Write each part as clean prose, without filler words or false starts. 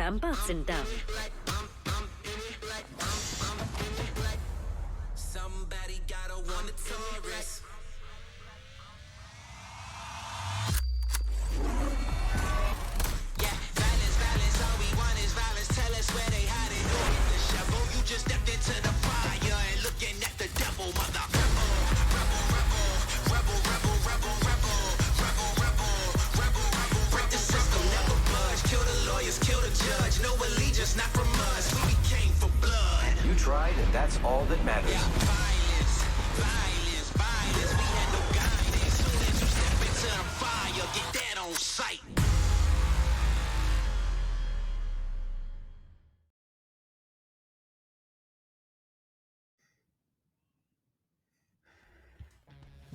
keempat sendam. Somebody gotta want a Taurus. Yeah, violence, all we want is violence. Tell us where they hide it. Who hit the shovel? You just stepped into the fire and looking at the devil, mother. Break the system, never budge. Kill the lawyers, kill the judge. No allegiance, not from us. We came for blood. You tried, and that's all that matters. Yeah, violence. We had no guidance. Soon as you step into the fire, get that on sight.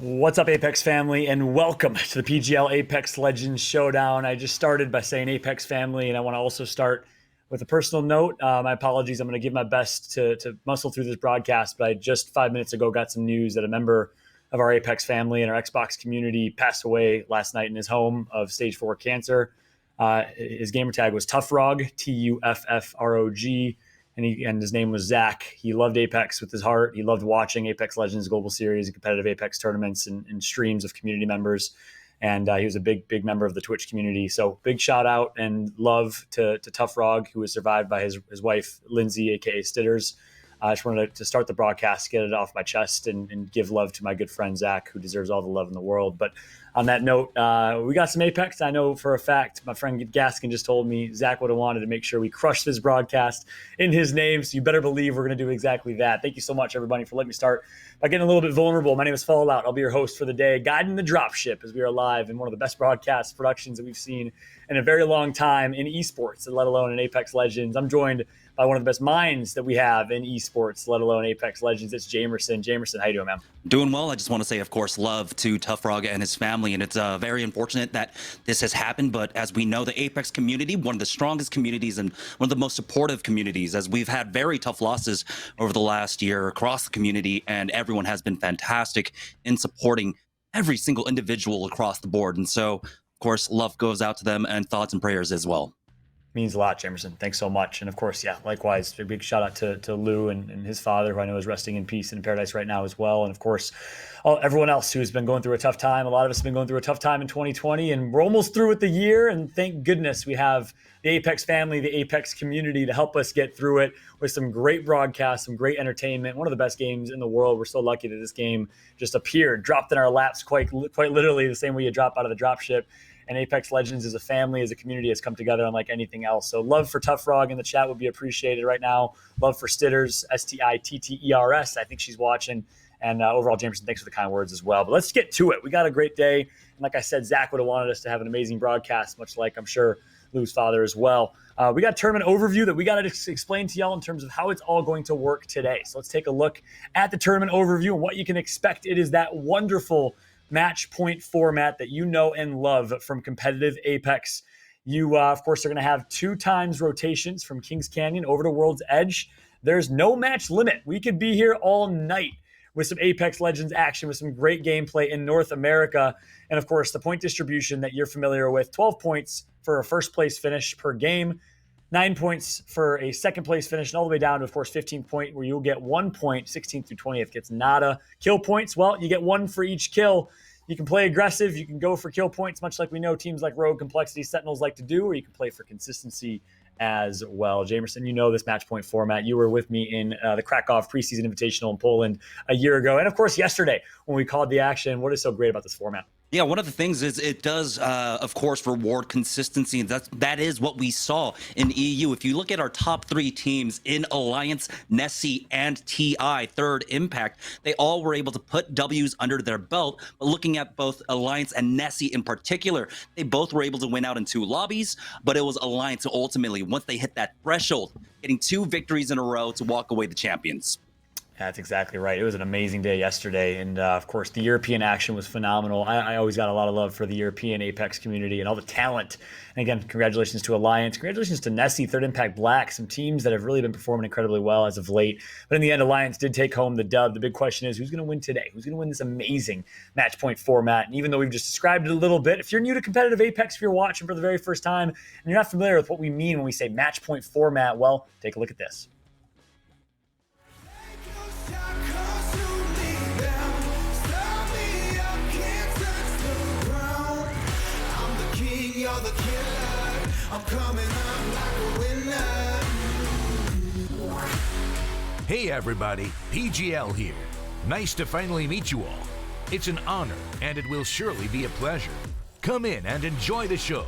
What's up, Apex family, and welcome to the PGL Apex Legends Showdown. I just started by saying Apex family, and I want to also start with a personal note. My apologies. I'm going to give my best to muscle through this broadcast, but I just 5 minutes ago got some news that a member of our Apex family and our Xbox community passed away last night in his home of stage 4 cancer. His gamer tag was Tuffrog, Tuffrog, and his name was Zach. He loved Apex with his heart. He loved watching Apex Legends Global Series and competitive Apex tournaments and streams of community members. And he was a big member of the Twitch community. So big shout out and love to Tuffrog, who was survived by his wife, Lindsay, aka Stitters. I just wanted to start the broadcast, get it off my chest, and give love to my good friend Zach, who deserves all the love in the world. But on that note, we got some Apex. I know for a fact, my friend Gaskin just told me Zach would have wanted to make sure we crushed this broadcast in his name. So you better believe we're going to do exactly that. Thank you so much, everybody, for letting me start by getting a little bit vulnerable. My name is Fallout. I'll be your host for the day, guiding the dropship as we are live in one of the best broadcast productions that we've seen in a very long time in esports, let alone in Apex Legends. I'm joined by one of the best minds that we have in esports, let alone Apex Legends. It's Jamerson. Jamerson, how you doing, man? Doing well. I just want to say, of course, love to Tuffrog and his family. And it's very unfortunate that this has happened. But as we know, the Apex community, one of the strongest communities and one of the most supportive communities, as we've had very tough losses over the last year across the community. And everyone has been fantastic in supporting every single individual across the board. And so, of course, love goes out to them and thoughts and prayers as well. Means a lot, Jamerson. Thanks so much. And of course, yeah, likewise, a big shout out to Lou and his father, who I know is resting in peace in paradise right now as well. And of course, everyone else who's been going through a tough time. A lot of us have been going through a tough time in 2020, and we're almost through with the year. And thank goodness we have the Apex family, the Apex community to help us get through it with some great broadcasts, some great entertainment. One of the best games in the world. We're so lucky that this game just appeared, dropped in our laps quite literally the same way you drop out of the dropship. And Apex Legends as a family, as a community, has come together unlike anything else. So love for Tuffrog in the chat would be appreciated right now. Love for Stitters, Stitters. I think she's watching. And overall, Jameson, thanks for the kind words as well. But let's get to it. We got a great day. And like I said, Zach would have wanted us to have an amazing broadcast, much like I'm sure Lou's father as well. We got a tournament overview that we got to explain to y'all in terms of how it's all going to work today. So let's take a look at the tournament overview and what you can expect. It is that wonderful match point format that you know and love from competitive Apex. You, of course, are going to have 2 times rotations from Kings Canyon over to World's Edge. There's no match limit. We could be here all night with some Apex Legends action, with some great gameplay in North America. And, of course, the point distribution that you're familiar with, 12 points for a first-place finish per game, 9 points for a second-place finish, and all the way down to, of course, 15th point, where you'll get 1 point. 16th through 20th gets nada. Kill points, well, you get 1 for each kill. You can play aggressive. You can go for kill points, much like we know teams like Rogue, Complexity, Sentinels like to do, or you can play for consistency as well. Jamerson, you know this match point format. You were with me in the Krakow preseason invitational in Poland a year ago. And, of course, yesterday when we called the action. What is so great about this format? Yeah, one of the things is it does, of course, reward consistency. That is what we saw in EU. If you look at our top 3 teams in Alliance, Nessie, and TI, Third Impact, they all were able to put W's under their belt. But looking at both Alliance and Nessie in particular, they both were able to win out in 2 lobbies, but it was Alliance ultimately, once they hit that threshold, getting 2 victories in a row to walk away the champions. That's exactly right. It was an amazing day yesterday. And of course, the European action was phenomenal. I always got a lot of love for the European Apex community and all the talent. And again, congratulations to Alliance. Congratulations to Nessie, Third Impact Black, some teams that have really been performing incredibly well as of late. But in the end, Alliance did take home the dub. The big question is, who's going to win today? Who's going to win this amazing match point format? And even though we've just described it a little bit, if you're new to competitive Apex, if you're watching for the very first time, and you're not familiar with what we mean when we say match point format, well, take a look at this. You're the killer. I'm coming up like a winner. Hey everybody, PGL here. Nice to finally meet you all. It's an honor, and it will surely be a pleasure. Come in and enjoy the show.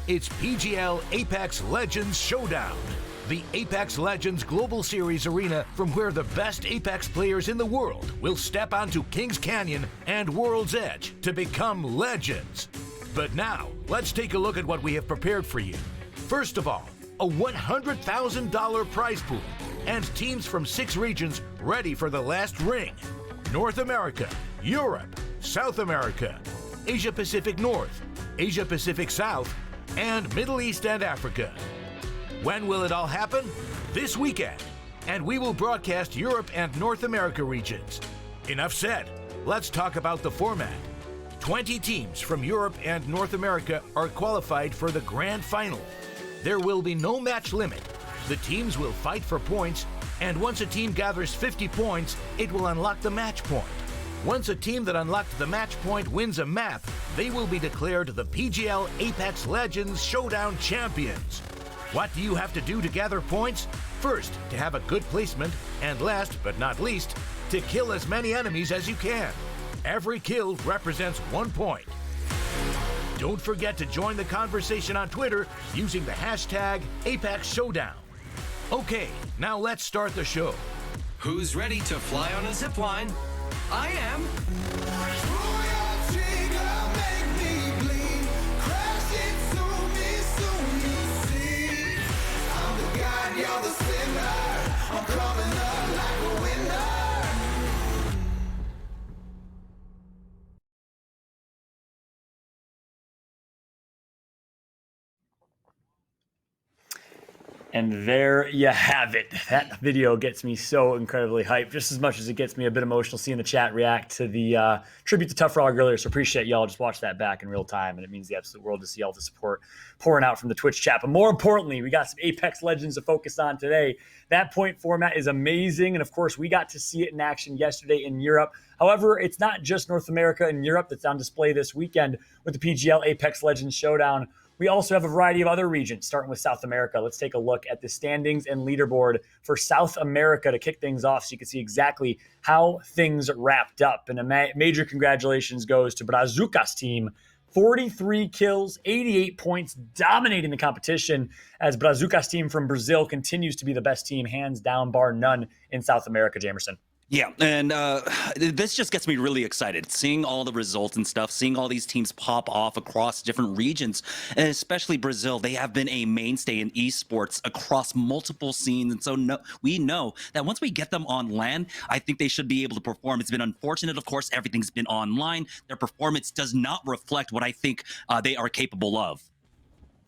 It's PGL Apex Legends Showdown, the Apex Legends Global Series arena from where the best Apex players in the world will step onto Kings Canyon and World's Edge to become legends. But now, let's take a look at what we have prepared for you. First of all, a $100,000 prize pool and teams from 6 regions ready for the last ring. North America, Europe, South America, Asia Pacific North, Asia Pacific South, and Middle East and Africa. When will it all happen? This weekend. And we will broadcast Europe and North America regions. Enough said. Let's talk about the format. 20 teams from Europe and North America are qualified for the grand final. There will be no match limit. The teams will fight for points, and once a team gathers 50 points, it will unlock the match point. Once a team that unlocked the match point wins a map, they will be declared the PGL Apex Legends Showdown champions. What do you have to do to gather points? First, to have a good placement, and last but not least, to kill as many enemies as you can. Every kill represents 1 point. Don't forget to join the conversation on Twitter using the hashtag Apex Showdown. Okay, now let's start the show. Who's ready to fly on a zipline? I am. You're the sinner. I'm coming up like a winner. And there you have it. That video gets me so incredibly hyped, just as much as it gets me a bit emotional seeing the chat react to the tribute to Tough Frog earlier. So appreciate y'all. Just watch that back in real time, and it means the absolute world to see all the support pouring out from the Twitch chat. But more importantly, we got some Apex Legends to focus on today. That point format is amazing, and of course, we got to see it in action yesterday in Europe. However, it's not just North America and Europe that's on display this weekend with the PGL Apex Legends Showdown. We also have a variety of other regions, starting with South America. Let's take a look at the standings and leaderboard for South America to kick things off so you can see exactly how things wrapped up. And a major congratulations goes to Brazuca's team. 43 kills, 88 points, dominating the competition as Brazuca's team from Brazil continues to be the best team, hands down, bar none, in South America, Jamerson. Yeah, and this just gets me really excited, seeing all the results and stuff, seeing all these teams pop off across different regions, and especially Brazil. They have been a mainstay in esports across multiple scenes, and so we know that once we get them on land, I think they should be able to perform. It's been unfortunate, of course, everything's been online. Their performance does not reflect what I think they are capable of.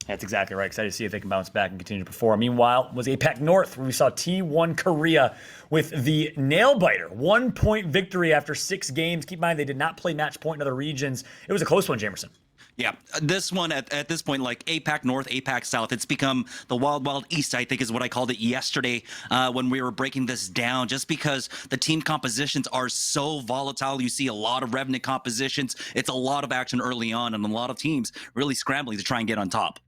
That's exactly right. Excited to see if they can bounce back and continue to perform. Meanwhile, was APAC North, where we saw T1 Korea with the nail-biter. 1 point victory after 6 games. Keep in mind, they did not play match point in other regions. It was a close one, Jamerson. Yeah, this one at this point, like APAC North, APAC South, it's become the Wild Wild East, I think is what I called it yesterday when we were breaking this down, just because the team compositions are so volatile. You see a lot of Revenant compositions. It's a lot of action early on and a lot of teams really scrambling to try and get on top.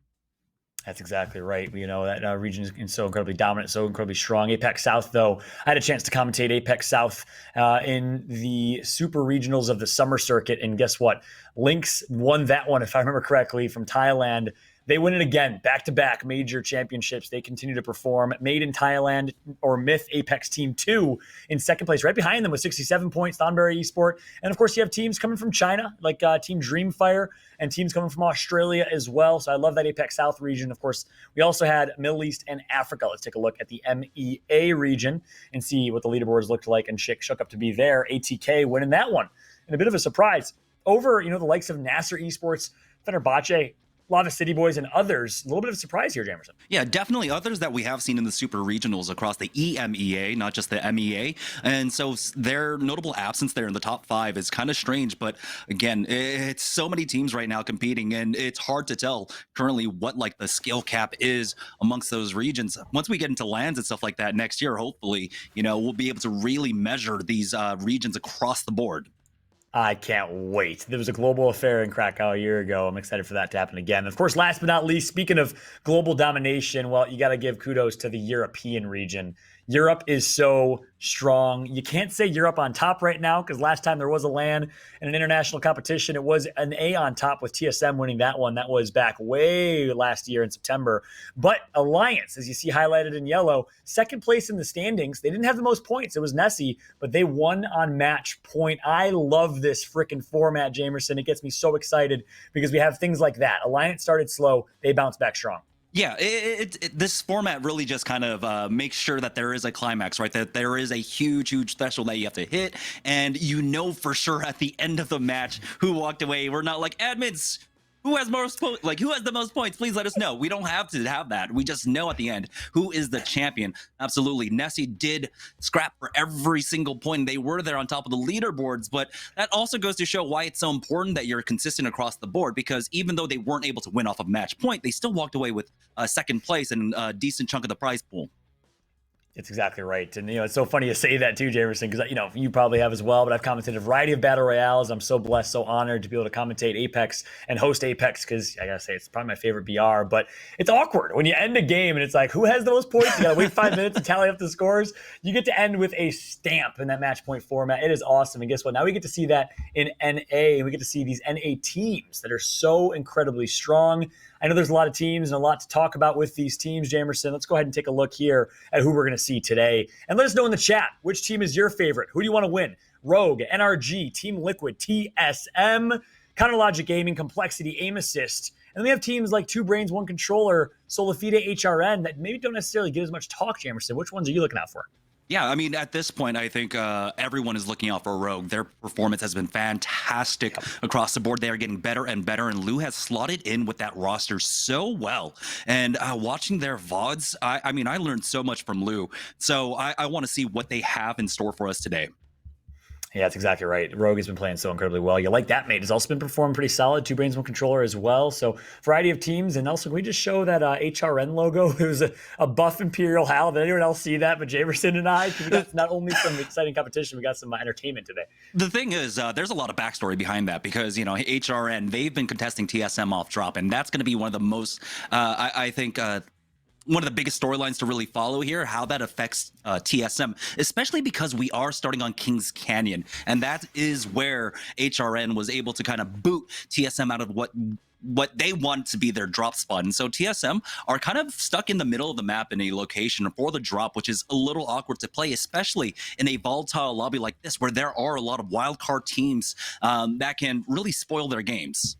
That's exactly right. You know, that region is so incredibly dominant, so incredibly strong. Apex South, though, I had a chance to commentate Apex South in the super regionals of the summer circuit. And guess what? Lynx won that one, if I remember correctly, from Thailand. They win it again, back-to-back major championships. They continue to perform. Made in Thailand, or Myth Apex Team 2 in second place. Right behind them with 67 points, Thornberry Esport. And, of course, you have teams coming from China, like Team Dreamfire, and teams coming from Australia as well. So I love that Apex South region. Of course, we also had Middle East and Africa. Let's take a look at the MEA region and see what the leaderboards looked like and shook up to be there. ATK winning that one. And a bit of a surprise. Over, the likes of Nasser Esports, Fenerbahce, Lava City Boys, and others. A little bit of a surprise here, Jamerson. Yeah, definitely others that we have seen in the super regionals across the EMEA, not just the MEA. And so their notable absence there in the top 5 is kind of strange. But again, it's so many teams right now competing, and it's hard to tell currently what like the skill cap is amongst those regions. Once we get into lands and stuff like that next year, hopefully, we'll be able to really measure these regions across the board. I can't wait. There was a global affair in Krakow a year ago. I'm excited for that to happen again. Of course, last but not least, speaking of global domination, well, you got to give kudos to the European region. Europe is so strong. You can't say Europe on top right now because last time there was a LAN in an international competition, it was an A on top with TSM winning that one. That was back way last year in September. But Alliance, as you see highlighted in yellow, second place in the standings. They didn't have the most points. It was Nessie, but they won on match point. I love this freaking format, Jamerson. It gets me so excited because we have things like that. Alliance started slow. They bounced back strong. Yeah, this format really just kind of makes sure that there is a climax, right? That there is a huge threshold that you have to hit, and for sure at the end of the match who walked away. We're not like, admins, who has the most points? Please let us know. We don't have to have that. We just know at the end who is the champion. Absolutely. Nessie did scrap for every single point. They were there on top of the leaderboards, but that also goes to show why it's so important that you're consistent across the board, because even though they weren't able to win off of match point, they still walked away with second place and a decent chunk of the prize pool. It's exactly right. And, it's so funny to say that too, Jamerson, because, you probably have as well, but I've commentated a variety of battle royales. I'm so blessed, so honored to be able to commentate Apex and host Apex because I got to say, it's probably my favorite BR, but it's awkward when you end a game and it's like, who has the most points? You got to wait 5 minutes to tally up the scores. You get to end with a stamp in that match point format. It is awesome. And guess what? Now we get to see that in NA, and we get to see these NA teams that are so incredibly strong. I know there's a lot of teams and a lot to talk about with these teams, Jamerson. Let's go ahead and take a look here at who we're going to see today. And let us know in the chat, which team is your favorite? Who do you want to win? Rogue, NRG, Team Liquid, TSM, Counterlogic Gaming, Complexity, Aim Assist. And then we have teams like Two Brains, One Controller, Solifide, HRN that maybe don't necessarily get as much talk, Jamerson. Which ones are you looking out for? Yeah, I mean, at this point, I think everyone is looking out for Rogue. Their performance has been fantastic across the board. They are getting better and better, and Lou has slotted in with that roster so well. And watching their VODs, I learned so much from Lou. So I want to see what they have in store for us today. Yeah, that's exactly right. Rogue has been playing so incredibly well. You like that, mate. Has also been performing pretty solid. Two Brains, One Controller as well. So variety of teams. And also, can we just show that HRN logo? It was a buff Imperial Hal. Did anyone else see that? But Jamerson and I, we got not only some exciting competition, we got some entertainment today. The thing is, there's a lot of backstory behind that because, HRN, they've been contesting TSM off drop. And that's going to be one of the most, I think, one of the biggest storylines to really follow here, how that affects TSM, especially because we are starting on Kings Canyon. And that is where HRN was able to kind of boot TSM out of what they want to be their drop spot. And so TSM are kind of stuck in the middle of the map in a location for the drop, which is a little awkward to play, especially in a volatile lobby like this, where there are a lot of wildcard teams that can really spoil their games.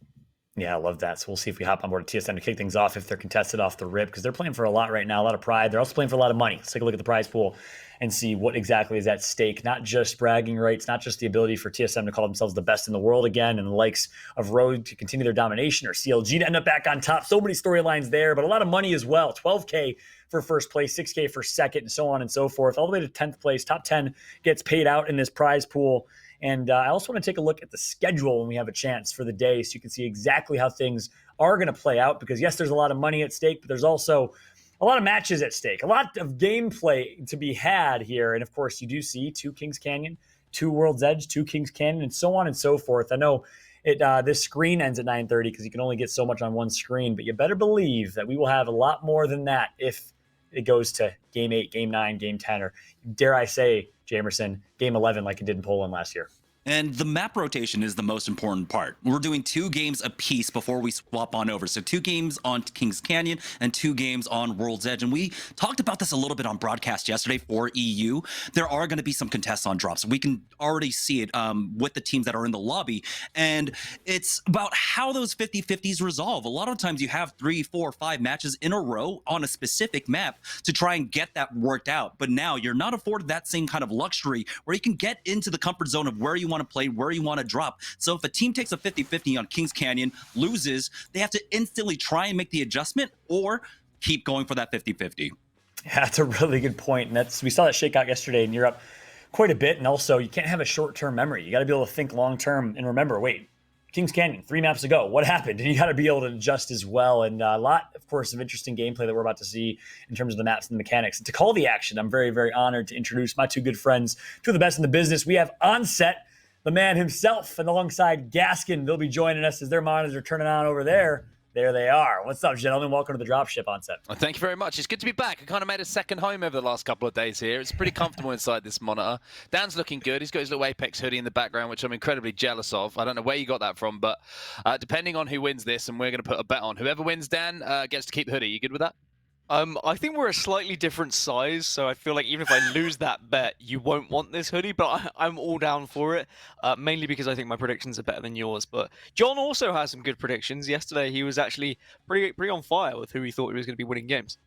Yeah, I love that. So we'll see if we hop on board TSM to kick things off if they're contested off the rip, because they're playing for a lot right now, a lot of pride. They're also playing for a lot of money. Let's take a look at the prize pool and see what exactly is at stake. Not just bragging rights, not just the ability for TSM to call themselves the best in the world again, and the likes of Rogue to continue their domination, or CLG to end up back on top. So many storylines there, but a lot of money as well. 12K for first place, 6K for second, and so on and so forth, all the way to 10th place. Top 10 gets paid out in this prize pool. And I also want to take a look at the schedule when we have a chance for the day, so you can see exactly how things are going to play out. Because, yes, there's a lot of money at stake, but there's also a lot of matches at stake, a lot of gameplay to be had here. And, of course, you do see 2 Kings Canyon, 2 World's Edge, 2 Kings Canyon, and so on and so forth. I know this screen ends at 9:30 because you can only get so much on one screen, but you better believe that we will have a lot more than that if it goes to Game 8, Game 9, Game 10, or dare I say, Jamerson, Game 11 like it did in Poland last year. And the map rotation is the most important part. We're doing 2 games a piece before we swap on over. So 2 games on Kings Canyon and 2 games on World's Edge. And we talked about this a little bit on broadcast yesterday for EU. There are going to be some contests on drops. We can already see it with the teams that are in the lobby. And it's about how those 50-50s resolve. A lot of times you have 3, 4, 5 matches in a row on a specific map to try and get that worked out. But now you're not afforded that same kind of luxury where you can get into the comfort zone of where you want to play, where you want to drop. So if a team takes a 50-50 on Kings Canyon, loses, they have to instantly try and make the adjustment or keep going for that 50-50. Yeah, that's a really good point. And we saw that shake out yesterday in Europe quite a bit. And also, you can't have a short-term memory. You got to be able to think long-term and remember, wait, Kings Canyon, 3 maps ago, what happened? And you got to be able to adjust as well. And a lot, of course, of interesting gameplay that we're about to see in terms of the maps and the mechanics. And to call the action, I'm very, very honored to introduce my 2 good friends, 2 of the best in the business. We have Onset, the man himself, and alongside Gaskin. They'll be joining us as their monitors are turning on over there. There they are. What's up, gentlemen? Welcome to the Dropship Onset. Well, thank you very much. It's good to be back. I kind of made a second home over the last couple of days here. It's pretty comfortable inside this monitor. Dan's looking good. He's got his little Apex hoodie in the background, which I'm incredibly jealous of. I don't know where you got that from, but depending on who wins this, and we're going to put a bet on, whoever wins, Dan, gets to keep the hoodie. You good with that? I think we're a slightly different size, so I feel like even if I lose that bet, you won't want this hoodie, but I'm all down for it, mainly because I think my predictions are better than yours. But John also has some good predictions. Yesterday, he was actually pretty on fire with who he thought he was going to be winning games.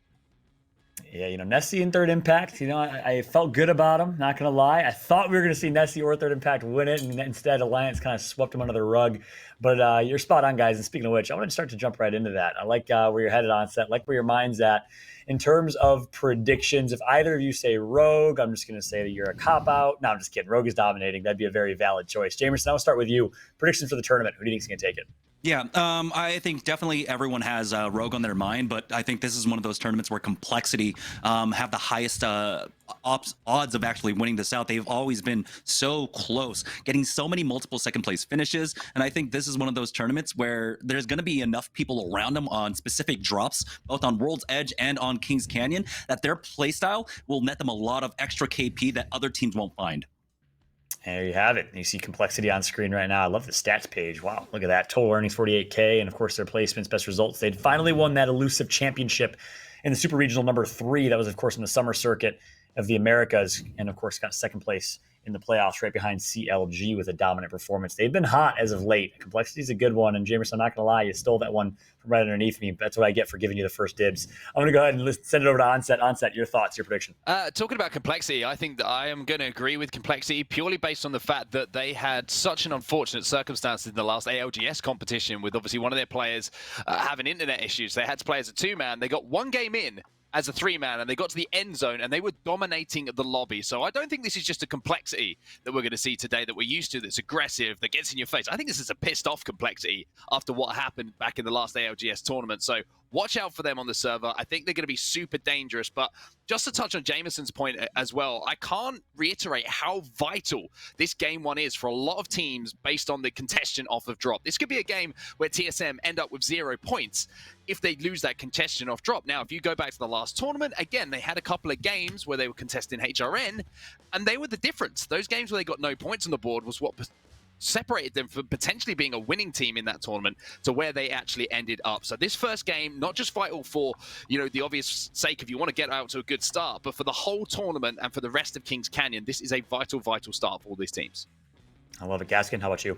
Yeah, Nessie in Third Impact, I felt good about him, not going to lie. I thought we were going to see Nessie or Third Impact win it, and instead Alliance kind of swept him under the rug. But you're spot on, guys. And speaking of which, I want to start to jump right into that. I like where you're headed, Onset. I like where your mind's at. In terms of predictions, if either of you say Rogue, I'm just going to say that you're a cop-out. No, I'm just kidding. Rogue is dominating. That'd be a very valid choice. Jamerson, I'll start with you. Predictions for the tournament. Who do you think is going to take it? Yeah, I think definitely everyone has Rogue on their mind, but I think this is one of those tournaments where complexity have the highest odds of actually winning this out. They've always been so close, getting so many multiple second place finishes, and I think this is one of those tournaments where there's going to be enough people around them on specific drops, both on World's Edge and on Kings Canyon, that their playstyle will net them a lot of extra KP that other teams won't find. There you have it. You see complexity on screen right now. I love the stats page. Wow, look at that. Total earnings 48K, and of course their placements, best results. They'd finally won that elusive championship in the Super Regional number 3. That was, of course, in the summer circuit of the Americas, and of course got second place in the playoffs right behind CLG with a dominant performance. They've been hot as of late. Complexity is a good one, and Jamerson, I'm not going to lie, you stole that one from right underneath me. That's what I get for giving you the first dibs. I'm going to go ahead and send it over to Onset. Onset, your thoughts, your prediction. Talking about complexity, I think that I am going to agree with complexity purely based on the fact that they had such an unfortunate circumstance in the last ALGS competition with obviously one of their players having internet issues. They had to play as a 2-man. They got one game in as a 3-man, and they got to the end zone, and they were dominating the lobby. So I don't think this is just a complexity that we're going to see today that we're used to, that's aggressive, that gets in your face. I think this is a pissed-off complexity after what happened back in the last ALGS tournament. So watch out for them on the server. I think they're going to be super dangerous. But just to touch on Jameson's point as well, I can't reiterate how vital this game one is for a lot of teams based on the congestion off of drop. This could be a game where TSM end up with 0 points if they lose that congestion off drop. Now, if you go back to the last tournament, again, they had a couple of games where they were contesting HRN, and they were the difference. Those games where they got no points on the board was what separated them from potentially being a winning team in that tournament to where they actually ended up. So this first game, not just vital for, the obvious sake of you want to get out to a good start, but for the whole tournament and for the rest of Kings Canyon, this is a vital start for all these teams. I love it. Gaskin, how about you?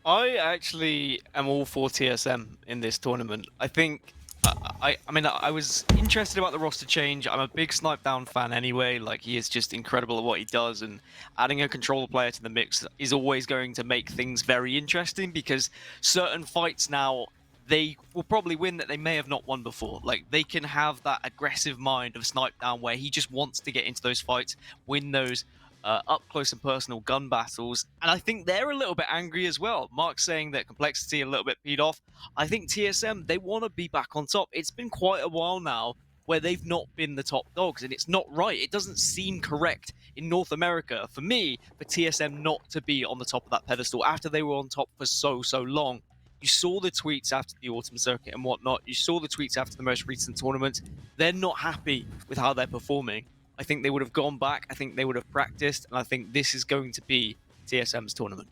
I actually am all for TSM in this tournament. I think, I was interested about the roster change. I'm a big Snipe Down fan anyway. Like, he is just incredible at what he does, and adding a controller player to the mix is always going to make things very interesting, because certain fights now, they will probably win that they may have not won before. Like, they can have that aggressive mind of Snipe Down where he just wants to get into those fights, win those up close and personal gun battles, and I think they're a little bit angry as well. Mark's saying that complexity a little bit peed off. I think TSM, they want to be back on top. It's been quite a while now where they've not been the top dogs, and it's not right. It doesn't seem correct in North America for me for TSM not to be on the top of that pedestal after they were on top for so long. You saw the tweets after the autumn circuit and whatnot. You saw the tweets after the most recent tournament. They're not happy with how they're performing. I think they would have gone back. I think they would have practiced. And I think this is going to be TSM's tournament.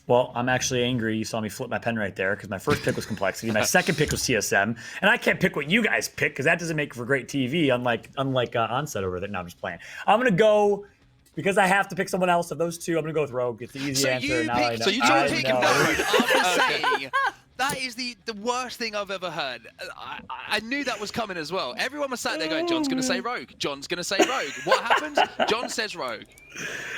Well, I'm actually angry. You saw me flip my pen right there because my first pick was Complexity. My second pick was TSM. And I can't pick what you guys pick because that doesn't make for great TV, unlike Onset over there. No, I'm just playing. I'm going to go, because I have to pick someone else of those two, I'm going to go with Rogue. It's the easy answer. Now I know. So you chose I picking know. Rogue after saying that is the worst thing I've ever heard. I knew that was coming as well. Everyone was sat there going, John's going to say Rogue. John's going to say Rogue. What happens? John says Rogue.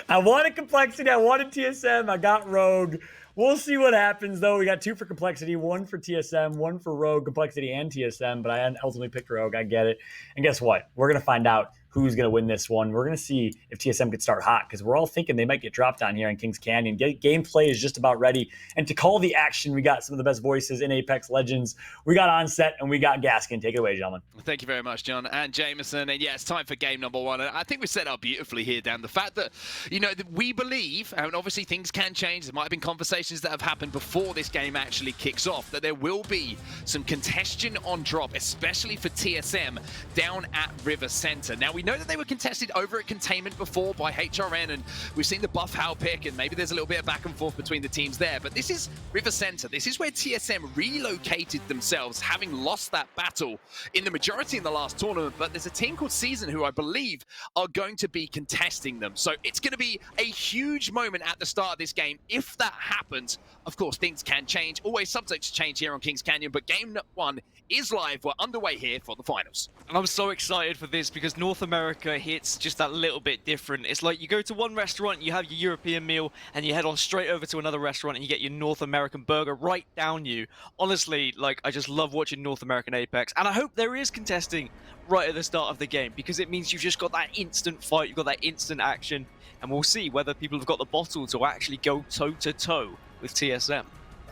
I wanted Complexity. I wanted TSM. I got Rogue. We'll see what happens, though. We got 2 for Complexity, 1 for TSM, 1 for Rogue, Complexity, and TSM, but I ultimately picked Rogue. I get it. And guess what? We're going to find out who's going to win this one. We're going to see if TSM could start hot, because we're all thinking they might get dropped down here in Kings Canyon. Gameplay is just about ready. And to call the action, we got some of the best voices in Apex Legends. We got Onset, and we got Gaskin. Take it away, gentlemen. Thank you very much, John and Jameson. And yeah, it's time for game number 1. And I think we set up beautifully here, Dan. The fact that, that we believe, and obviously things can change. There might have been conversations that have happened before this game actually kicks off, that there will be some contention on drop, especially for TSM down at River Center. Now, we know that they were contested over at Containment before by HRN, and we've seen the Buff Howl pick, and maybe there's a little bit of back and forth between the teams there. But this is River Center. This is where TSM relocated themselves, having lost that battle in the majority in the last tournament. But there's a team called Season who I believe are going to be contesting them. So it's going to be a huge moment at the start of this game. If that happens, of course, things can change. Always subject to change here on Kings Canyon, but game 1 is live. We're underway here for the finals. And I'm so excited for this because North America hits just that little bit different. It's like you go to one restaurant, you have your European meal, and you head on straight over to another restaurant and you get your North American burger right down you. Honestly, like, I just love watching North American Apex, and I hope there is contesting right at the start of the game, because it means you've just got that instant fight, you've got that instant action, and we'll see whether people have got the bottle to actually go toe-to-toe with TSM.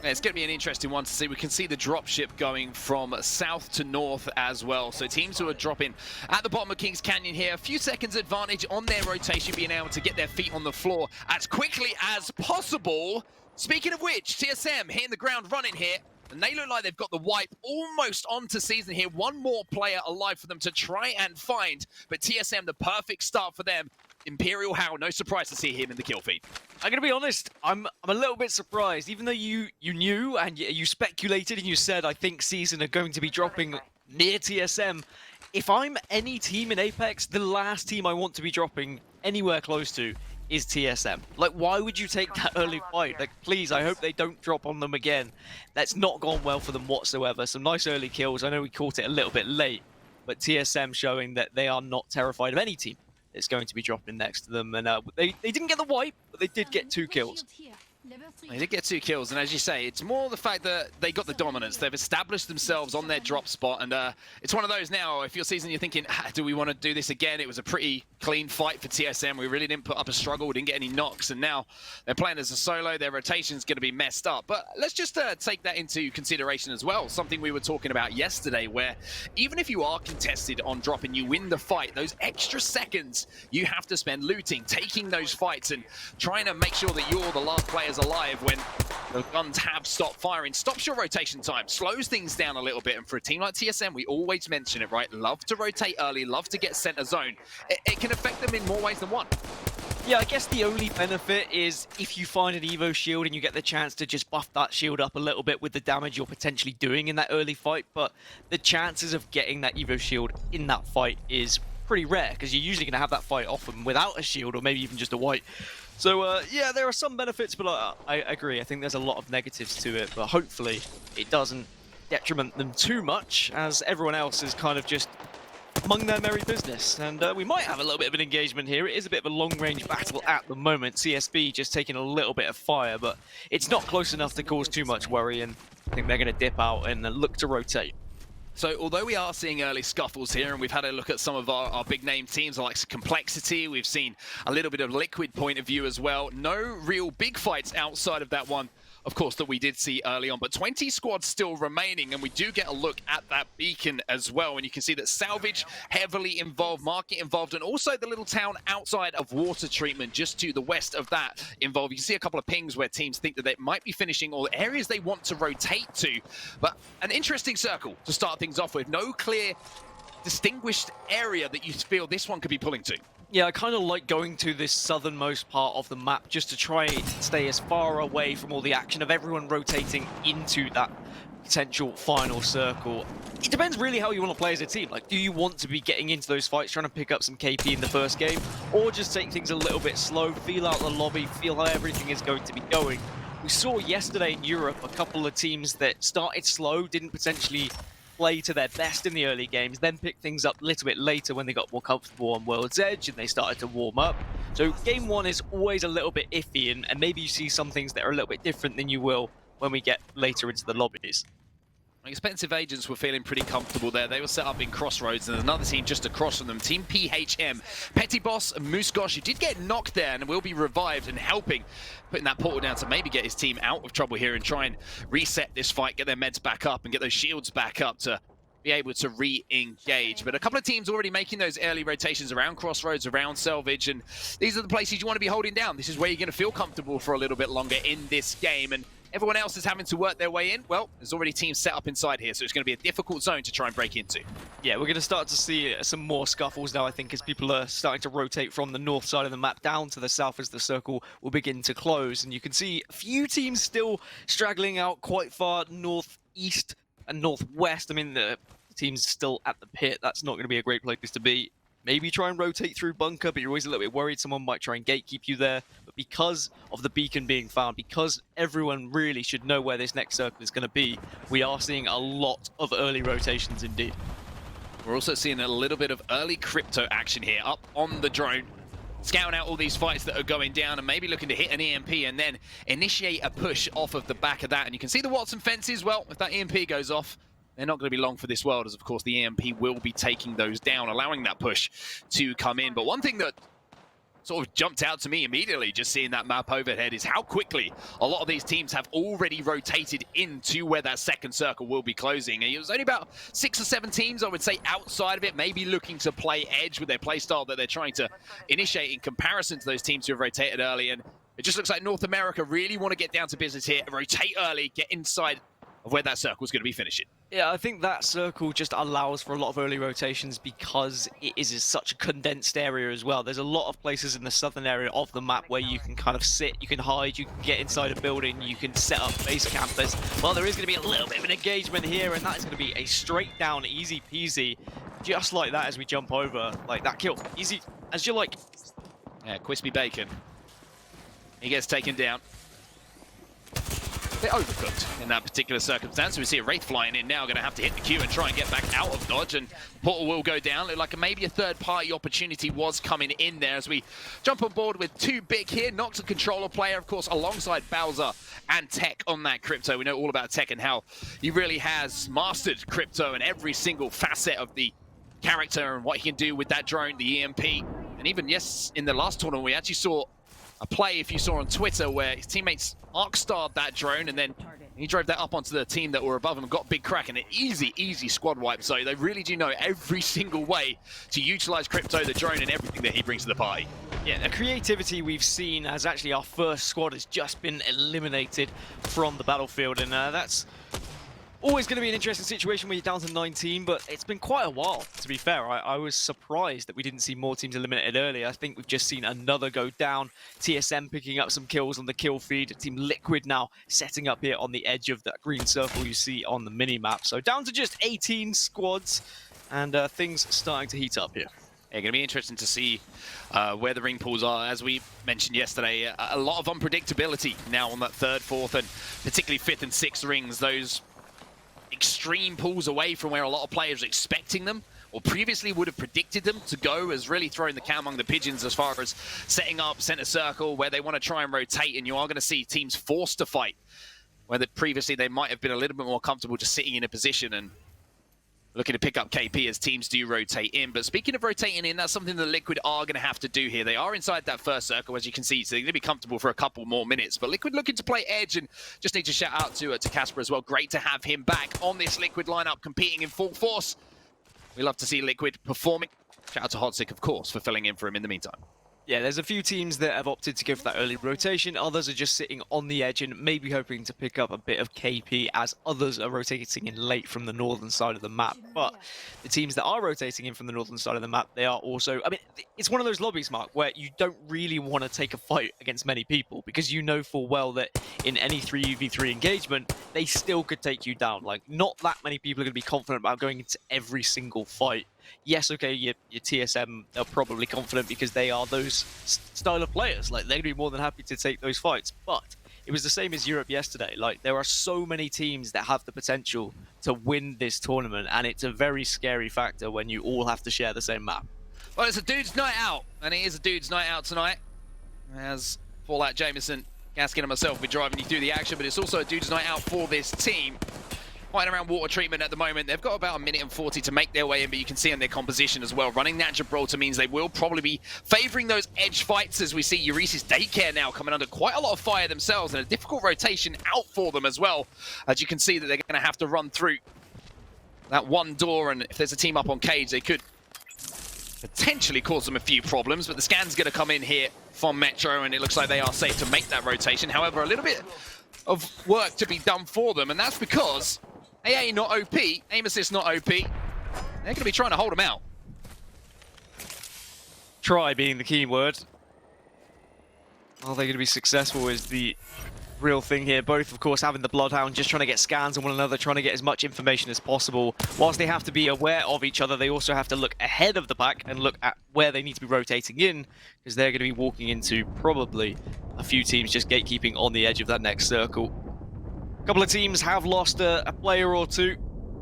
It's going to be an interesting one to see. We can see the dropship going from south to north as well. So teams who are dropping at the bottom of Kings Canyon here, a few seconds advantage on their rotation, being able to get their feet on the floor as quickly as possible. Speaking of which, TSM hitting the ground running here. And they look like they've got the wipe almost onto Season here. One more player alive for them to try and find. But TSM, the perfect start for them. Imperial Howl, no surprise to see him in the kill feed. I'm going to be honest, I'm a little bit surprised. Even though you knew and you speculated and you said, I think Season are going to be dropping near TSM. If I'm any team in Apex, the last team I want to be dropping anywhere close to is TSM. Like, why would you take that early fight? Like, please, I hope they don't drop on them again. That's not gone well for them whatsoever. Some nice early kills. I know we caught it a little bit late, but TSM showing that they are not terrified of any team that's going to be dropping next to them. And they didn't get the wipe, but they did get 2 kills. They did get 2 kills, and as you say, it's more the fact that they got the dominance. They've established themselves on their drop spot, and it's one of those now, if you're Season, you're thinking, do we want to do this again? It was a pretty clean fight for TSM. We really didn't put up a struggle. We didn't get any knocks, and now they're playing as a solo. Their rotation's going to be messed up. But let's just take that into consideration as well. Something we were talking about yesterday, where even if you are contested on drop and you win the fight, those extra seconds you have to spend looting, taking those fights, and trying to make sure that you're the last players alive when the guns have stopped firing, stops your rotation time, slows things down a little bit. And for a team like TSM, we always mention it, right? Love to rotate early, love to get center zone. It can affect them in more ways than one. Yeah, I guess the only benefit is if you find an Evo shield and you get the chance to just buff that shield up a little bit with the damage you're potentially doing in that early fight. But the chances of getting that Evo shield in that fight is pretty rare, because you're usually going to have that fight often without a shield or maybe even just a white. So, yeah, there are some benefits, but I agree. I think there's a lot of negatives to it, but hopefully it doesn't detriment them too much, as everyone else is kind of just among their merry business. And we might have a little bit of an engagement here. It is a bit of a long-range battle at the moment. CSB just taking a little bit of fire, but it's not close enough to cause too much worry, and I think they're going to dip out and look to rotate. So although we are seeing early scuffles here, and we've had a look at some of our big name teams like Complexity, we've seen a little bit of Liquid point of view as well. No real big fights outside of that one, of course, that we did see early on. But 20 squads still remaining, and we do get a look at that beacon as well. And you can see that Salvage heavily involved, Market involved, and also the little town outside of Water Treatment just to the west of that involved. You can see a couple of pings where teams think that they might be finishing, or areas they want to rotate to. But an interesting circle to start things off with. No clear distinguished area that you feel this one could be pulling to. Yeah, I kind of like going to this southernmost part of the map just to try and stay as far away from all the action of everyone rotating into that potential final circle. It depends really how you want to play as a team. Like, do you want to be getting into those fights, trying to pick up some KP in the first game, or just take things a little bit slow, feel out the lobby, feel how everything is going to be going? We saw yesterday in Europe a couple of teams that started slow, didn't potentially play to their best in the early games, then picked things up a little bit later when they got more comfortable on World's Edge and they started to warm up. So game one is always a little bit iffy, and maybe you see some things that are a little bit different than you will when we get later into the lobbies. Expensive Agents were feeling pretty comfortable there. They were set up in Crossroads, and there's another team just across from them, Team PHM. Petty Boss and Moose Gosh, who did get knocked there and will be revived and helping, putting that portal down to maybe get his team out of trouble here and try and reset this fight, get their meds back up and get those shields back up to be able to re-engage. But a couple of teams already making those early rotations around Crossroads, around Selvage, and these are the places you want to be holding down. This is where you're going to feel comfortable for a little bit longer in this game, and everyone else is having to work their way in. Well, there's already teams set up inside here, so it's going to be a difficult zone to try and break into. Yeah, we're going to start to see some more scuffles now, I think, as people are starting to rotate from the north side of the map down to the south as the circle will begin to close. And you can see a few teams still straggling out quite far northeast and northwest. I mean, the team's still at the pit. That's not going to be a great place to be. Maybe try and rotate through bunker, but you're always a little bit worried someone might try and gatekeep you there. But because of the beacon being found, because everyone really should know where this next circle is going to be, we are seeing a lot of early rotations indeed. We're also seeing a little bit of early crypto action here up on the drone, scouting out all these fights that are going down and maybe looking to hit an EMP and then initiate a push off of the back of that. And you can see the Watson fences. Well, if that EMP goes off, they're not going to be long for this world, as of course the EMP will be taking those down, allowing that push to come in. But one thing that sort of jumped out to me immediately just seeing that map overhead is how quickly a lot of these teams have already rotated into where that second circle will be closing. It was only about 6 or 7 teams, I would say, outside of it, maybe looking to play edge with their play style that they're trying to initiate in comparison to those teams who have rotated early. And it just looks like North America really want to get down to business here, rotate early, get inside of where that circle is going to be finishing. Yeah, I think that circle just allows for a lot of early rotations because it is such a condensed area as well. There's a lot of places in the southern area of the map where you can kind of sit, you can hide, you can get inside a building, you can set up base campers. Well, there is going to be a little bit of an engagement here, and that is going to be a straight down, easy peasy, just like that as we jump over. Like that kill, easy as you like. Yeah, Crispy Bacon. He gets taken down. Bit overcooked in that particular circumstance. We see a Wraith flying in now, going to have to hit the queue and try and get back out of dodge, and portal will go down. Look like maybe a third-party opportunity was coming in there as we jump on board with 2 big here. Nox, a controller player, of course, alongside Bowser and Tech on that crypto. We know all about Tech and how he really has mastered crypto and every single facet of the character and what he can do with that drone, the EMP. And even, yes, in the last tournament, we actually saw a play, if you saw on Twitter, where his teammates arc-starred that drone and then he drove that up onto the team that were above him and got a big crack and an easy squad wipe. So they really do know every single way to utilize crypto, the drone, and everything that he brings to the party. Yeah, the creativity we've seen as actually our first squad has just been eliminated from the battlefield, and that's always going to be an interesting situation when you're down to 19, but it's been quite a while, to be fair. I was surprised that we didn't see more teams eliminated earlier. I think we've just seen another go down. TSM picking up some kills on the kill feed. Team Liquid now setting up here on the edge of that green circle you see on the mini-map. So down to just 18 squads, and things starting to heat up here. Yeah, going to be interesting to see where the ring pools are. As we mentioned yesterday, a lot of unpredictability now on that 3rd, 4th, and particularly 5th and 6th rings. Those extreme pulls away from where a lot of players are expecting them or previously would have predicted them to go, has really thrown the cat among the pigeons as far as setting up center circle where they want to try and rotate, and you are going to see teams forced to fight where previously they might have been a little bit more comfortable just sitting in a position and looking to pick up KP as teams do rotate in. But speaking of rotating in, that's something that Liquid are going to have to do here. They are inside that first circle, as you can see, so they're going to be comfortable for a couple more minutes. But Liquid looking to play edge, and just need to shout out to Casper as well. Great to have him back on this Liquid lineup, competing in full force. We love to see Liquid performing. Shout out to Hodsick, of course, for filling in for him in the meantime. Yeah, there's a few teams that have opted to go for that early rotation. Others are just sitting on the edge and maybe hoping to pick up a bit of KP, as others are rotating in late from the northern side of the map. But the teams that are rotating in from the northern side of the map, they are also... I mean, it's one of those lobbies, Mark, where you don't really want to take a fight against many people because you know full well that in any 3v3 engagement, they still could take you down. Like, not that many people are going to be confident about going into every single fight. Yes, okay, your TSM are probably confident because they are those style of players. Like, they'd be more than happy to take those fights. But it was the same as Europe yesterday. Like, there are so many teams that have the potential to win this tournament, and it's a very scary factor when you all have to share the same map. Well, it's a dude's night out, and it is a dude's night out tonight. As Fallout Jameson, Gaskin and myself will be driving you through the action, but it's also a dude's night out for this team. Fighting around water treatment at the moment. They've got about 1:40 to make their way in, but you can see on their composition as well. Running that Gibraltar means they will probably be favoring those edge fights, as we see Euresis Daycare now coming under quite a lot of fire themselves, and a difficult rotation out for them as well. As you can see that they're going to have to run through that one door, and if there's a team up on Cage, they could potentially cause them a few problems, but the scan's going to come in here from Metro, and it looks like they are safe to make that rotation. However, a little bit of work to be done for them, and that's because AA not OP, aim assist not OP. They're going to be trying to hold them out. Try being the key word. Are they going to be successful is the real thing here. Both, of course, having the Bloodhound, just trying to get scans on one another, trying to get as much information as possible. Whilst they have to be aware of each other, they also have to look ahead of the pack and look at where they need to be rotating in, because they're going to be walking into probably a few teams just gatekeeping on the edge of that next circle. A couple of teams have lost a player or two.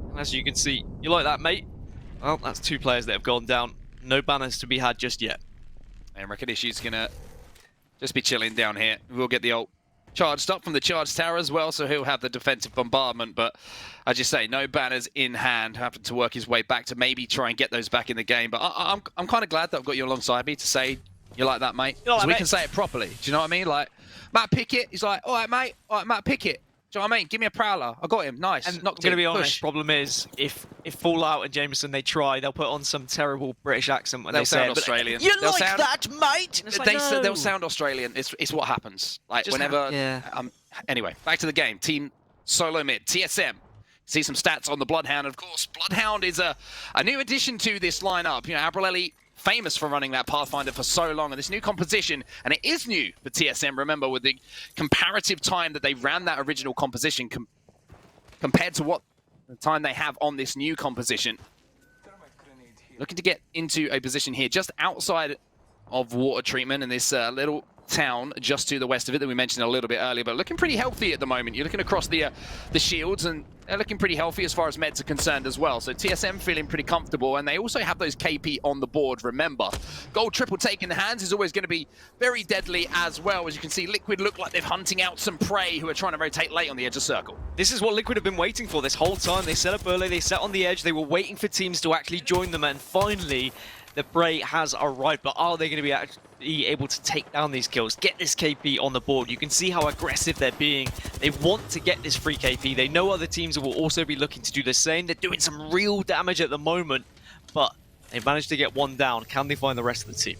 And as you can see, you like that, mate? Well, that's 2 players that have gone down. No banners to be had just yet. And Rakadishi's going to just be chilling down here. We'll get the ult charged up from the charge tower as well, so he'll have the defensive bombardment. But as you say, no banners in hand. Having to work his way back to maybe try and get those back in the game. But I'm kind of glad that I've got you alongside me to say you like that, mate. You like that, we mate? can say it properly. Do you know what I mean? Like, Matt Pickett, he's like, all right, mate. All right, Matt Pickett. Do you know what I mean? Give me a prowler. I got him. Nice. And I'm Knocked going to him. be honest, Push. problem is, if Fallout and Jameson, they try, they'll put on some terrible British accent when They'll they say sound it. But, Australian. you They'll like sound- that, mate? And it's like, no. They'll sound Australian. It's what happens. Like, Just whenever... yeah. Anyway, back to the game. Team Solo Mid, TSM. See some stats on the Bloodhound. Of course, Bloodhound is a new addition to this lineup. You know, Abrelelli, famous for running that Pathfinder for so long, and this new composition, and it is new for TSM, remember, with the comparative time that they ran that original composition compared to what the time they have on this new composition. Looking to get into a position here just outside of water treatment in this little town just to the west of it that we mentioned a little bit earlier, but looking pretty healthy at the moment. You're looking across the shields, and they're looking pretty healthy as far as meds are concerned as well. So TSM feeling pretty comfortable, and they also have those KP on the board, remember. Gold triple take in the hands is always going to be very deadly as well. As you can see, Liquid look like they're hunting out some prey who are trying to rotate late on the edge of circle. This is what Liquid have been waiting for this whole time. They set up early, they set on the edge, they were waiting for teams to actually join them, and finally the prey has arrived. But are they going to be actually able to take down these kills, get this KP on the board? You can see how aggressive they're being. They want to get this free KP. They know other teams will also be looking to do the same. They're doing some real damage at the moment, but they've managed to get one down. Can they find the rest of the team?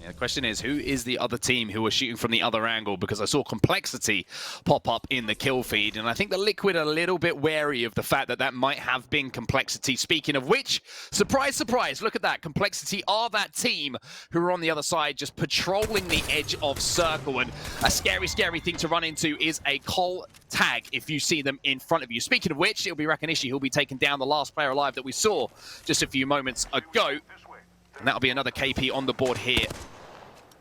Yeah, the question is, who is the other team who are shooting from the other angle? Because I saw Complexity pop up in the kill feed, and I think the Liquid are a little bit wary of the fact that that might have been Complexity. Speaking of which, surprise, surprise, look at that. Complexity are that team who are on the other side just patrolling the edge of circle, and a scary, scary thing to run into is a Cole tag if you see them in front of you. Speaking of which, it'll be Rakanishi who'll be taking down the last player alive that we saw just a few moments ago. And that'll be another KP on the board here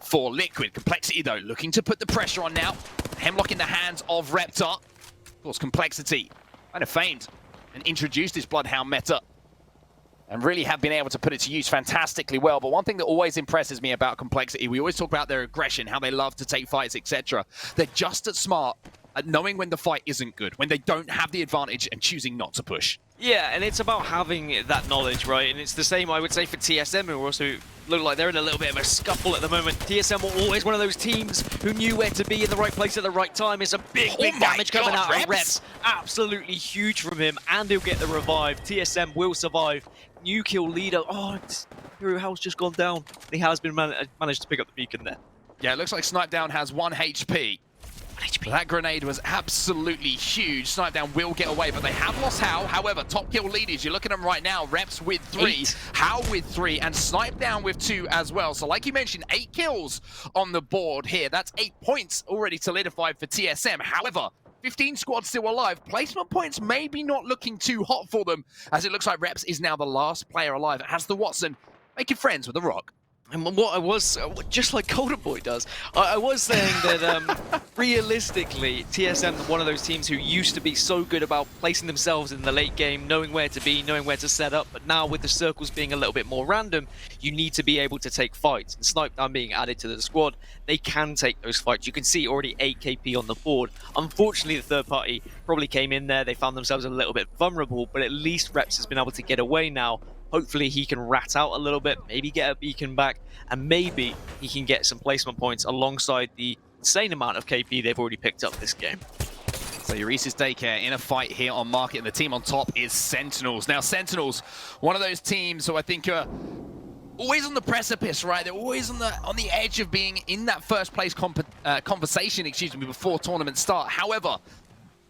for Liquid. Complexity, though, looking to put the pressure on now. Hemlock in the hands of Reptar. Of course, Complexity kind of feigned and introduced this Bloodhound meta and really have been able to put it to use fantastically well. But one thing that always impresses me about Complexity, we always talk about their aggression, how they love to take fights, etc. They're just as smart at knowing when the fight isn't good, when they don't have the advantage and choosing not to push. Yeah, and it's about having that knowledge, right? And it's the same, I would say, for TSM, who also look like they're in a little bit of a scuffle at the moment. TSM were always one of those teams who knew where to be in the right place at the right time. It's a big, big damage coming out of Reps. Absolutely huge from him, and he'll get the revive. TSM will survive. new kill leader. Oh, Hero House just gone down. He has been managed to pick up the beacon there. Yeah, it looks like Snipedown has 1 HP. That grenade was absolutely huge. Snipedown will get away, but they have lost How. However, top kill leaders, you look at them right now. Reps with 3, How with 3, and Snipedown with 2 as well. So like you mentioned, 8 kills on the board here. That's 8 points already solidified for TSM. However, 15 squads still alive. Placement points maybe not looking too hot for them, as it looks like Reps is now the last player alive. It has the Watson making friends with the Rock. And what I was, just like Golden Boy does, I was saying that realistically, TSM are one of those teams who used to be so good about placing themselves in the late game, knowing where to be, knowing where to set up, but now with the circles being a little bit more random, you need to be able to take fights. And Snipedown being added to the squad, they can take those fights. You can see already 8 KP on the board. Unfortunately, the third party probably came in there, they found themselves a little bit vulnerable, but at least Reps has been able to get away now. Hopefully he can rat out a little bit, maybe get a beacon back, and maybe he can get some placement points alongside the insane amount of KP they've already picked up this game. So Euresis Daycare in a fight here on Market, and the team on top is Sentinels. Now Sentinels, one of those teams who I think are always on the precipice, right? They're always on the edge of being in that first place conversation, before tournaments start. However,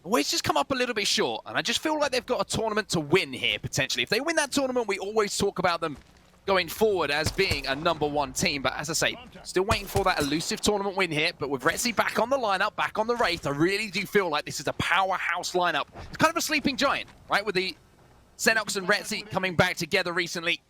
always just come up a little bit short, and I just feel like they've got a tournament to win here, potentially. If they win that tournament, we always talk about them going forward as being a #1 team, but as I say, still waiting for that elusive tournament win here. But with Retzi back on the lineup, back on the Wraith, I really do feel like this is a powerhouse lineup. It's kind of a sleeping giant, right? With the Xenox and Retzi coming back together recently,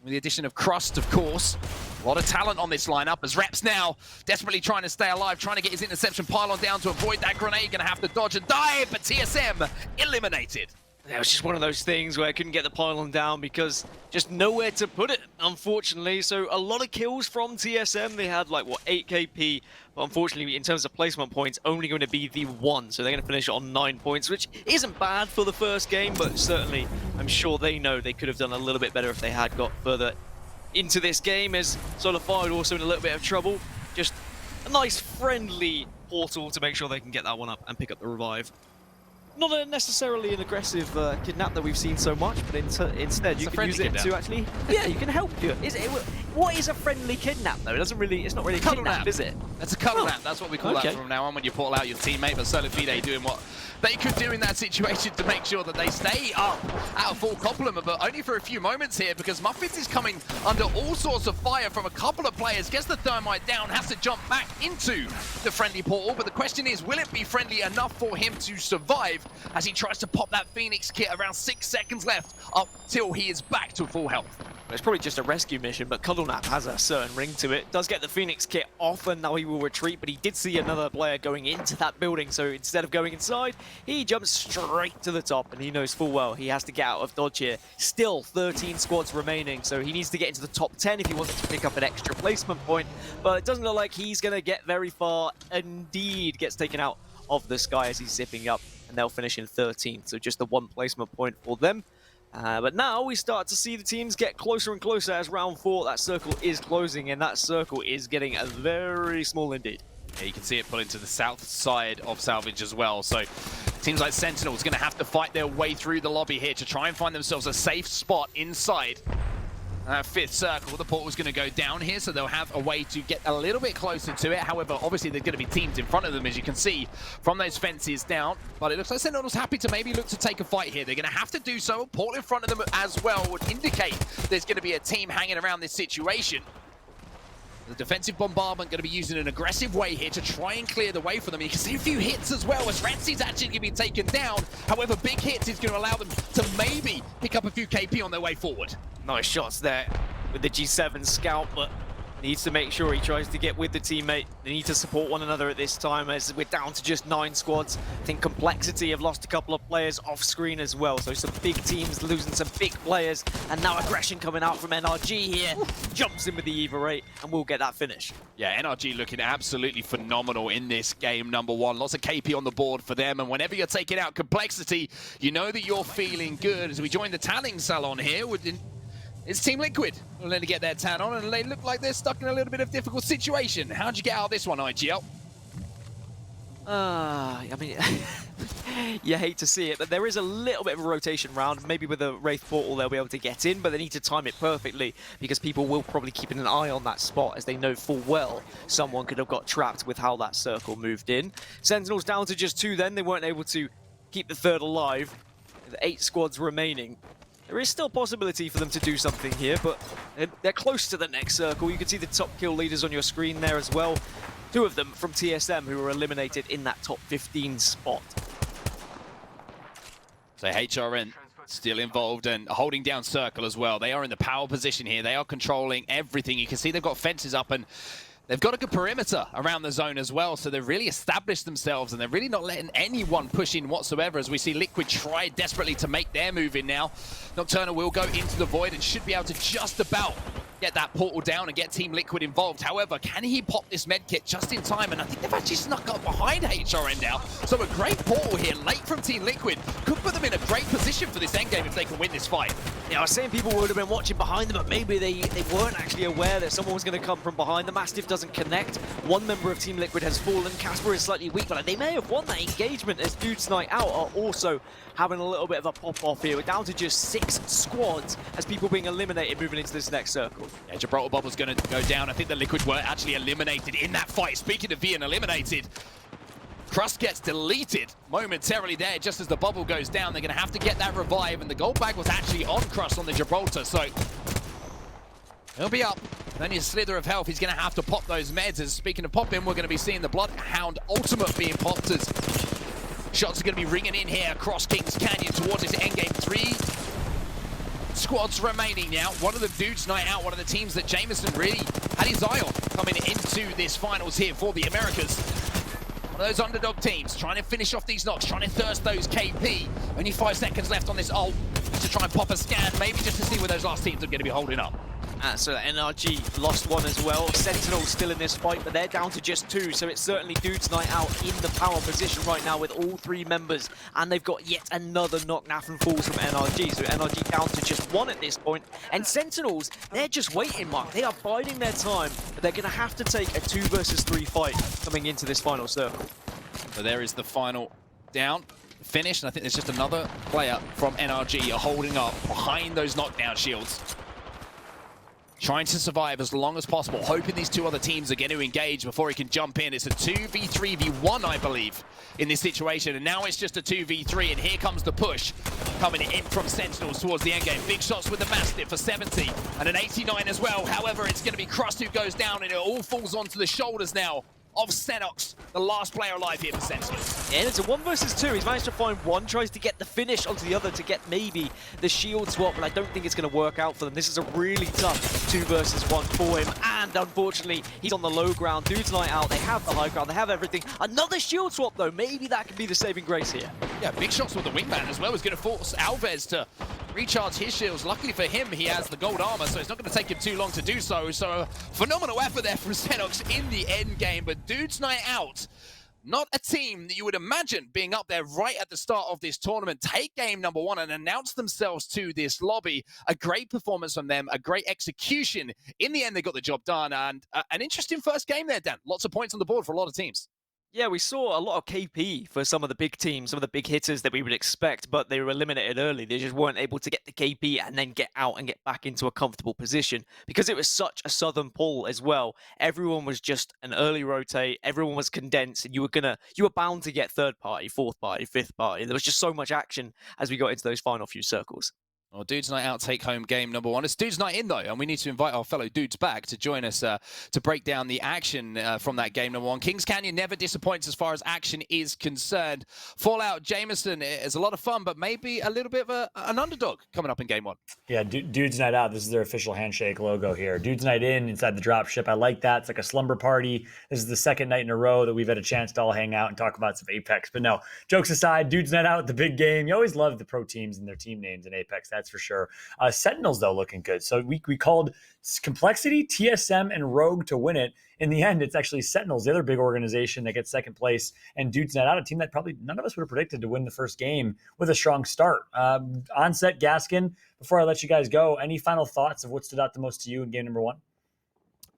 with the addition of Crust, of course. A lot of talent on this lineup as Reps now desperately trying to stay alive, trying to get his interception pylon down to avoid that grenade. Gonna have to dodge and dive, but TSM eliminated. It was just one of those things where I couldn't get the pylon down because just nowhere to put it, unfortunately. So a lot of kills from TSM. They had like, what, 8 KP. But unfortunately, in terms of placement points, only going to be the 1. So they're going to finish on 9 points, which isn't bad for the first game. But certainly, I'm sure they know they could have done a little bit better if they had got further into this game. As Solidified also in a little bit of trouble. Just a nice, friendly portal to make sure they can get that one up and pick up the revive. Not necessarily an aggressive kidnap that we've seen so much, but instead you can use it to actually, yeah, you can help you. What is a friendly kidnap though? It's not really a kidnap, is it? That's a cuddle nap. That's what we call that from now on when you portal out your teammate. But Solifide doing what they could do in that situation to make sure that they stay up at a full complement, but only for a few moments here because Muffins is coming under all sorts of fire from a couple of players. Gets the thermite down, has to jump back into the friendly portal. But the question is, will it be friendly enough for him to survive as he tries to pop that Phoenix kit? Around 6 seconds left up till he is back to full health. It's probably just a rescue mission, but Cuddlenap has a certain ring to it. Does get the Phoenix kit off, and now he will retreat, but he did see another player going into that building, so instead of going inside, he jumps straight to the top, and he knows full well he has to get out of dodge here. Still 13 squads remaining, so he needs to get into the top 10 if he wants to pick up an extra placement point, but it doesn't look like he's going to get very far. Indeed, gets taken out of the sky as he's zipping up, and they'll finish in 13th, so just the 1 placement point for them. But now we start to see the teams get closer and closer as round 4. That circle is closing, and that circle is getting very small indeed. Yeah, you can see it pulling to the south side of Salvage as well. So teams like Sentinel's going to have to fight their way through the lobby here to try and find themselves a safe spot inside. 5th circle, the portal's going to go down here, so they'll have a way to get a little bit closer to it. However, obviously there's going to be teams in front of them, as you can see from those fences down. But it looks like Sentinel's happy to maybe look to take a fight here. They're going to have to do so. A portal in front of them as well would indicate there's going to be a team hanging around this situation. The defensive bombardment going to be using an aggressive way here to try and clear the way for them. You can see a few hits as well as Retzi's actually going to be taken down. However, big hits is going to allow them to maybe pick up a few KP on their way forward. Nice shots there with the G7 scout, but needs to make sure he tries to get with the teammate. They need to support one another at this time as we're down to just 9 squads. I think Complexity have lost a couple of players off screen as well, so some big teams losing some big players, and now aggression coming out from NRG here. Jumps in with the Eva 8 and we'll get that finish. Yeah, NRG looking absolutely phenomenal in this game, #1. Lots of KP on the board for them, and whenever you're taking out Complexity, you know that you're feeling good. As we join the tanning salon here, it's Team Liquid. We'll let to get their tan on, and they look like they're stuck in a little bit of difficult situation. How'd you get out of this one, IGL? I mean, you hate to see it, but there is a little bit of a rotation round. Maybe with a Wraith Portal, they'll be able to get in, but they need to time it perfectly because people will probably keep an eye on that spot as they know full well someone could have got trapped with how that circle moved in. Sentinels down to just 2 then. They weren't able to keep the third alive. With 8 squads remaining. There is still possibility for them to do something here, but they're close to the next circle. You can see the top kill leaders on your screen there as well. 2 of them from TSM who were eliminated in that top 15 spot. So HRN still involved and holding down circle as well. They are in the power position here. They are controlling everything. You can see they've got fences up and they've got a good perimeter around the zone as well, so they've really established themselves and they're really not letting anyone push in whatsoever as we see Liquid try desperately to make their move in now. Nocturna will go into the void and should be able to just about get that portal down and get Team Liquid involved. However, can he pop this medkit just in time? And I think they've actually snuck up behind HRN now. So a great portal here, late from Team Liquid, could put them in a great position for this endgame if they can win this fight. Yeah, I was saying people would have been watching behind them, but maybe they weren't actually aware that someone was going to come from behind. The Mastiff doesn't connect. One member of Team Liquid has fallen. Casper is slightly weak, but they may have won that engagement as Dudes Night Out are also having a little bit of a pop-off here. We're down to just 6 squads as people being eliminated moving into this next circle. Yeah, Gibraltar Bubble's going to go down. I think the Liquid were actually eliminated in that fight. Speaking of being eliminated, Crust gets deleted momentarily there just as the bubble goes down. They're going to have to get that revive, and the gold bag was actually on Crust on the Gibraltar, so he'll be up. Then his slither of health, he's going to have to pop those meds. As speaking of popping, we're going to be seeing the Bloodhound ultimate being popped as shots are going to be ringing in here across Kings Canyon towards this endgame. 3 squads remaining now. One of the Dudes Night Out, one of the teams that Jameson really had his eye on coming into this finals here for the Americas. One of those underdog teams trying to finish off these knocks, trying to thirst those KP. Only 5 seconds left on this ult to try and pop a scan, maybe just to see where those last teams are going to be holding up. So NRG lost one as well. Sentinel still in this fight, but they're down to just 2, so it's certainly Dudes Night Out in the power position right now with all 3 members, and they've got yet another knock Naffen falls from NRG, so NRG down to just 1 at this point. And Sentinels, they're just waiting, Mark. They are biding their time, but they're going to have to take a 2 versus 3 fight coming into this final circle. So there is the final down. Finished, and I think there's just another player from NRG holding up behind those knockdown shields. Trying to survive as long as possible, hoping these 2 other teams are going to engage before he can jump in. It's a 2v3v1, I believe, in this situation. And now it's just a 2v3, and here comes the push coming in from Sentinels towards the endgame. Big shots with the Mastiff for 70 and an 89 as well. However, it's going to be Crust who goes down, and it all falls onto the shoulders now of Senox, the last player alive here for Sentinels. Yeah, and it's a 1 versus 2. He's managed to find one, tries to get the finish onto the other to get maybe the shield swap, but I don't think it's going to work out for them. This is a really tough 2 versus 1 for him, and unfortunately, he's on the low ground. Dudes Night Out, they have the high ground, they have everything. Another shield swap, though. Maybe that can be the saving grace here. Yeah, big shots with the wingman as well is going to force Alves to recharge his shields. Luckily for him, he has the gold armor, so it's not going to take him too long to do so. So a phenomenal effort there from Senox in the end game, but Dudes Night Out, not a team that you would imagine being up there right at the start of this tournament, take game number 1 and announce themselves to this lobby. A great performance from them, a great execution. In the end, they got the job done, and an interesting first game there, Dan. Lots of points on the board for a lot of teams. Yeah, we saw a lot of KP for some of the big teams, some of the big hitters that we would expect, but they were eliminated early. They just weren't able to get the KP and then get out and get back into a comfortable position because it was such a southern pull as well. Everyone was just an early rotate. Everyone was condensed, and you were bound to get 3rd party, 4th party, 5th party. There was just so much action as we got into those final few circles. Well, Dudes Night Out take home game number 1. It's Dudes Night In, though, and we need to invite our fellow dudes back to join us to break down the action from that game number 1. Kings Canyon never disappoints as far as action is concerned. Fallout Jameson is a lot of fun, but maybe a little bit of an underdog coming up in game 1. Yeah, Dudes Night Out, this is their official handshake logo here. Dudes Night In inside the dropship. I like that. It's like a slumber party. This is the 2nd night in a row that we've had a chance to all hang out and talk about some Apex. But no, jokes aside, Dudes Night Out, the big game. You always love the pro teams and their team names in Apex. That's for sure. Sentinels, though, looking good. So we called Complexity, TSM, and Rogue to win it. In the end, it's actually Sentinels, the other big organization that gets 2nd place, and Dudes Night Out, a team that probably none of us would have predicted to win the first game with a strong start. Onset, Gaskin, before I let you guys go, any final thoughts of what stood out the most to you in game number 1?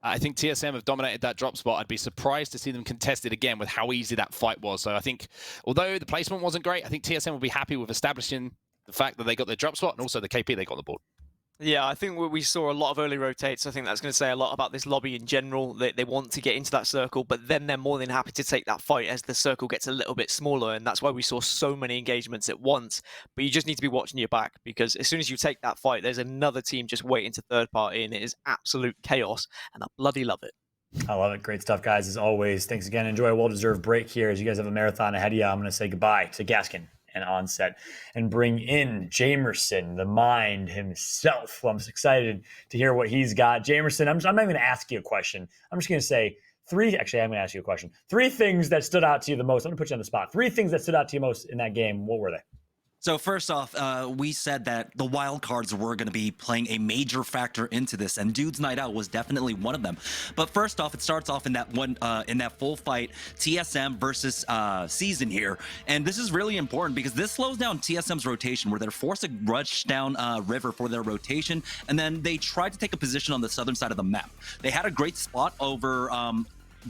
I think TSM have dominated that drop spot. I'd be surprised to see them contest it again with how easy that fight was. So I think, although the placement wasn't great, I think TSM will be happy with establishing the fact that they got their drop spot and also the KP they got on the board. Yeah, I think we saw a lot of early rotates. I think that's going to say a lot about this lobby in general. They want to get into that circle, but then they're more than happy to take that fight as the circle gets a little bit smaller, and that's why we saw so many engagements at once. But you just need to be watching your back, because as soon as you take that fight, there's another team just waiting to third party, and it is absolute chaos, and I bloody love it. I love it. Great stuff, guys, as always. Thanks again. Enjoy a well-deserved break here. As you guys have a marathon ahead of you, I'm going to say goodbye to Gaskin and Onset and bring in Jamerson, the mind himself. Well, I'm just excited to hear what he's got. Jamerson, I'm not even going to ask you a question. I'm just going to say I'm going to ask you a question. 3 things that stood out to you the most. I'm going to put you on the spot. 3 things that stood out to you most in that game. What were they? So first off, we said that the wild cards were going to be playing a major factor into this, and Dude's Night Out was definitely one of them. But first off, it starts off in that full fight, TSM versus Season here, and this is really important because this slows down TSM's rotation, where they're forced to rush down River for their rotation, and then they tried to take a position on the southern side of the map. They had a great spot over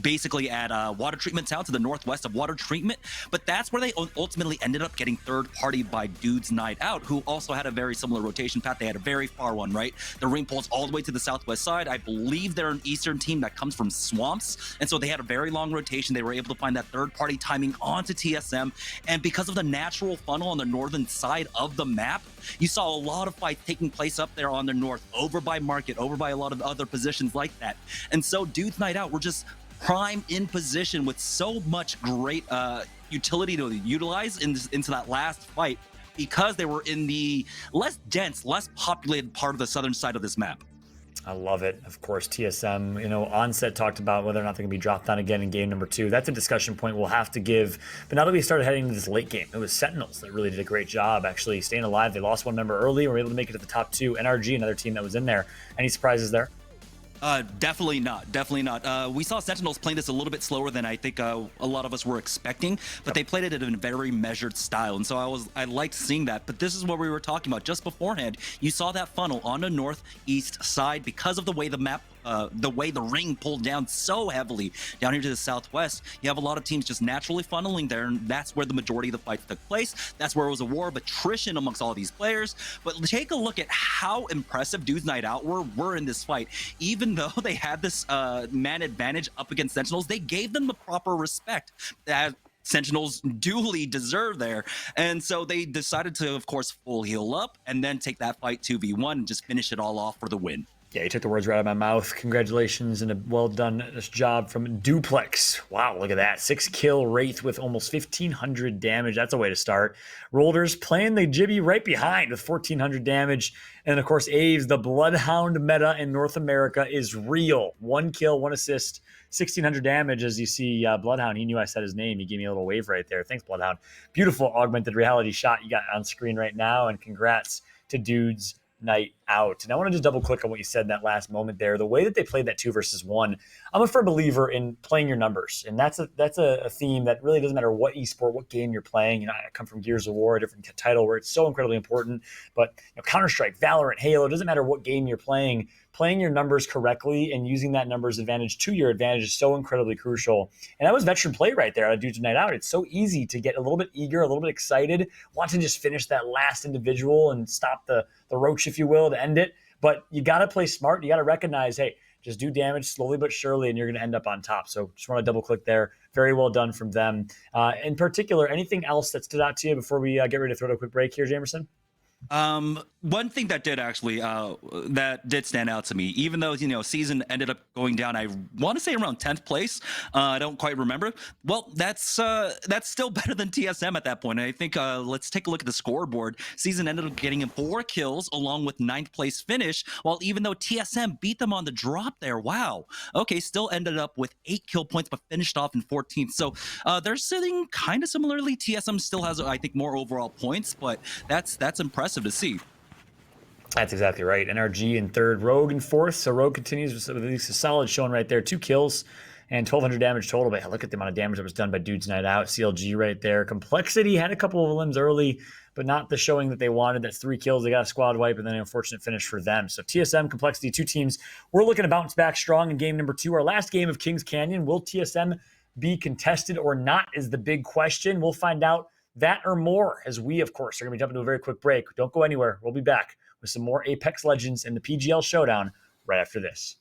basically at Water Treatment Town to the northwest of Water Treatment, but that's where they ultimately ended up getting third-partied by Dude's Night Out, who also had a very similar rotation path. They had a very far one, right? The ring pulls all the way to the southwest side. I believe they're an eastern team that comes from swamps, and so they had a very long rotation. They were able to find that third-party timing onto TSM, and because of the natural funnel on the northern side of the map, you saw a lot of fights taking place up there on the north, over by Market, over by a lot of other positions like that. And so Dude's Night Out were just prime in position with so much great utility to utilize into that last fight, because they were in the less dense, less populated part of the southern side of this map. I love it. Of course, TSM, Onset talked about whether or not they're going to be dropped down again in game number 2. That's a discussion point we'll have to give. But now that we started heading into this late game, it was Sentinels that really did a great job actually staying alive. They lost one member early, were able to make it to the top 2. NRG, another team that was in there. Any surprises there? Definitely not. We saw Sentinels playing this a little bit slower than I think a lot of us were expecting, but they played it in a very measured style, and so I liked seeing that. But this is what we were talking about just beforehand. You saw that funnel on the northeast side because of the way the map, the way the ring pulled down so heavily down here to the southwest. You have a lot of teams just naturally funneling there, and that's where the majority of the fights took place. That's where it was a war of attrition amongst all these players. But take a look at how impressive Dude's Night Out were in this fight. Even though they had this man advantage up against Sentinels, they gave them the proper respect that Sentinels duly deserve there. And so they decided to, of course, full heal up and then take that fight 2v1 and just finish it all off for the win. Yeah, you took the words right out of my mouth. Congratulations and a well-done job from Duplex. Wow, look at that. 6-kill Wraith with almost 1,500 damage. That's a way to start. Rolders playing the Jibby right behind with 1,400 damage. And, of course, Aves, the Bloodhound meta in North America is real. 1 kill, 1 assist, 1,600 damage. As you see, Bloodhound, he knew I said his name. He gave me a little wave right there. Thanks, Bloodhound. Beautiful augmented reality shot you got on screen right now. And congrats to Dude's Night Out. And I want to just double click on what you said in that last moment there. The way that they played that 2 versus 1, I'm a firm believer in playing your numbers. And that's a theme that really doesn't matter what esport, what game you're playing. I come from Gears of War, a different title where it's so incredibly important. But Counter-Strike, Valorant, Halo, it doesn't matter what game you're playing. Playing your numbers correctly and using that numbers advantage to your advantage is so incredibly crucial. And that was veteran play right there out of Dude's Night Out. It's so easy to get a little bit eager, a little bit excited, want to just finish that last individual and stop the roach, if you will, to end it. But you got to play smart. You got to recognize, hey, just do damage slowly but surely, and you're going to end up on top. So just want to double click there. Very well done from them. In particular, anything else that stood out to you before we get ready to throw to a quick break here, Jamerson? One thing that did actually that did stand out to me, even though Season ended up going down, I want to say around 10th place. I don't quite remember. Well, that's still better than TSM at that point. And I think let's take a look at the scoreboard. Season ended up getting 4 kills along with 9th place finish. While even though TSM beat them on the drop there, wow. Okay, still ended up with 8 kill points, but finished off in 14th. So they're sitting kind of similarly. TSM still has, I think, more overall points, but that's impressive to see. That's exactly right. NRG in 3rd, Rogue in 4th. So Rogue continues with at least a solid showing right there. 2 kills and 1,200 damage total. But look at the amount of damage that was done by Dude's Night Out. CLG right there. Complexity had a couple of limbs early, but not the showing that they wanted. That's 3 kills. They got a squad wipe, and then an unfortunate finish for them. So TSM, Complexity, 2 teams. We're looking to bounce back strong in game number 2. Our last game of Kings Canyon. Will TSM be contested or not is the big question. We'll find out that or more as we, of course, are going to be jumping to a very quick break. Don't go anywhere. We'll be back with some more Apex Legends and the PGL Showdown right after this.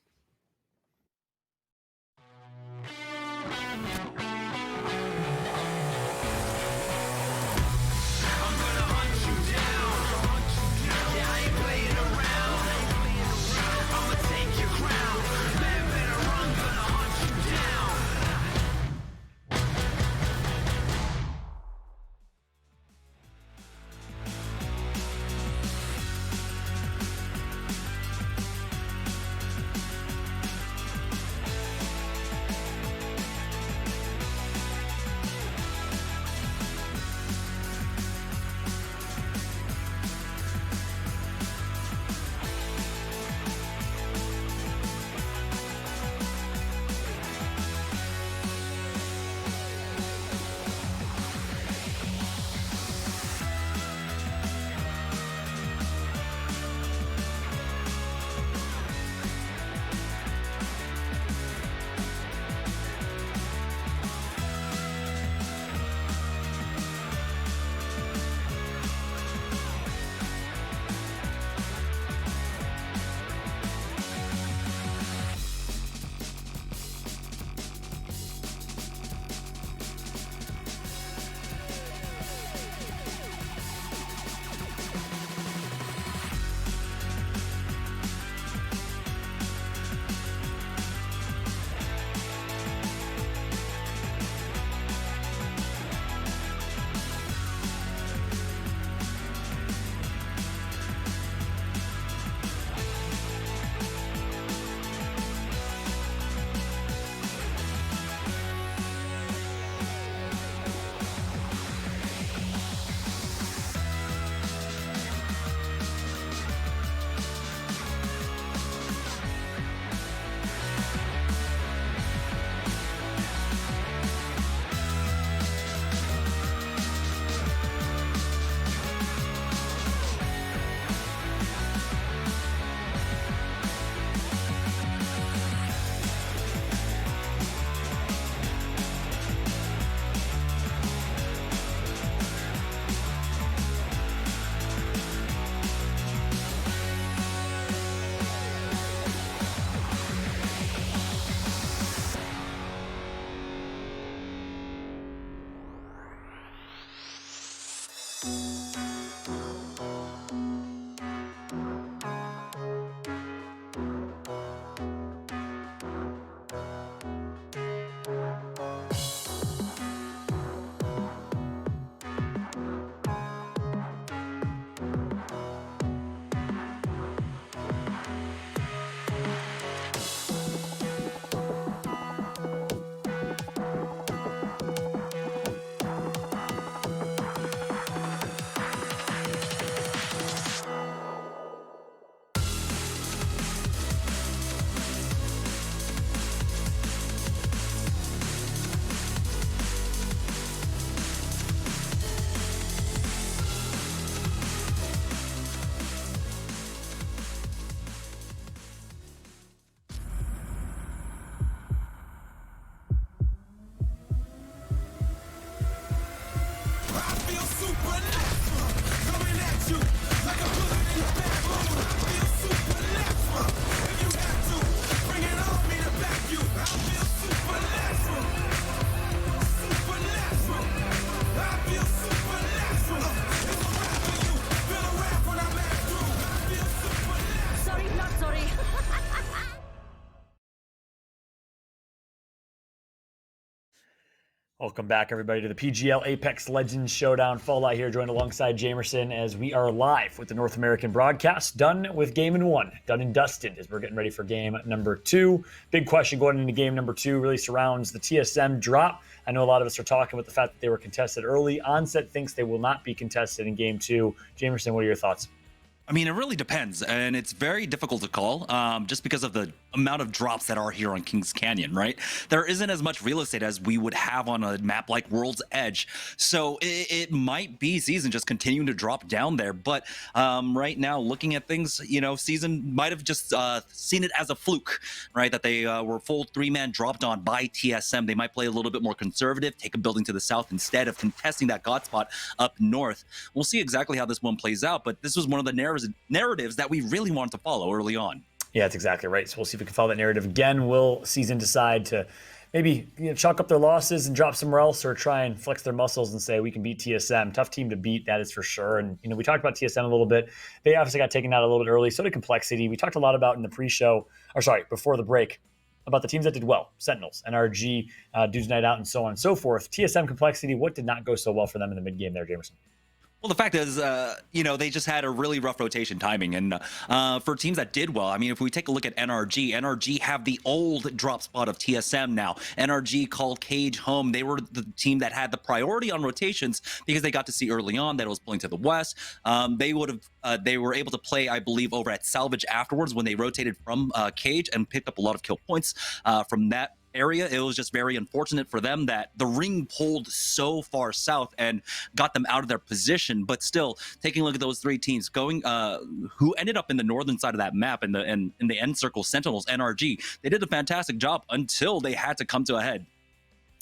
Welcome back, everybody, to the PGL Apex Legends Showdown. Fallout here, joined alongside Jamerson as we are live with the North American broadcast. Done with game in 1, done and dusted as we're getting ready for game number 2. Big question going into game number 2 really surrounds the TSM drop. I know a lot of us are talking about the fact that they were contested early. Onset thinks they will not be contested in game 2. Jamerson, what are your thoughts? I mean, it really depends, and it's very difficult to call just because of the amount of drops that are here on Kings Canyon, right? There isn't as much real estate as we would have on a map like World's Edge. So it might be Season just continuing to drop down there. But right now, looking at things, Season might have just seen it as a fluke, right? That they were full 3-man dropped on by TSM. They might play a little bit more conservative, take a building to the south instead of contesting that God spot up north. We'll see exactly how this one plays out, but this was one of the narratives that we really wanted to follow early on. Yeah, that's exactly right. So we'll see if we can follow that narrative again. Will Season decide to maybe chalk up their losses and drop somewhere else, or try and flex their muscles and say we can beat TSM? Tough team to beat, that is for sure. And we talked about TSM a little bit. They obviously got taken out a little bit early. So did Complexity. We talked a lot about in the pre-show, before the break, about the teams that did well: Sentinels, NRG, Dudes Night Out, and so on and so forth. TSM, Complexity, what did not go so well for them in the mid game there, Jamerson? Well, the fact is, they just had a really rough rotation timing. And for teams that did well, I mean, if we take a look at NRG have the old drop spot of TSM now. NRG called Cage home. They were the team that had the priority on rotations because they got to see early on that it was pulling to the west. They were able to play, I believe, over at Salvage afterwards when they rotated from Cage and picked up a lot of kill points from that area. It was just very unfortunate for them that the ring pulled so far south and got them out of their position. But still, taking a look at those 3 teams going, who ended up in the northern side of that map in the end circle, Sentinels, NRG, they did a fantastic job until they had to come to a head.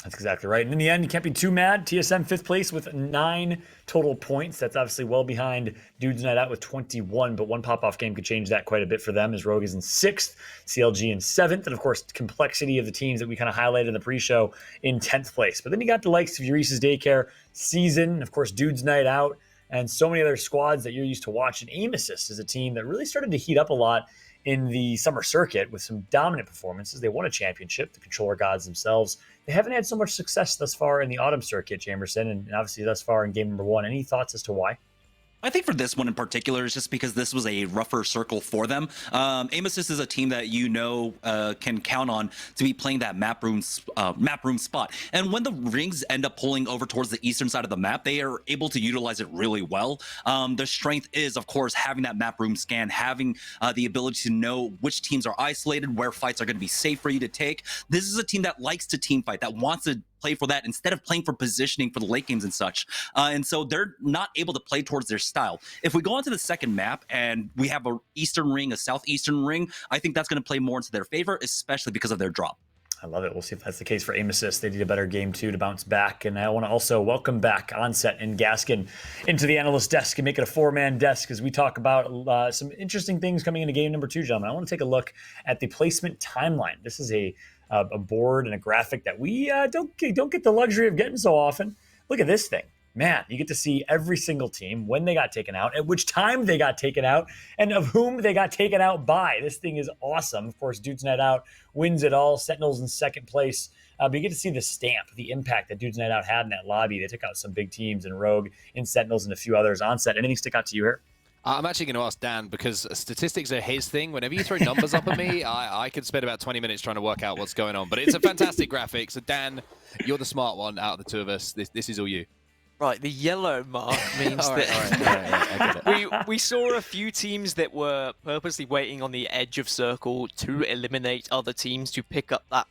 That's exactly right. And in the end, you can't be too mad. TSM 5th place with 9 total points. That's obviously well behind Dudes Night Out with 21, but one pop-off game could change that quite a bit for them, as Rogue is in 6th, CLG in 7th, and of course, Complexity of the teams that we kind of highlighted in the pre-show in 10th place. But then you got the likes of Euresis Daycare, Season, of course, Dudes Night Out, and so many other squads that you're used to watching. Aim Assist is a team that really started to heat up a lot in the summer circuit with some dominant performances. They won a championship, the Controller Gods themselves. They haven't had so much success thus far in the autumn circuit, Jamerson, and obviously thus far in game number 1. Any thoughts as to why? I think for this one in particular, it's just because this was a rougher circle for them. Aim Assist is a team that can count on to be playing that map room spot. And when the rings end up pulling over towards the eastern side of the map, they are able to utilize it really well. Their strength is, of course, having that map room scan, having the ability to know which teams are isolated, where fights are going to be safe for you to take. This is a team that likes to team fight, that wants to play for that instead of playing for positioning for the late games and such. And so they're not able to play towards their style. If we go on to the second map and we have a eastern ring, a southeastern ring, I think that's going to play more into their favor, especially because of their drop. I love it. We'll see if that's the case for Aim Assist. They need a better game 2 to bounce back. And I want to also welcome back Onset and Gaskin into the analyst desk and make it a 4-man desk as we talk about some interesting things coming into game number 2, gentlemen. I want to take a look at the placement timeline. This is a board and a graphic that we don't get the luxury of getting so often. Look at this thing. Man, you get to see every single team, when they got taken out, at which time they got taken out, and of whom they got taken out by. This thing is awesome. Of course, Dudes Night Out wins it all. Sentinels in 2nd place. But you get to see the stamp, the impact that Dudes Night Out had in that lobby. They took out some big teams in Rogue, in Sentinels, and a few others. Onset, anything stick out to you here? I'm actually going to ask Dan, because statistics are his thing. Whenever you throw numbers up at me, I could spend about 20 minutes trying to work out what's going on. But it's a fantastic graphic. So Dan, you're the smart one out of the two of us. This is all you. Right, the yellow mark means that we saw a few teams that were purposely waiting on the edge of circle to eliminate other teams to pick up that,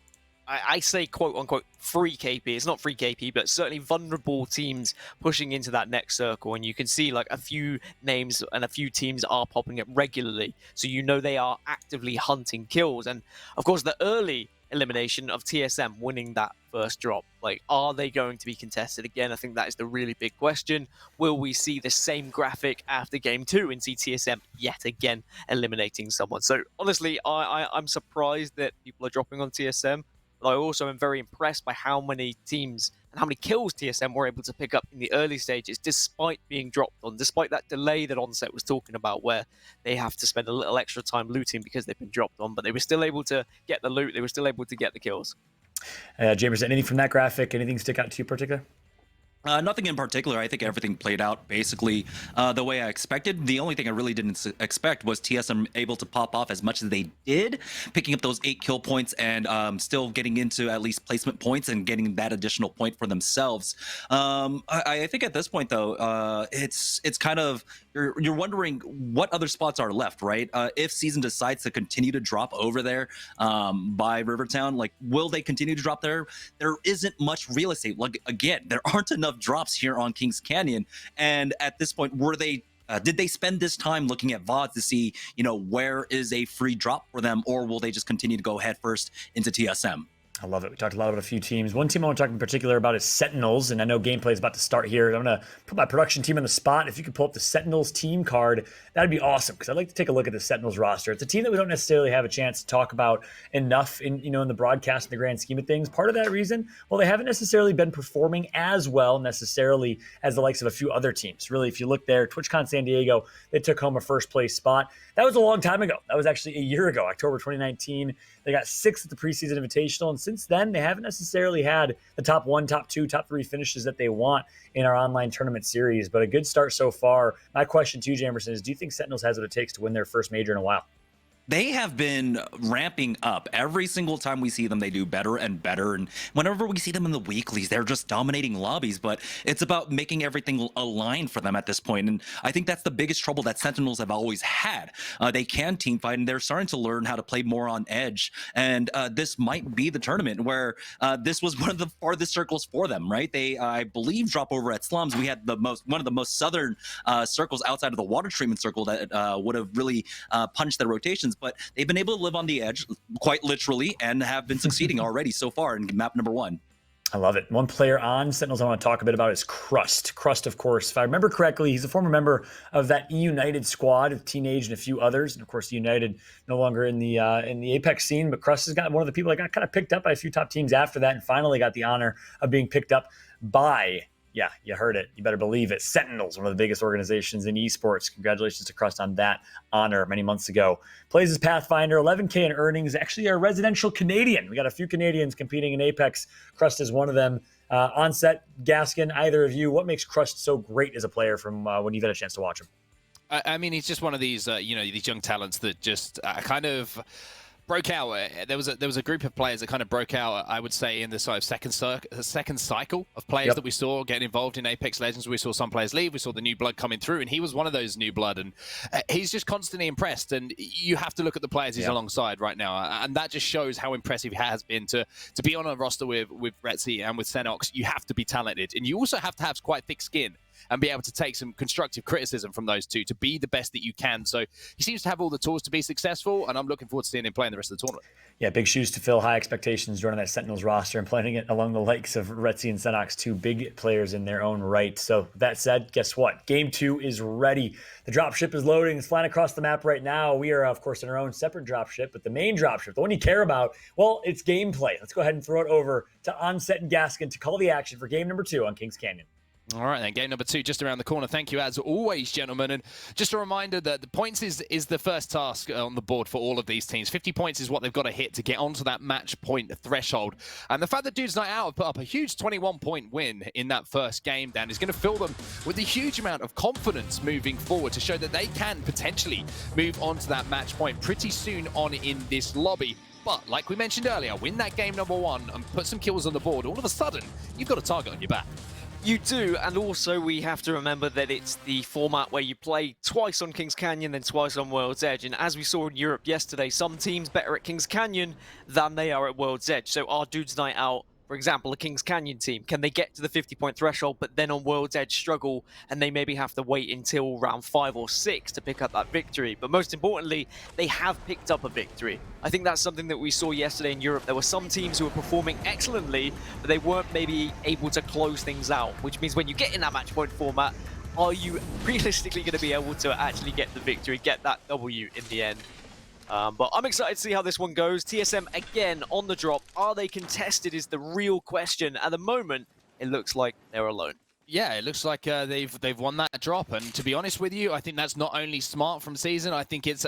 I say quote-unquote free KP. It's not free KP, but certainly vulnerable teams pushing into that next circle. And you can see like a few names and a few teams are popping up regularly. So you know they are actively hunting kills. And of course, the early elimination of TSM winning that first drop, like, are they going to be contested again? I think that is the really big question. Will we see the same graphic after game 2 and see TSM yet again eliminating someone? So honestly, I'm surprised that people are dropping on TSM. But I also am very impressed by how many teams and how many kills TSM were able to pick up in the early stages, despite being dropped on, despite that delay that Onset was talking about, where they have to spend a little extra time looting because they've been dropped on, but they were still able to get the loot. They were still able to get the kills. James, anything from that graphic? Anything stick out to you in particular? Nothing in particular. I think everything played out basically the way I expected. The only thing I really didn't expect was TSM able to pop off as much as they did, picking up those 8 kill points and still getting into at least placement points and getting that additional point for themselves. I think at this point, though, it's kind of you're wondering what other spots are left, right? If Season decides to continue to drop over there by Rivertown, like, will they continue to drop there? There isn't much real estate. Like, again, there aren't enough drops here on Kings Canyon. And at this point, did they spend this time looking at VODs to see, where is a free drop for them, or will they just continue to go head first into TSM? I love it. We talked a lot about a few teams. One team I want to talk in particular about is Sentinels, and I know gameplay is about to start here. I'm going to put my production team on the spot. If you could pull up the Sentinels team card, that'd be awesome, because I'd like to take a look at the Sentinels roster. It's a team that we don't necessarily have a chance to talk about enough in the broadcast in the grand scheme of things. Part of that reason, well, they haven't necessarily been performing as well necessarily as the likes of a few other teams. Really, if you look there, TwitchCon San Diego, they took home a first place spot. That was a long time ago. That was actually a year ago, October 2019. They got 6th at the preseason invitational, and since then, they haven't necessarily had the top 1, top 2, top 3 finishes that they want in our online tournament series, but a good start so far. My question to you, Jamerson, is do you think Sentinels has what it takes to win their first major in a while? They have been ramping up. Every single time we see them, they do better and better. And whenever we see them in the weeklies, they're just dominating lobbies. But it's about making everything align for them at this point. And I think that's the biggest trouble that Sentinels have always had. They can team fight, and they're starting to learn how to play more on edge. And this might be the tournament where this was one of the farthest circles for them, right? They, I believe, drop over at Slums. We had one of the most southern circles outside of the water treatment circle that would have really punched their rotations. But they've been able to live on the edge, quite literally, and have been succeeding already so far in map number 1. I love it. One player on Sentinels I want to talk a bit about is Crust. Crust, of course, if I remember correctly, he's a former member of that E-United squad of Teenage and a few others. And of course, United no longer in the Apex scene, but Crust has got one of the people that got kind of picked up by a few top teams after that, and finally got the honor of being picked up by, yeah, you heard it. You better believe it. Sentinels, one of the biggest organizations in esports. Congratulations to Crust on that honor many months ago. Plays as Pathfinder, 11K in earnings. Actually, a residential Canadian. We got a few Canadians competing in Apex. Crust is one of them. Onset, Gaskin, either of you, what makes Crust so great as a player from when you've had a chance to watch him? I mean, he's just one of these, these young talents that just kind of broke out. There was a group of players that kind of broke out, I would say, in the sort of second cycle of players that we saw getting involved in Apex Legends. We saw some players leave. We saw the new blood coming through, and he was one of those new blood. And he's just constantly impressed. And you have to look at the players he's alongside right now, and that just shows how impressive he has been to be on a roster with Retzi and with Senox. You have to be talented, and you also have to have quite thick skin and be able to take some constructive criticism from those two to be the best that you can. So he seems to have all the tools to be successful, and I'm looking forward to seeing him playing the rest of the tournament. Yeah, big shoes to fill, high expectations joining that Sentinels roster and playing it along the likes of Retzi and Senox, two big players in their own right. So that said, guess what? Game 2 is ready. The dropship is loading. It's flying across the map right now. We are, of course, in our own separate dropship, but the main dropship, the one you care about, well, it's gameplay. Let's go ahead and throw it over to Onset and Gaskin to call the action for game number 2 on Kings Canyon. All right, then. Game number 2 just around the corner. Thank you, as always, gentlemen. And just a reminder that the points is the first task on the board for all of these teams. 50 points is what they've got to hit to get onto that match point threshold. And the fact that Dudes Night Out have put up a huge 21-point win in that first game, Dan, is going to fill them with a huge amount of confidence moving forward to show that they can potentially move on to that match point pretty soon on in this lobby. But like we mentioned earlier, win that game number 1 and put some kills on the board. All of a sudden, you've got a target on your back. You do, and also we have to remember that it's the format where you play twice on Kings Canyon, then twice on World's Edge. And as we saw in Europe yesterday, some teams better at Kings Canyon than they are at World's Edge. So our Dudes Night Out, for example, a Kings Canyon team, can they get to the 50-point threshold, but then on World's Edge struggle, and they maybe have to wait until round 5 or 6 to pick up that victory? But most importantly, they have picked up a victory. I think that's something that we saw yesterday in Europe. There were some teams who were performing excellently, but they weren't maybe able to close things out, which means when you get in that match point format, are you realistically going to be able to actually get the victory, get that W in the end? But I'm excited to see how this one goes. TSM again on the drop. Are they contested is the real question. At the moment, it looks like they're alone. Yeah, it looks like they've won that drop. And to be honest with you, I think that's not only smart from Season. I think it's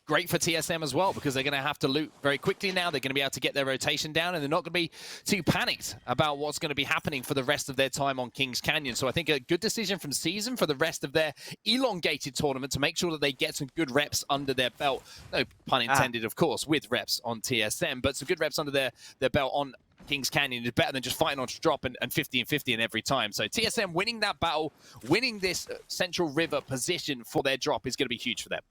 great for TSM as well, because they're going to have to loot very quickly now. They're going to be able to get their rotation down, and they're not going to be too panicked about what's going to be happening for the rest of their time on Kings Canyon. So I think a good decision from Season for the rest of their elongated tournament to make sure that they get some good reps under their belt. No pun intended, of course, with reps on TSM, but some good reps under their belt on Kings Canyon is better than just fighting on drop and 50 and 50 in every time. So TSM winning that battle, winning this Central River position for their drop is going to be huge for them.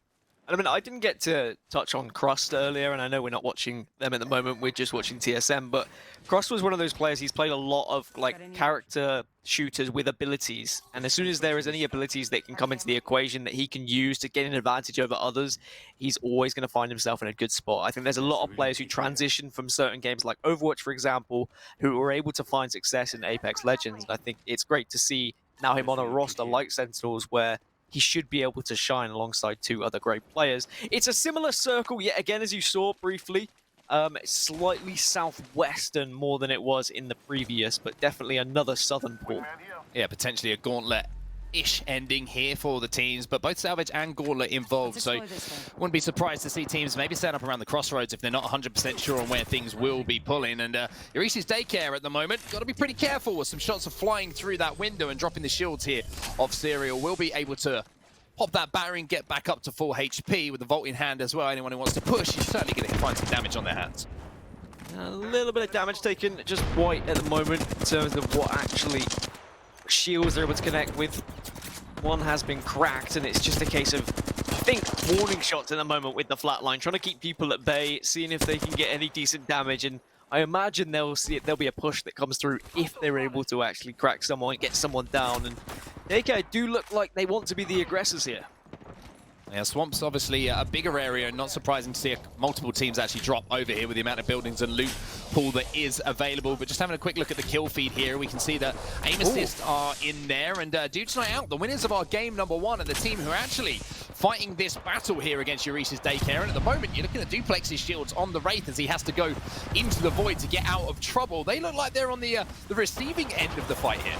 And I mean, I didn't get to touch on Crust earlier, and I know we're not watching them at the moment, we're just watching TSM, but Crust was one of those players, he's played a lot of like character shooters with abilities, and as soon as there is any abilities that can come into the equation that he can use to gain an advantage over others, he's always going to find himself in a good spot. I think there's a lot of players who transition from certain games like Overwatch, for example, who are able to find success in Apex Legends, and I think it's great to see now him on a roster like Sentinels where he should be able to shine alongside two other great players. It's a similar circle, yet again, as you saw briefly, slightly southwestern more than it was in the previous, but definitely another southern port. Yeah, potentially a gauntlet-ish ending here for the teams, but both Salvage and Gauntlet involved, so wouldn't be surprised to see teams maybe set up around the crossroads if they're not 100% sure on where things will be pulling. And Irise's Daycare at the moment, got to be pretty careful with some shots are flying through that window and dropping the shields here of Serial. Will be able to pop that battery and get back up to full HP with the Vault in hand as well. Anyone who wants to push is certainly going to find some damage on their hands. A little bit of damage taken, just white at the moment in terms of what actually shields they're able to connect with. One has been cracked, and it's just a case of, I think, warning shots at the moment with the flatline, trying to keep people at bay, seeing if they can get any decent damage, and I imagine there'll be a push that comes through if they're able to actually crack someone, get someone down, and AK do look like they want to be the aggressors here. Yeah, Swamp's obviously a bigger area, and not surprising to see multiple teams actually drop over here with the amount of buildings and loot pool that is available. But just having a quick look at the kill feed here, we can see that aim assist are in there, and Dudes Night Out, the winners of our game number 1, and the team who are actually fighting this battle here against Urise's Daycare. And at the moment, you're looking at Duplex's shields on the Wraith as he has to go into the void to get out of trouble. They look like they're on the receiving end of the fight here.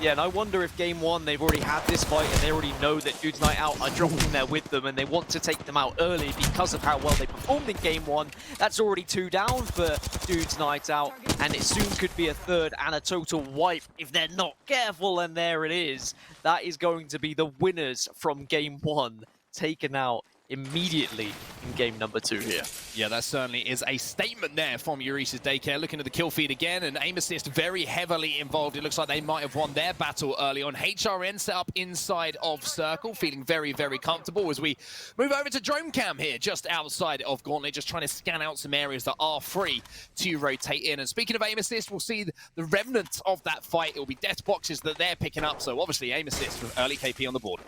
Yeah, and I wonder if game 1 they've already had this fight and they already know that Dudes Night Out are dropping there with them and they want to take them out early because of how well they performed in game 1. That's already 2 down for Dudes Night Out, and it soon could be a 3rd and a total wipe if they're not careful, and there it is. That is going to be the winners from game 1 taken out immediately in game number 2 here. Yeah, that certainly is a statement there from Urise's Daycare. Looking at the kill feed again, and aim assist very heavily involved. It looks like they might have won their battle early on. HRN set up inside of Circle, feeling very, very comfortable as we move over to Drone Cam here, just outside of Gauntlet, just trying to scan out some areas that are free to rotate in. And speaking of aim assist, we'll see the remnants of that fight. It will be death boxes that they're picking up, so obviously aim assist with early KP on the board.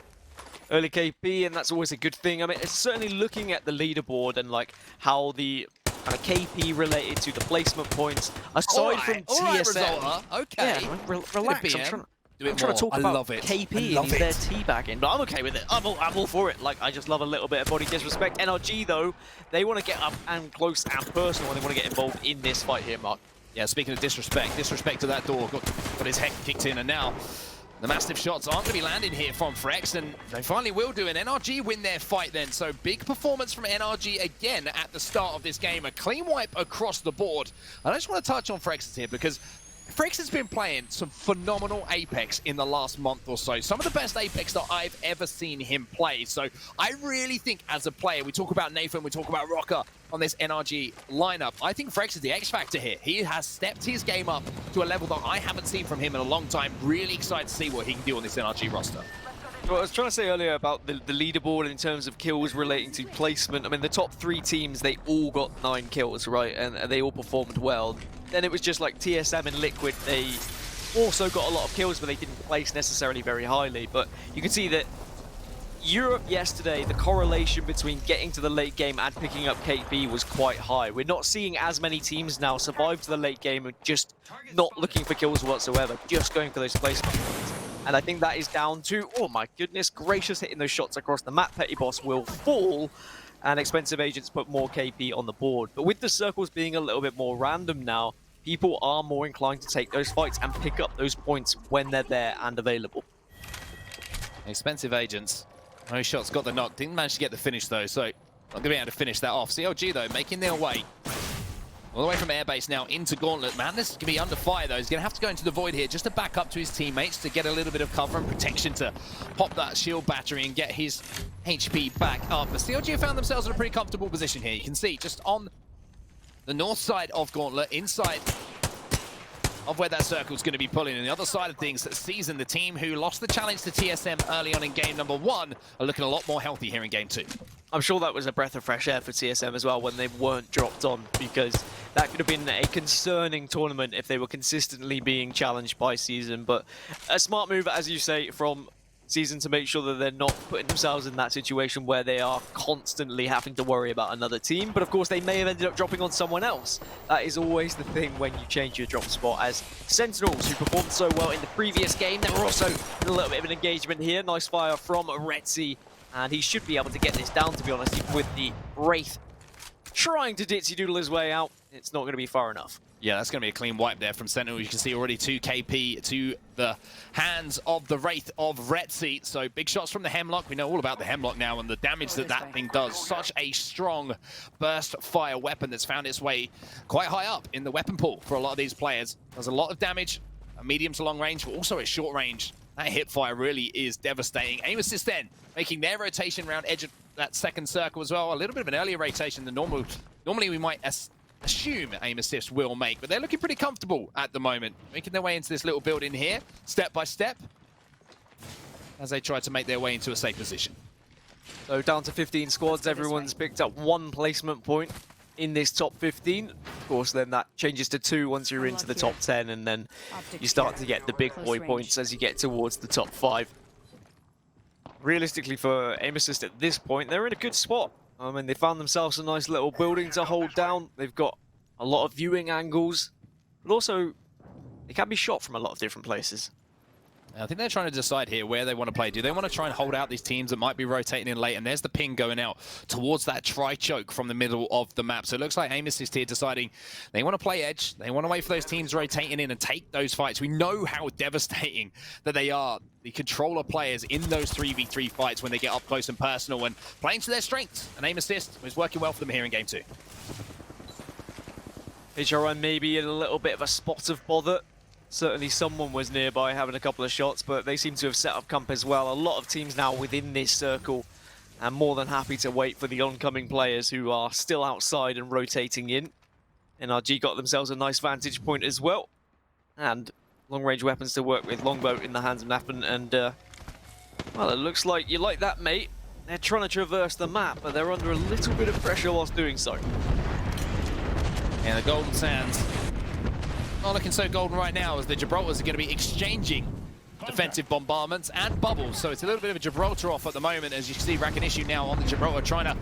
Early KP, and that's always a good thing. I mean, it's certainly looking at the leaderboard and like how the kind of KP related to the placement points, aside from TSM. Okay. Yeah, relax. I'm trying to talk I about love it. KP and their teabagging, but I'm okay with it. I'm all for it. Like, I just love a little bit of body disrespect. NRG, though, they want to get up and close and personal, and they want to get involved in this fight here, Mark. Yeah, speaking of disrespect to that door, got his head kicked in, and now the massive shots aren't going to be landing here from Frex, and they finally will do, and NRG win their fight then. So big performance from NRG again at the start of this game. A clean wipe across the board. And I just want to touch on Frex here because Frex has been playing some phenomenal Apex in the last month or so. Some of the best Apex that I've ever seen him play. So I really think as a player, we talk about Nathan, we talk about Rocker on this NRG lineup. I think Frex is the X factor here. He has stepped his game up to a level that I haven't seen from him in a long time. Really excited to see what he can do on this NRG roster. Well, I was trying to say earlier about the leaderboard in terms of kills relating to placement. I mean, the top 3 teams, they all got 9 kills, right? And they all performed well. Then it was just like TSM and Liquid, they also got a lot of kills, but they didn't place necessarily very highly. But you can see that Europe yesterday, the correlation between getting to the late game and picking up KP was quite high. We're not seeing as many teams now survive to the late game and just not looking for kills whatsoever, just going for those placement points. And I think that is down to, oh my goodness gracious, hitting those shots across the map. Petty Boss will fall, and Expensive Agents put more KP on the board. But with the circles being a little bit more random now, people are more inclined to take those fights and pick up those points when they're there and available. Expensive Agents. No shots, got the knock. Didn't manage to get the finish though, so not going to be able to finish that off. CLG though, making their way all the way from airbase now into Gauntlet. Madness is going to be under fire though. He's going to have to go into the void here just to back up to his teammates to get a little bit of cover and protection to pop that shield battery and get his HP back up. But CLG have found themselves in a pretty comfortable position here. You can see just on the north side of Gauntlet, inside of where that circle's going to be pulling. And the other side of things, that Season, the team who lost the challenge to TSM early on in game number 1, are looking a lot more healthy here in game 2. I'm sure that was a breath of fresh air for TSM as well when they weren't dropped on, because that could have been a concerning tournament if they were consistently being challenged by Season. But a smart move, as you say, from Season to make sure that they're not putting themselves in that situation where they are constantly having to worry about another team. But of course, they may have ended up dropping on someone else. That is always the thing when you change your drop spot. As Sentinels, who performed so well in the previous game, they were also in a little bit of an engagement here. Nice fire from Retzi, and he should be able to get this down, to be honest, even with the Wraith trying to ditzy doodle his way out. It's not going to be far enough. Yeah, that's going to be a clean wipe there from Sentinel. You can see already 2 KP to the hands of the Wraith of Retzi. So big shots from the Hemlock. We know all about the Hemlock now and the damage that that thing does. Such a strong burst fire weapon that's found its way quite high up in the weapon pool for a lot of these players. Does a lot of damage, a medium to long range, but also at short range. That hip fire really is devastating. Aim assist then, making their rotation around edge of that second circle as well. A little bit of an earlier rotation than normal. Normally we might assume aim assist will make, but they're looking pretty comfortable at the moment, making their way into this little building here, step by step, as they try to make their way into a safe position. So down to 15 squads, everyone's picked up 1 placement point in this top 15. Of course, then that changes to 2 once you're into the top 10, and then you start to get the big boy points as you get towards the top 5. Realistically, for aim assist at this point, they're in a good spot. I mean, they found themselves a nice little building to hold down. They've got a lot of viewing angles, but also they can be shot from a lot of different places. I think they're trying to decide here where they want to play. Do they want to try and hold out these teams that might be rotating in late? And there's the ping going out towards that tri-choke from the middle of the map. So it looks like aim assist here deciding they want to play edge. They want to wait for those teams rotating in and take those fights. We know how devastating that they are, the controller players in those 3v3 fights when they get up close and personal and playing to their strengths. And aim assist is working well for them here in game 2. HRN maybe in a little bit of a spot of bother. Certainly someone was nearby having a couple of shots, but they seem to have set up camp as well. A lot of teams now within this circle, and more than happy to wait for the oncoming players who are still outside and rotating in. NRG got themselves a nice vantage point as well. And long-range weapons to work with. Longbow in the hands of Nappen, and well, it looks like you like that, mate. They're trying to traverse the map, but they're under a little bit of pressure whilst doing so. And the Golden Sands not looking so golden right now, as the Gibraltars are going to be exchanging defensive bombardments and bubbles. So it's a little bit of a Gibraltar off at the moment, as you see Issue now on the Gibraltar trying to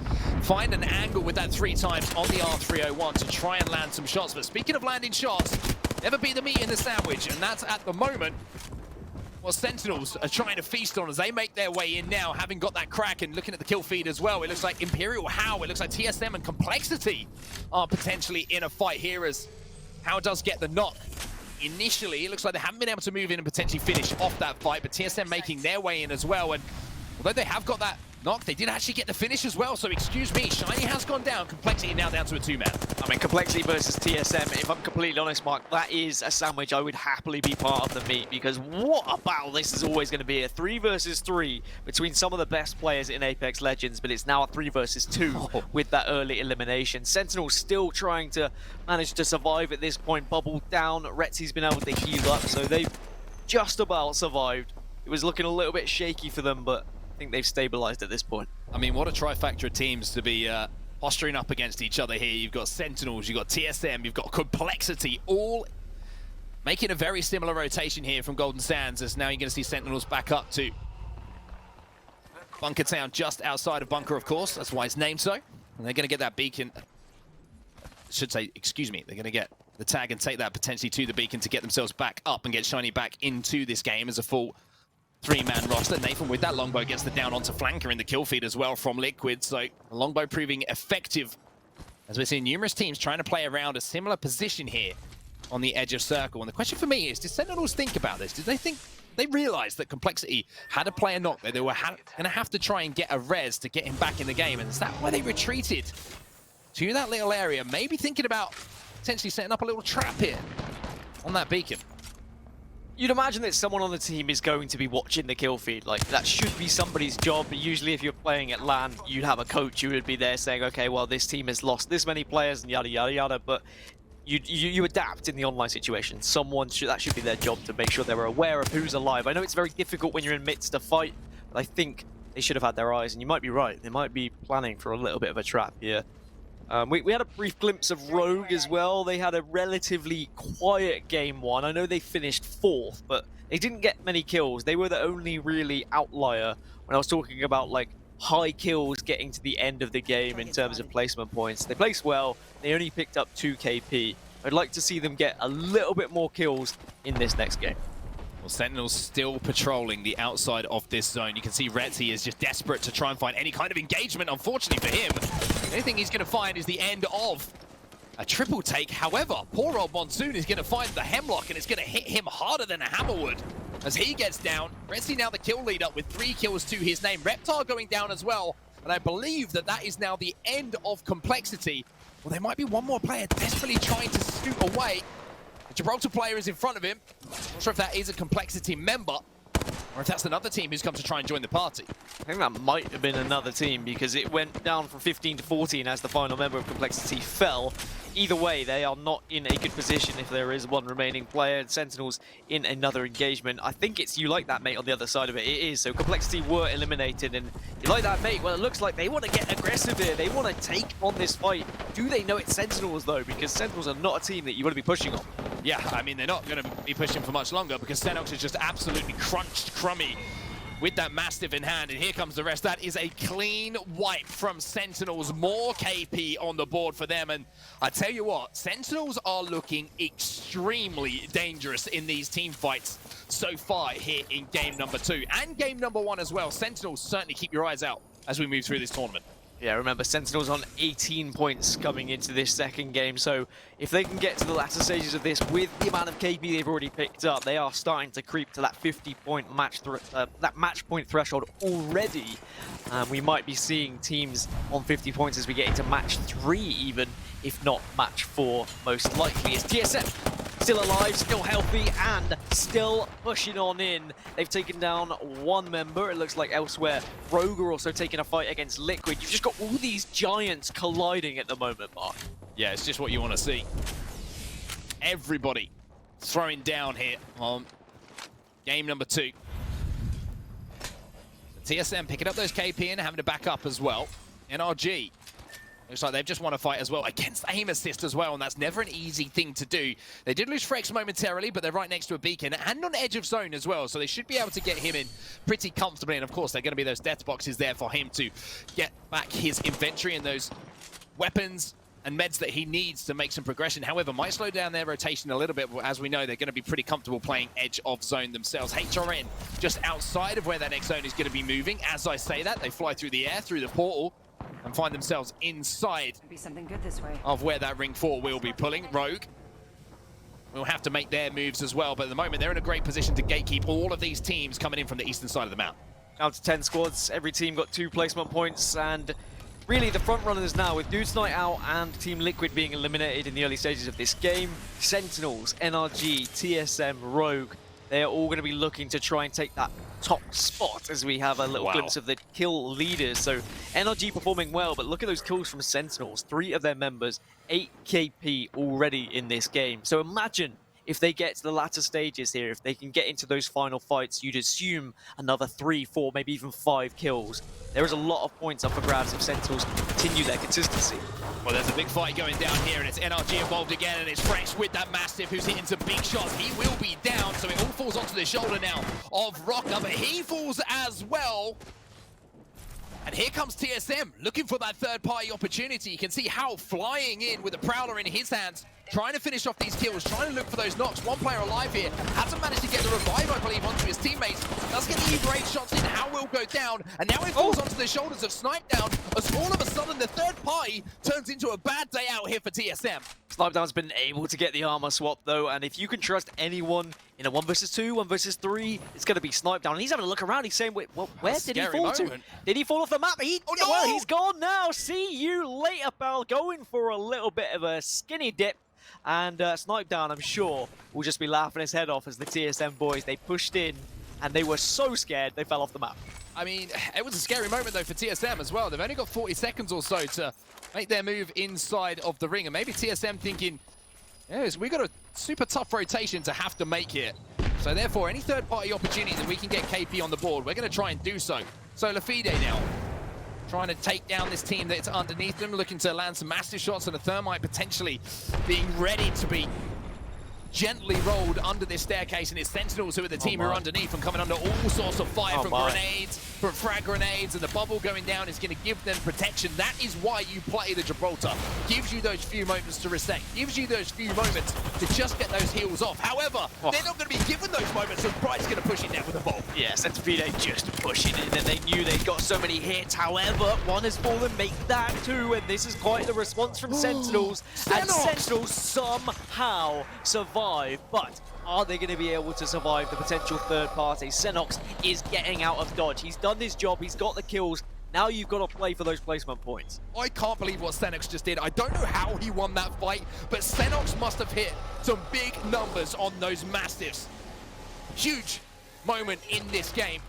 find an angle with that 3 times on the R301 to try and land some shots. But speaking of landing shots, never be the meat in the sandwich, and that's at the moment what Sentinels are trying to feast on as they make their way in now, having got that crack. And looking at the kill feed as well, it looks like Imperial How, it looks like TSM and Complexity are potentially in a fight here, as How does get the knock. Initially, it looks like they haven't been able to move in and potentially finish off that fight, but TSM making their way in as well. And although they have got that knock, they did actually get the finish as well. So excuse me, Shiny has gone down. Complexity now down to a 2-man. I mean, Complexity versus TSM, if I'm completely honest, Mark, that is a sandwich I would happily be part of the meet, because what a battle this is always going to be. A 3 versus 3 between some of the best players in Apex Legends, but it's now a 3 versus 2 with that early elimination. Sentinel still trying to manage to survive at this point, bubbled down. Retzi's been able to heal up, so they've just about survived. It was looking a little bit shaky for them, but I think they've stabilized at this point. I mean, what a trifecta of teams to be posturing up against each other here. You've got Sentinels, you've got TSM, you've got Complexity, all making a very similar rotation here from Golden Sands, as now you're going to see Sentinels back up to Bunker Town, just outside of Bunker, of course. That's why it's named so. And they're going to get that beacon. I should say, excuse me, they're going to get the tag and take that potentially to the beacon to get themselves back up and get Shiny back into this game as a full 3-man roster. Nathan with that longbow gets the down onto flanker in the kill feed as well from Liquid. So the longbow proving effective, as we're seeing numerous teams trying to play around a similar position here on the edge of circle. And the question for me is, did Sentinels think about this? Did they think, they realized that Complexity had a player knock, that they were going to have to try and get a res to get him back in the game? And is that why they retreated to that little area, maybe thinking about potentially setting up a little trap here on that beacon? You'd imagine that someone on the team is going to be watching the kill feed. Like, that should be somebody's job. Usually if you're playing at LAN, you'd have a coach who would be there saying, okay, well, this team has lost this many players and yada, yada, yada. But you adapt in the online situation. That should be their job to make sure they're aware of who's alive. I know it's very difficult when you're in midst of fight, but I think they should have had their eyes, and you might be right. They might be planning for a little bit of a trap here. We had a brief glimpse of Rogue as well. They had a relatively quiet game one. I know they finished 4th, but they didn't get many kills. They were the only really outlier when I was talking about like high kills getting to the end of the game in terms of placement points. They placed well. They only picked up 2 KP. I'd like to see them get a little bit more kills in this next game. Well, Sentinel's still patrolling the outside of this zone. You can see Retzi is just desperate to try and find any kind of engagement. Unfortunately for him, the only thing he's going to find is the end of a triple take. However, poor old Monsoon is going to find the Hemlock, and it's going to hit him harder than a hammer would. As he gets down, Retzi now the kill leader with 3 kills to his name. Reptar going down as well, and I believe that that is now the end of Complexity. Well, there might be one more player desperately trying to scoot away. The Gibraltar player is in front of him. Not sure if that is a Complexity member, or if that's another team who's come to try and join the party. I think that might have been another team because it went down from 15 to 14 as the final member of Complexity fell. Either way, they are not in a good position if there is one remaining player. Sentinels in another engagement. I think it's You Like That Mate on the other side of it. It is. So Complexity were eliminated, and You Like That Mate, well, it looks like they want to get aggressive here. They want to take on this fight. Do they know it's Sentinels, though? Because Sentinels are not a team that you want to be pushing on. Yeah, I mean, they're not going to be pushing for much longer because Senox is just absolutely crunched Crummy with that Mastiff in hand, and here comes the rest. That is a clean wipe from Sentinels. More KP on the board for them, and I tell you what, Sentinels are looking extremely dangerous in these team fights so far here in game number 2 and game number 1 as well. Sentinels, certainly keep your eyes out as we move through this tournament. Yeah, remember, Sentinels on 18 points coming into this second game, so if they can get to the latter stages of this with the amount of KP they've already picked up, they are starting to creep to that 50-point match point threshold already. We might be seeing teams on 50 points as we get into match 3 even, if not match 4 most likely. It's TSM still alive, still healthy, and still pushing on in. They've taken down 1 member. It looks like elsewhere, Rogue are also taking a fight against Liquid. You've just got all these giants colliding at the moment, Mark. Yeah, it's just what you want to see. Everybody throwing down here on game number 2. The TSM picking up those KP and having to back up as well. NRG. Looks like they've just won a fight as well against aim assist as well, and that's never an easy thing to do. They did lose Frex momentarily, but they're right next to a beacon and on edge of zone as well, so they should be able to get him in pretty comfortably. And of course, they're going to be those death boxes there for him to get back his inventory and those weapons and meds that he needs to make some progression. However, might slow down their rotation a little bit. As we know, they're going to be pretty comfortable playing edge of zone themselves. HRN just outside of where that next zone is going to be moving. As I say that, they fly through the air, through the portal, and find themselves inside Be something good this way. of where that ring 4 will be pulling. Rogue will have to make their moves as well, but at the moment they're in a great position to gatekeep all of these teams coming in from the eastern side of the map. Out to 10 squads, every team got 2 placement points, and really the front runners now with Dude's Night Out and Team Liquid being eliminated in the early stages of this game. Sentinels, NRG, TSM, Rogue, they are all going to be looking to try and take that top spot as we have a little glimpse of the kill leaders. So NRG performing well, but look at those kills from Sentinels. 3 of their members, 8 KP already in this game. So imagine if they get to the latter stages here, if they can get into those final fights, you'd assume another 3, 4, maybe even 5 kills. There is a lot of points up for grabs if Sentinels can continue their consistency. Well, there's a big fight going down here, and it's NRG involved again, and it's Frex with that Mastiff who's hitting some big shots. He will be down, so it all falls onto the shoulder now of Rocker, but he falls as well. And here comes TSM, looking for that third-party opportunity. You can see Hal flying in with a Prowler in his hands, trying to finish off these kills, trying to look for those knocks. 1 player alive here, hasn't managed to get the revive, I believe, onto his teammates. Does get the Eagle 8 shots in, Hal will go down, and now it falls onto the shoulders of Snipedown, as all of a sudden the third party turns into a bad day out here for TSM. Snipedown's been able to get the armor swap though, and if you can trust anyone in a 1 versus 2, 1 versus 3, it's going to be Snipedown. And he's having a look around, he's saying, wait, well, where did he fall to? Did he fall off the map? Well, he's gone now. See you later, pal. Going for a little bit of a skinny dip. And Snipedown, I'm sure, will just be laughing his head off as the TSM boys, they pushed in and they were so scared they fell off the map. I mean, it was a scary moment though for TSM as well. They've only got 40 seconds or so to make their move inside of the ring, and maybe TSM thinking, Yes, we've got a super tough rotation to have to make here. So therefore, any third-party opportunity that we can get KP on the board, we're going to try and do so. So Lafide now, trying to take down this team that's underneath them, looking to land some massive shots, and a Thermite potentially being ready to be gently rolled under this staircase, and it's Sentinels who are the team who are underneath and coming under all sorts of fire from grenades, from frag grenades, and the bubble going down is going to give them protection. That is why you play the Gibraltar. Gives you those few moments to reset, gives you those few moments to just get those heals off. However, they're not going to be given those moments, so Bride's going to push it down with the ball. Yes, that's Vide just pushing it, and they knew they got so many hits. However, one has fallen, make that two, and this is quite the response from Sentinels. And Sentinels somehow survive, but are they going to be able to survive the potential third party? Xenox is getting out of dodge. He's done his job, he's got the kills. Now you've got to play for those placement points. I can't believe what Xenox just did. I don't know how he won that fight, but Xenox must have hit some big numbers on those Mastiffs. Huge moment in this game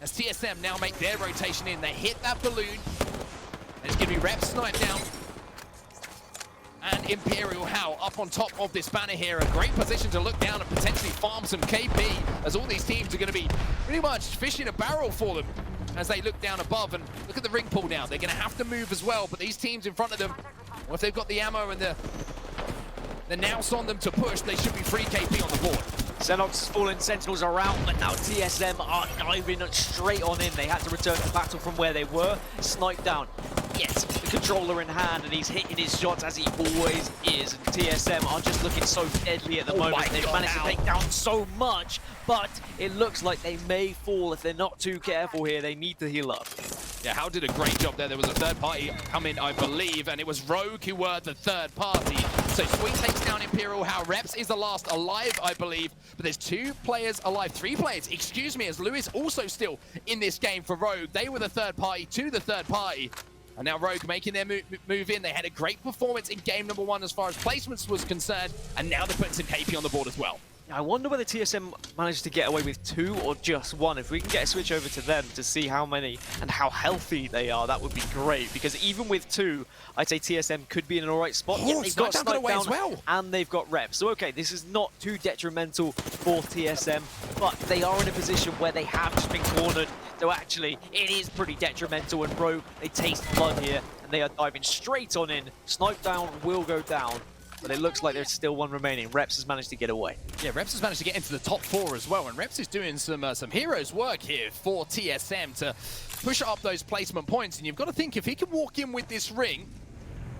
as TSM now make their rotation in. They hit that balloon, and it's going to be Rep sniped down. And Imperial How up on top of this banner here. A great position to look down and potentially farm some KP, as all these teams are going to be pretty much fishing a barrel for them as they look down above. And look at the ring pool now. They're going to have to move as well, but these teams in front of them, well, if they've got the ammo and the nous on them to push, they should be free KP on the board. Xenox is falling, Sentinels are out, but now TSM are diving straight on in. They had to return to battle from where they were. Snipe down. Yes, the controller in hand, and he's hitting his shots as he always is. And TSM are just looking so deadly at the moment. They've managed to take down so much, but it looks like they may fall if they're not too careful here. They need to heal up. Yeah, How did a great job there. There was a third party coming, I believe, and it was Rogue who were the third party. So Sweet takes down Imperial How. Reps is the last alive, I believe, but there's 2 players alive, 3 players, excuse me, as Lewis also still in this game for Rogue. They were the third party to the third party. And now Rogue making their move in. They had a great performance in game number 1 as far as placements was concerned, and now they're putting some KP on the board as well. I wonder whether TSM managed to get away with 2 or just 1. If we can get a switch over to them to see how many and how healthy they are, that would be great. Because even with 2, I'd say TSM could be in an alright spot. Oh, they've got Snipe Down as well. And they've got reps. So okay, this is not too detrimental for TSM, but they are in a position where they have just been cornered. So actually, it is pretty detrimental, and Rogue, they taste blood here, and they are diving straight on in. Snipe Down will go down, but it looks like there's still 1 remaining. Reps has managed to get away. Yeah, Reps has managed to get into the top 4 as well, and Reps is doing some heroes work here for TSM to push up those placement points. And you've got to think, if he can walk in with this ring,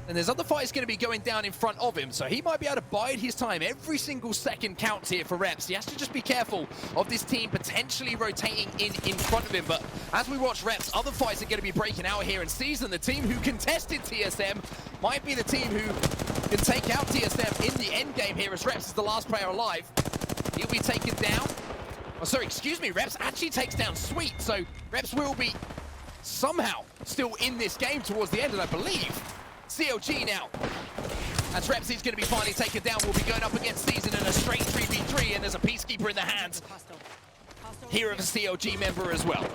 and there's other fighters going to be going down in front of him, so he might be able to bide his time. Every single second counts here for Reps. He has to just be careful of this team potentially rotating in front of him. But as we watch Reps, other fights are going to be breaking out here, and Season, the team who contested TSM, might be the team who can take out TSM in the end game here, as Reps is the last player alive. He'll be taken down. Oh, sorry, excuse me, Reps actually takes down Sweet, so Reps will be somehow still in this game towards the end, and I believe CLG now, as Reps is going to be finally taken down, will be going up against Season in a straight 3v3, and there's a Peacekeeper in the hands here of a CLG member as well.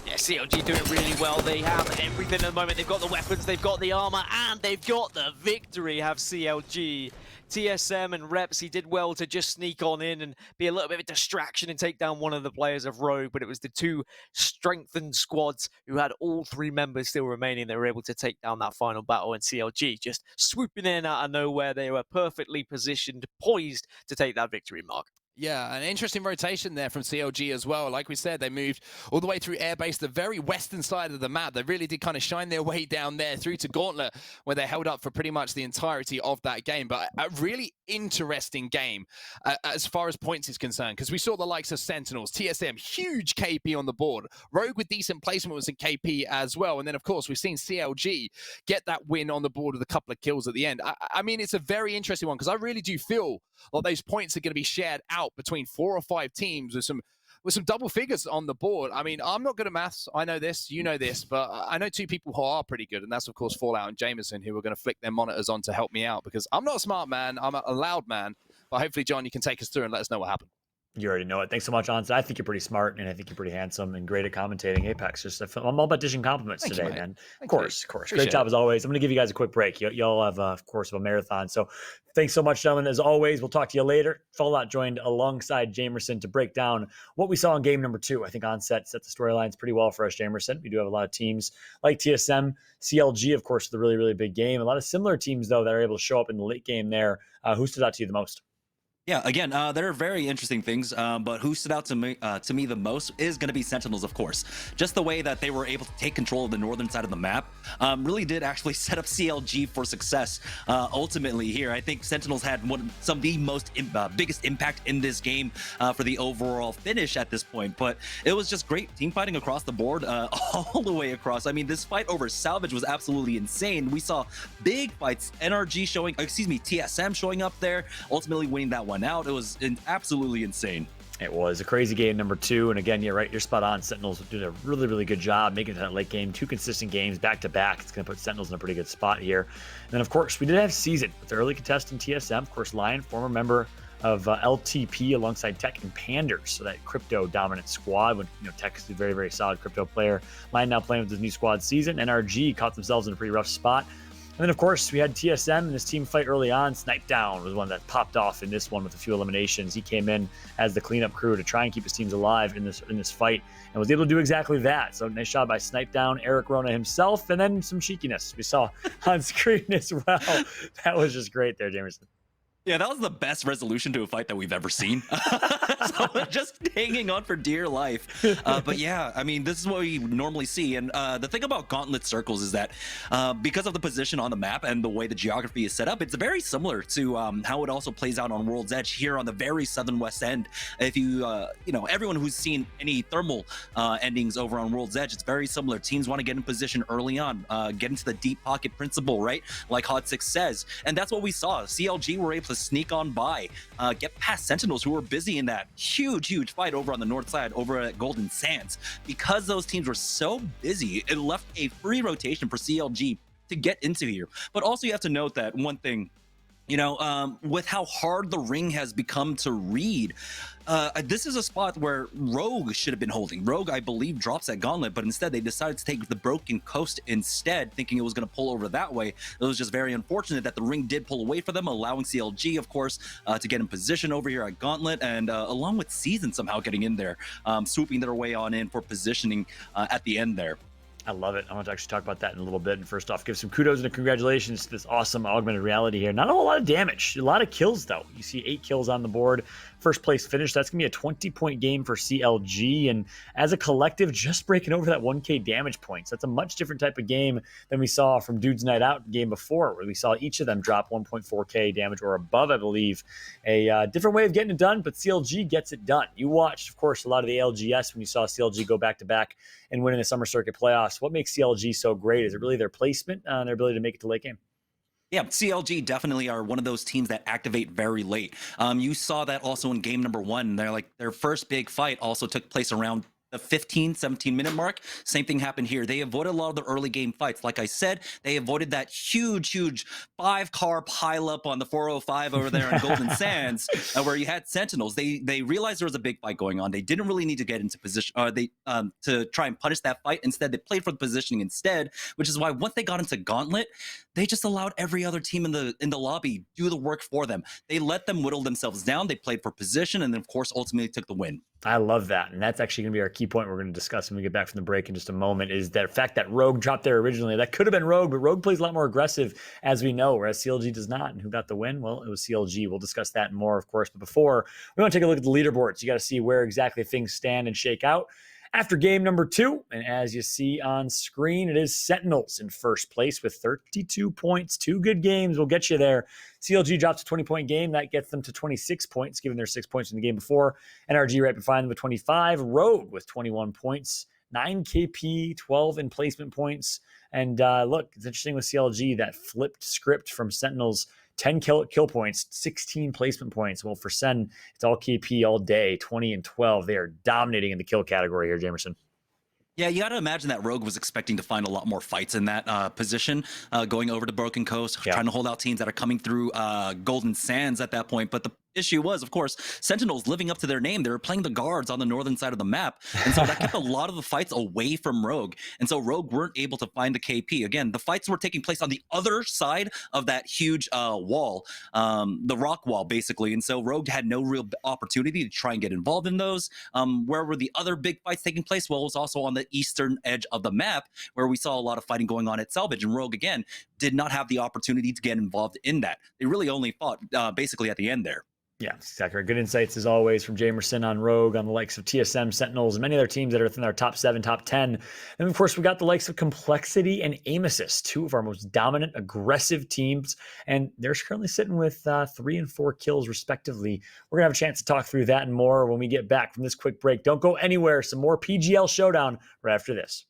Yeah, CLG doing really well. They have everything at the moment. They've got the weapons, they've got the armor, and they've got the victory, have CLG. TSM and Reps, he did well to just sneak on in and be a little bit of a distraction and take down one of the players of Rogue, but it was the 2 strengthened squads who had all 3 members still remaining that were able to take down that final battle, and CLG just swooping in out of nowhere. They were perfectly positioned, poised to take that victory mark. Yeah, an interesting rotation there from CLG as well. Like we said, they moved all the way through Airbase, the very western side of the map. They really did kind of shine their way down there through to Gauntlet, where they held up for pretty much the entirety of that game. But a really interesting game as far as points is concerned, because we saw the likes of Sentinels, TSM, huge KP on the board. Rogue with decent placement was in KP as well. And then, of course, we've seen CLG get that win on the board with a couple of kills at the end. I mean, it's a very interesting one, because I really do feel like those points are going to be shared out between 4 or 5 teams with some double figures on the board. I mean, I'm not good at maths. I know this, you know this, but I know 2 people who are pretty good, and that's, of course, Fallout and Jameson, who are going to flick their monitors on to help me out, because I'm not a smart man. I'm a loud man. But hopefully, John, you can take us through and let us know what happened. You already know it. Thanks so much, Onset. I think you're pretty smart, and I think you're pretty handsome and great at commentating Apex. I'm all about dishing compliments Thank you, today, mate. man. Of Thank you. course. Great Appreciate job it. as always. I'm going to give you guys a quick break. Y'all have, of course, a marathon. So thanks so much, gentlemen. As always, we'll talk to you later. Fallout joined alongside Jamerson to break down what we saw in game number 2. I think Onset set the storylines pretty well for us, Jamerson. We do have a lot of teams like TSM, CLG, of course, with a really, really big game. A lot of similar teams, though, that are able to show up in the late game there. Who stood out to you the most? Yeah, again, there are very interesting things, but who stood out to me the most is going to be Sentinels, of course. Just the way that they were able to take control of the northern side of the map really did actually set up CLG for success. Ultimately, here, I think Sentinels had some of the most biggest impact in this game for the overall finish at this point. But it was just great team fighting across the board, all the way across. I mean, this fight over Salvage was absolutely insane. We saw big fights, TSM showing up there, ultimately winning that one out. It was absolutely insane. It was a crazy game number 2. And again, you're right. You're spot on. Sentinels did a really, really good job making it to that late game. 2 consistent games back to back. It's going to put Sentinels in a pretty good spot here. And then, of course, we did have Season with the early contestant TSM. Of course, Lion, former member of LTP alongside Tech and Panders. So that crypto dominant squad when Tech is a very, very solid crypto player. Lion now playing with his new squad Season. NRG caught themselves in a pretty rough spot. And then, of course, we had TSM in this team fight early on. Sniped was one that popped off in this one with a few eliminations. He came in as the cleanup crew to try and keep his teams alive in this fight and was able to do exactly that. So nice shot by Sniped, Eric Rona himself, and then some cheekiness we saw on screen as well. That was just great there, Jamerson. Yeah, that was the best resolution to a fight that we've ever seen. So just hanging on for dear life. But yeah, I mean, this is what we normally see. And the thing about Gauntlet Circles is that because of the position on the map and the way the geography is set up, it's very similar to how it also plays out on World's Edge here on the very southern west end. If you, everyone who's seen any thermal endings over on World's Edge, it's very similar. Teams want to get in position early on, get into the deep pocket principle, right? Like Hot Six says. And that's what we saw. CLG were able to sneak on by, get past Sentinels, who were busy in that huge fight over on the north side over at Golden Sands. Because those teams were so busy, it left a free rotation for CLG to get into here. But also you have to note that one thing, with how hard the ring has become to read, this is a spot where Rogue should have been holding. Rogue, I believe, drops at Gauntlet, but instead they decided to take the Broken Coast instead, thinking it was going to pull over that way. It was just very unfortunate that the ring did pull away for them, allowing CLG, of course, to get in position over here at Gauntlet, and along with Season somehow getting in there, swooping their way on in for positioning at the end there. I love it. I want to actually talk about that in a little bit. And first off, give some kudos and congratulations to this awesome augmented reality here. Not a whole lot of damage. A lot of kills, though. You see 8 kills on the board. First place finish. That's going to be a 20-point game for CLG. And as a collective, just breaking over that 1K damage points. That's a much different type of game than we saw from Dudes Night Out game before, where we saw each of them drop 1.4K damage or above, I believe. A different way of getting it done, but CLG gets it done. You watched, of course, a lot of the LGS when you saw CLG go back-to-back and win in the Summer Circuit playoffs. What makes CLG so great? Is it really their placement and their ability to make it to late game? Yeah, CLG definitely are one of those teams that activate very late. You saw that also in game number 1. Their first big fight also took place around the 15, 17-minute mark. Same thing happened here. They avoided a lot of the early game fights. Like I said, they avoided that huge 5-car pileup on the 405 over there in Golden Sands, where you had Sentinels. They realized there was a big fight going on. They didn't really need to get into position, to try and punish that fight. Instead, they played for the positioning instead, which is why once they got into Gauntlet, they just allowed every other team in the lobby do the work for them. They let them whittle themselves down. They played for position, and then of course ultimately took the win. I love that. And that's actually going to be our key point we're going to discuss when we get back from the break in just a moment, is that fact that Rogue dropped there originally. That could have been Rogue, but Rogue plays a lot more aggressive, as we know, whereas CLG does not. And who got the win? Well, it was CLG. We'll discuss that and more, of course. But before, we want to take a look at the leaderboards. You got to see where exactly things stand and shake out after game number 2. And as you see on screen, it is Sentinels in first place with 32 points. 2 good games will get you there. CLG drops a 20-point game. That gets them to 26 points, given their 6 points in the game before. NRG right behind them with 25. Rogue with 21 points. 9 KP, 12 in placement points. And look, it's interesting with CLG, that flipped script from Sentinels. 10 kill points, 16 placement points. Well, for Sen, it's all KP all day, 20 and 12. They are dominating in the kill category here, Jamerson. Yeah, you got to imagine that Rogue was expecting to find a lot more fights in that position, going over to Broken Coast, trying to hold out teams that are coming through Golden Sands at that point. But the issue was, of course, Sentinels living up to their name. They were playing the guards on the northern side of the map. And so that kept a lot of the fights away from Rogue. And so Rogue weren't able to find the KP. Again, the fights were taking place on the other side of that huge wall, the rock wall, basically. And so Rogue had no real opportunity to try and get involved in those. Where were the other big fights taking place? Well, it was also on the eastern edge of the map where we saw a lot of fighting going on at Salvage. And Rogue, again, did not have the opportunity to get involved in that. They really only fought basically at the end there. Yeah, exactly right. Good insights as always from Jamerson on Rogue, on the likes of TSM, Sentinels, and many other teams that are within our top 7, top 10. And of course, we got the likes of Complexity and Aimsys, 2 of our most dominant, aggressive teams. And they're currently sitting with 3 and 4 kills, respectively. We're going to have a chance to talk through that and more when we get back from this quick break. Don't go anywhere. Some more PGL Showdown right after this.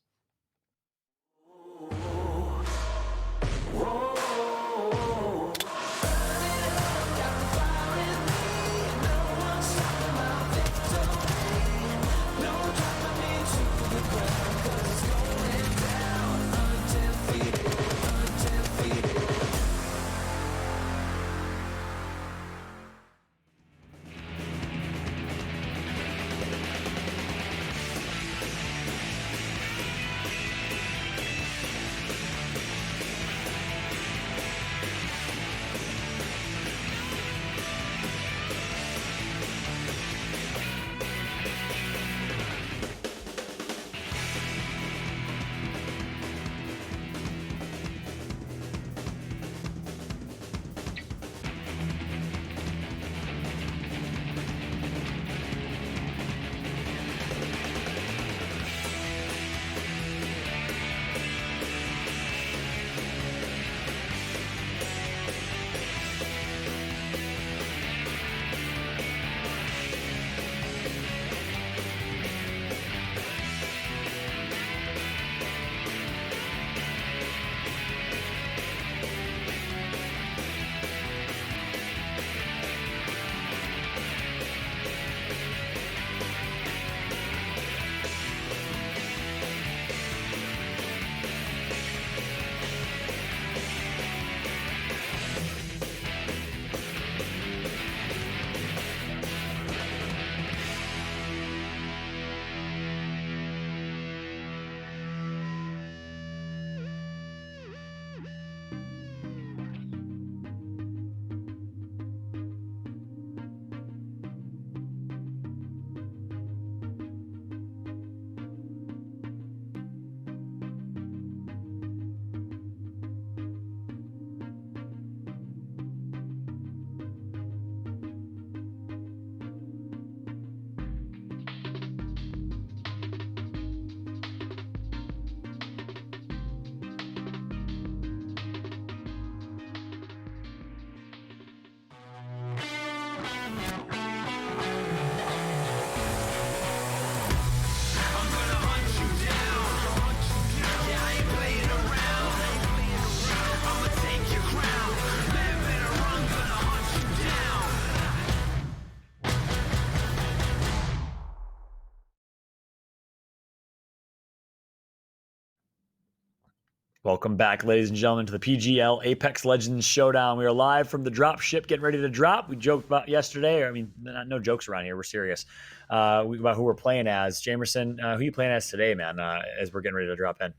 Welcome back, ladies and gentlemen, to the PGL Apex Legends Showdown. We are live from the drop ship, getting ready to drop. We joked about yesterday. I mean, no jokes around here. We're serious about who we're playing as. Jamerson, who are you playing as today, man, as we're getting ready to drop in?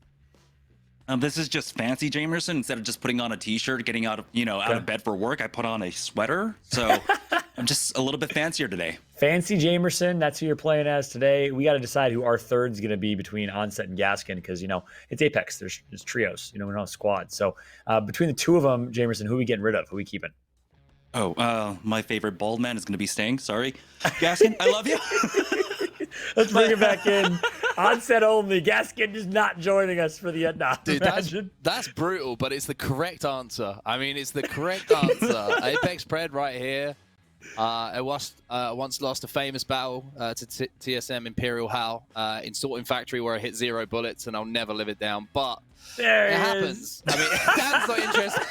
This is just fancy Jamerson. Instead of just putting on a t-shirt, getting out of bed for work, I put on a sweater. So I'm just a little bit fancier today. Fancy Jamerson, that's who you're playing as today. We got to decide who our third's going to be between Onset and Gaskin because, it's Apex. There's trios. We don't have squads. So between the two of them, Jamerson, who are we getting rid of? Who are we keeping? Oh, my favorite bald man is going to be staying. Sorry. Gaskin, I love you. Let's bring it back in. Onset only. Gaskin is not joining us for the end. Nah, dude, that's brutal, but it's the correct answer. I mean, it's the correct answer. Apex Pred right here. I once lost a famous battle to TSM Imperial Hal in Sorting Factory where I hit 0 bullets, and I'll never live it down. But it happens. I mean, Dan's not interested.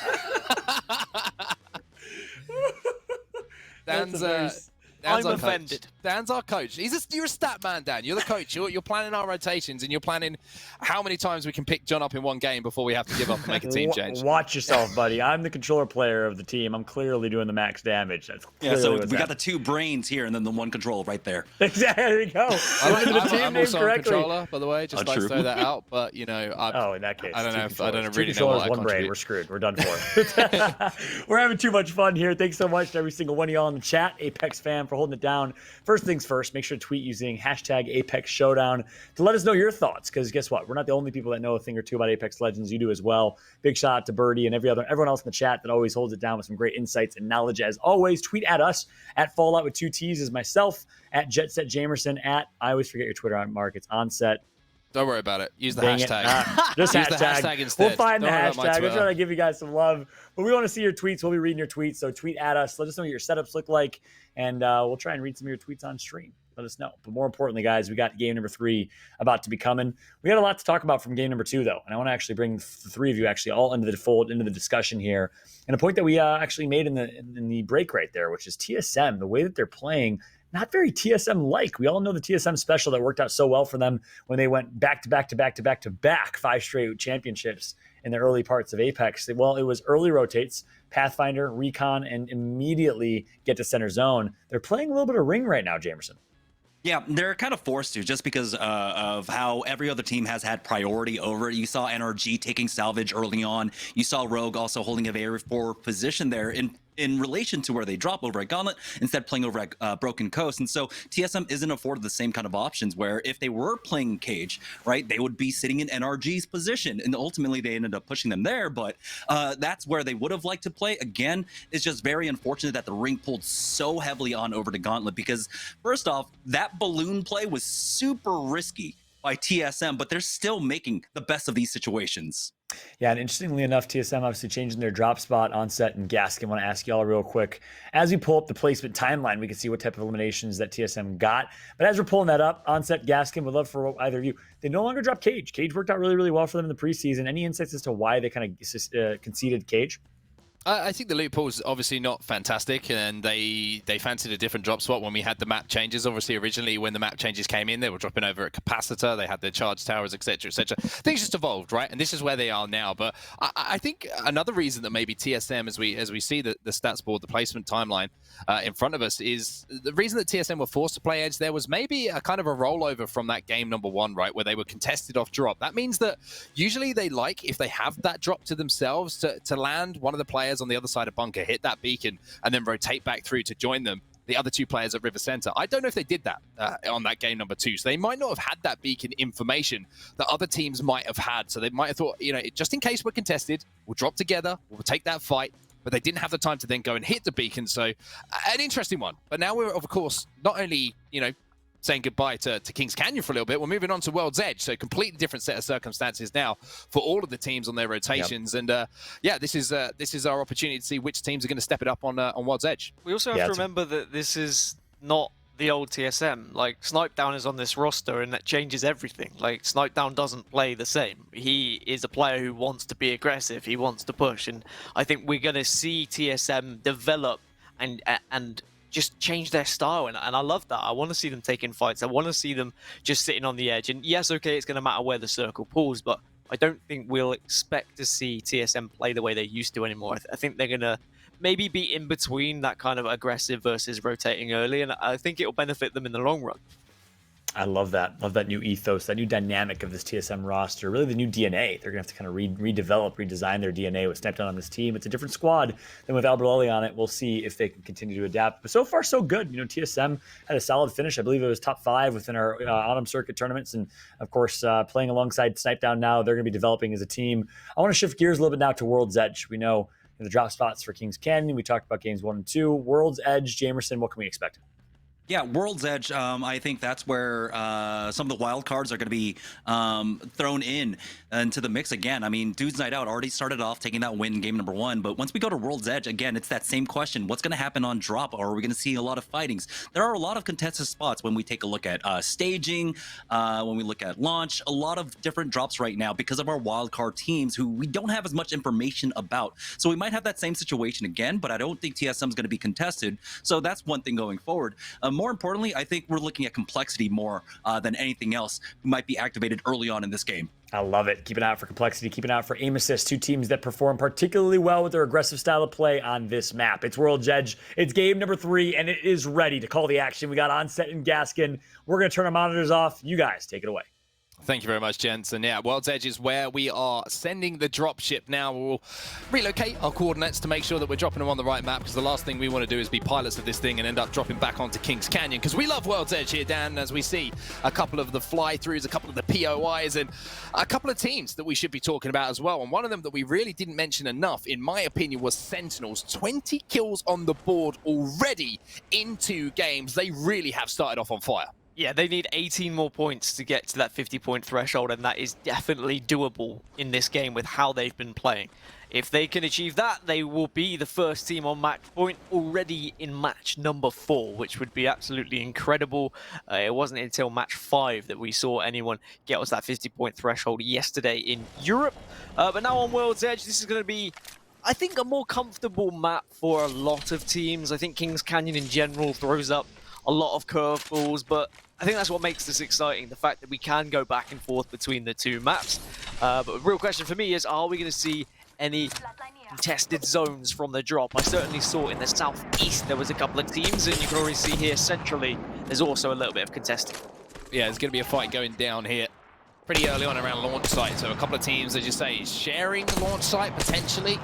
Dan's I'm offended. Dan's our coach. You're a stat man, Dan. You're the coach. You're planning our rotations, and you're planning how many times we can pick John up in one game before we have to give up and make a team change. Watch yourself, buddy. I'm the controller player of the team. I'm clearly doing the max damage. That's so we got the 2 brains here and then the 1 control right there. Exactly. There you go. I'm also a controller, by the way. Just like to throw that out. But in that case, I don't know. I don't Two really know what I one brain. We're screwed. We're done for. We're having too much fun here. Thanks so much to every single one of y'all in the chat. Apex fam for holding it down. First things first, make sure to tweet using hashtag Apex Showdown to let us know your thoughts. Because guess what? We're not the only people that know a thing or two about Apex Legends. You do as well. Big shout out to Birdie and everyone else in the chat that always holds it down with some great insights and knowledge. As always, tweet at us at Fallout with 2 T's is myself, at Jetset Jamerson, at I always forget your Twitter on Mark. It's Onset. Don't worry about it. Use the hashtag. Just Use hashtag. the hashtag instead. We'll find the hashtag. We're Twitter. trying to give you guys some love. But we want to see your tweets. We'll be reading your tweets. So tweet at us. Let us know what your setups look like. And we'll try and read some of your tweets on stream. Let us know. But more importantly, guys, we got game number 3 about to be coming. We got a lot to talk about from game number 2, though. And I want to actually bring the 3 of you actually all into the fold, into the discussion here. And a point that we actually made in the break right there, which is TSM, the way that they're playing, not very TSM-like. We all know the TSM special that worked out so well for them when they went back 5 straight championships in the early parts of Apex. Well, it was early rotates, Pathfinder, Recon, and immediately get to center zone. They're playing a little bit of Ring right now, Jamerson. Yeah, they're kind of forced to just because of how every other team has had priority over it. You saw NRG taking salvage early on. You saw Rogue also holding a very forward position there in relation to where they drop over at Gauntlet, instead playing over at Broken Coast. And so TSM isn't afforded the same kind of options where if they were playing Cage, right, they would be sitting in NRG's position. And ultimately they ended up pushing them there. But that's where they would have liked to play. Again, it's just very unfortunate that the Ring pulled so heavily on over to Gauntlet because first off, that balloon play was super risky by TSM, but they're still making the best of these situations. Yeah, and interestingly enough, TSM obviously changing their drop spot, Onset and Gaskin. I want to ask y'all real quick. As we pull up the placement timeline, we can see what type of eliminations that TSM got. But as we're pulling that up, Onset, Gaskin, would love for either of you. They no longer drop Cage. Cage worked out really, really well for them in the preseason. Any insights as to why they kind of conceded Cage? I think the loot pool is obviously not fantastic, and they fancied a different drop spot when we had the map changes. Obviously, originally when the map changes came in, they were dropping over at Capacitor. They had their charge towers, etc., etc. Things just evolved, right? And this is where they are now. But I think another reason that maybe TSM, as we see the stats board, the placement timeline in front of us, is the reason that TSM were forced to play Edge. There was maybe a kind of a rollover from that game number 1, right, where they were contested off drop. That means that usually they like, if they have that drop to themselves, to land one of the players on the other side of bunker, hit that beacon, and then rotate back through to join them, the other 2 players at River Center. I don't know if they did that on that game number 2. So they might not have had that beacon information that other teams might have had. So they might have thought, just in case we're contested, we'll drop together, we'll take that fight. But they didn't have the time to then go and hit the beacon. So an interesting one. But now we're, of course, not only, saying goodbye to Kings Canyon for a little bit, we're moving on to World's Edge. So completely different set of circumstances now for all of the teams on their rotations. Yep. And this is our opportunity to see which teams are going to step it up on World's Edge. We also have to remember that this is not the old TSM. Like, Snipedown is on this roster, and that changes everything. Like, Snipedown doesn't play the same. He is a player who wants to be aggressive. He wants to push, and I think we're going to see TSM develop and just change their style, and I love that. I want to see them taking fights. I want to see them just sitting on the edge. And yes, okay, it's going to matter where the circle pulls, but I don't think we'll expect to see TSM play the way they used to anymore. I think they're going to maybe be in between that kind of aggressive versus rotating early, and I think it'll benefit them in the long run. I love that. Love that new ethos, that new dynamic of this TSM roster, really the new DNA. They're going to have to kind of redevelop, redesign their DNA with Snipedown on this team. It's a different squad than with Alberelli on it. We'll see if they can continue to adapt. But so far, so good. TSM had a solid finish. I believe it was top 5 within our autumn circuit tournaments. And, of course, playing alongside Snipedown now, they're going to be developing as a team. I want to shift gears a little bit now to World's Edge. We know the drop spots for Kings Canyon. We talked about games 1 and 2. World's Edge, Jamerson, what can we expect? Yeah, World's Edge, I think that's where some of the wild cards are going to be thrown into the mix again. I mean, Dude's Night Out already started off taking that win in game number 1, but once we go to World's Edge, again, it's that same question. What's going to happen on drop? Or are we going to see a lot of fightings? There are a lot of contested spots when we take a look at staging, when we look at launch, a lot of different drops right now because of our wild card teams who we don't have as much information about. So we might have that same situation again, but I don't think TSM is going to be contested. So that's one thing going forward. more importantly, I think we're looking at complexity more than anything else who might be activated early on in this game. I love it. Keep an eye out for complexity. Keep an eye out for aim assist. Two teams that perform particularly well with their aggressive style of play on this map. It's World's Edge. It's game number 3, and it is ready to call the action. We got Onset and Gaskin. We're going to turn our monitors off. You guys, take it away. Thank you very much, gents. And yeah, World's Edge is where we are sending the dropship now. We'll relocate our coordinates to make sure that we're dropping them on the right map, because the last thing we want to do is be pilots of this thing and end up dropping back onto Kings Canyon, because we love World's Edge here, Dan, as we see a couple of the fly-throughs, a couple of the POIs, and a couple of teams that we should be talking about as well. And one of them that we really didn't mention enough, in my opinion, was Sentinels. 20 kills on the board already in 2 games. They really have started off on fire. Yeah, they need 18 more points to get to that 50-point threshold, and that is definitely doable in this game with how they've been playing. If they can achieve that, they will be the first team on match point already in match number 4, which would be absolutely incredible. It wasn't until match 5 that we saw anyone get us that 50-point threshold yesterday in Europe. But now on World's Edge, this is going to be, I think, a more comfortable map for a lot of teams. I think Kings Canyon in general throws up a lot of curveballs, but I think that's what makes this exciting, the fact that we can go back and forth between the 2 maps. But the real question for me is, are we going to see any contested zones from the drop? I certainly saw in the southeast there was a couple of teams, and you can already see here centrally there's also a little bit of contesting. Yeah, there's going to be a fight going down here pretty early on around launch site. So a couple of teams, as you say, sharing the launch site potentially.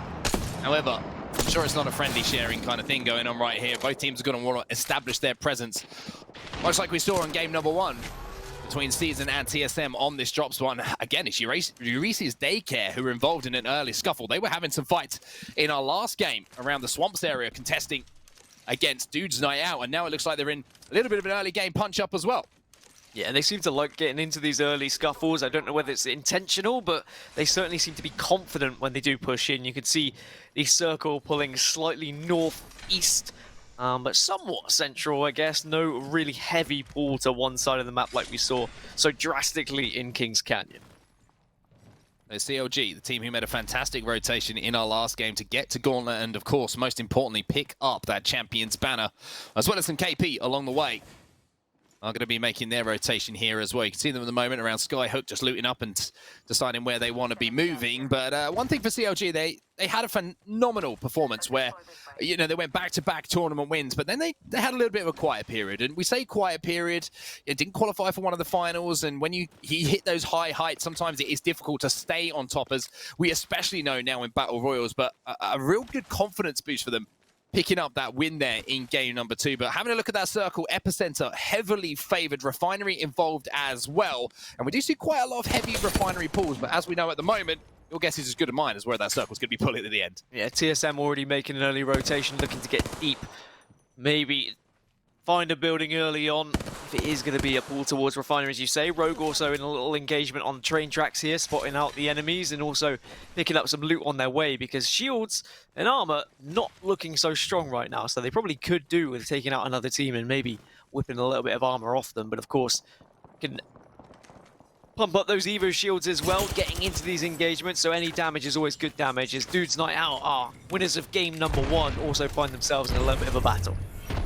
However, I'm sure it's not a friendly sharing kind of thing going on right here. Both teams are going to want to establish their presence, much like we saw in game number 1 between Season and TSM on this drop spawn. Again, it's Euresis Daycare who were involved in an early scuffle. They were having some fights in our last game around the Swamps area, contesting against Dudes Night Out, and now it looks like they're in a little bit of an early game punch-up as well. Yeah, they seem to like getting into these early scuffles. I don't know whether it's intentional, but they certainly seem to be confident when they do push in. You can see the circle pulling slightly northeast, but somewhat central, I guess. No really heavy pull to one side of the map like we saw so drastically in Kings Canyon. CLG, the team who made a fantastic rotation in our last game to get to Gauntlet and, of course, most importantly, pick up that Champions banner, as well as some KP along the way, are going to be making their rotation here as well. You can see them at the moment around Skyhook, just looting up and deciding where they want to be moving. But one thing for CLG, they had a phenomenal performance where, you know, they went back-to-back tournament wins, but then they had a little bit of a quiet period. And we say quiet period, it didn't qualify for one of the finals. And when you hit those high heights, sometimes it is difficult to stay on top, as we especially know now in Battle Royals. But a real good confidence boost for them, picking up that win there in game number 2. But having a look at that circle, Epicenter, heavily favored, Refinery involved as well. And we do see quite a lot of heavy Refinery pulls, but as we know at the moment, your guess is as good as mine as where that circle's going to be pulling at the end. Yeah, TSM already making an early rotation, looking to get deep. Maybe find a building early on, if it is going to be a pull towards Refinery, as you say. Rogue also in a little engagement on train tracks here, spotting out the enemies and also picking up some loot on their way, because shields and armor not looking so strong right now, so they probably could do with taking out another team and maybe whipping a little bit of armor off them. But of course, can pump up those Evo shields as well, getting into these engagements, so any damage is always good damage, as Dudes Night Out are winners of game number 1, also find themselves in a little bit of a battle.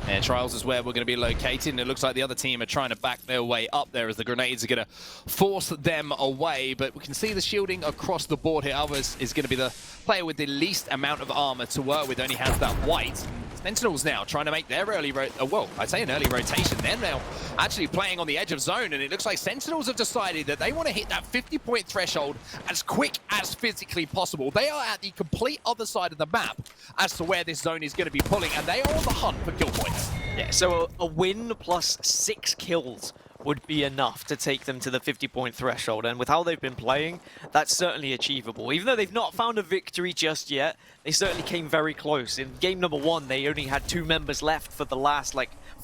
Yeah, Trials is where we're going to be located, and it looks like the other team are trying to back their way up there as the grenades are going to force them away. But we can see the shielding across the board here. Others is going to be the player with the least amount of armor to work with, only has that white. Sentinels now trying to make their early I'd say an early rotation. They're now actually playing on the edge of zone, and it looks like Sentinels have decided that they want to hit that 50-point threshold as quick as physically possible. They are at the complete other side of the map as to where this zone is going to be pulling, and they are on the hunt for kill points. Yeah, so a win plus 6 kills would be enough to take them to the 50-point threshold, and with how they've been playing, that's certainly achievable. Even though they've not found a victory just yet, they certainly came very close. In game number 1, they only had 2 members left for the last,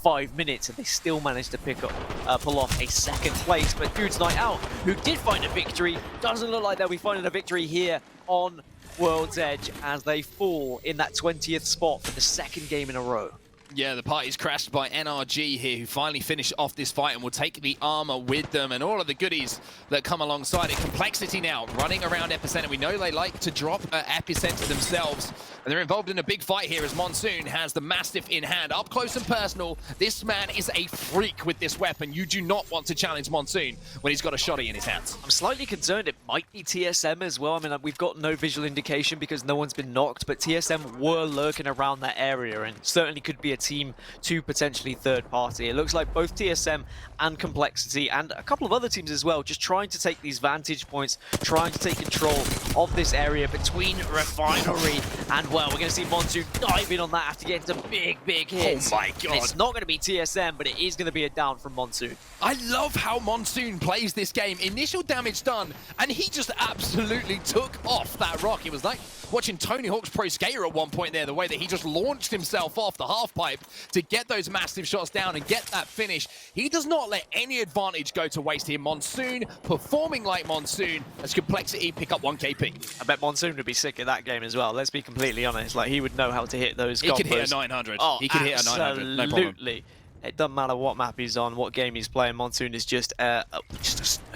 5 minutes, and they still managed to pull off a 2nd place. But Dudes Night Out, who did find a victory, doesn't look like they'll be finding a victory here on World's Edge as they fall in that 20th spot for the 2nd game in a row. Yeah, the party's crashed by NRG here, who finally finished off this fight and will take the armor with them and all of the goodies that come alongside it. Complexity now running around Epicenter. We know they like to drop Epicenter themselves, and they're involved in a big fight here as Monsoon has the Mastiff in hand. Up close and personal, this man is a freak with this weapon. You do not want to challenge Monsoon when he's got a shotty in his hands. I'm slightly concerned it might be TSM as well. I mean, we've got no visual indication because no one's been knocked, but TSM were lurking around that area and certainly could be a team to potentially third party. It looks like both TSM and Complexity and a couple of other teams as well just trying to take these vantage points, trying to take control of this area between Refinery and, well, we're going to see Monsoon dive in on that after getting some big hits. Oh my God. And it's not going to be TSM, but it is going to be a down from Monsoon. I love how Monsoon plays this game. Initial damage done, and he just absolutely took off that rock. It was like watching Tony Hawk's Pro Skater at one point there, the way that he just launched himself off the half pipe to get those massive shots down and get that finish. He does not let any advantage go to waste here. Monsoon performing like Monsoon as Complexity pick up 1 KP. I bet Monsoon would be sick at that game as well. Let's be completely honest. Like, he would know how to hit those He could hit combos. a 900. Oh, he could hit a 900, no problem. Absolutely. It doesn't matter what map he's on, what game he's playing. Monsoon is just a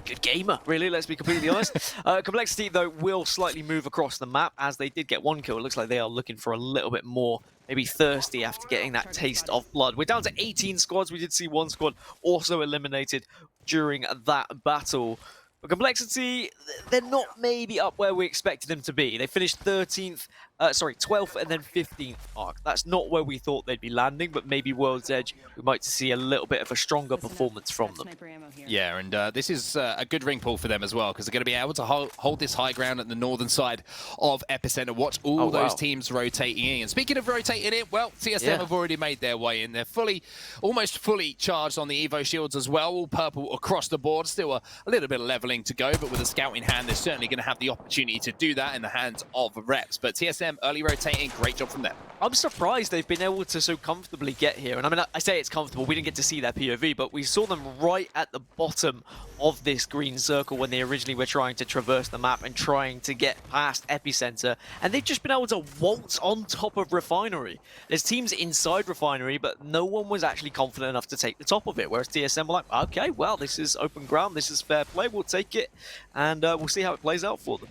good gamer, really, let's be completely honest. Complexity, though, will slightly move across the map as they did get 1 kill. It looks like they are looking for a little bit more, maybe thirsty after getting that taste of blood. We're down to 18 squads. We did see 1 squad also eliminated during that battle. But Complexity, they're not maybe up where we expected them to be. They finished 12th and then 15th mark. That's not where we thought they'd be landing, but maybe World's Edge, we might see a little bit of a stronger performance from them. Yeah, and this is a good ring pull for them as well, because they're going to be able to hold this high ground at the northern side of Epicenter. Watch all those teams rotating in. And speaking of rotating in, well, TSM have already made their way in. They're almost fully charged on the Evo shields as well, all purple across the board. Still a little bit of leveling to go, but with a scout in hand, they're certainly going to have the opportunity to do that in the hands of reps. But TSM early rotating, great job from them. I'm surprised they've been able to so comfortably get here. And I mean, I say it's comfortable. We didn't get to see their POV, but we saw them right at the bottom of this green circle when they originally were trying to traverse the map and trying to get past Epicenter. And they've just been able to waltz on top of Refinery. There's teams inside Refinery, but no one was actually confident enough to take the top of it. Whereas TSM were like, okay, well, this is open ground. This is fair play. We'll take it. And we'll see how it plays out for them.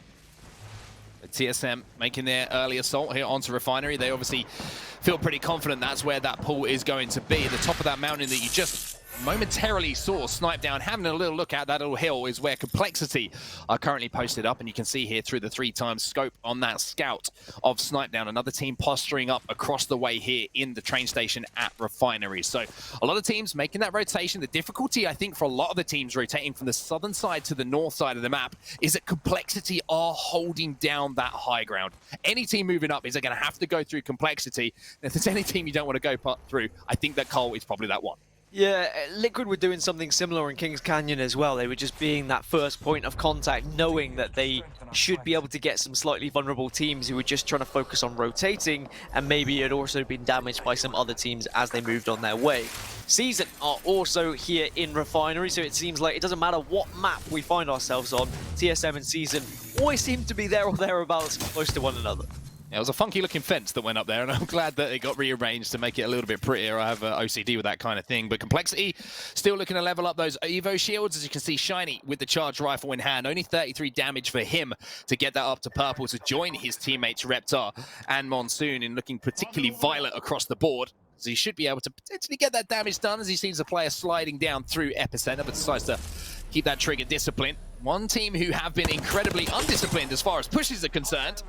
TSM making their early assault here onto Refinery. They obviously feel pretty confident that's where that pool is going to be. The top of that mountain that you just momentarily saw snipe down, having a little look at that little hill is where Complexity are currently posted up, and you can see here through the 3x scope on that scout of snipe down, another team posturing up across the way here in the train station at Refinery. So a lot of teams making that rotation. The difficulty, I think, for a lot of the teams rotating from the southern side to the north side of the map is that Complexity are holding down that high ground. Any team moving up is going to have to go through Complexity. If there's any team you don't want to go through, I think that Cole is probably that one. Yeah, Liquid were doing something similar in Kings Canyon as well. They were just being that first point of contact, knowing that they should be able to get some slightly vulnerable teams who were just trying to focus on rotating, and maybe had also been damaged by some other teams as they moved on their way. Season are also here in Refinery, so it seems like it doesn't matter what map we find ourselves on, TSM and Season always seem to be there or thereabouts close to one another. Yeah, it was a funky looking fence that went up there, and I'm glad that it got rearranged to make it a little bit prettier. I have OCD with that kind of thing. But Complexity still looking to level up those Evo shields. As you can see, Shiny with the charged rifle in hand. Only 33 damage for him to get that up to purple to join his teammates Reptar and Monsoon in looking particularly violent across the board. So he should be able to potentially get that damage done as he sees the player sliding down through Epicenter, but decides to keep that trigger disciplined. One team who have been incredibly undisciplined as far as pushes are concerned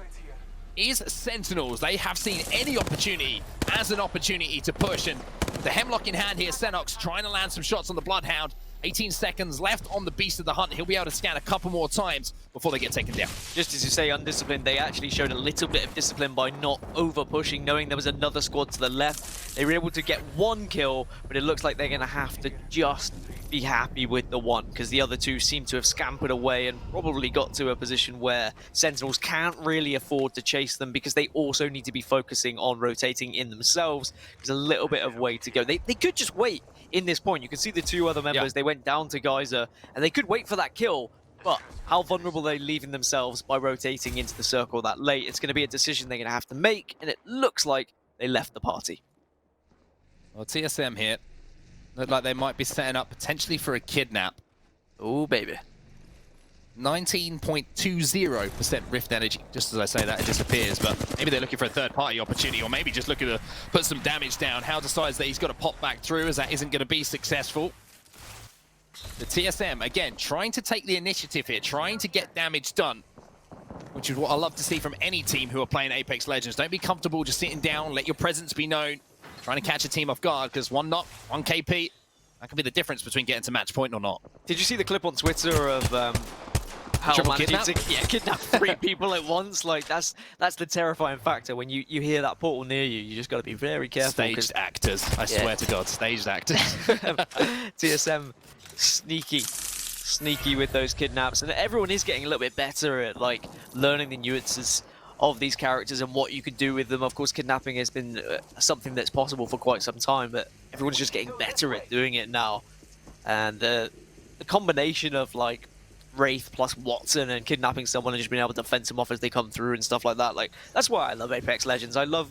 is Sentinels. They have seen any opportunity as an opportunity to push, and the Hemlock in hand here, Senox trying to land some shots on the Bloodhound. 18 seconds left on the Beast of the Hunt. He'll be able to scan a couple more times before they get taken down. Just as you say, undisciplined, they actually showed a little bit of discipline by not over-pushing, knowing there was another squad to the left. They were able to get 1 kill, but it looks like they're going to have to just be happy with the 1, because the other 2 seem to have scampered away and probably got to a position where Sentinels can't really afford to chase them, because they also need to be focusing on rotating in themselves. There's a little bit of way to go. They could just wait in this point. You can see the 2 other members, they went down to Geyser, and they could wait for that kill, but how vulnerable are they leaving themselves by rotating into the circle that late? It's going to be a decision they're going to have to make, and it looks like they left the party. Well, TSM here look like they might be setting up potentially for a kidnap. Oh, baby. 19.20% rift energy. Just as I say that, it disappears, but maybe they're looking for a third-party opportunity, or maybe just looking to put some damage down. How decides that he's got to pop back through, as that isn't going to be successful. The TSM, again, trying to take the initiative here, trying to get damage done, which is what I love to see from any team who are playing Apex Legends. Don't be comfortable just sitting down, let your presence be known, trying to catch a team off guard, because one knock, one KP, that could be the difference between getting to match point or not. Did you see the clip on Twitter of how Triple managing kidnap? to kidnap 3 people at once? Like, that's the terrifying factor. When you hear that portal near you, you just got to be very careful. Staged actors, I swear to God, staged actors. TSM sneaky with those kidnaps, and everyone is getting a little bit better at like learning the nuances of these characters and what you can do with them. Of course, kidnapping has been something that's possible for quite some time, but everyone's just getting better at doing it now. And the combination of like Wraith plus Watson and kidnapping someone and just being able to fence them off as they come through and stuff like that, like, that's why I love Apex Legends. I love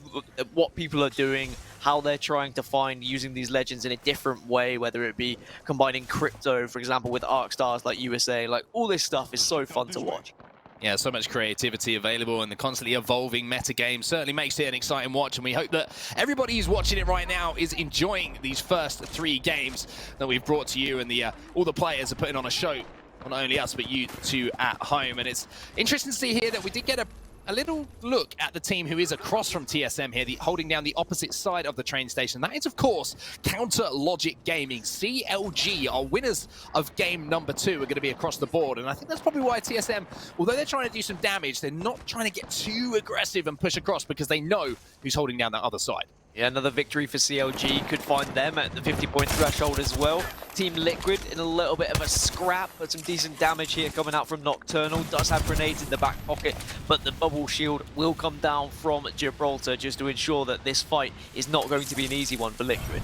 what people are doing, how they're trying to find using these legends in a different way, whether it be combining crypto, for example, with arc stars like you were saying. Like, all this stuff is so fun to watch. Yeah, so much creativity available, and the constantly evolving metagame certainly makes it an exciting watch, and we hope that everybody who's watching it right now is enjoying these first 3 games that we've brought to you, and all the players are putting on a show. Not only us, but you two at home. And it's interesting to see here that we did get a little look at the team who is across from TSM here, holding down the opposite side of the train station. That is, of course, Counter Logic Gaming. CLG, our winners of game number 2, are going to be across the board. And I think that's probably why TSM, although they're trying to do some damage, they're not trying to get too aggressive and push across, because they know who's holding down that other side. Yeah, another victory for CLG could find them at the 50-point threshold as well. Team Liquid in a little bit of a scrap, but some decent damage here coming out from Nocturnal. Does have grenades in the back pocket, but the bubble shield will come down from Gibraltar just to ensure that this fight is not going to be an easy one for Liquid.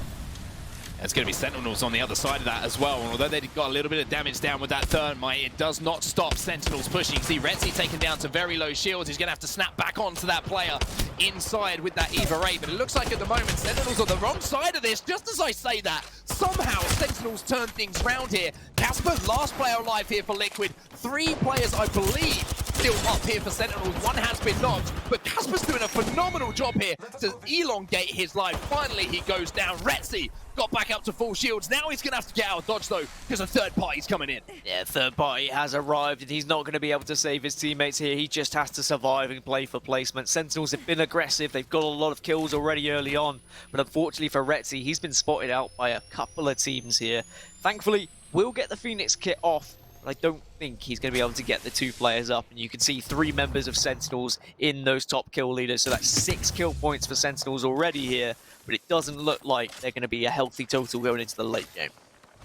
There's going to be Sentinels on the other side of that as well. And although they got a little bit of damage down with that Thermite, it does not stop Sentinels pushing. See Retzi taken down to very low shields. He's going to have to snap back onto that player inside with that Eva 8. But it looks like at the moment Sentinels on the wrong side of this. Just as I say that, somehow Sentinels turn things round here. Casper, last player alive here for Liquid. 3 players, I believe, still up here for Sentinels. 1 has been knocked, but Casper's doing a phenomenal job here to elongate his life. Finally, he goes down. Retzi got back up to full shields. Now he's going to have to get out of dodge, though, because a third party's coming in. Yeah, third party has arrived, and he's not going to be able to save his teammates here. He just has to survive and play for placement. Sentinels have been aggressive. They've got a lot of kills already early on, but unfortunately for Retzi, he's been spotted out by a couple of teams here. Thankfully, we'll get the Phoenix kit off. I don't think he's going to be able to get the 2 players up, and you can see 3 members of Sentinels in those top kill leaders, so that's 6 kill points for Sentinels already here, but it doesn't look like they're going to be a healthy total going into the late game.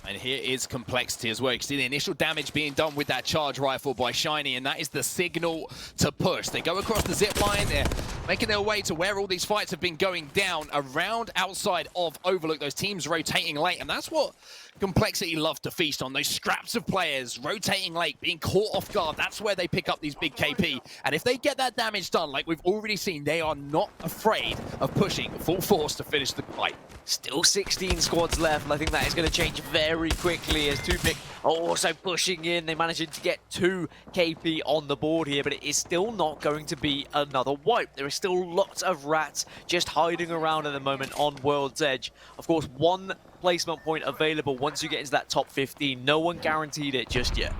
And here is complexity as well. You can see the initial damage being done with that charge rifle by Shiny, and that is the signal to push. They go across the zip line. They're making their way to where all these fights have been going down, around outside of Overlook. Those teams rotating late, and that's what Complexity love to feast on. Those scraps of players rotating late, being caught off guard. That's where they pick up these big KP. And if they get that damage done, like we've already seen, they are not afraid of pushing full force to finish the fight. Still 16 squads left, and I think that is going to change very quickly as 2pick are also pushing in. They managed to get 2 KP on the board here, but it is still not going to be another wipe. There is still lots of rats just hiding around at the moment on World's Edge. Of course, 1 placement point available once you get into that top 15. No one guaranteed it just yet.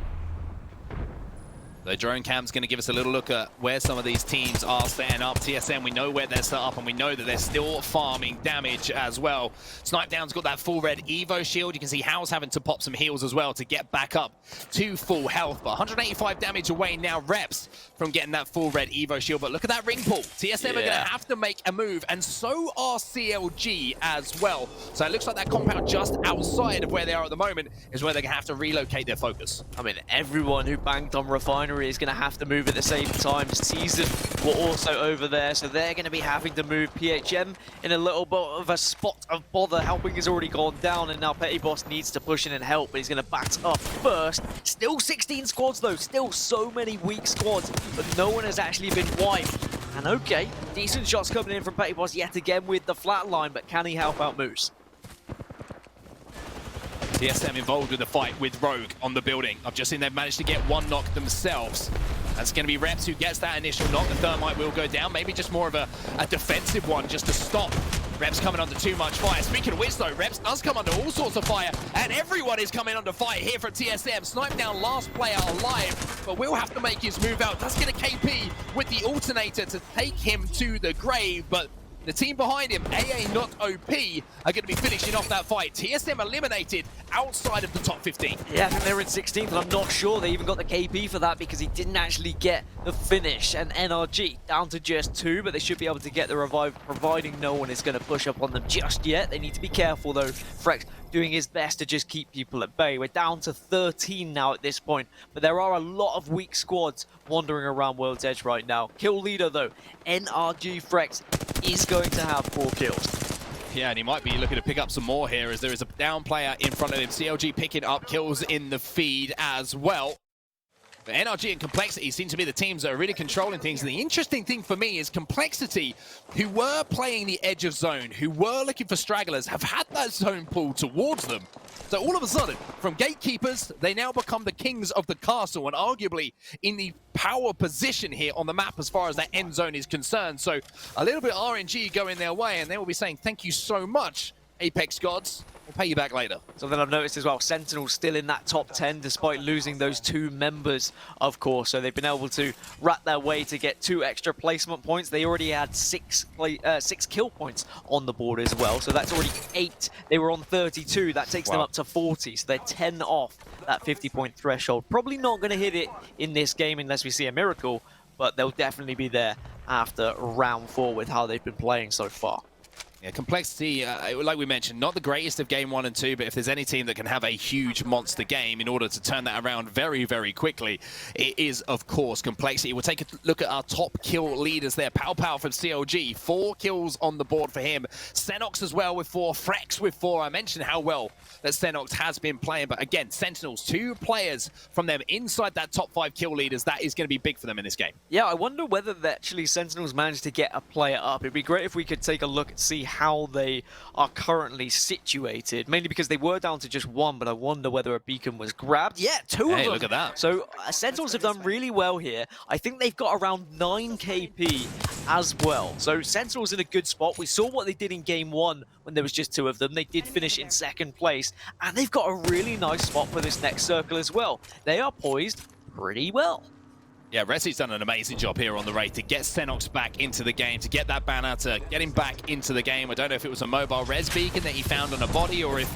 The drone cam's going to give us a little look at where some of these teams are setting up. TSM, we know where they're set up, and we know that they're still farming damage as well. Snipedown's got that full red Evo shield. You can see How's having to pop some heals as well to get back up to full health. But 185 damage away now, Reps, from getting that full red Evo shield. But look at that ring pull. TSM are going to have to make a move, and so are CLG as well. So it looks like that compound just outside of where they are at the moment is where they're going to have to relocate their focus. I mean, everyone who banked on Refinery is going to have to move at the same time. Season were also over there, so they're going to be having to move. PHM in a little bit of a spot of bother. Helping has already gone down, and now Petty Boss needs to push in and help, but he's going to bat up first. Still 16 squads though, still so many weak squads, but no one has actually been wiped. And okay, decent shots coming in from Petty Boss yet again with the flat line, but can he help out Moose? TSM involved with the fight with Rogue on the building. I've just seen they've managed to get one knock themselves. That's going to be Reps who gets that initial knock. The Thermite will go down. Maybe just more of a defensive one just to stop Reps coming under too much fire. Speaking of which though, Reps does come under all sorts of fire, and everyone is coming under fire here from TSM. Snipe down last player alive, but will have to make his move out. Does get a KP with the alternator to take him to the grave, but the team behind him, AA not OP, are going to be finishing off that fight. TSM eliminated outside of the top 15. Yeah, I think they were in 16th, and I'm not sure they even got the KP for that because he didn't actually get the finish. And NRG down to just 2, but they should be able to get the revive, providing no one is going to push up on them just yet. They need to be careful though. Frex doing his best to just keep people at bay. We're down to 13 now at this point, but there are a lot of weak squads wandering around World's Edge right now. Kill leader though, NRG Frex is going to have 4 kills. Yeah, and he might be looking to pick up some more here as there is a down player in front of him. CLG picking up kills in the feed as well. But NRG and Complexity seem to be the teams that are really controlling things. And the interesting thing for me is Complexity, who were playing the edge of zone, who were looking for stragglers, have had that zone pulled towards them. So all of a sudden, from gatekeepers, they now become the kings of the castle and arguably in the power position here on the map as far as that end zone is concerned. So a little bit RNG going their way, and they will be saying thank you so much, Apex Gods. We'll pay you back later. Something I've noticed as well, Sentinels still in that top 10 despite losing those 2 members, of course. So they've been able to rat their way to get 2 extra placement points. They already had 6 kill points on the board as well. So that's already 8. They were on 32. That takes them up to 40. So they're 10 off that 50-point threshold. Probably not going to hit it in this game unless we see a miracle, but they'll definitely be there after round 4 with how they've been playing so far. Yeah, Complexity, like we mentioned, not the greatest of game 1 and 2, but if there's any team that can have a huge monster game in order to turn that around very, very quickly, it is, of course, Complexity. We'll take a look at our top kill leaders there. Pow Pow from CLG, 4 kills on the board for him. Senox as well with 4, Frex with 4. I mentioned how well that Senox has been playing, but again, Sentinels, 2 players from them inside that top 5 kill leaders. That is going to be big for them in this game. Yeah, I wonder whether actually Sentinels managed to get a player up. It'd be great if we could take a look and see how they are currently situated, mainly because they were down to just 1, but I wonder whether a beacon was grabbed. Yeah, 2 of them. Hey, look at that. So Sentinels have done really well here. I think they've got around 9 KP as well. So Sentinels in a good spot. We saw what they did in game 1 when there was just 2 of them. They did finish in 2nd place, and they've got a really nice spot for this next circle as well. They are poised pretty well. Yeah, Resi's done an amazing job here on the raid to get Senox back into the game, to get that banner, to get him back into the game. I don't know if it was a mobile res beacon that he found on a body or if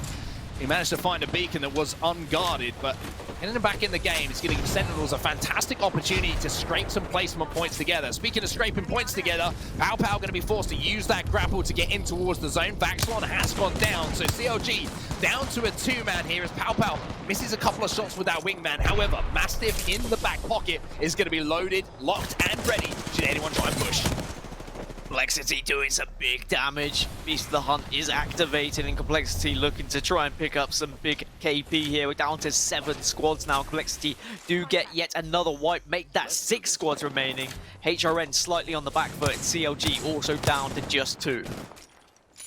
he managed to find a beacon that was unguarded, but getting him back in the game is giving Sentinels a fantastic opportunity to scrape some placement points together. Speaking of scraping points together, Pow Pow going to be forced to use that grapple to get in towards the zone. Vaxlon has gone down, so CLG down to a 2-man here as Pow Pow misses a couple of shots with that wingman. However, Mastiff in the back pocket is going to be loaded, locked, and ready should anyone try and push. Complexity doing some big damage. Beast of the Hunt is activated, and Complexity looking to try and pick up some big KP here. We're down to 7 squads now. Complexity do get yet another wipe, make that 6 squads remaining. HRN slightly on the back foot, and CLG also down to just 2.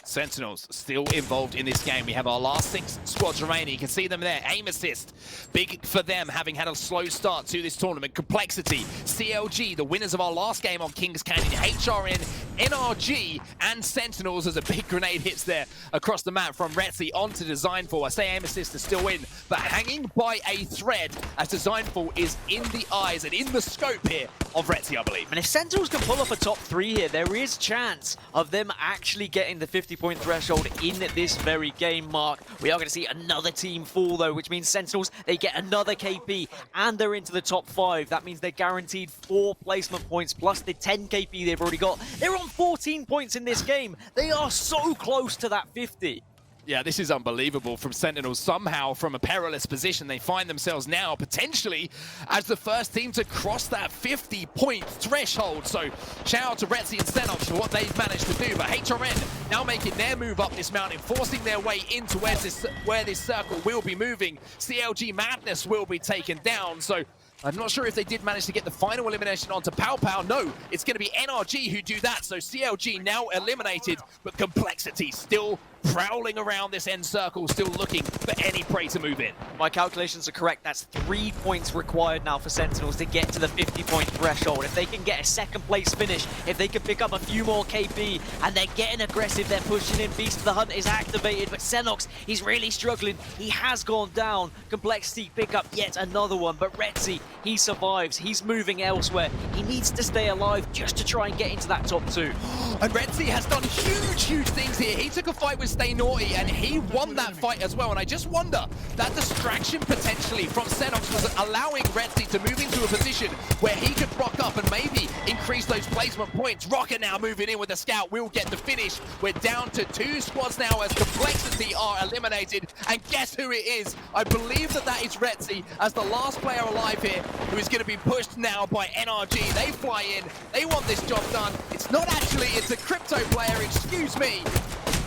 Sentinels still involved in this game. We have our last 6 squads remaining. You can see them there. Aim assist. Big for them, having had a slow start to this tournament. Complexity, CLG, the winners of our last game on Kings Canyon. HRN, NRG, and Sentinels as a big grenade hits there across the map from Retzi onto Designful. I say aim assist is still in, but hanging by a thread as Designful is in the eyes and in the scope here of Retzi, I believe. And if Sentinels can pull off a top 3 here, there is chance of them actually getting the 50-point threshold in this very game, Mark. We are going to see another team fall, though, which means Sentinels, they get another KP, and they're into the top 5. That means they're guaranteed 4 placement points, plus the 10 KP they've already got. They're on 14 points in this game. They are so close to that 50. Yeah, this is unbelievable from Sentinels. Somehow, from a perilous position, they find themselves now potentially as the first team to cross that 50-point threshold. So, shout out to Retzi and Senox for what they've managed to do. But HRN now making their move up this mountain, forcing their way into where this circle will be moving. CLG Madness will be taken down. So, I'm not sure if they did manage to get the final elimination onto Pow Pow. No, it's going to be NRG who do that. So CLG now eliminated, but Complexity still prowling around this end circle, still looking for any prey to move in. My calculations are correct. That's 3 points required now for Sentinels to get to the 50-point threshold. If they can get a second place finish, if they can pick up a few more KP, and they're getting aggressive, they're pushing in. Beast of the Hunt is activated, but Xenox, he's really struggling. He has gone down. Complexity pick up yet another one, but Retzi, he survives. He's moving elsewhere. He needs to stay alive just to try and get into that top 2. And Retzi has done huge things here. He took a fight with Stay Naughty, and he won that fight as well. And I just wonder, that distraction potentially from Xenox was allowing Retzi to move into a position where he could rock up and maybe increase those placement points. Rocker now moving in with the scout will get the finish. We're down to 2 squads now as Complexity are eliminated. And guess who it is? I believe that is Retzi as the last player alive here, who is going to be pushed now by NRG. They fly in. They want this job done. It's not actually, it's a crypto player, excuse me,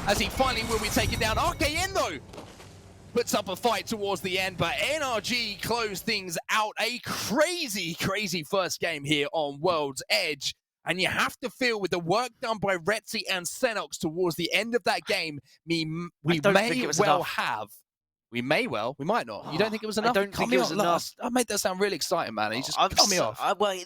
as he finally will be taken down. RKN though puts up a fight towards the end, but NRG closed things out. A crazy first game here on World's Edge. And you have to feel with the work done by Retzi and Xenox towards the end of that game, we may well, we might not. You don't think it was enough? I don't think it was enough. I made that sound really exciting, man. He just cut me off.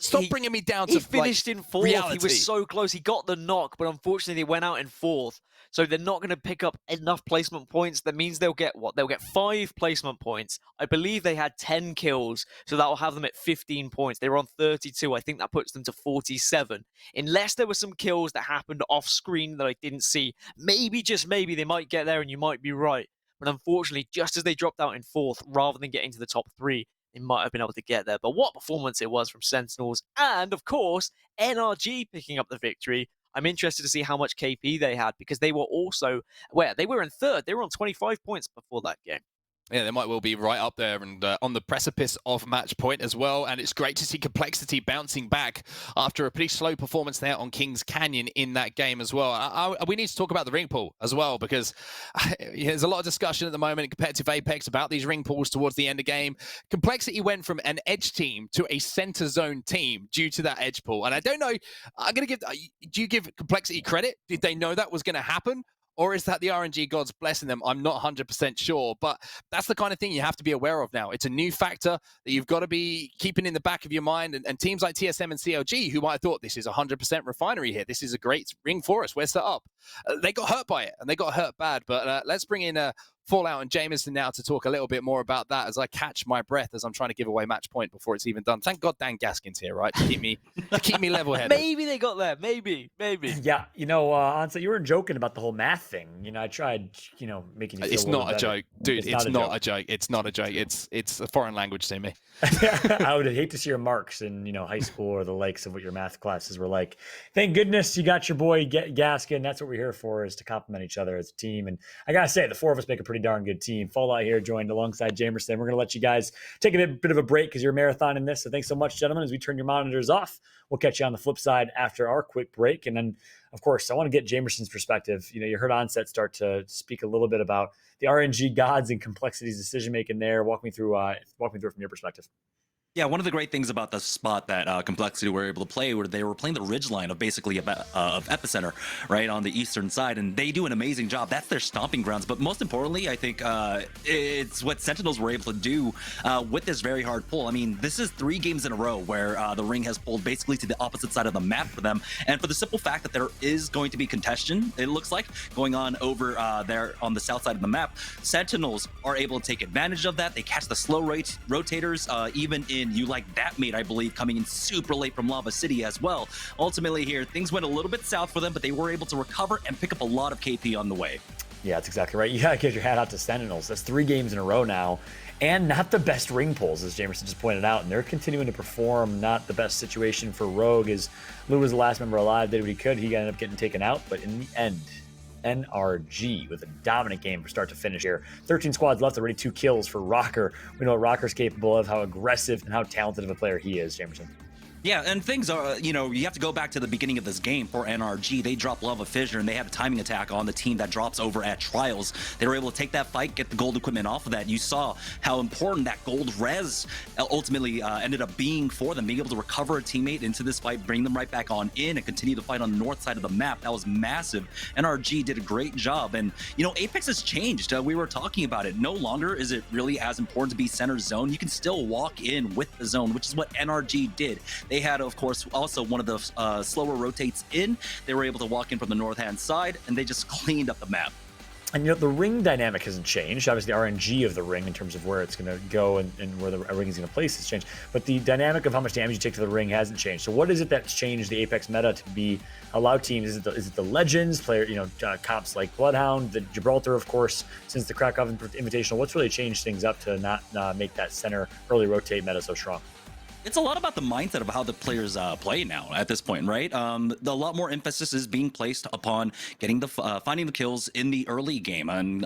Stop bringing me down to He finished in 4th. reality. He was so close. He got the knock, but unfortunately, they went out in 4th. So they're not going to pick up enough placement points. That means they'll get what? They'll get 5 placement points. I believe they had 10 kills, so that will have them at 15 points. They were on 32. I think that puts them to 47. Unless there were some kills that happened off screen that I didn't see, maybe, just maybe, they might get there, and you might be right. But unfortunately, just as they dropped out in 4th, rather than getting to the top 3, they might have been able to get there. But what performance it was from Sentinels, and of course, NRG picking up the victory. I'm interested to see how much KP they had, because they were also, they were in 3rd. They were on 25 points before that game. Yeah, they might well be right up there and on the precipice of match point as well. And it's great to see Complexity bouncing back after a pretty slow performance there on Kings Canyon in that game as well. We need to talk about the ring pool as well, because there's a lot of discussion at the moment in competitive Apex about these ring pools towards the end of game. Complexity went from an edge team to a center zone team due to that edge pool. And I don't know, do you give Complexity credit? Did they know that was going to happen? Or is that the RNG gods blessing them? I'm not 100% sure, but that's the kind of thing you have to be aware of now. It's a new factor that you've got to be keeping in the back of your mind. And teams like TSM and CLG, who might have thought this is 100% refinery here, this is a great ring for us, we're set up. They got hurt by it, and they got hurt bad. But let's bring in Fallout and Jameson now to talk a little bit more about that as I catch my breath as I'm trying to give away match point before it's even done. Thank God Dan Gaskin's here, right? To keep me level-headed. Maybe they got there. Maybe. Yeah, Ansa, you were joking about the whole math thing. I tried, making you feel It's not a joke, dude. It's not a joke. It's not a joke. It's a foreign language to me. I would hate to see your marks in, high school or the likes of what your math classes were like. Thank goodness you got your boy Gaskin. That's what we're here for, is to compliment each other as a team. And I gotta say, the 4 of us make a pretty darn good team. Fallout here joined alongside Jamerson. We're going to let you guys take a bit of a break because you're marathoning this. So thanks so much, gentlemen. As we turn your monitors off, we'll catch you on the flip side after our quick break. And then, of course, I want to get Jamerson's perspective. You heard Onset start to speak a little bit about the RNG gods and Complexity's decision-making there. Walk me through it from your perspective. Yeah, one of the great things about the spot that Complexity were able to play, where they were playing the ridgeline of basically of Epicenter, right, on the eastern side, and they do an amazing job. That's their stomping grounds. But most importantly, I think it's what Sentinels were able to do with this very hard pull. I mean, this is 3 games in a row where the ring has pulled basically to the opposite side of the map for them, and for the simple fact that there is going to be contention, it looks like, going on over there on the south side of the map. Sentinels are able to take advantage of that. They catch the slow rotators, even in You Like That Mate, I believe, coming in super late from Lava City as well. Ultimately here, things went a little bit south for them, but they were able to recover and pick up a lot of KP on the way. Yeah, that's exactly right. You gotta give your hat out to Sentinels. That's 3 games in a row now, and not the best ring pulls, as Jamerson just pointed out, and they're continuing to perform. Not the best situation for Rogue, as Lou was the last member alive, did what he could. He ended up getting taken out, but in the end, NRG with a dominant game from start to finish here. 13 squads left, already 2 kills for Rocker. We know what Rocker's capable of, how aggressive and how talented of a player he is, Jamerson. Yeah, and things are, you have to go back to the beginning of this game for NRG. They drop Lava Fissure, and they had a timing attack on the team that drops over at Trials. They were able to take that fight, get the gold equipment off of that. You saw how important that gold res ultimately ended up being for them, being able to recover a teammate into this fight, bring them right back on in, and continue the fight on the north side of the map. That was massive. NRG did a great job, and, Apex has changed. We were talking about it. No longer is it really as important to be center zone. You can still walk in with the zone, which is what NRG did. They had, of course, also one of the slower rotates in. They were able to walk in from the north-hand side, and they just cleaned up the map. And the ring dynamic hasn't changed. Obviously, the RNG of the ring in terms of where it's going to go and where the ring is going to place has changed. But the dynamic of how much damage you take to the ring hasn't changed. So what is it that's changed the Apex meta to allow teams? Is it the legends, comps like Bloodhound, the Gibraltar, of course, since the Krakow Invitational? What's really changed things up to not make that center early rotate meta so strong? It's a lot about the mindset of how the players play now at this point, right? A lot more emphasis is being placed upon getting finding the kills in the early game, and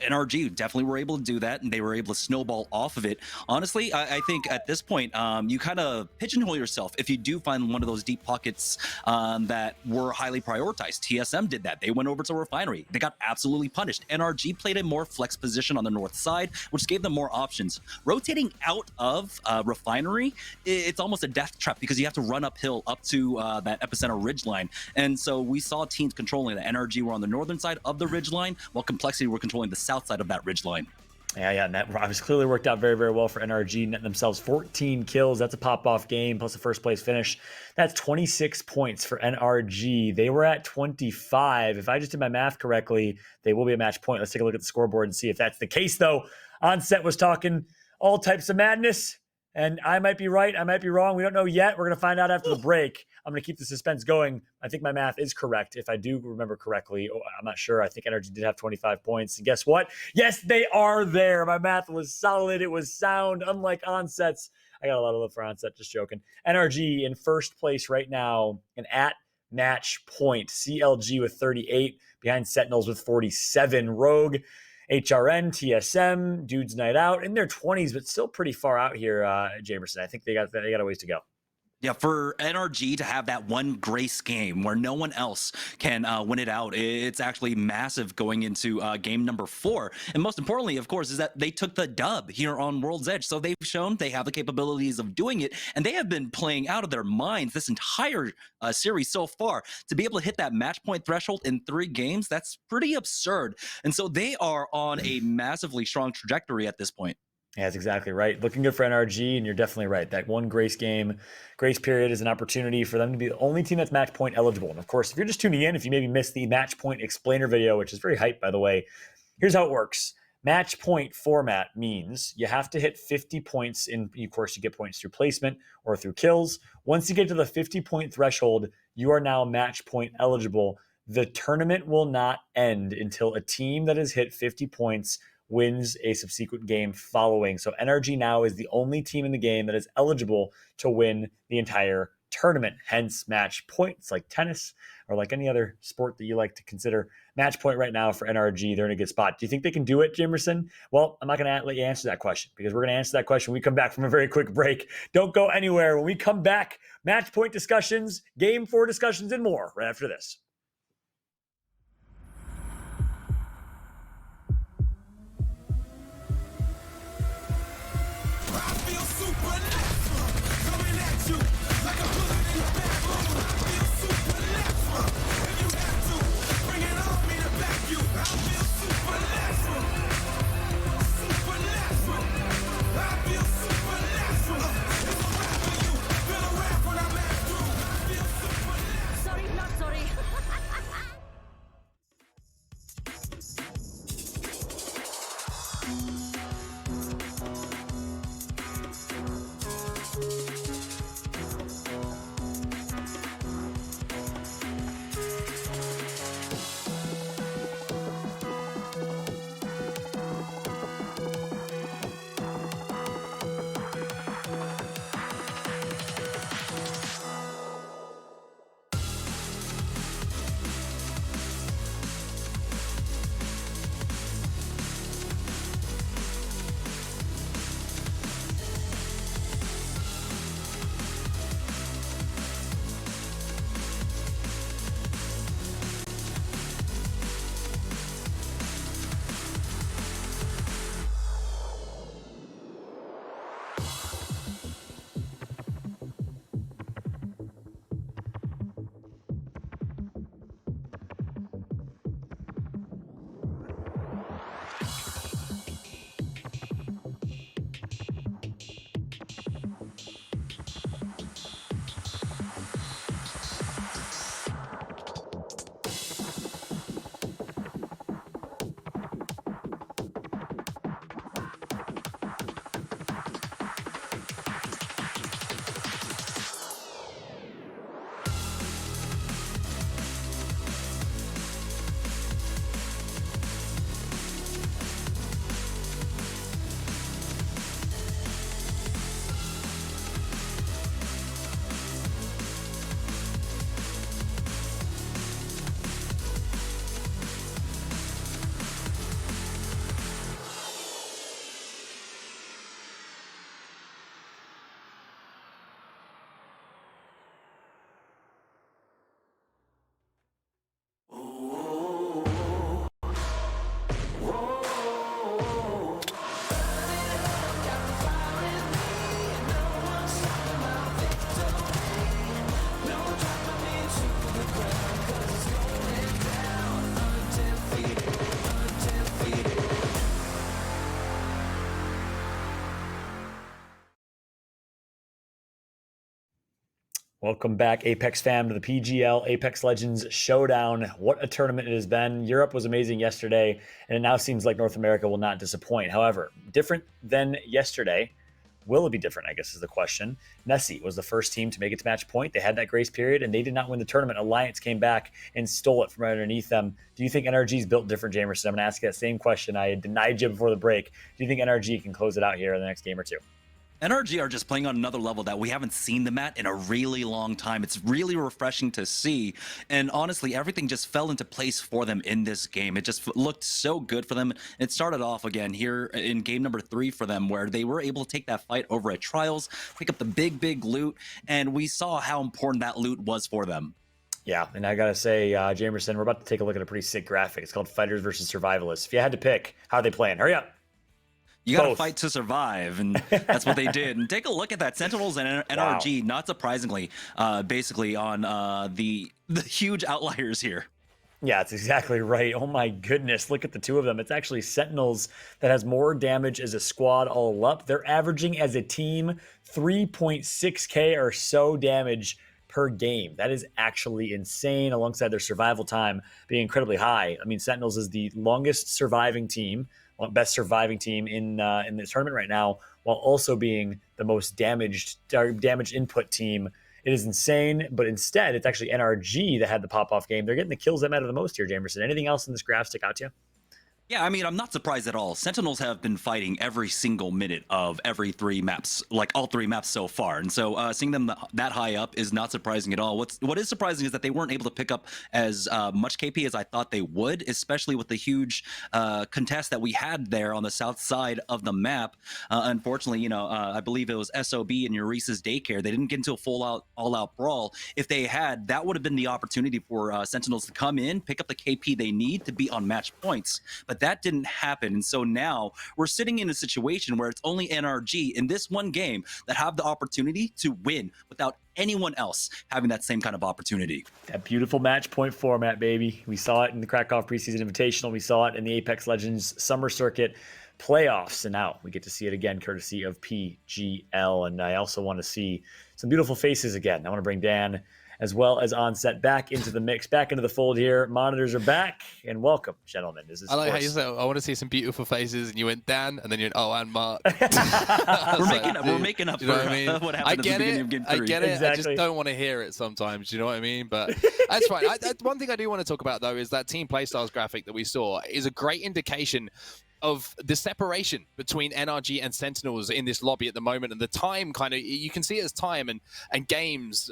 NRG definitely were able to do that, and they were able to snowball off of it. Honestly, I think at this point, you kind of pigeonhole yourself if you do find one of those deep pockets that were highly prioritized. TSM did that. They went over to Refinery. They got absolutely punished. NRG played a more flex position on the north side, which gave them more options. Rotating out of Refinery, it's almost a death trap because you have to run uphill up to that epicenter ridgeline. And so we saw teams controlling the NRG were on the northern side of the ridgeline, while Complexity were controlling the south side of that ridgeline. Yeah, and that obviously clearly worked out very, very well for NRG, netting themselves 14 kills. That's a pop-off game, plus a first-place finish. That's 26 points for NRG. They were at 25. If I just did my math correctly, they will be a match point. Let's take a look at the scoreboard and see if that's the case, though. Onset was talking all types of madness, and I might be right, I might be wrong. We don't know yet. We're going to find out after the break. I'm going to keep the suspense going. I think my math is correct. If I do remember correctly, I'm not sure. I think NRG did have 25 points. And guess what? Yes, they are there. My math was solid. It was sound, unlike Onset's. I got a lot of love for Onset, just joking. NRG in first place right now, and at match point. CLG with 38, behind Sentinels with 47. Rogue, HRN, TSM, Dudes Night Out in their 20s, but still pretty far out here, Jamerson. I think they got a ways to go. Yeah, for NRG to have that one grace game where no one else can win it out, it's actually massive going into game number 4. And most importantly, of course, is that they took the dub here on World's Edge. So they've shown they have the capabilities of doing it, and they have been playing out of their minds this entire series so far. To be able to hit that match point threshold in 3 games, that's pretty absurd. And so they are on a massively strong trajectory at this point. Yeah, that's exactly right. Looking good for NRG, and you're definitely right. That one grace period is an opportunity for them to be the only team that's match point eligible. And of course, if you're just tuning in, if you maybe missed the match point explainer video, which is very hype, by the way, here's how it works. Match point format means you have to hit 50 points in, of course, you get points through placement or through kills. Once you get to the 50-point threshold, you are now match point eligible. The tournament will not end until a team that has hit 50 points wins a subsequent game following. So NRG now is the only team in the game that is eligible to win the entire tournament, hence match point. It's like tennis or like any other sport that you like to consider. Match point right now for NRG. They're in a good spot. Do you think they can do it, Jamerson? Well, I'm not going to let you answer that question because we're going to answer that question when we come back from a very quick break. Don't go anywhere. When we come back, match point discussions, game 4 discussions, and more right after this. Welcome back, Apex fam, to the PGL Apex Legends Showdown. What a tournament it has been. Europe was amazing yesterday, and it now seems like North America will not disappoint. However, different than yesterday. Will it be different, I guess, is the question. Nessie was the first team to make it to match point. They had that grace period, and they did not win the tournament. Alliance came back and stole it from right underneath them. Do you think NRG is built different, Jamerson? I'm going to ask you that same question I denied you before the break. Do you think NRG can close it out here in the next game or two? NRG are just playing on another level that we haven't seen them at in a really long time. It's really refreshing to see. And honestly, everything just fell into place for them in this game. It just looked so good for them. It started off again here in game number 3 for them, where they were able to take that fight over at Trials, pick up the big loot, and we saw how important that loot was for them. Yeah, and I gotta say, Jamerson, we're about to take a look at a pretty sick graphic. It's called Fighters versus Survivalists. If you had to pick, how are they playing? Hurry up. You got to fight to survive, and that's what they did. And take a look at that. Sentinels and NRG, not surprisingly, basically on the huge outliers here. Yeah, that's exactly right. Oh my goodness, look at the two of them. It's actually Sentinels that has more damage as a squad all up. They're averaging as a team 3.6k or so damage per game. That is actually insane, alongside their survival time being incredibly high. I mean, Sentinels is the longest surviving team, best surviving team in this tournament right now, while also being the most damage input team. It is insane, but instead, it's actually NRG that had the pop-off game. They're getting the kills that matter the most here, Jamerson. Anything else in this graph stick out to you? Yeah, I mean, I'm not surprised at all. Sentinels have been fighting every single minute of every 3 maps, like all 3 maps so far. And so seeing them that high up is not surprising at all. What is surprising is that they weren't able to pick up as much KP as I thought they would, especially with the huge contest that we had there on the south side of the map. Unfortunately, I believe it was SOB and Euresa's Daycare. They didn't get into a all-out brawl. If they had, that would have been the opportunity for Sentinels to come in, pick up the KP they need to be on match points. But that didn't happen. And so now we're sitting in a situation where it's only NRG in this one game that have the opportunity to win without anyone else having that same kind of opportunity. That beautiful match point format, baby. We saw it in the Krakow preseason invitational. We saw it in the Apex Legends Summer Circuit playoffs. And now we get to see it again, courtesy of PGL. And I also want to see some beautiful faces again. I want to bring Dan as well as Onset back into the mix, back into the fold here. Monitors are back, and welcome, gentlemen. This is I like how you said, I want to see some beautiful faces, and you went Dan, and then you went, oh, and Mark. We're making up for what I mean? what happened at the beginning of game 3. I get it. Exactly. I just don't want to hear it sometimes. You know what I mean? But that's fine. One thing I do want to talk about, though, is that team playstyles graphic that we saw is a great indication of the separation between NRG and Sentinels in this lobby at the moment, and the time kind of, you can see it as time and games.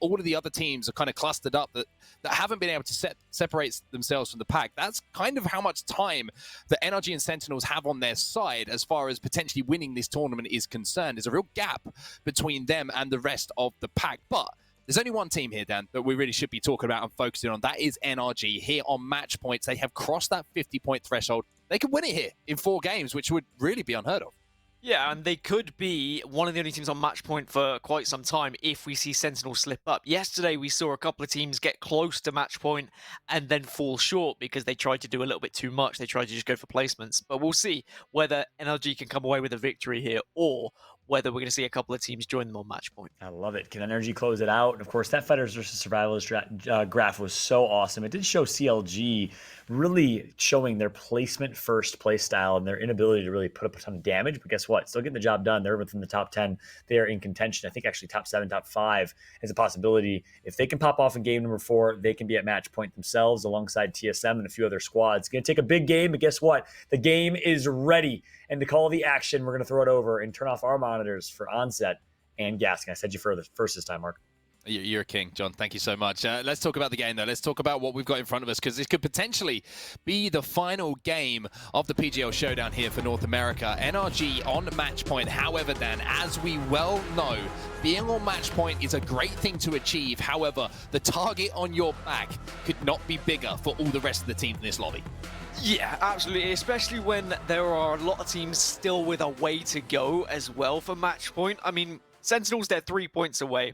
All of the other teams are kind of clustered up that haven't been able to separate themselves from the pack. That's kind of how much time that NRG and Sentinels have on their side as far as potentially winning this tournament is concerned. There's a real gap between them and the rest of the pack, but there's only one team here, Dan, that we really should be talking about and focusing on. That is NRG. Here on match points, they have crossed that 50-point threshold. They could win it here in 4 games, which would really be unheard of. Yeah, and they could be one of the only teams on match point for quite some time if we see Sentinel slip up. Yesterday, we saw a couple of teams get close to match point and then fall short because they tried to do a little bit too much. They tried to just go for placements. But we'll see whether NRG can come away with a victory here or whether we're going to see a couple of teams join them on match point. I love it. Can NRG close it out? And of course, that Fighters versus Survivalist graph was so awesome. It did show CLG really showing their placement first play style and their inability to really put up a ton of damage. But guess what? Still getting the job done. They're within the top 10. They are in contention. I think actually top 7, top 5 is a possibility. If they can pop off in game number 4, they can be at match point themselves alongside TSM and a few other squads. It's going to take a big game, but guess what? The game is ready. And to call the action, we're going to throw it over and turn off our monitors for Onset and Gaskin. I said you first this time, Mark. You're a king, John. Thank you so much. Let's talk about the game, though. Let's talk about what we've got in front of us, because this could potentially be the final game of the PGL Showdown here for North America. NRG on match point. However, Dan, as we well know, being on match point is a great thing to achieve. However, the target on your back could not be bigger for all the rest of the teams in this lobby. Yeah, absolutely, especially when there are a lot of teams still with a way to go as well for match point. I mean, Sentinels, they're 3 points away,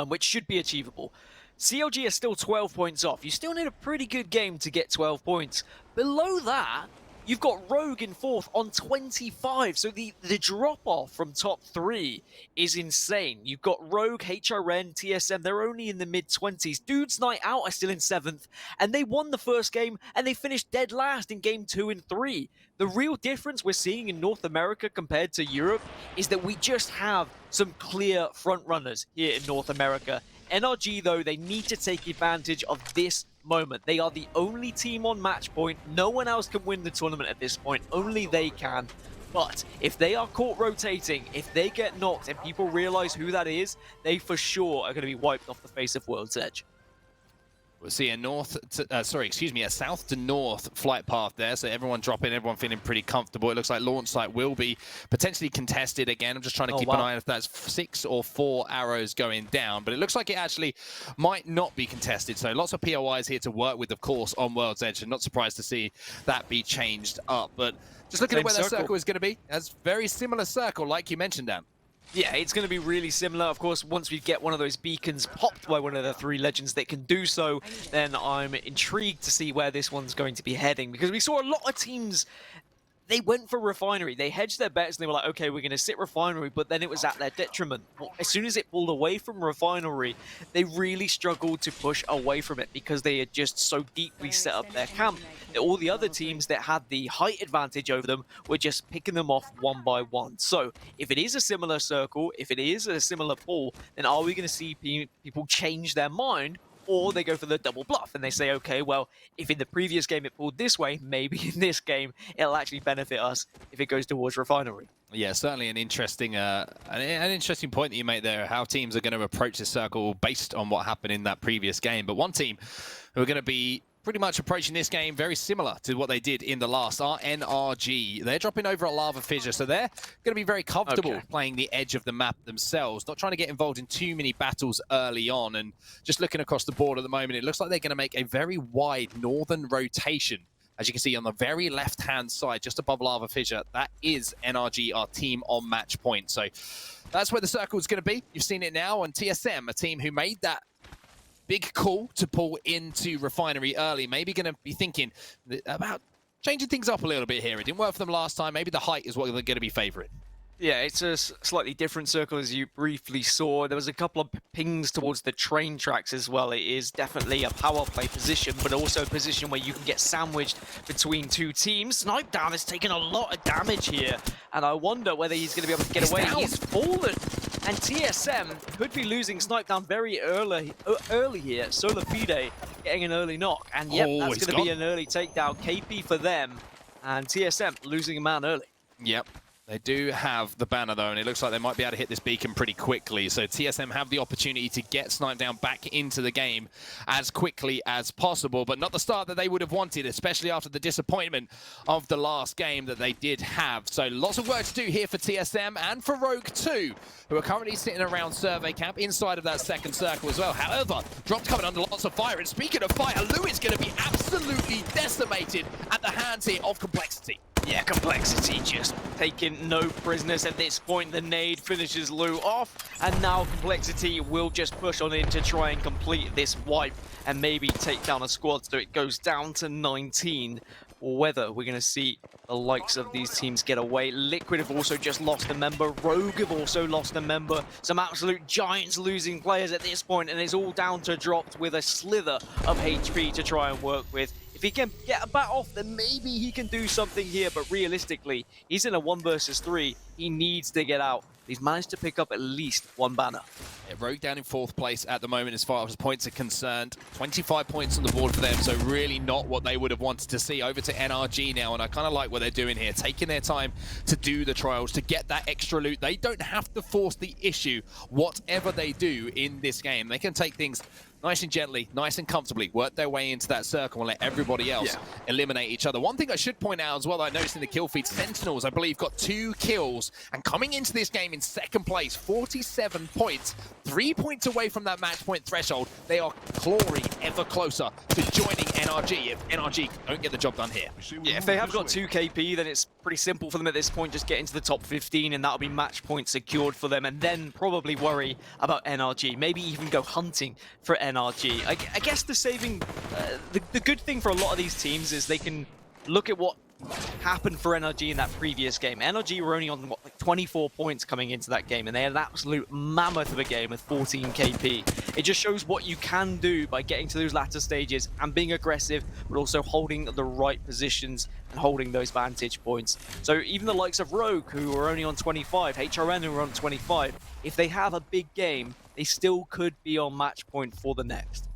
which should be achievable. CLG is still 12 points off. You still need a pretty good game to get 12 points. Below that, You've got Rogue in 4th on 25, so the drop-off from top 3 is insane. You've got Rogue, HRN, TSM, they're only in the mid-20s. Dudes Night Out are still in 7th, and they won the first game, and they finished dead last in game 2 and 3. The real difference we're seeing in North America compared to Europe is that we just have some clear front-runners here in North America. NRG, though, they need to take advantage of this moment. They are the only team on match point. No one else can win the tournament at this point. Only they can. But if they are caught rotating, if they get knocked and people realize who that is, they for sure are going to be wiped off the face of World's Edge. We'll see a south to north flight path there. So everyone dropping, everyone feeling pretty comfortable. It looks like launch site will be potentially contested again. I'm just trying to keep an eye on if that's 6 or 4 arrows going down. But it looks like it actually might not be contested. So lots of POIs here to work with, of course, on World's Edge. And not surprised to see that be changed up. But just looking at where that circle is going to be, that's very similar circle, like you mentioned, Dan. Yeah, it's going to be really similar. Of course, once we get one of those beacons popped by one of the 3 legends that can do so, then I'm intrigued to see where this one's going to be heading. Because we saw a lot of teams, they went for Refinery. They hedged their bets and they were like, okay, we're going to sit Refinery, but then it was at their detriment. As soon as it pulled away from Refinery, they really struggled to push away from it because they had just so deeply set up their camp. All the other teams that had the height advantage over them were just picking them off one by one. So if it is a similar circle, if it is a similar pull, then are we going to see people change their mind? Or they go for the double bluff and they say, okay, well, if in the previous game it pulled this way, maybe in this game it'll actually benefit us if it goes towards Refinery. Yeah, certainly an interesting point that you make there, how teams are going to approach this circle based on what happened in that previous game. But one team who are going to be pretty much approaching this game very similar to what they did in the last are NRG. They're dropping over at Lava Fissure, so they're going to be very comfortable playing the edge of the map themselves, not trying to get involved in too many battles early on. And just looking across the board at the moment, it looks like they're going to make a very wide northern rotation. As you can see on the very left-hand side, just above Lava Fissure, that is NRG, our team on match point. So that's where the circle is going to be. You've seen it now on TSM, a team who made that big call to pull into Refinery early. Maybe going to be thinking about changing things up a little bit here. It didn't work for them last time. Maybe the height is what they're going to be favouring. Yeah, it's a slightly different circle, as you briefly saw. There was a couple of pings towards the train tracks as well. It is definitely a power play position, but also a position where you can get sandwiched between 2 teams. Snipedown has taken a lot of damage here, and I wonder whether he's going to be able to get away. He's fallen, and TSM could be losing Snipedown very early here. Solar Fide getting an early knock, and yep, that's going to be an early takedown. KP for them, and TSM losing a man early. Yep. They do have the banner, though, and it looks like they might be able to hit this beacon pretty quickly. So TSM have the opportunity to get Snipedown back into the game as quickly as possible, but not the start that they would have wanted, especially after the disappointment of the last game that they did have. So lots of work to do here for TSM and for Rogue 2, who are currently sitting around Survey Camp inside of that second circle as well. However, Drop's coming under lots of fire, and speaking of fire, Lou is going to be absolutely decimated at the hands here of Complexity. Yeah, Complexity just taking no prisoners at this point. The nade finishes Lou off, and now Complexity will just push on in to try and complete this wipe and maybe take down a squad so it goes down to 19. Or whether we're going to see the likes of these teams get away. Liquid have also just lost a member. Rogue have also lost a member. Some absolute giants losing players at this point, and it's all down to Dropped with a slither of HP to try and work with. If he can get a bat off, then maybe he can do something here, but realistically, he's in a 1 versus 3. He needs to get out. He's managed to pick up at least 1 banner. Yeah, Rogue down in 4th place at the moment as far as points are concerned. 25 points on the board for them, so really not what they would have wanted to see. Over to NRG now, and I kind of like what they're doing here, taking their time to do the trials, to get that extra loot. They don't have to force the issue, whatever they do in this game. They can take things nice and gently, nice and comfortably, work their way into that circle and let everybody else eliminate each other. One thing I should point out as well, I noticed in the kill feed, Sentinels, I believe, got 2 kills, and coming into this game in 2nd place, 47 points, 3 points away from that match point threshold. They are clawing ever closer to joining NRG if NRG don't get the job done here. Yeah, if they have got 2 KP, then it's pretty simple for them at this point. Just get into the top 15, and that'll be match points secured for them, and then probably worry about NRG. Maybe even go hunting for NRG. I guess the saving, the good thing for a lot of these teams is they can look at what happened for NRG in that previous game. NRG were only on, what, like 24 points coming into that game, and they had an absolute mammoth of a game with 14 KP. It just shows what you can do by getting to those latter stages and being aggressive, but also holding the right positions and holding those vantage points. So even the likes of Rogue, who are only on 25, HRN, who are on 25, if they have a big game, they still could be on match point for the next.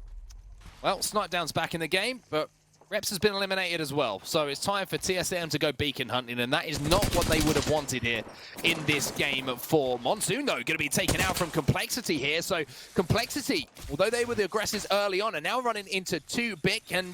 Well, Snipedown's back in the game, but Reps has been eliminated as well. So it's time for TSM to go beacon hunting, and that is not what they would have wanted here in this game for Monsoon, though. Going to be taken out from Complexity here. So Complexity, although they were the aggressors early on, are now running into 2Big, and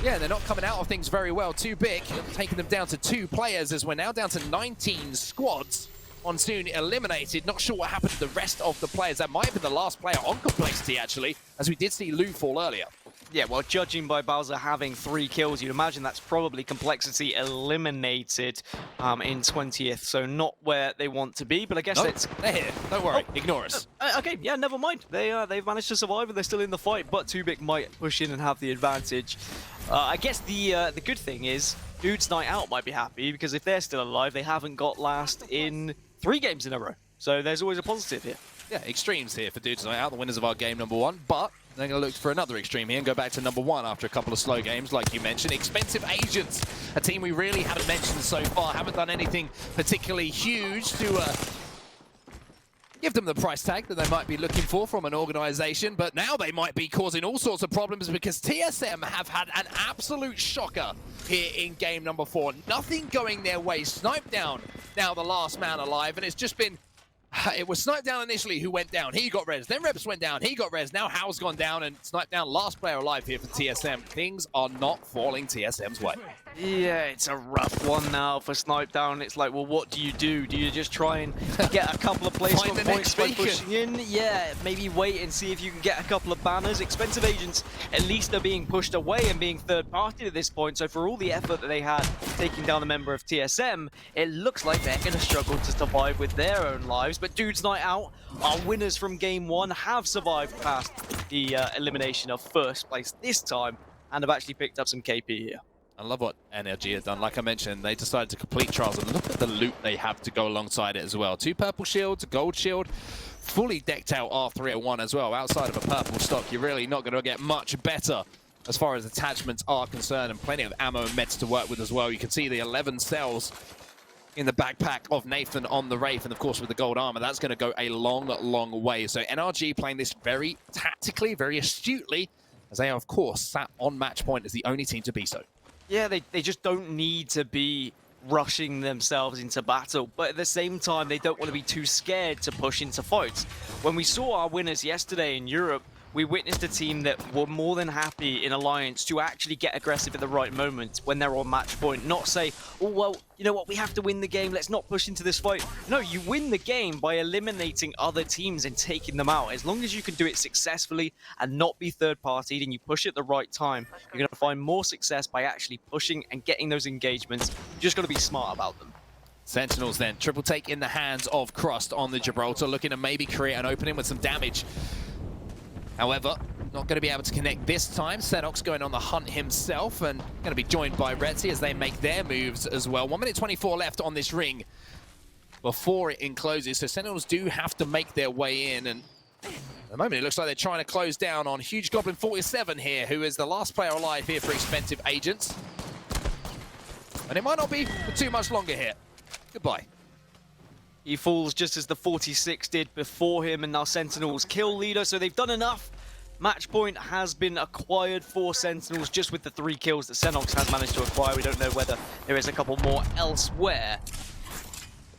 yeah, they're not coming out of things very well. 2Big, taking them down to 2 players, as we're now down to 19 squads. Monsoon eliminated. Not sure what happened to the rest of the players. That might have been the last player on Complexity, actually, as we did see Lou fall earlier. Yeah, well, judging by Bowser having 3 kills, you'd imagine that's probably Complexity eliminated in 20th, so not where they want to be, but I guess it's... They're here. Don't worry. Ignore us. Okay, yeah, never mind. They've managed to survive and they're still in the fight, but 2Big might push in and have the advantage. I guess the good thing is Dude's Night Out might be happy, because if they're still alive, they haven't got last in 3 games in a row. So there's always a positive here. Yeah, extremes here for Dude's Night Out, the winners of our game #1, but they're going to look for another extreme here and go back to #1 after a couple of slow games, like you mentioned. Expensive Agents, a team we really haven't mentioned so far, haven't done anything particularly huge to give them the price tag that they might be looking for from an organization, but now they might be causing all sorts of problems because TSM have had an absolute shocker here in game #4. Nothing going their way. Snipedown now the last man alive, and it's just been... It was Snipedown initially who went down. He got res. Then Reps went down. He got res. Now How's gone down, and Snipedown last player alive here for TSM. Things are not falling TSM's way. Yeah, it's a rough one now for Snipedown. It's like, well, what do you do? Do you just try and get a couple of placement points by pushing in? Yeah, maybe wait and see if you can get a couple of banners. Expensive Agents at least are being pushed away and being third-party at this point. So for all the effort that they had taking down a member of TSM, it looks like they're going to struggle to survive with their own lives. But Dude's Night Out, our winners from game 1, have survived past the elimination of first place this time and have actually picked up some KP here. I love what NRG has done. Like I mentioned, they decided to complete Trials, and look at the loot they have to go alongside it as well. 2 purple shields, a gold shield, fully decked out R301 as well. Outside of a purple stock, you're really not going to get much better as far as attachments are concerned, and plenty of ammo and meds to work with as well. You can see the 11 cells in the backpack of Nathan on the Wraith, and of course with the gold armor, that's going to go a long, long way. So NRG playing this very tactically, very astutely, as they are, of course, sat on match point as the only team to be so. Yeah, they just don't need to be rushing themselves into battle, but at the same time, they don't want to be too scared to push into fights. When we saw our winners yesterday in Europe, we witnessed a team that were more than happy in Alliance to actually get aggressive at the right moment when they're on match point. Not say, oh, well, you know what, we have to win the game, let's not push into this fight. No, you win the game by eliminating other teams and taking them out. As long as you can do it successfully and not be third-partied and you push at the right time, you're going to find more success by actually pushing and getting those engagements. You just got to be smart about them. Sentinels then, triple take in the hands of Crust on the Gibraltar, looking to maybe create an opening with some damage. However, not going to be able to connect this time. Senox going on the hunt himself and going to be joined by Retzi as they make their moves as well. 1 minute 24 left on this ring before it encloses. So Sentinels do have to make their way in. And at the moment, it looks like they're trying to close down on Huge Goblin 47 here, who is the last player alive here for Expensive Agents. And it might not be for too much longer here. Goodbye. He falls just as the 46 did before him, and now Sentinels kill leader, so they've done enough. Match point has been acquired for Sentinels just with the 3 kills that Senox has managed to acquire. We don't know whether there is a couple more elsewhere.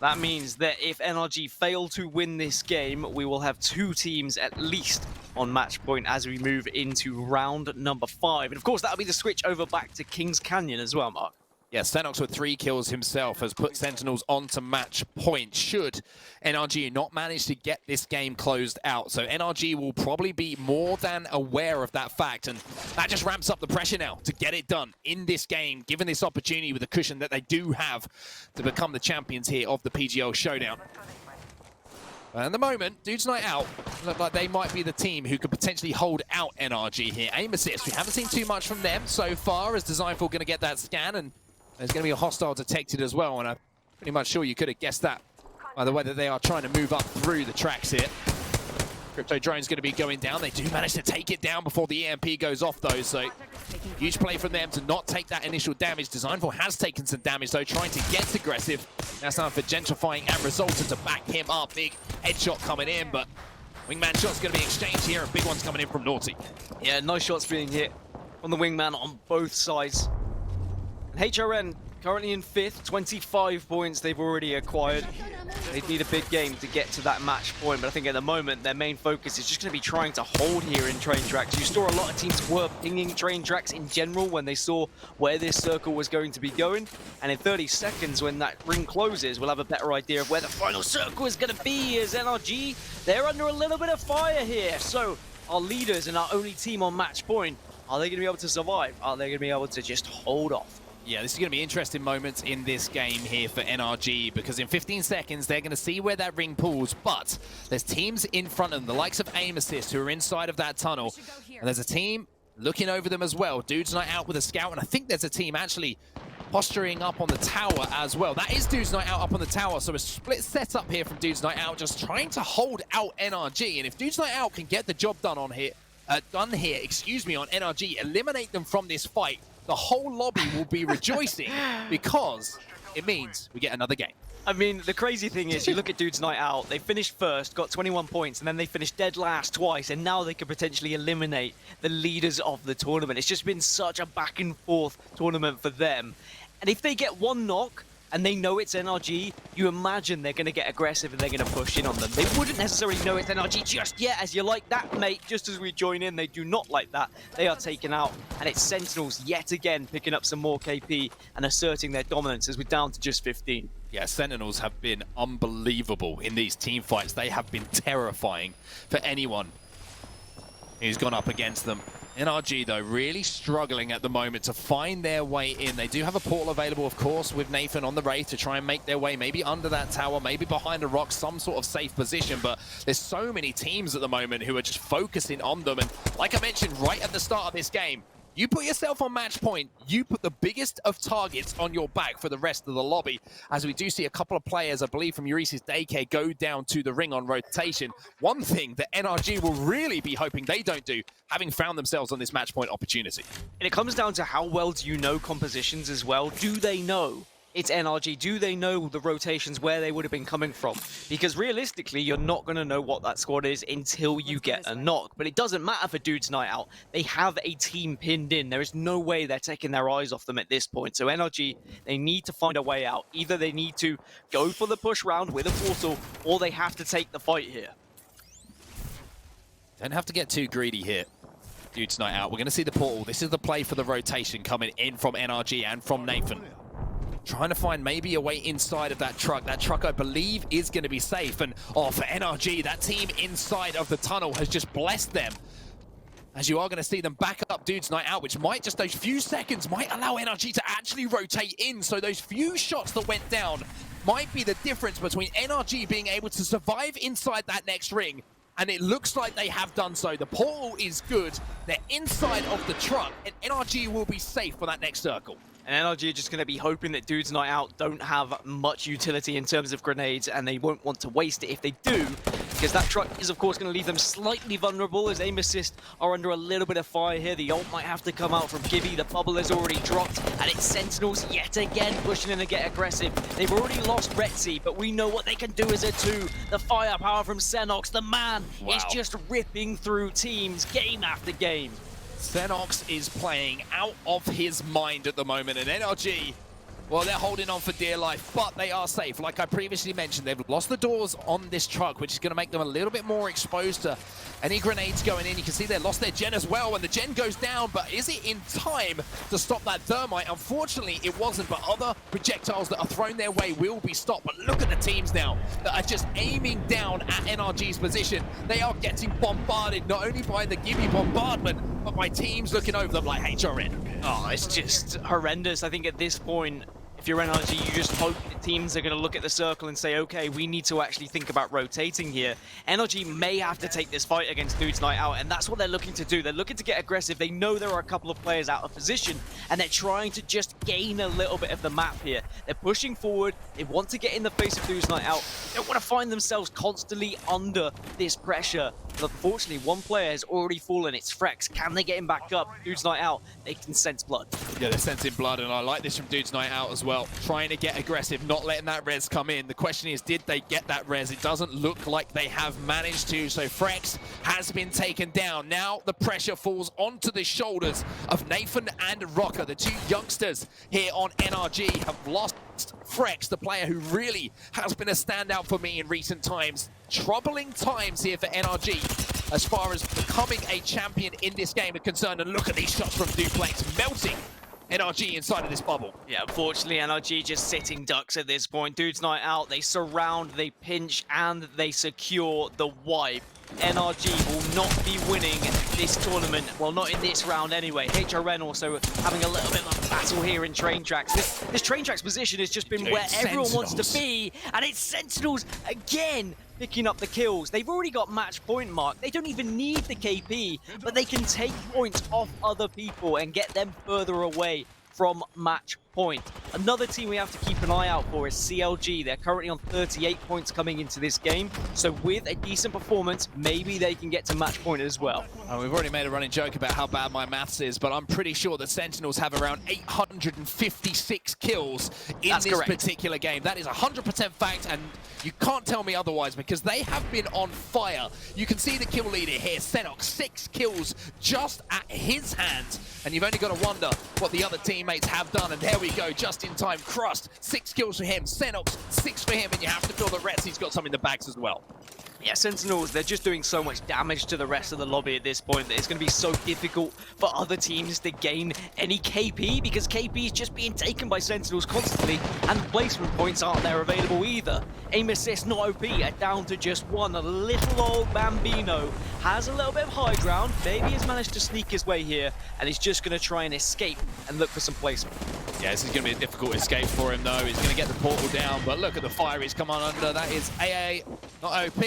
That means that if NRG fail to win this game, we will have 2 teams at least on match point as we move into round #5. And of course, that'll be the switch over back to Kings Canyon as well, Mark. Yeah, Senox with 3 kills himself has put Sentinels onto match point should NRG not manage to get this game closed out. So NRG will probably be more than aware of that fact, and that just ramps up the pressure now to get it done in this game, given this opportunity with the cushion that they do have to become the champions here of the PGL Showdown. At the moment, Dude's Night Out look like they might be the team who could potentially hold out NRG here. Aim assist, we haven't seen too much from them so far, as Designful going to get that scan, and There's going to be a hostile detected as well, and I'm pretty much sure you could have guessed that by the way that they are trying to move up through the tracks here. Crypto drone's going to be going down. They do manage to take it down before the EMP goes off, though, so huge play from them to not take that initial damage. Designful has taken some damage, though, trying to get aggressive. That's time for gentrifying and Resulted to back him up. Big headshot coming in, but wingman shot's going to be exchanged here, and big one's coming in from Naughty. Yeah, nice shots being hit on the wingman on both sides. And HRN currently in 5th, 25 points they've already acquired. They'd need a big game to get to that match point, but I think at the moment their main focus is just going to be trying to hold here in train tracks. You saw a lot of teams were pinging train tracks in general when they saw where this circle was going to be going, and in 30 seconds when that ring closes, we'll have a better idea of where the final circle is going to be. As NRG, they're under a little bit of fire here, so our leaders and our only team on match point, are they going to be able to survive? Are they going to be able to just hold off? Yeah, this is going to be interesting moments in this game here for NRG, because in 15 seconds, they're going to see where that ring pulls, but there's teams in front of them, the likes of Aim Assist, who are inside of that tunnel, and there's a team looking over them as well. Dude's Night Out with a scout, and I think there's a team actually posturing up on the tower as well. That is Dude's Night Out up on the tower, so a split setup here from Dude's Night Out, just trying to hold out NRG, and if Dude's Night Out can get the job done on here, on NRG, eliminate them from this fight, the whole lobby will be rejoicing because it means we get another game. I mean, the crazy thing is, you look at Dude's Night Out, they finished first, got 21 points, and then they finished dead last twice, and now they could potentially eliminate the leaders of the tournament. It's just been such a back and forth tournament for them. And if they get one knock, and they know it's NRG, you imagine they're going to get aggressive and they're going to push in on them. They wouldn't necessarily know it's NRG just yet, as you like that, mate. Just as we join in, they do not like that. They are taken out, and it's Sentinels yet again picking up some more KP and asserting their dominance as we're down to just 15. Yeah, Sentinels have been unbelievable in these team fights. They have been terrifying for anyone who's gone up against them. NRG, though, really struggling at the moment to find their way in. They do have a portal available, of course, with Nathan on the Wraith to try and make their way maybe under that tower, maybe behind a rock, some sort of safe position. But there's so many teams at the moment who are just focusing on them. And like I mentioned right at the start of this game, you put yourself on match point, you put the biggest of targets on your back for the rest of the lobby, as we do see a couple of players, I believe, from Euresis Daycare go down to the ring on rotation. One thing that NRG will really be hoping they don't do, having found themselves on this match point opportunity. And it comes down to how well do you know compositions as well? Do they know it's NRG? Do they know the rotations where they would have been coming from? Because realistically, you're not going to know what that squad is until you get a knock. But it doesn't matter for Dude's Night Out. They have a team pinned in. There is no way they're taking their eyes off them at this point. So NRG, they need to find a way out. Either they need to go for the push round with a portal, or they have to take the fight here. Don't have to get too greedy here. Dude's Night Out. We're going to see the portal. This is the play for the rotation coming in from NRG and from Nathan. Trying to find maybe a way inside of that truck. That truck, I believe, is going to be safe. And, oh, for NRG, that team inside of the tunnel has just blessed them. As you are going to see them back up Dude's Night Out, which might just, those few seconds might allow NRG to actually rotate in. So those few shots that went down might be the difference between NRG being able to survive inside that next ring. And it looks like they have done so. The portal is good. They're inside of the truck, and NRG will be safe for that next circle. And NRG are just going to be hoping that Dude's Night Out don't have much utility in terms of grenades, and they won't want to waste it if they do, because that truck is, of course, going to leave them slightly vulnerable as Aim Assist are under a little bit of fire here. The ult might have to come out from Gibby. The bubble has already dropped, and it's Sentinels yet again pushing in to get aggressive. They've already lost Retzi, but we know what they can do as a two. The firepower from Senox, the man, is just ripping through teams game after game. Senox is playing out of his mind at the moment, and NRG, well, they're holding on for dear life, but they are safe. Like I previously mentioned, they've lost the doors on this truck, which is going to make them a little bit more exposed to any grenades going in. You can see they lost their gen as well when the gen goes down, but is it in time to stop that thermite? Unfortunately, it wasn't, but other projectiles that are thrown their way will be stopped. But look at the teams now that are just aiming down at NRG's position. They are getting bombarded, not only by the Gibby bombardment, but by teams looking over them like HRN. Oh, it's just horrendous. I think at this point, if you're NRG, you just hope that teams are going to look at the circle and say, okay, we need to actually think about rotating here. NRG may have to take this fight against Dudes Night Out, and that's what they're looking to do. They're looking to get aggressive. They know there are a couple of players out of position, and they're trying to just gain a little bit of the map here. They're pushing forward. They want to get in the face of Dudes Night Out. They don't want to find themselves constantly under this pressure. But unfortunately, one player has already fallen. It's Frex. Can they get him back up? Dudes Night Out, they can sense blood. Yeah, they're sensing blood, and I like this from Dudes Night Out as well. Trying to get aggressive, not letting that res come in. The question is, did they get that res? It doesn't look like they have managed to, so Frex has been taken down. Now the pressure falls onto the shoulders of Nathan and Rocker. The two youngsters here on NRG have lost Frex, the player who really has been a standout for me in recent times. Troubling times here for NRG as far as becoming a champion in this game are concerned. And look at these shots from Duplex, melting NRG inside of this bubble. Yeah, unfortunately, NRG just sitting ducks at this point. Dudes Night Out, they surround, they pinch, and they secure the wipe. NRG will not be winning this tournament. Well, not in this round anyway. HRN also having a little bit of a battle here in Train Tracks. This Train Tracks position has just been where everyone wants to be, and it's Sentinels again picking up the kills. They've already got match point mark. They don't even need the KP, but they can take points off other people and get them further away from match point. Another team we have to keep an eye out for is CLG. They're currently on 38 points coming into this game, so with a decent performance, maybe they can get to match point as well. We've already made a running joke about how bad my maths is, but I'm pretty sure the Sentinels have around 856 kills in this particular game. That is 100% fact, and you can't tell me otherwise because they have been on fire. You can see the kill leader here, Senox, 6 kills just at his hands, and you've only got to wonder what the other teammates have done, and there we go, just in time. Crust, 6 kills for him. Senox, 6 for him, and you have to feel the rest. He's got some in the bags as well. Yeah, Sentinels, they're just doing so much damage to the rest of the lobby at this point that it's going to be so difficult for other teams to gain any KP because KP is just being taken by Sentinels constantly and placement points aren't there available either. Aim assist, not OP, are down to just one. A little old Bambino has a little bit of high ground, maybe has managed to sneak his way here and he's just going to try and escape and look for some placement. Yeah, this is going to be a difficult escape for him though. He's going to get the portal down, but look at the fire he's come on under. That is AA, not OP.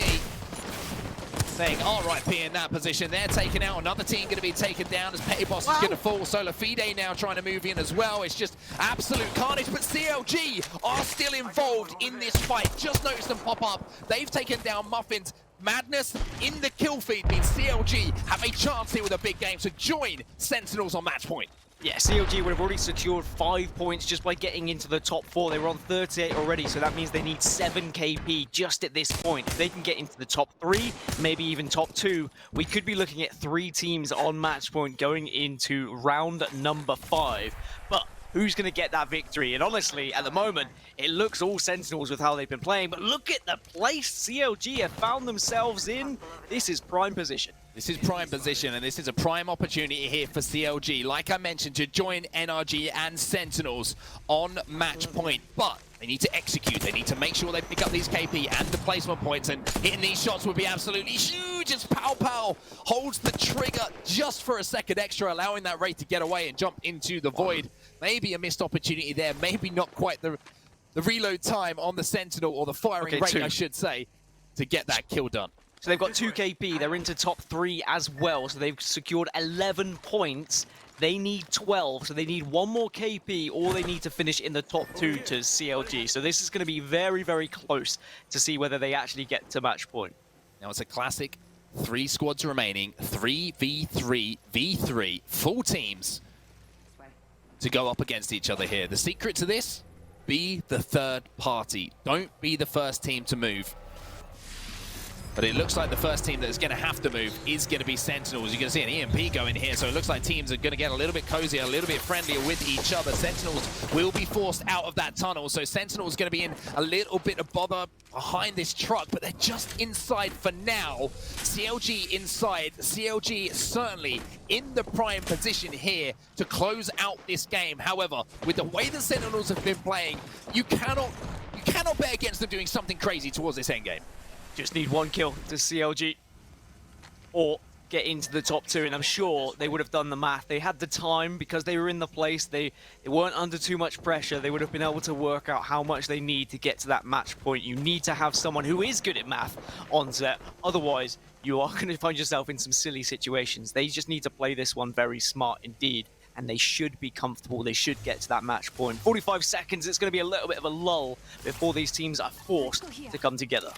Saying RIP in that position. They're taken out. Another team going to be taken down as Petty Boss is going to fall. Solar Fide now trying to move in as well. It's just absolute carnage, but CLG are still involved in this fight. Just noticed them pop up. They've taken down Muffins. Madness in the kill feed means CLG have a chance here with a big game, so join Sentinels on match point. Yeah, CLG would have already secured 5 points just by getting into the top 4. They were on 38 already, so that means they need 7 KP just at this point. If they can get into the top 3, maybe even top 2, we could be looking at 3 teams on match point going into round number 5. But who's going to get that victory? And honestly, at the moment, it looks all Sentinels with how they've been playing, but look at the place CLG have found themselves in. This is prime position. This is prime position, and this is a prime opportunity here for CLG, like I mentioned, to join NRG and Sentinels on match point. But they need to execute. They need to make sure they pick up these KP and the placement points, and hitting these shots would be absolutely huge as Pow Pow holds the trigger just for a second extra, allowing that Wraith to get away and jump into the void. Maybe a missed opportunity there, maybe not quite the reload time on the Sentinel, or the firing rate, I should say, to get that kill done. So they've got 2 KP, they're into top 3 as well, so they've secured 11 points. They need 12, so they need 1 more KP, or they need to finish in the top 2 to CLG. So this is going to be very, very close to see whether they actually get to match point. Now it's a classic 3 squads remaining, 3v3, v3, full teams to go up against each other here. The secret to this, be the third party. Don't be the first team to move. But it looks like the first team that is going to have to move is going to be Sentinels. You're going to see an EMP going here, so it looks like teams are going to get a little bit cozier, a little bit friendlier with each other. Sentinels will be forced out of that tunnel, so Sentinels going to be in a little bit of bother behind this truck, but they're just inside for now. CLG inside. CLG certainly in the prime position here to close out this game. However, with the way the Sentinels have been playing, you cannot bet against them doing something crazy towards this endgame. Just need 1 kill to CLG, or get into the top 2, and I'm sure they would have done the math. They had the time because they were in the place. They weren't under too much pressure. They would have been able to work out how much they need to get to that match point. You need to have someone who is good at math on set. Otherwise, you are going to find yourself in some silly situations. They just need to play this one very smart indeed, and they should be comfortable. They should get to that match point. 45 seconds, it's going to be a little bit of a lull before these teams are forced to come together.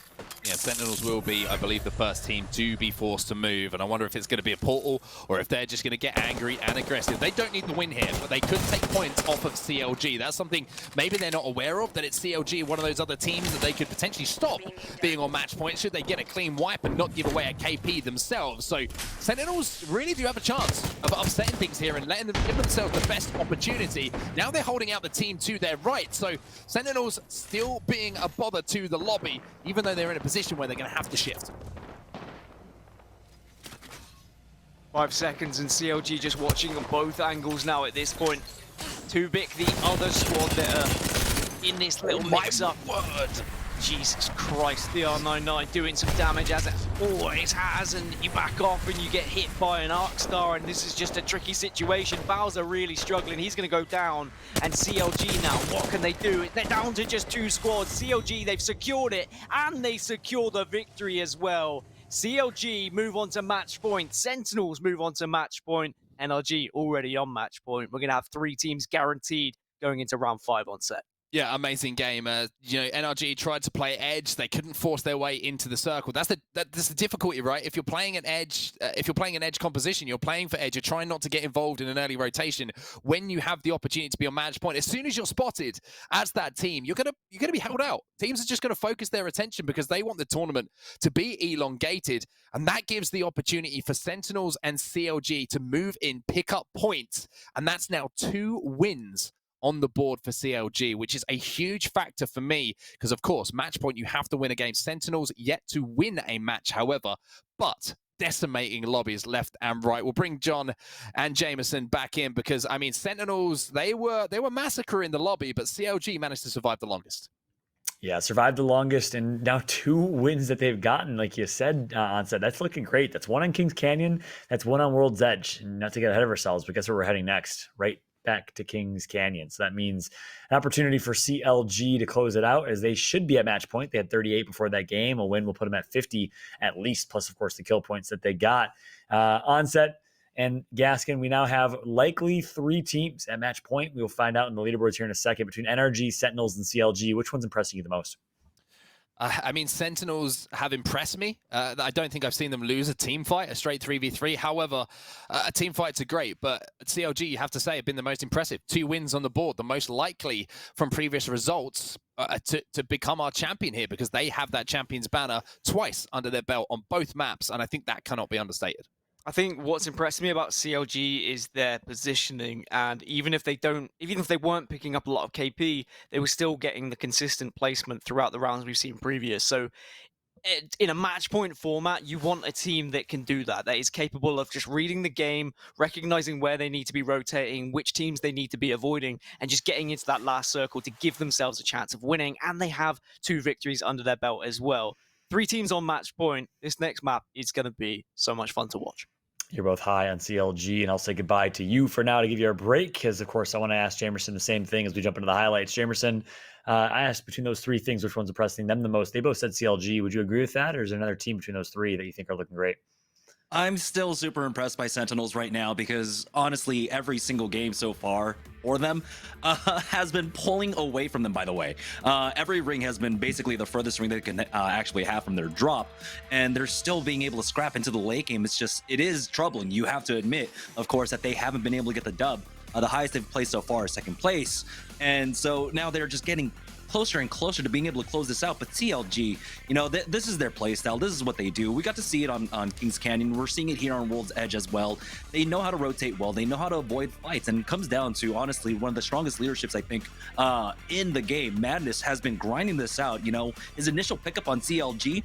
Yeah, Sentinels will be, I believe, the first team to be forced to move, and I wonder if it's going to be a portal or if they're just going to get angry and aggressive. They don't need the win here, but they could take points off of CLG. That's something maybe they're not aware of, that it's CLG, one of those other teams that they could potentially stop being on match point should they get a clean wipe and not give away a KP themselves. So Sentinels really do have a chance of upsetting things here and letting them give themselves the best opportunity. Now they're holding out the team to their right, so Sentinels still being a bother to the lobby, even though they're in a position where they're going to have to shift. 5 seconds and CLG just watching on both angles now at this point. Too big, the other squad that are in this little mix-up. Jesus Christ, the R99 doing some damage as it always has, and you back off and you get hit by an Arc Star, and this is just a tricky situation. Bowser really struggling, he's going to go down, and CLG now, what can they do? They're down to just 2 squads. CLG, they've secured it, and they secure the victory as well. CLG move on to match point, Sentinels move on to match point, NRG already on match point. We're going to have 3 teams guaranteed going into round 5 on set. Yeah, amazing game. You know, NRG tried to play edge. They couldn't force their way into the circle. That's the difficulty, right? If you're playing an edge, composition, you're playing for edge. You're trying not to get involved in an early rotation. When you have the opportunity to be on match point, as soon as you're spotted as that team, you're gonna be held out. Teams are just gonna focus their attention because they want the tournament to be elongated, and that gives the opportunity for Sentinels and CLG to move in, pick up points, and that's now 2 wins on the board for CLG, which is a huge factor for me because, of course, match point, you have to win against Sentinels, yet to win a match, however, but decimating lobbies left and right. We'll bring John and Jameson back in because, I mean, Sentinels, they were massacring the lobby, but CLG managed to survive the longest. Yeah, survived the longest, and now 2 wins that they've gotten, like you said, Onset. That's looking great. That's 1 on Kings Canyon. That's 1 on World's Edge. And not to get ahead of ourselves, but guess where we're heading next, right? Back to Kings Canyon. So that means an opportunity for CLG to close it out, as they should be at match point. They had 38 before that game. A win will put them at 50 at least, plus, of course, the kill points that they got. Onset and Gaskin, we now have likely 3 teams at match point. We will find out in the leaderboards here in a second between NRG, Sentinels, and CLG. Which one's impressing you the most? I mean, Sentinels have impressed me. I don't think I've seen them lose a team fight, a straight 3v3. However, team fights are great, but CLG, you have to say, have been the most impressive. 2 wins on the board, the most likely from previous results to become our champion here, because they have that champion's banner twice under their belt on both maps, and I think that cannot be understated. I think what's impressed me about CLG is their positioning, and even if they weren't picking up a lot of KP, they were still getting the consistent placement throughout the rounds we've seen previous. So in a match point format, you want a team that can do that is capable of just reading the game, recognizing where they need to be rotating, which teams they need to be avoiding, and just getting into that last circle to give themselves a chance of winning. And they have 2 victories under their belt as well. 3 teams on match point. This next map is going to be so much fun to watch. You're both high on CLG, and I'll say goodbye to you for now to give you a break, because, of course, I want to ask Jamerson the same thing as we jump into the highlights. Jamerson, I asked between those 3 things, which one's impressing them the most? They both said CLG. Would you agree with that, or is there another team between those 3 that you think are looking great? I'm still super impressed by Sentinels right now because, honestly, every single game so far for them has been pulling away from them, by the way. Every ring has been basically the furthest ring they can actually have from their drop, and they're still being able to scrap into the late game. It is troubling. You have to admit, of course, that they haven't been able to get the dub. The highest they've placed so far is 2nd place, and so now they're just getting closer and closer to being able to close this out. But CLG, you know, this is their playstyle. This is what they do. We got to see it on Kings Canyon. We're seeing it here on World's Edge as well. They know how to rotate well. They know how to avoid fights. And it comes down to, honestly, one of the strongest leaderships, I think, in the game. Madness has been grinding this out. You know, his initial pickup on CLG,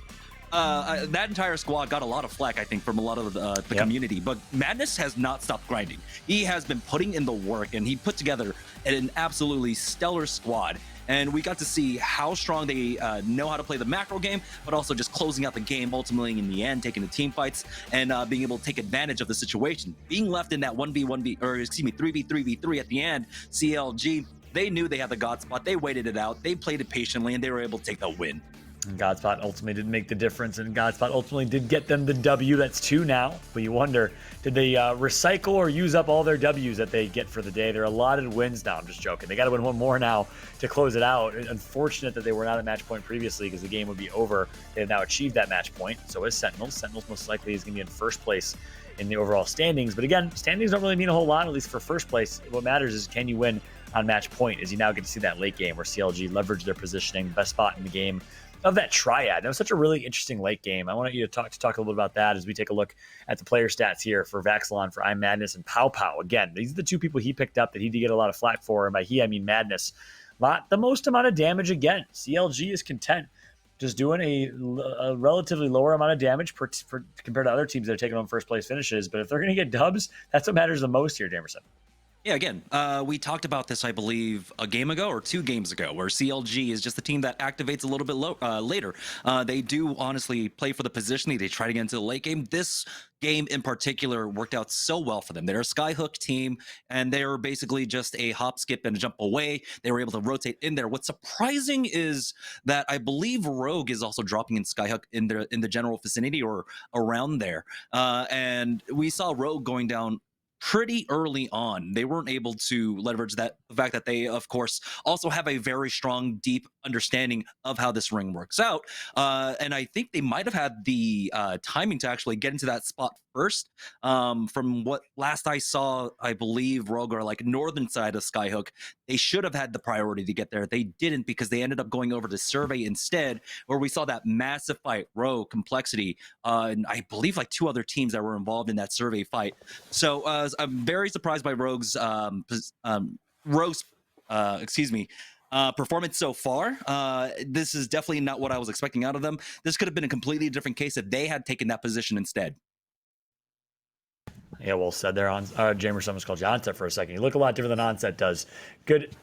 that entire squad got a lot of flack, I think, from a lot of the community. But Madness has not stopped grinding. He has been putting in the work, and he put together an absolutely stellar squad. And we got to see how strong they know how to play the macro game, but also just closing out the game, ultimately in the end, taking the team fights and being able to take advantage of the situation. Being left in that 3v3v3 at the end, CLG, they knew they had the God spot. They waited it out. They played it patiently, and they were able to take the win. And Godspot ultimately did make the difference, and Godspot ultimately did get them the W. That's 2 now. But you wonder, did they recycle or use up all their Ws that they get for the day? They're allotted wins now. I'm just joking. They got to win one more now to close it out. Unfortunate that they were not at match point previously because the game would be over. They have now achieved that match point. So is Sentinels. Sentinels most likely is going to be in first place in the overall standings. But again, standings don't really mean a whole lot, at least for first place. What matters is, can you win on match point, as you now get to see that late game where CLG leveraged their positioning, best spot in the game of that triad. That was such a really interesting late game. I want you to talk a little bit about that as we take a look at the player stats here for Vaxilon, for iMadness, and Pow Pow. Again, these are the 2 people he picked up that he did get a lot of flack for, and by he, I mean Madness. Not the most amount of damage again. CLG is content just doing a relatively lower amount of damage compared to other teams that are taking home first place finishes. But if they're going to get dubs, that's what matters the most here, Jamerson. Yeah, again, we talked about this, I believe, a game ago or 2 games ago, where CLG is just the team that activates a little bit later. They do honestly play for the positioning. They try to get into the late game. This game in particular worked out so well for them. They're a Skyhook team, and they're basically just a hop, skip, and a jump away. They were able to rotate in there. What's surprising is that I believe Rogue is also dropping in Skyhook in the general vicinity or around there. And we saw Rogue going down pretty early on. They weren't able to leverage the fact that they, of course, also have a very strong, deep understanding of how this ring works out. And I think they might have had the timing to actually get into that spot first. From what last I saw, I believe Rogue are like northern side of Skyhook. They should have had the priority to get there. They didn't, because they ended up going over to Survey instead, where we saw that massive fight, Rogue, Complexity, and I believe like 2 other teams that were involved in that Survey fight. So I'm very surprised by Rogue's performance so far. This is definitely not what I was expecting out of them. This could have been a completely different case if they had taken that position instead. Yeah, well said there. On Jamerson was called you Onset for a second. You look a lot different than Onset does. Good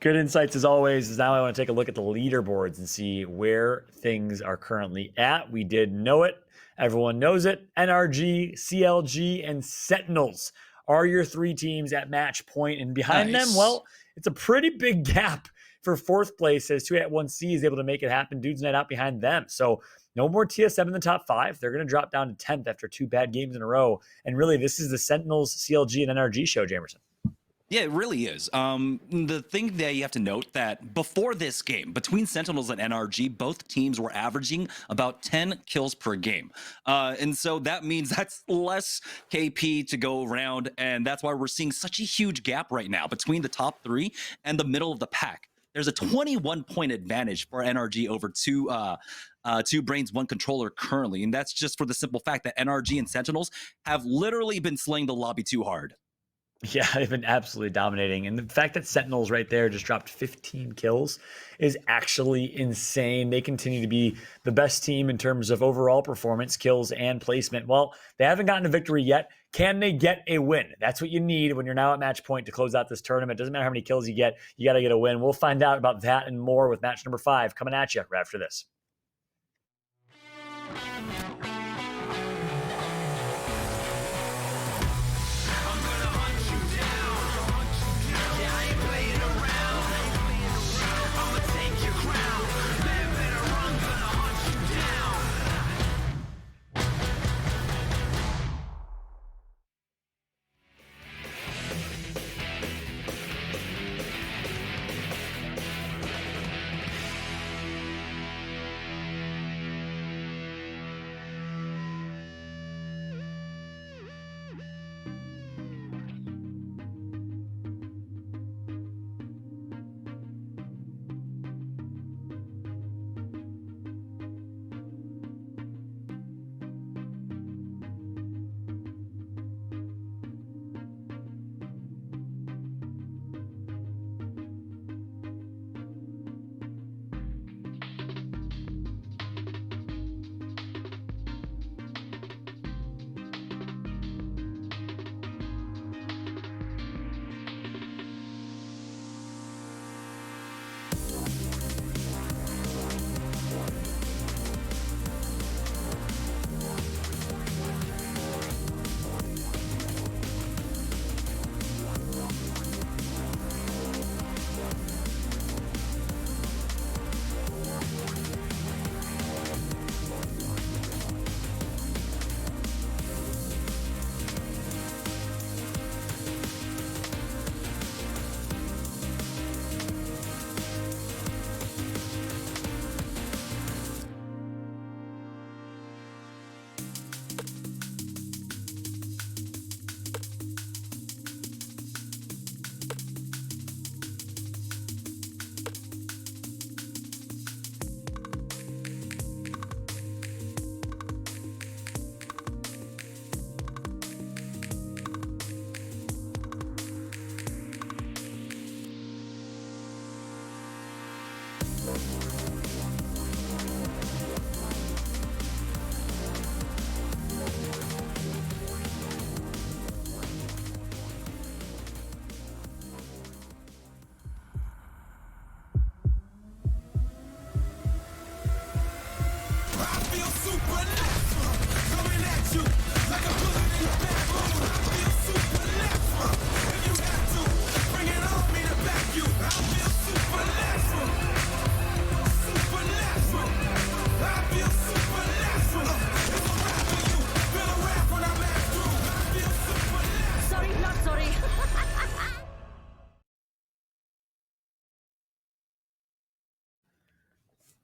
insights as always. Now I want to take a look at the leaderboards and see where things are currently at. We did know it. Everyone knows it. NRG, CLG, and Sentinels are your 3 teams at match point. And behind them, well, it's a pretty big gap for 4th place, as 281C is able to make it happen. Dudes Night out behind them. So no more TSM in the top 5. They're going to drop down to 10th after 2 bad games in a row. And really, this is the Sentinels, CLG, and NRG show, Jamerson. Yeah, it really is. The thing that you have to note that before this game, between Sentinels and NRG, both teams were averaging about 10 kills per game. And so that means that's less KP to go around. And that's why we're seeing such a huge gap right now between the top 3 and the middle of the pack. There's a 21-point advantage for NRG over 2 brains, 1 controller currently. And that's just for the simple fact that NRG and Sentinels have literally been slaying the lobby too hard. Yeah, they've been absolutely dominating. And the fact that Sentinels right there just dropped 15 kills is actually insane. They continue to be the best team in terms of overall performance, kills, and placement. Well, they haven't gotten a victory yet. Can they get a win? That's what you need when you're now at match point to close out this tournament. Doesn't matter how many kills you get to get a win. We'll find out about that and more with match number 5 coming at you right after this.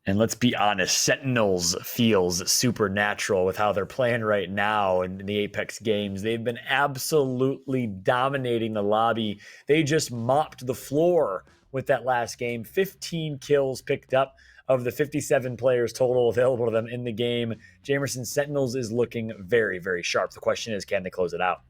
And let's be honest, Sentinels feels supernatural with how they're playing right now in the Apex games. They've been absolutely dominating the lobby. They just mopped the floor with that last game. 15 kills picked up of the 57 players total available to them in the game. Jamerson, Sentinels is looking very, very sharp. The question is, can they close it out?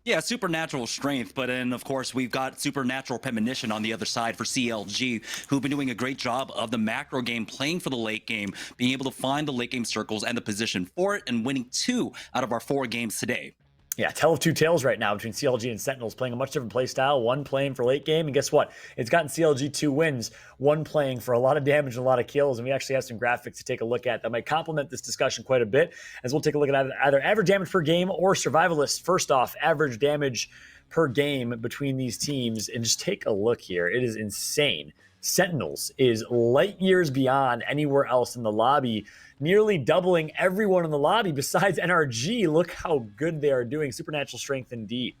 Yeah, supernatural strength, but then of course we've got supernatural premonition on the other side for CLG, who've been doing a great job of the macro game, playing for the late game, being able to find the late game circles and the position for it, and winning 2 out of our 4 games today. Yeah, tell of two tales right now between CLG and Sentinels, playing a much different play style. One playing for late game, and guess what? It's gotten CLG 2 wins. One playing for a lot of damage and a lot of kills, and we actually have some graphics to take a look at that might complement this discussion quite a bit, as we'll take a look at either average damage per game or survivalist. First off, average damage per game between these teams, and just take a look here. It is insane. Sentinels is light years beyond anywhere else in the lobby, nearly doubling everyone in the lobby besides NRG. Look how good they are doing. Supernatural strength indeed.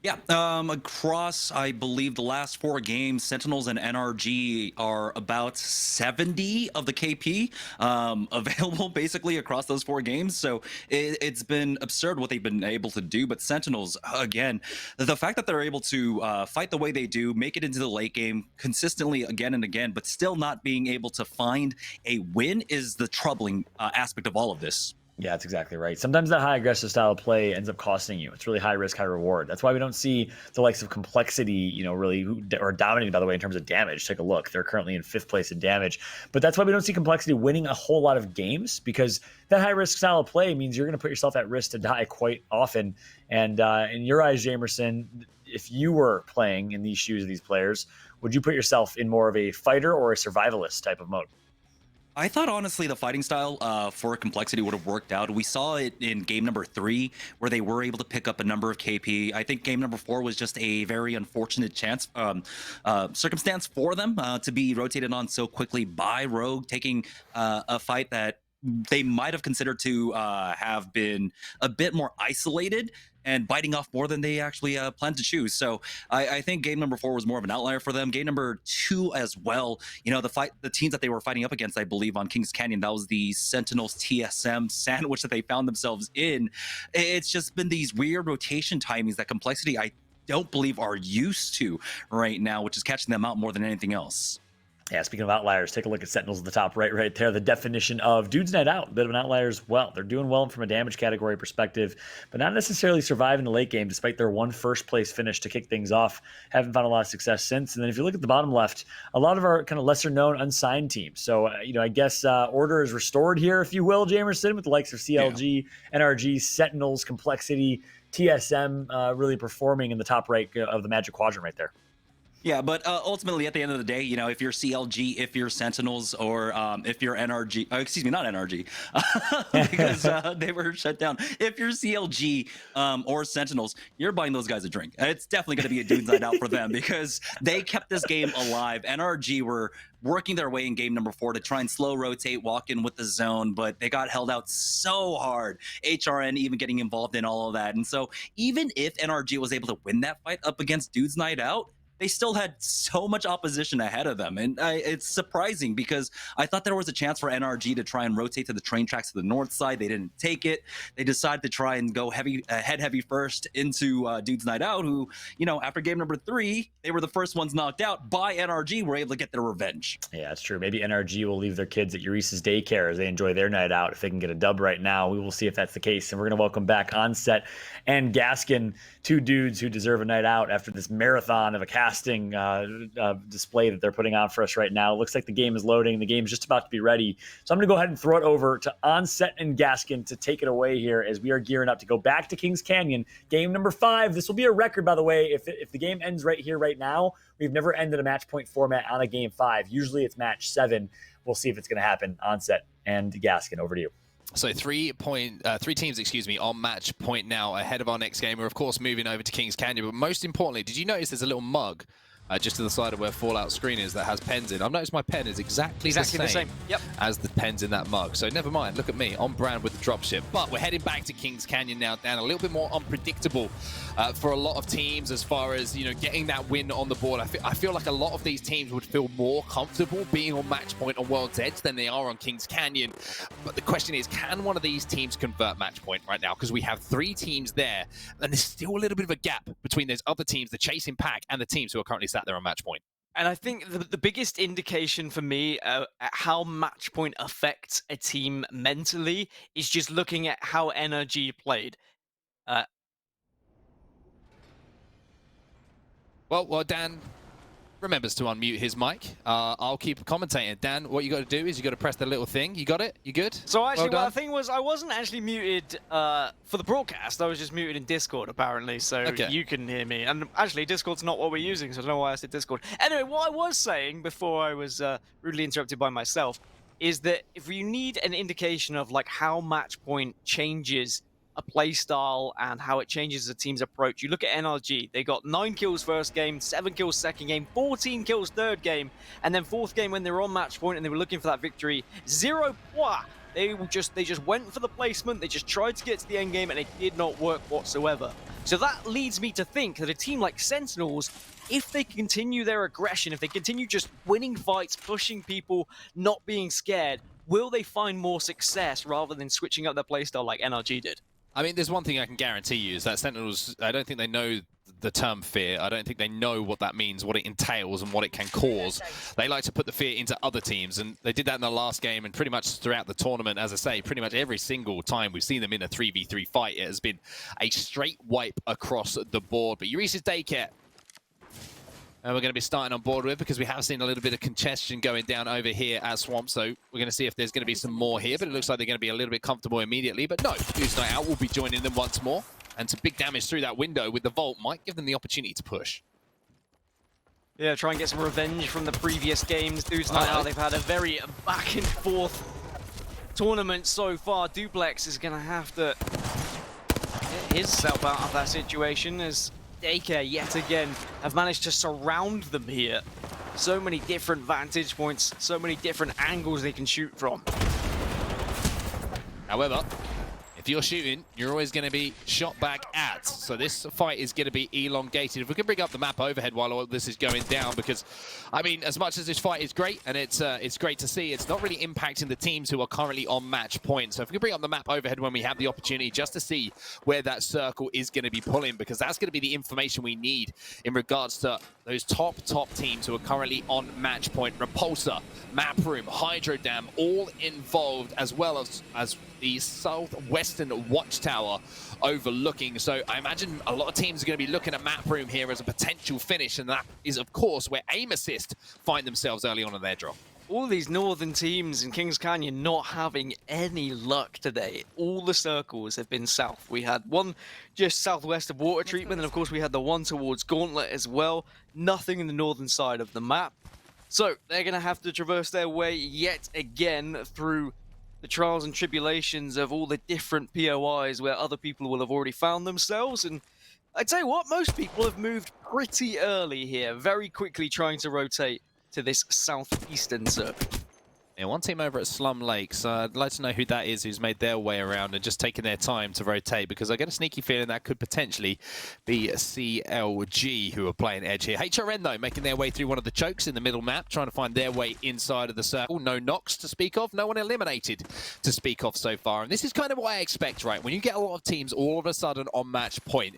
Yeah, across, I believe, the last 4 games, Sentinels and NRG are about 70 of the KP available basically across those 4 games. So it's been absurd what they've been able to do. But Sentinels, again, the fact that they're able to fight the way they do, make it into the late game consistently again and again, but still not being able to find a win is the troubling aspect of all of this. Yeah, that's exactly right. Sometimes that high aggressive style of play ends up costing you. It's really high risk, high reward. That's why we don't see the likes of Complexity, really, or dominating, by the way, in terms of damage. Take a look. They're currently in 5th place in damage. But that's why we don't see Complexity winning a whole lot of games, because that high risk style of play means you're going to put yourself at risk to die quite often. And in your eyes, Jamerson, if you were playing in these shoes of these players, would you put yourself in more of a fighter or a survivalist type of mode? I thought, honestly, the fighting style for Complexity would have worked out. We saw it in game number 3, where they were able to pick up a number of KP. I think game number 4 was just a very unfortunate circumstance for them to be rotated on so quickly by Rogue, taking a fight that they might have considered to have been a bit more isolated and biting off more than they actually planned to choose. So I think game number 4 was more of an outlier for them. Game number 2 as well, the teams that they were fighting up against, I believe, on Kings Canyon, that was the Sentinels TSM sandwich that they found themselves in. It's just been these weird rotation timings that Complexity, I don't believe, are used to right now, which is catching them out more than anything else. Yeah, speaking of outliers, take a look at Sentinels at the top right there. The definition of dude's night out, a bit of an outlier as well. They're doing well from a damage category perspective, but not necessarily surviving the late game, despite their 1 first-place finish to kick things off. Haven't found a lot of success since. And then if you look at the bottom left, a lot of our kind of lesser-known unsigned teams. So, I guess order is restored here, if you will, Jamerson, with the likes of CLG, NRG, Sentinels, Complexity, TSM really performing in the top right of the Magic Quadrant right there. Yeah, but ultimately, at the end of the day, if you're CLG, if you're Sentinels, or if you're NRG, excuse me, not NRG, because they were shut down. If you're CLG or Sentinels, you're buying those guys a drink. It's definitely going to be a dude's night out for them, because they kept this game alive. NRG were working their way in game number 4 to try and slow rotate, walk in with the zone, but they got held out so hard. HRN even getting involved in all of that. And so even if NRG was able to win that fight up against dude's night out, they still had so much opposition ahead of them. And it's surprising, because I thought there was a chance for NRG to try and rotate to the train tracks to the north side. They didn't take it. They decided to try and go head first into Dude's Night Out, who, after game number 3, they were the first ones knocked out by NRG, were able to get their revenge. Yeah, that's true. Maybe NRG will leave their kids at Eurese's daycare as they enjoy their night out. If they can get a dub right now, we will see if that's the case. And we're going to welcome back Onset and Gaskin, 2 dudes who deserve a night out after this marathon of a casting display that they're putting on for us right now. It looks like the game is loading. The game is just about to be ready. So I'm going to go ahead and throw it over to Onset and Gaskin to take it away here as we are gearing up to go back to Kings Canyon. Game number 5. This will be a record, by the way. If the game ends right here, right now, we've never ended a match point format on a game 5. Usually it's match 7. We'll see if it's going to happen. Onset and Gaskin, over to you. So 3 teams, on match point now ahead of our next game. We're, of course, moving over to Kings Canyon. But most importantly, did you notice there's a little mug just to the side of where Fallout screen is that has pens in. I've noticed my pen is exactly the the same Yep. as the pens in that mug. So never mind, look at me, on brand with the dropship. But we're heading back to Kings Canyon now, Dan. A little bit more unpredictable for a lot of teams as far as, you know, getting that win on the board. I feel like a lot of these teams would feel more comfortable being on match point on World's Edge than they are on Kings Canyon. But the question is, can one of these teams convert match point right now? Because we have 3 teams there, and there's still a little bit of a gap between those other teams, the chasing pack, and the teams who are currently sat there on match point. And I think the biggest indication for me at how match point affects a team mentally is just looking at how NRG played. Well, Dan remembers to unmute his mic. I'll keep commentating. Dan, what you got to do is you got to press the little thing. You got it? You good? So actually, well the thing was, I wasn't actually muted for the broadcast. I was just muted in Discord, apparently, so you can hear me. And actually, Discord's not what we're using, so I don't know why I said Discord. Anyway, what I was saying before I was rudely interrupted by myself is that if you need an indication of like how match point changes a play style and how it changes the team's approach, you look at NRG. They got 9 kills first game, 7 kills second game, 14 kills third game, and then fourth game when they were on match point and they were looking for that victory, 0 points. They just went for the placement. They just tried to get to the end game, and it did not work whatsoever. So that leads me to think that a team like Sentinels, if they continue their aggression, if they continue just winning fights, pushing people, not being scared, will they find more success rather than switching up their playstyle like NRG did? I mean, there's one thing I can guarantee you is that Sentinels, I don't think they know the term fear. I don't think they know what that means, what it entails, and what it can cause. They like to put the fear into other teams, and they did that in the last game, and pretty much throughout the tournament, as I say, pretty much every single time we've seen them in a 3v3 fight, it has been a straight wipe across the board. But Euresis Daycare, and we're going to be starting on board with, because we have seen a little bit of congestion going down over here at Swamp, so we're going to see if there's going to be some more here, but it looks like they're going to be a little bit comfortable immediately. But no, Goose Night Out will be joining them once more, and some big damage through that window with the Vault might give them the opportunity to push. Yeah, try and get some revenge from the previous games. Dudes Night Out, they've had a very back and forth tournament so far. Duplex is going to have to get himself out of that situation as Daycare yet again have managed to surround them here. So many different vantage points, so many different angles they can shoot from. However, if you're shooting, you're always going to be shot back at. So this fight is going to be elongated. If we can bring up the map overhead while all this is going down, because, I mean, as much as this fight is great, and it's great to see, it's not really impacting the teams who are currently on match point. So if we can bring up the map overhead when we have the opportunity just to see where that circle is going to be pulling, because that's going to be the information we need in regards to those top teams who are currently on match point. Repulsor, Map Room, Hydro Dam, all involved, as well as the southwestern watchtower overlooking. So I imagine a lot of teams are going to be looking at Map Room here as a potential finish, and that is, of course, where Aim Assist find themselves early on in their drop. All these northern teams in Kings Canyon not having any luck today. All the circles have been south. We had one just southwest of water treatment, and of course we had the one towards Gauntlet as well. Nothing in the northern side of the map. So they're going to have to traverse their way yet again through the trials and tribulations of all the different POIs where other people will have already found themselves. And I tell you what, most people have moved pretty early here, very quickly trying to rotate to this southeastern circle. Yeah, one team over at Slum Lake, so I'd like to know who that is who's made their way around and just taken their time to rotate, because I get a sneaky feeling that could potentially be CLG who are playing edge here. HRN, though, making their way through one of the chokes in the middle map, trying to find their way inside of the circle. No knocks to speak of, no one eliminated to speak of so far. And this is kind of what I expect, right? When you get a lot of teams all of a sudden on match point,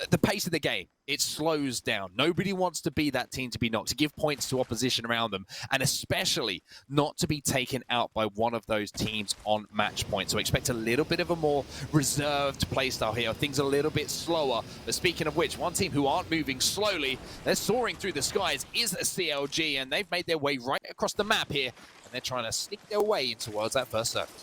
the pace of the game, it slows down. Nobody wants to be that team to be knocked, to give points to opposition around them, and especially not to be taken out by one of those teams on match point. So expect a little bit of a more reserved playstyle here. Things a little bit slower. But speaking of which, one team who aren't moving slowly, they're soaring through the skies, is a CLG, and they've made their way right across the map here, and they're trying to sneak their way in towards that first circle.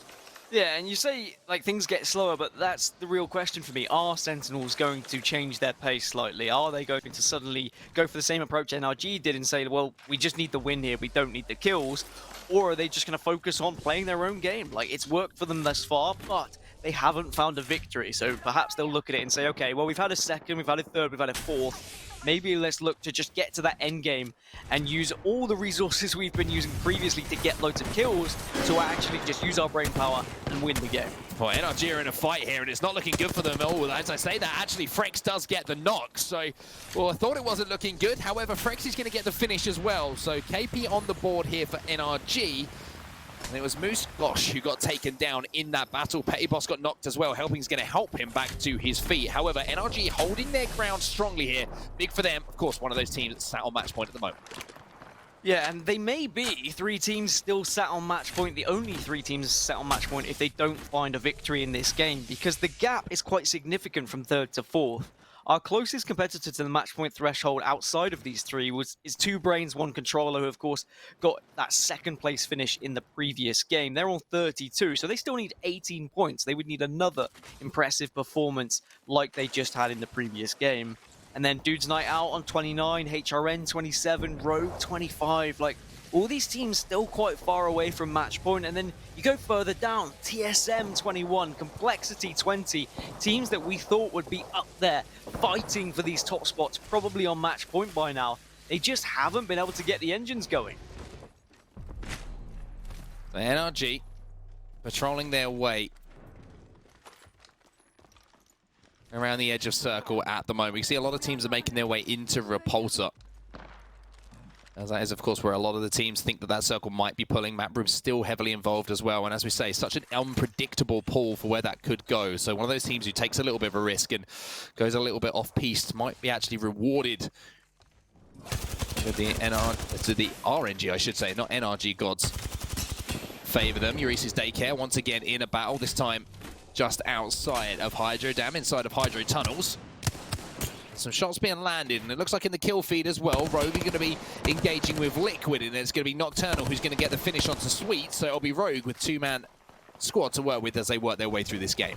Yeah, and you say, like, things get slower, but that's the real question for me. Are Sentinels going to change their pace slightly? Are they going to suddenly go for the same approach NRG did and say, well, we just need the win here, we don't need the kills? Or are they just going to focus on playing their own game? Like, it's worked for them thus far, but they haven't found a victory. So perhaps they'll look at it and say, okay, well, we've had a second, we've had a third, we've had a fourth. maybe let's look to just get to that end game and use all the resources we've been using previously to get loads of kills to actually just use our brain power and win the game. Well, NRG are in a fight here, and it's not looking good for them. Oh, as I say that, actually, Frex does get the knock. So, well, I thought it wasn't looking good. However, Frex is going to get the finish as well. So, KP on the board here for NRG. And it was Moose Gosh who got taken down in that battle. Petty Boss got knocked as well. Helping's going to help him back to his feet. However, NRG holding their ground strongly here. Big for them. Of course, one of those teams that's sat on match point at the moment. Yeah, and they may be 3 teams still sat on match point, the only 3 teams sat on match point if they don't find a victory in this game, because the gap is quite significant from 3rd to 4th. Our closest competitor to the match point threshold outside of these 3 is 2 Brains, 1 Controller, who of course got that 2nd place finish in the previous game. They're on 32, so they still need 18 points. They would need another impressive performance like they just had in the previous game. And then Dude's Night Out on 29, HRN 27, Rogue 25. Like, all these teams still quite far away from match point. And then you go further down, TSM 21, Complexity 20. Teams that we thought would be up there fighting for these top spots, probably on match point by now. They just haven't been able to get the engines going. The NRG patrolling their way around the edge of circle at the moment. We see a lot of teams are making their way into Repulsor. As that is, of course, where a lot of the teams think that that circle might be pulling. Mapbroom's still heavily involved as well. And as we say, such an unpredictable pull for where that could go. So one of those teams who takes a little bit of a risk and goes a little bit off-piste might be actually rewarded with the RNG, I should say, not NRG gods. Favor them. Euresis Daycare once again in a battle, this time just outside of Hydro Dam, inside of Hydro Tunnels. Some shots being landed, and it looks like in the kill feed as well, Rogue is going to be engaging with Liquid, and it's going to be Nocturnal who's going to get the finish onto Sweet, so it'll be Rogue with 2-man squad to work with as they work their way through this game.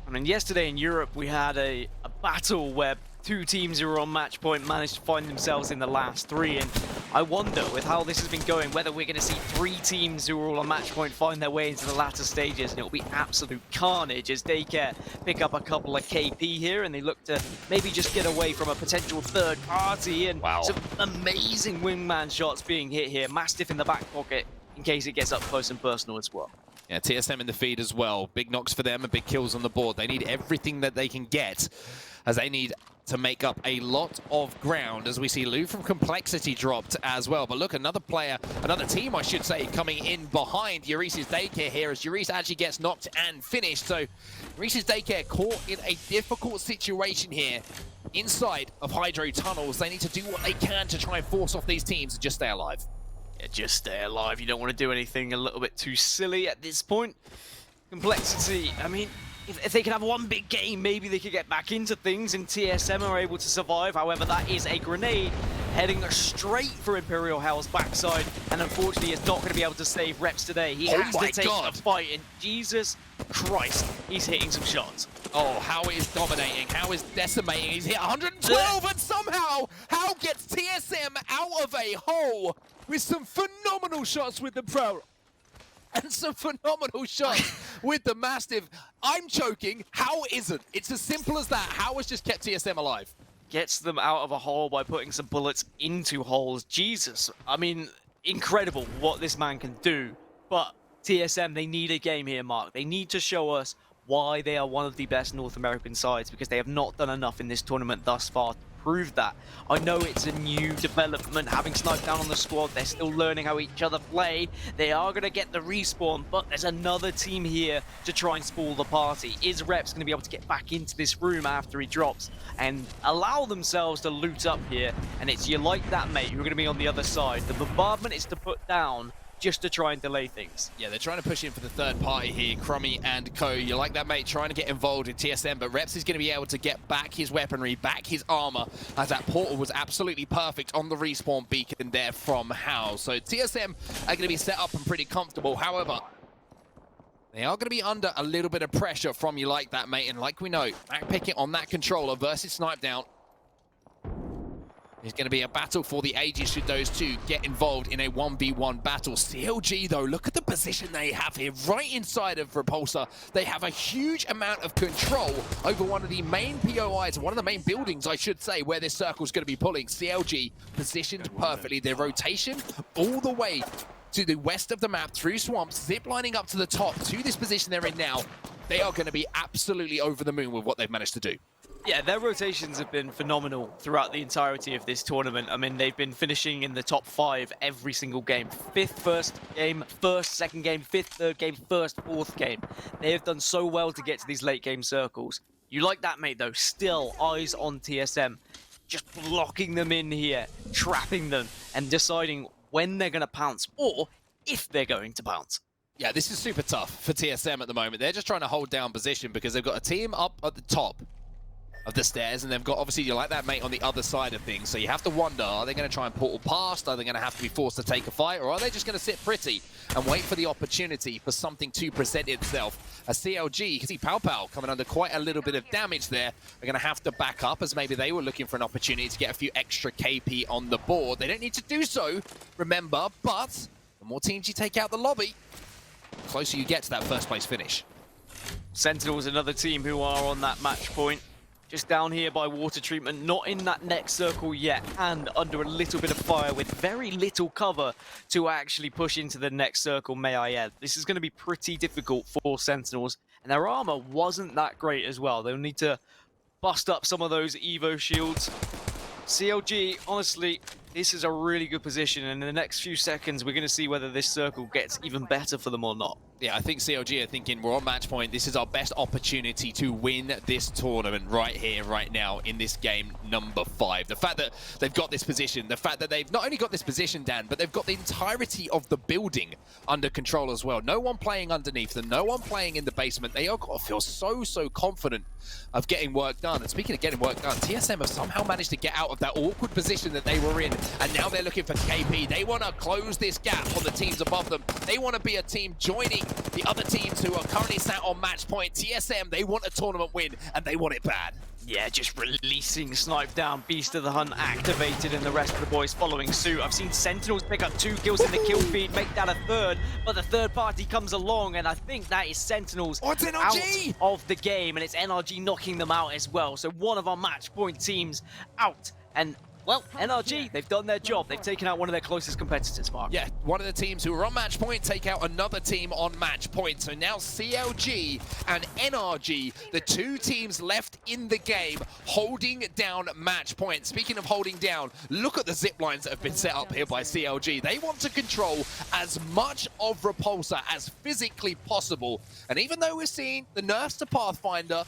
I mean, yesterday in Europe, we had a battle where 2 teams who were on match point managed to find themselves in the last 3, and I wonder, with how this has been going, whether we're going to see 3 teams who are all on match point find their way into the latter stages, and it will be absolute carnage as Daycare pick up a couple of KP here, and they look to maybe just get away from a potential third party, and some amazing wingman shots being hit here. Mastiff in the back pocket in case it gets up close and personal as well. Yeah, TSM in the feed as well. Big knocks for them and big kills on the board. They need everything that they can get, as they need to make up a lot of ground, as we see Lou from Complexity dropped as well. But look, another player, another team, I should say, coming in behind Euresis Daycare here, as Euresis actually gets knocked and finished. So Euresis Daycare caught in a difficult situation here inside of Hydro Tunnels. They need to do what they can to try and force off these teams and just stay alive. Yeah, just stay alive. You don't want to do anything a little bit too silly at this point. Complexity, I mean, if they can have one big game, maybe they could get back into things, and TSM are able to survive. However, that is a grenade heading straight for Imperial Hell's backside, and unfortunately is not going to be able to save Reps today. He has to take the fight, and Jesus Christ, he's hitting some shots. Oh, how it is dominating, how is decimating. He's hit 112, and somehow, how gets TSM out of a hole with some phenomenal shots with the Pro. And some phenomenal shots with the Mastiff. I'm choking. How isn't? It's as simple as that. How has just kept TSM alive? Gets them out of a hole by putting some bullets into holes. Jesus. I mean, incredible what this man can do. But TSM, they need a game here, Mark. They need to show us why they are one of the best North American sides, because they have not done enough in this tournament thus far to prove that. I know it's a new development, having Sniped Down on the squad. They're still learning how each other play. They are going to get the respawn, but there's another team here to try and spoil the party. Is Reps going to be able to get back into this room after he drops and allow themselves to loot up here? And it's you like that, mate, who are going to be on the other side. The bombardment is to put down just to try and delay things. Yeah, they're trying to push in for the third party here, Crummy and co. You like that, mate, trying to get involved in TSM, but Reps is going to be able to get back his weaponry, back his armor, as that portal was absolutely perfect on the respawn beacon there from Hal. So TSM are going to be set up and pretty comfortable. However, they are going to be under a little bit of pressure from You Like That, mate, and like we know, backpicking on that controller versus Snipe Down. It's going to be a battle for the ages should those two get involved in a 1v1 battle. CLG, though, look at the position they have here, right inside of Repulsor. They have a huge amount of control over one of the main POIs, one of the main buildings, I should say, where this circle's going to be pulling. CLG positioned perfectly. Their rotation all the way to the west of the map, through swamps, ziplining up to the top, to this position they're in now. They are going to be absolutely over the moon with what they've managed to do. Yeah, their rotations have been phenomenal throughout the entirety of this tournament. I mean, they've been finishing in the top 5 every single game. 5th first game, 1st second game, 5th third game, 1st fourth game. They have done so well to get to these late game circles. You like that, mate, though. Still eyes on TSM. Just blocking them in here, trapping them, and deciding when they're going to pounce, or if they're going to pounce. Yeah, this is super tough for TSM at the moment. They're just trying to hold down position because they've got a team up at the top of the stairs, and they've got, obviously, you like that, mate, on the other side of things. So you have to wonder, are they going to try and portal past? Are they going to have to be forced to take a fight? Or are they just going to sit pretty and wait for the opportunity for something to present itself? A CLG, you can see Pow Pow coming under quite a little bit of damage there. They're going to have to back up, as maybe they were looking for an opportunity to get a few extra KP on the board. They don't need to do so, remember, but the more teams you take out the lobby, the closer you get to that first place finish. Sentinels, another team who are on that match point. Just down here by water treatment, not in that next circle yet, and under a little bit of fire with very little cover to actually push into the next circle, may I add. This is going to be pretty difficult for Sentinels, and their armor wasn't that great as well. They'll need to bust up some of those Evo shields. CLG, honestly, this is a really good position, and in the next few seconds, we're going to see whether this circle gets even better for them or not. Yeah, I think CLG are thinking we're on match point. This is our best opportunity to win this tournament right here, right now, in this game number 5. The fact that they've got this position, the fact that they've not only got this position, Dan, but they've got the entirety of the building under control as well. No one playing underneath them, no one playing in the basement. They all got to feel so confident of getting work done. And speaking of getting work done, TSM have somehow managed to get out of that awkward position that they were in, and now they're looking for KP. They want to close this gap on the teams above them. They want to be a team joining the other teams who are currently sat on match point. TSM, they want a tournament win, and they want it bad. Yeah, just releasing Snipe down, Beast of the Hunt activated, and the rest of the boys following suit. I've seen Sentinels pick up 2 kills in the kill feed, make that a 3rd, but the 3rd party comes along, and I think that is Sentinels it's NRG! out of the game, and it's NRG knocking them out as well. So one of our match point teams out, and well, NRG, they've done their job. They've taken out one of their closest competitors, Mark. Yeah, one of the teams who are on match point take out another team on match point. So now CLG and NRG, the 2 teams left in the game, holding down match point. Speaking of holding down, look at the zip lines that have been set up here by CLG. They want to control as much of Repulsor as physically possible. And even though we're seeing the nerfs to Pathfinder,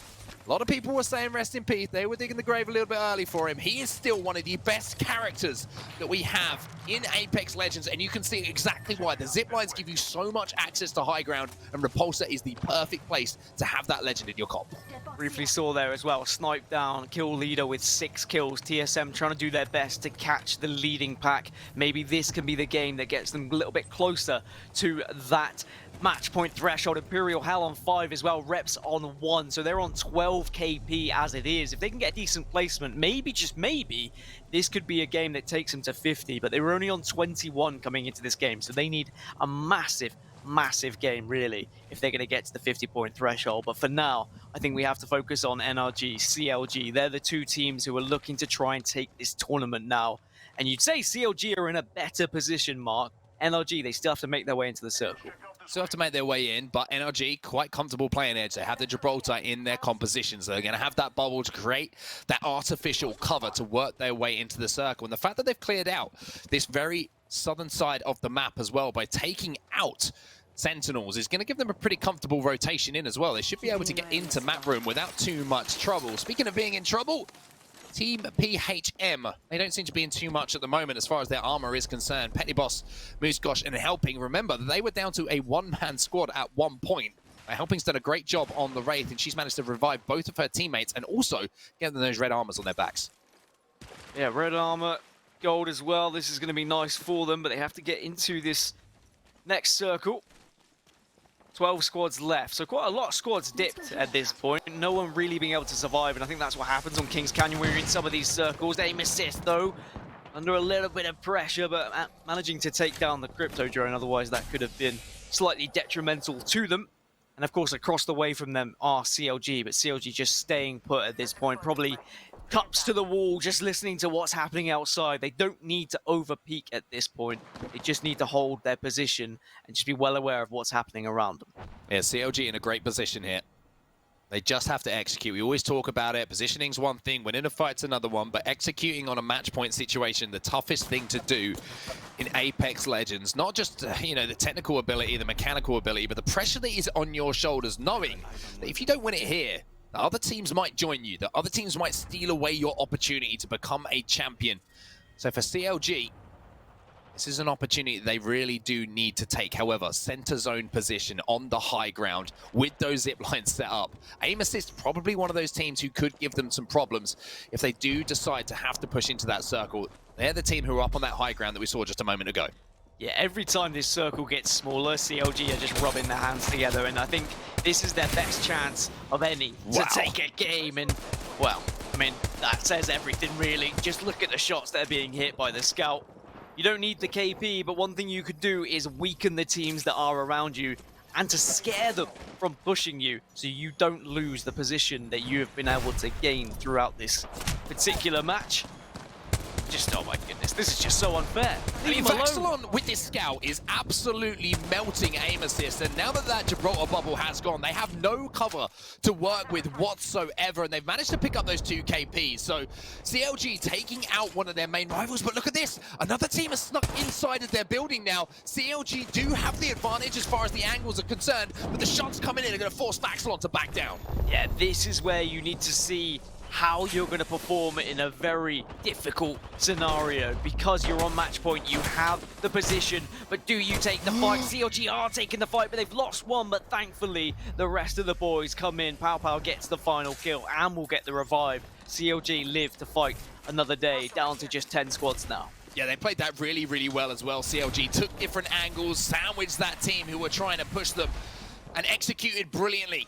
a lot of people were saying rest in peace. They were digging the grave a little bit early for him. He is still one of the best characters that we have in Apex Legends, and you can see exactly why. The zip lines give you so much access to high ground, and Repulsor is the perfect place to have that legend in your comp. Briefly saw there as well, Snipe down, kill leader with 6 kills. TSM trying to do their best to catch the leading pack. Maybe this can be the game that gets them a little bit closer to that match point threshold. Imperial Hell on 5 as well, Reps on 1, so they're on 12 KP as it is. If they can get a decent placement, maybe, just maybe, this could be a game that takes them to 50, but they were only on 21 coming into this game, so they need a massive game, really, if they're going to get to the 50-point threshold. But for now, I think we have to focus on NRG, CLG. They're the 2 teams who are looking to try and take this tournament now. And you'd say CLG are in a better position, Mark. NRG, they still have to make their way into the circle. Still have to make their way in, but NRG quite comfortable playing edge. They have the Gibraltar in their composition, so they're going to have that bubble to create that artificial cover to work their way into the circle. And the fact that they've cleared out this very southern side of the map as well by taking out Sentinels is going to give them a pretty comfortable rotation in as well. They should be able to get into map room without too much trouble. Speaking of being in trouble, Team PHM, they don't seem to be in too much at the moment as far as their armor is concerned. Petty Boss, Moose Gosh, and Helping. Remember, they were down to a 1-man squad at one point. Helping's done a great job on the Wraith, and she's managed to revive both of her teammates and also get them those red armors on their backs. Yeah, red armor, gold as well. This is going to be nice for them, but they have to get into this next circle. 12 squads left, so quite a lot of squads dipped at this point. No one really being able to survive, and I think that's what happens on Kings Canyon when you're in some of these circles. Aim assist, though. under a little bit of pressure, but managing to take down the crypto drone. Otherwise, that could have been slightly detrimental to them. And of course, across the way from them are CLG, but CLG just staying put at this point, probably cups to the wall, just listening to what's happening outside. They don't need to over-peak at this point. They just need to hold their position and just be well aware of what's happening around them. Yeah, CLG in a great position here. They just have to execute. We always talk about it. Positioning's one thing, winning a fight's another one, but executing on a match point situation, the toughest thing to do in Apex Legends. Not just, you know, the technical ability, the mechanical ability, but the pressure that is on your shoulders, knowing that if you don't win it here, the other teams might join you. The other teams might steal away your opportunity to become a champion. So for CLG, this is an opportunity they really do need to take. However, center zone position on the high ground with those zip lines set up. Aim Assist, probably one of those teams who could give them some problems if they do decide to have to push into that circle. They're the team who are up on that high ground that we saw just a moment ago. Yeah, every time this circle gets smaller, CLG are just rubbing their hands together, and I think this is their best chance of any to take a game. And, well, I mean, that says everything, really. Just look at the shots that are being hit by the scout. You don't need the KP, but one thing you could do is weaken the teams that are around you and to scare them from pushing you so you don't lose the position that you have been able to gain throughout this particular match. Just, oh my goodness, this is just so unfair. I mean, Vaxelon with this scout is absolutely melting Aim Assist, and now that that Gibraltar bubble has gone, they have no cover to work with whatsoever, and they've managed to pick up those 2 KPs. So CLG taking out one of their main rivals, but look at this. Another team has snuck inside of their building now. CLG do have the advantage as far as the angles are concerned, but the shots coming in are going to force Vaxelon to back down. Yeah, this is where you need to see how you're going to perform in a very difficult scenario. Because you're on match point, you have the position, but do you take the fight? CLG are taking the fight, but they've lost one, but thankfully the rest of the boys come in. Pow Pow gets the final kill and will get the revive. CLG live to fight another day, down to just 10 squads now. Yeah, they played that really, really well as well. CLG took different angles, sandwiched that team who were trying to push them, and executed brilliantly.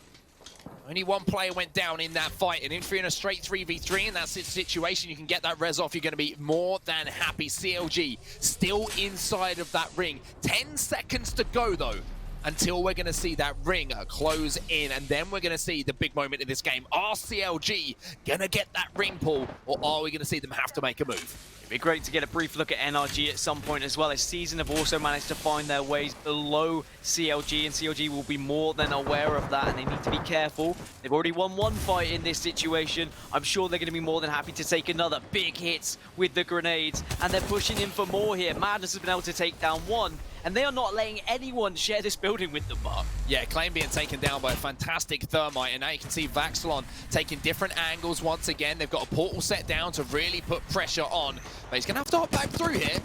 Only one player went down in that fight, and if you're in a straight 3v3 in that situation, you can get that res off, you're going to be more than happy. CLG still inside of that ring. 10 seconds to go, though, until we're going to see that ring close in, and then we're going to see the big moment in this game. Are CLG going to get that ring pull, or are we going to see them have to make a move? It'd be great to get a brief look at NRG at some point as well, as Season have also managed to find their ways below CLG, and CLG will be more than aware of that, and they need to be careful. They've already won one fight in this situation. I'm sure they're going to be more than happy to take another. Big hits with the grenades, and they're pushing in for more here. Madness has been able to take down one, and they are not letting anyone share this building with them, Mark. Yeah, Claim being taken down by a fantastic Thermite, and now you can see Vaxelon taking different angles once again. They've got a portal set down to really put pressure on, but he's going to have to hop back through here.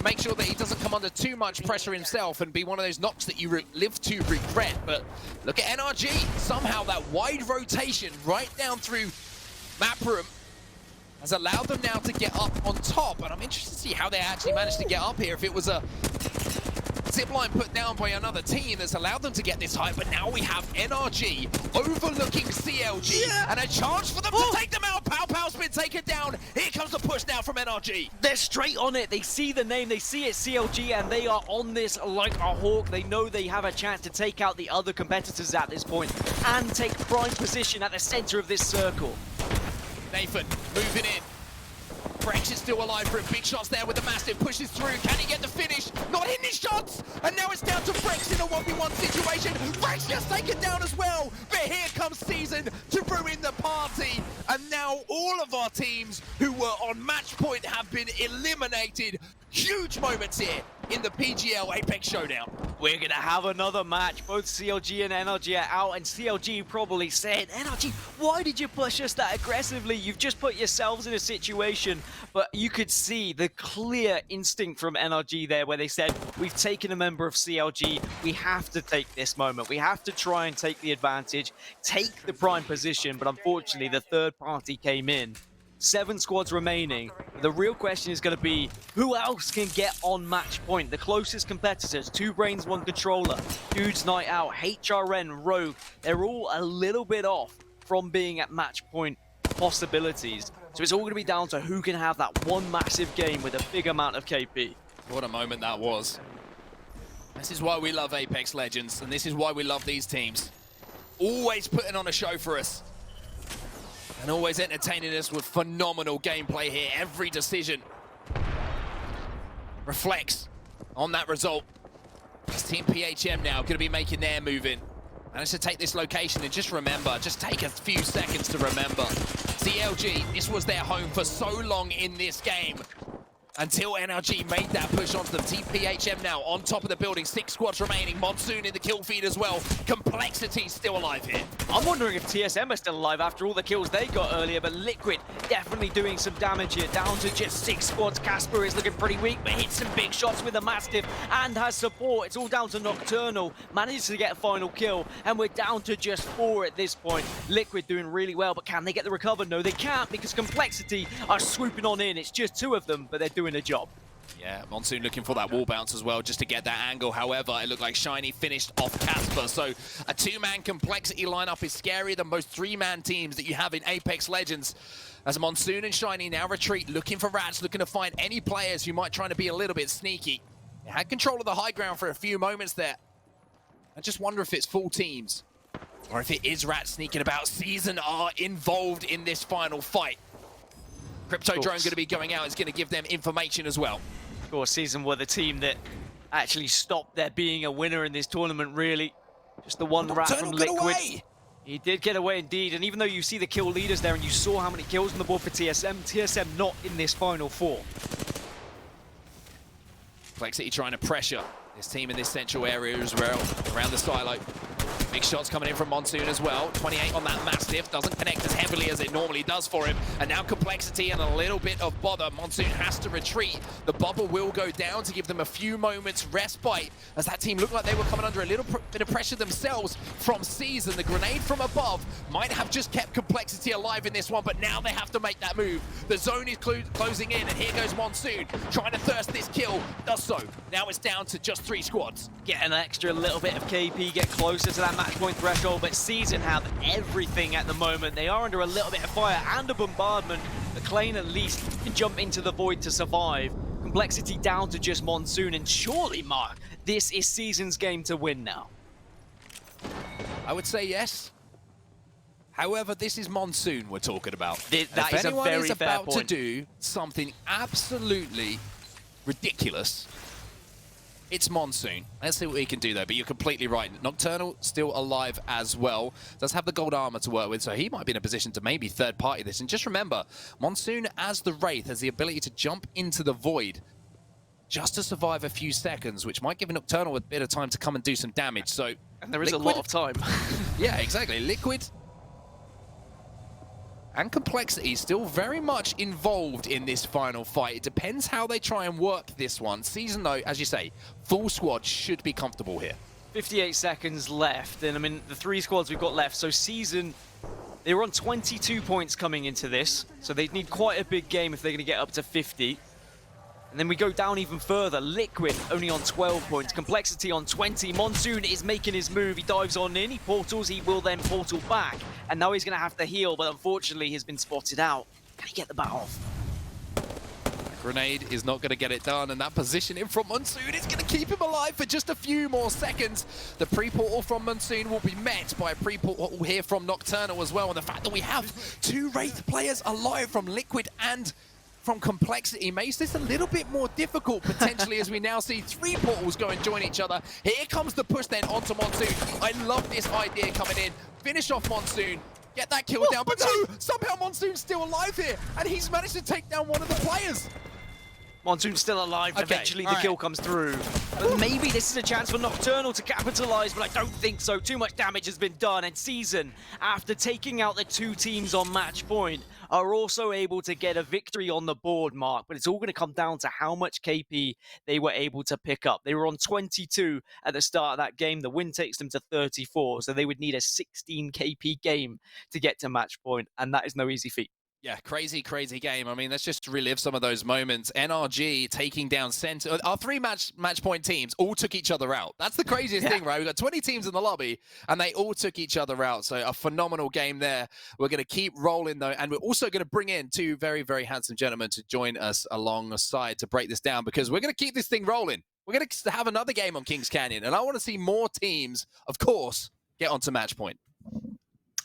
Make sure that he doesn't come under too much pressure himself and be one of those knocks that you live to regret. But look at NRG, somehow that wide rotation right down through map room has allowed them now to get up on top, and I'm interested to see how they actually managed to get up here. If it was a zipline put down by another team that's allowed them to get this high, but now we have NRG overlooking CLG, and a chance for them to take them out. Pow Pow's been taken down. Here comes the push now from NRG. They're straight on it. They see the name, they see it's CLG, and they are on this like a hawk. They know they have a chance to take out the other competitors at this point and take prime position at the center of this circle. Nathan moving in. Brex is still alive for him. Big shots there with the Mastiff. Pushes through. Can he get the finish? Not hitting his shots. And now it's down to Brex in a 1v1 situation. Brex gets taken down as well. But here comes Season to ruin the party. And now all of our teams who were on match point have been eliminated. Huge moments here in the PGL Apex Showdown. We're going to have another match. Both CLG and NRG are out, and CLG probably said, NRG, why did you push us that aggressively? You've just put yourselves in a situation. But you could see the clear instinct from NRG there, where they said, we've taken a member of CLG. We have to take this moment. We have to try and take the advantage, take the prime position. But unfortunately, the third party came in. 7 squads remaining. The real question is going to be, who else can get on match point? The closest competitors, 2 Brains, 1 Controller, Dudes Night Out, HRN, Rogue, they're all a little bit off from being at match point possibilities. So it's all going to be down to who can have that one massive game with a big amount of KP. What a moment that was. This is why we love Apex Legends, and this is why we love these teams. Always putting on a show for us. And always entertaining us with phenomenal gameplay here. Every decision reflects on that result. It's Team PHM now going to be making their move in. Managed to take this location, and just remember, just take a few seconds to remember. CLG, this was their home for so long in this game. Until NRG made that push onto them. Team PHM now on top of the building. 6 squads remaining. Monsoon in the kill feed as well. Complexity still alive here. I'm wondering if TSM are still alive after all the kills they got earlier, but Liquid definitely doing some damage here. Down to just 6 squads. Casper is looking pretty weak, but hits some big shots with a Mastiff and has support. It's all down to Nocturnal. Manages to get a final kill, and we're down to just 4 at this point. Liquid doing really well, but can they get the recover? No, they can't, because Complexity are swooping on in. It's just 2 of them, but they're doing a job. Yeah, Monsoon looking for that wall bounce as well, just to get that angle. However, it looked like Shiny finished off Casper. So a 2-man Complexity lineup is scarier than most 3-man teams that you have in Apex Legends. As Monsoon and Shiny now retreat, looking for rats, looking to find any players who might try to be a little bit sneaky. They had control of the high ground for a few moments there. I just wonder if it's full teams, or if it is rats sneaking about. Season are involved in this final fight. Crypto Drone going to be going out. It's going to give them information as well. Of course, Season were the team that actually stopped there being a winner in this tournament, really. Just the one rat from Liquid. He did get away indeed, and even though you see the kill leaders there and you saw how many kills on the board for TSM, TSM not in this final 4. Complexity trying to pressure this team in this central area as well, around the silo. Big shots coming in from Monsoon as well. 28 on that Mastiff. Doesn't connect as heavily as it normally does for him. And now Complexity and a little bit of bother. Monsoon has to retreat. The bubble will go down to give them a few moments respite, as that team looked like they were coming under a little bit of pressure themselves from Season. The grenade from above might have just kept Complexity alive in this one, but now they have to make that move. The zone is closing in, and here goes Monsoon trying to thirst this kill. Does so. Now it's down to just 3 squads. Get an extra little bit of KP, get closer to that match point threshold, but Season have everything at the moment. They are under a little bit of fire and a bombardment. The Clane at least can jump into the void to survive. Complexity down to just Monsoon, and surely, Mark, this is Season's game to win now. I would say yes. However, this is Monsoon we're talking about. That if is anyone a very is fair about point. to do something absolutely ridiculous, it's Monsoon. Let's see what he can do there, but you're completely right. Nocturnal still alive as well. Does have the gold armor to work with, so he might be in a position to maybe third party this. And just remember, Monsoon as the Wraith has the ability to jump into the void just to survive a few seconds, which might give Nocturnal a bit of time to come and do some damage. So, And there is a lot of time. yeah, exactly. Liquid and Complexity still very much involved in this final fight. It depends how they try and work this one. Season, though, as you say, full squad should be comfortable here. 58 seconds left, and I mean, the 3 squads we've got left, so Season, they were on 22 points coming into this, so they'd need quite a big game if they're going to get up to 50. And then we go down even further. Liquid only on 12 points. Complexity on 20. Monsoon is making his move. He dives on in. He portals. He will then portal back. And now he's going to have to heal, but unfortunately he's been spotted out. Can he get the bat off? Grenade is not going to get it done, and that positioning from Monsoon is going to keep him alive for just a few more seconds. The pre-portal from Monsoon will be met by a pre-portal here from Nocturnal as well. And the fact that we have 2 Wraith players alive from Liquid and from Complexity makes this a little bit more difficult, potentially, as we now see 3 portals go and join each other. Here comes the push then onto Monsoon. I love this idea coming in. Finish off Monsoon. Get that kill down. But no, somehow Monsoon's still alive here, and he's managed to take down one of the players. Monsoon's still alive. Okay, Eventually the kill comes through. But maybe this is a chance for Nocturnal to capitalize, but I don't think so. Too much damage has been done, and Season, after taking out the 2 teams on match point, are also able to get a victory on the board, Mark. But it's all going to come down to how much KP they were able to pick up. They were on 22 at the start of that game. The win takes them to 34, so they would need a 16 KP game to get to match point, and that is no easy feat. Yeah, crazy, crazy game. I mean, let's just relive some of those moments. NRG taking down Center. Our three match point teams all took each other out. That's the craziest thing, right? We've got 20 teams in the lobby, and they all took each other out. So a phenomenal game there. We're going to keep rolling, though, and we're also going to bring in two very, very handsome gentlemen to join us alongside to break this down, because we're going to keep this thing rolling. We're going to have another game on Kings Canyon, and I want to see more teams, of course, get onto match point.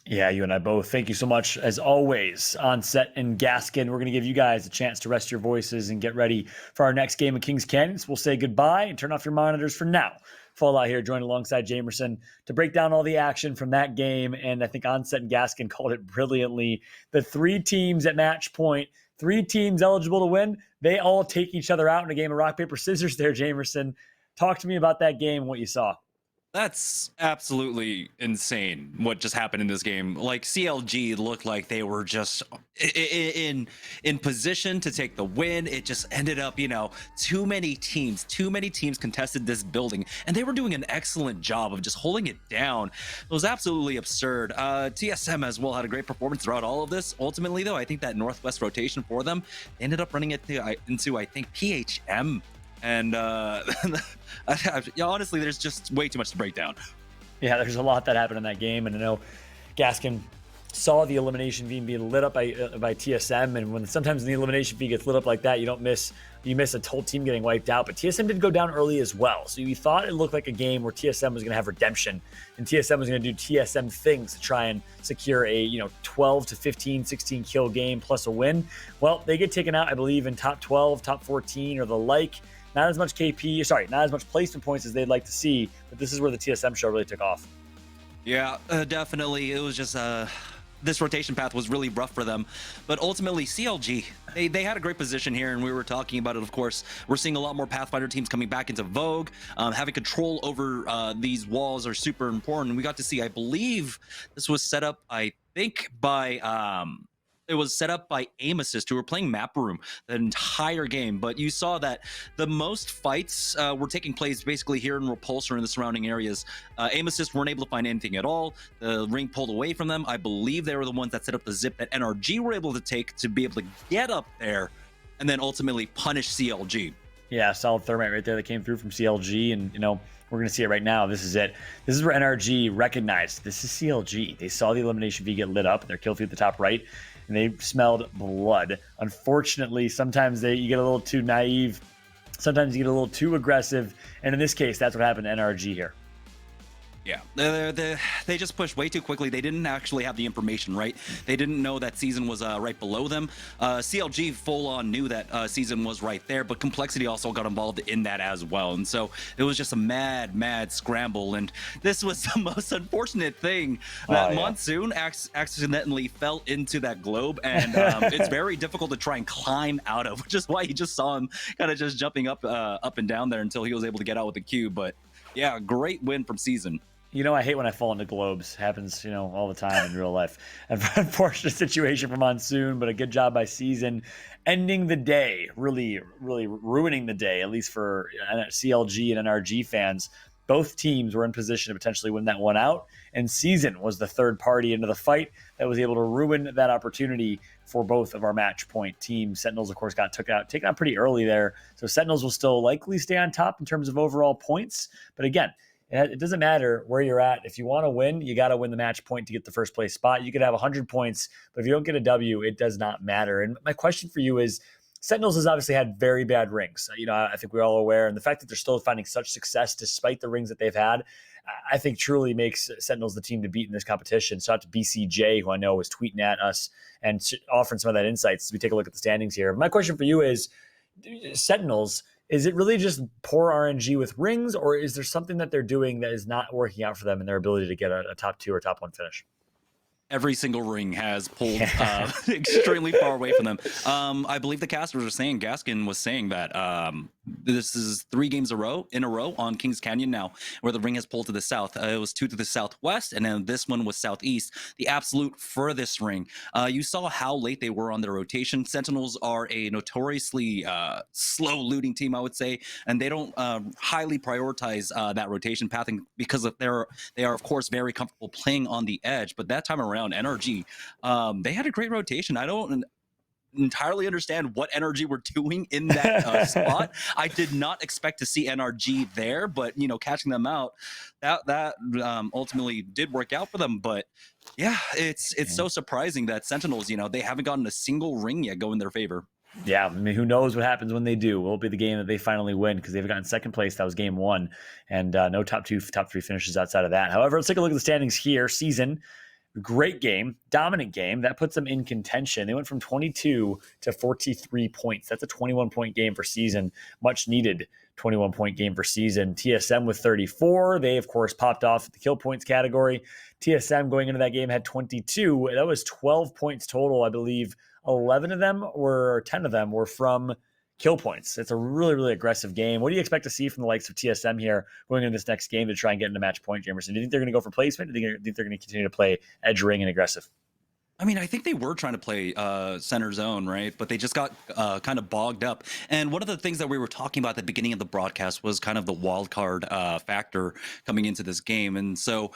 Yeah, you and I both. Thank you so much, as always, Onset and Gaskin. We're going to give you guys a chance to rest your voices and get ready for our next game of Kings Canyon. So we'll say goodbye and turn off your monitors for now. Fallout here, joined alongside Jamerson to break down all the action from that game. And I think Onset and Gaskin called it brilliantly. The three teams at match point, three teams eligible to win, they all take each other out in a game of rock, paper, scissors there, Jamerson. Talk to me about that game and what you saw. That's absolutely insane what just happened in this game. Like, CLG looked like they were just in position to take the win. It just ended up, too many teams contested this building, and they were doing an excellent job of just holding it down. It was absolutely absurd. TSM as well had a great performance throughout all of this. Ultimately, though, I think that Northwest rotation for them ended up running it into, I think, PHM. And honestly, there's just way too much to break down. Yeah, there's a lot that happened in that game, and I know Gaskin saw the elimination feed being lit up by TSM, and when sometimes the elimination feed gets lit up like that, you miss a whole team getting wiped out. But TSM did go down early as well, so you thought it looked like a game where TSM was going to have redemption, and TSM was going to do TSM things to try and secure a 12 to 15, 16 kill game plus a win. Well, they get taken out, I believe, in top 12, top 14, or the like. Not as much placement points as they'd like to see, but this is where the TSM show really took off. Yeah, definitely. It was just this rotation path was really rough for them, but ultimately CLG, they had a great position here, and we were talking about it. Of course, we're seeing a lot more Pathfinder teams coming back into vogue. Having control over these walls are super important. We got to see, I believe, this was set up, I think, by it was set up by Aim Assist, who were playing Map Room the entire game. But you saw that the most fights were taking place basically here in Repulsor and the surrounding areas. Aim Assist weren't able to find anything at all. The ring pulled away from them. I believe they were the ones that set up the zip that NRG were able to take to be able to get up there and then ultimately punish CLG. Yeah, solid thermite right there that came through from CLG, and we're going to see it right now. This is it. This is where NRG recognized this is CLG. They saw the elimination feed get lit up, their kill feed at the top right, and they smelled blood. Unfortunately, sometimes you get a little too naive. Sometimes you get a little too aggressive. And in this case, that's what happened to NRG here. Yeah, they just pushed way too quickly. They didn't actually have the information, right? They didn't know that Season was right below them. CLG full-on knew that Season was right there, but Complexity also got involved in that as well. And so it was just a mad scramble. And this was the most unfortunate thing, that Monsoon accidentally fell into that globe. And it's very difficult to try and climb out of, which is why you just saw him kind of just jumping up and down there until he was able to get out with the cube. But yeah, great win from Season. I hate when I fall into globes. Happens, all the time in real life. An unfortunate situation for Monsoon, but a good job by Season, ending the day, really ruining the day, at least for CLG and NRG fans. Both teams were in position to potentially win that one out, and Season was the third party into the fight that was able to ruin that opportunity for both of our match point teams. Sentinels, of course, got taken out pretty early there, so Sentinels will still likely stay on top in terms of overall points. But again, it doesn't matter where you're at. If you want to win, you got to win the match point to get the first place spot. You could have 100 points, but if you don't get a W, it does not matter. And my question for you is, Sentinels has obviously had very bad rings. I think we're all aware. And the fact that they're still finding such success despite the rings that they've had, I think truly makes Sentinels the team to beat in this competition. So out to BCJ, who I know was tweeting at us and offering some of that insights as we take a look at the standings here. My question for you is, Sentinels, is it really just poor RNG with rings, or is there something that they're doing that is not working out for them in their ability to get a top 2 or top 1 finish? Every single ring has pulled extremely far away from them. I believe the casters are saying, Gaskin was saying that this is 3 games in a row on Kings Canyon now, where the ring has pulled to the south. It was 2 to the southwest, and then this one was southeast, the absolute furthest ring. You saw how late they were on their rotation. Sentinels are a notoriously slow looting team, I would say, and they don't highly prioritize that rotation pathing because they are, of course, very comfortable playing on the edge. But that time around, around NRG. They had a great rotation. I don't entirely understand what NRG were doing in that spot. I did not expect to see NRG there, but catching them out, that ultimately did work out for them. But yeah, it's so surprising that Sentinels, they haven't gotten a single ring yet go in their favor. Yeah, I mean, who knows what happens when they do? Will it be the game that they finally win? Because they've gotten second place. That was game one, and no top two, top three finishes outside of that. However, let's take a look at the standings here. Season, great game, dominant game. That puts them in contention. They went from 22 to 43 points. That's a 21-point game for Season. Much needed 21-point game for Season. TSM with 34. They, of course, popped off the kill points category. TSM going into that game had 22. That was 12 points total, I believe. 11 of them or 10 of them were from kill points. It's a really, really aggressive game. What do you expect to see from the likes of TSM here going into this next game to try and get into match point, Jamerson? Do you think they're going to go for placement? Do you think they're going to continue to play edge ring and aggressive? I mean, I think they were trying to play center zone, right? But they just got kind of bogged up. And one of the things that we were talking about at the beginning of the broadcast was kind of the wild card factor coming into this game. And so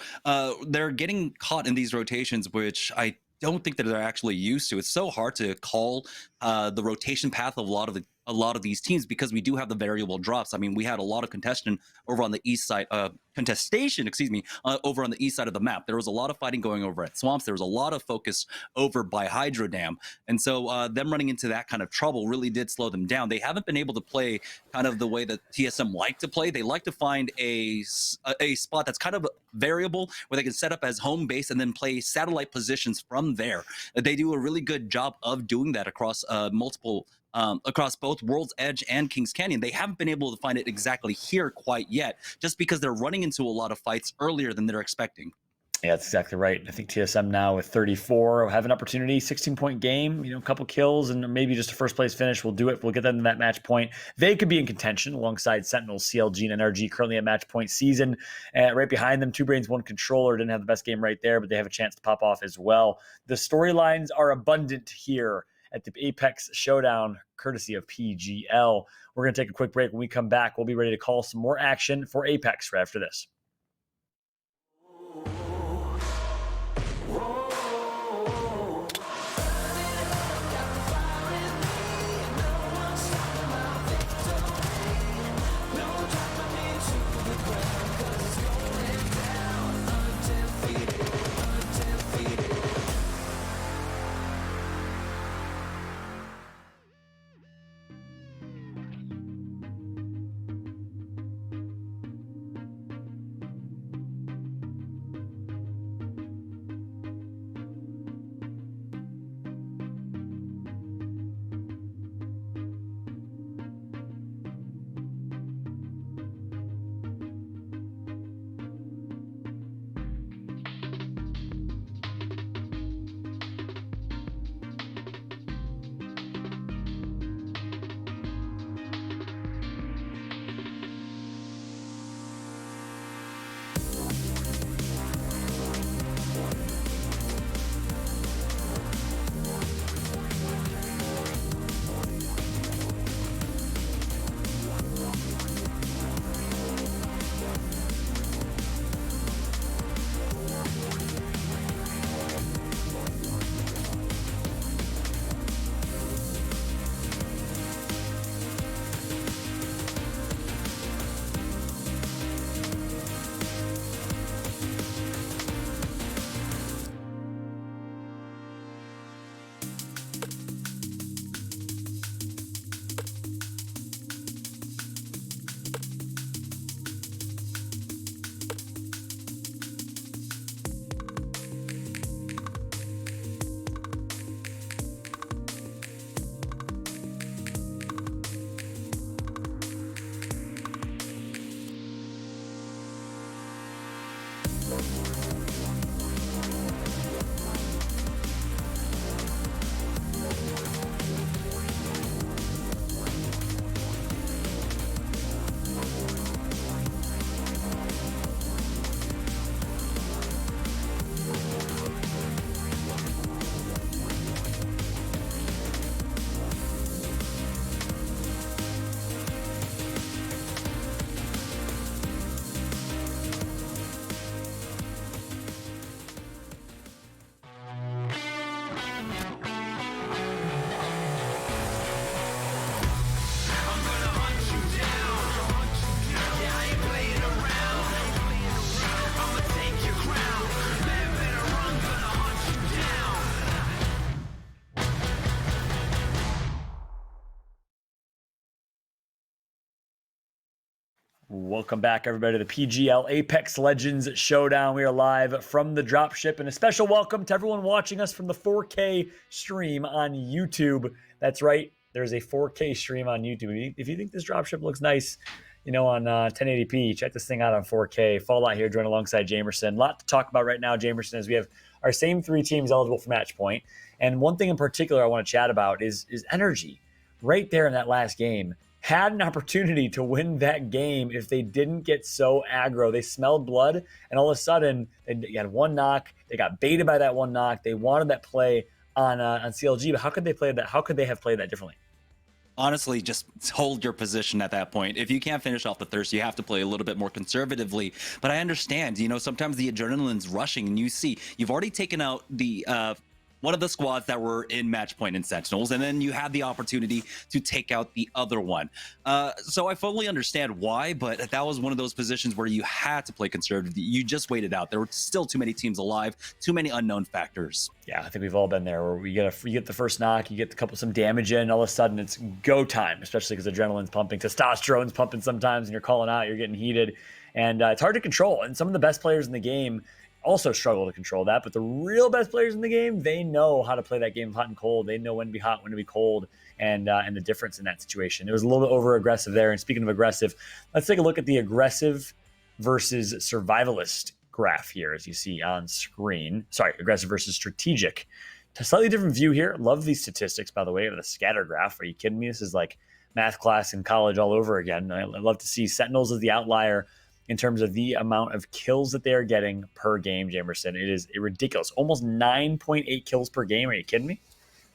they're getting caught in these rotations, which I don't think that they're actually used to. It's so hard to call the rotation path of a lot of these teams because we do have the variable drops. I mean, we had a lot of contestation over on the east side, over on the east side of the map. There was a lot of fighting going over at Swamps. There was a lot of focus over by Hydro Dam. And so them running into that kind of trouble really did slow them down. They haven't been able to play kind of the way that TSM like to play. They like to find a spot that's kind of variable where they can set up as home base and then play satellite positions from there. They do a really good job of doing that across across both World's Edge and Kings Canyon. They haven't been able to find it exactly here quite yet, just because they're running into a lot of fights earlier than they're expecting. Yeah, that's exactly right. I think TSM now with 34 will have an opportunity, 16-point game, a couple kills and maybe just a first place finish. We'll do it. We'll get them to that match point. They could be in contention alongside Sentinels, CLG, and NRG currently at match point. Season. Right behind them, 2 Brains, 1 Controller. Didn't have the best game right there, but they have a chance to pop off as well. The storylines are abundant here at the Apex Showdown, courtesy of PGL. We're going to take a quick break. When we come back, we'll be ready to call some more action for Apex right after this. Welcome back, everybody, to the PGL Apex Legends Showdown. We are live from the dropship, and a special welcome to everyone watching us from the 4K stream on YouTube. That's right, there's a 4K stream on YouTube. If you think this dropship looks nice, on 1080p, check this thing out on 4K. Fallout here, joined alongside Jamerson. A lot to talk about right now, Jamerson, as we have our same 3 teams eligible for match point. And one thing in particular I want to chat about is Energy. Right there in that last game, had an opportunity to win that game if they didn't get so aggro. They smelled blood, and all of a sudden, they had one knock. They got baited by that one knock. They wanted that play on CLG, but how could they play that? How could they have played that differently? Honestly, just hold your position at that point. If you can't finish off the thirst, you have to play a little bit more conservatively. But I understand, sometimes the adrenaline's rushing, and you've already taken out the one of the squads that were in match point in Sentinels, and then you had the opportunity to take out the other one. So I fully understand why, but that was one of those positions where you had to play conservative. You just waited out. There were still too many teams alive, too many unknown factors. Yeah, I think we've all been there where you get the first knock, you get some damage in, all of a sudden it's go time, especially because adrenaline's pumping, testosterone's pumping sometimes, and you're calling out, you're getting heated, and it's hard to control. And some of the best players in the game also struggle to control that, but the real best players in the game, they know how to play that game hot and cold. They know when to be hot, when to be cold, and the difference in that situation. It was a little bit over aggressive there. And speaking of aggressive, let's take a look at the aggressive versus survivalist graph here, as you see on screen. Sorry, aggressive versus strategic. A slightly different view here. Love these statistics, by the way, of the scatter graph. Are you kidding me? This is like math class in college all over again. I love to see Sentinels as the outlier in terms of the amount of kills that they are getting per game, Jamerson. It is ridiculous. Almost 9.8 kills per game. Are you kidding me?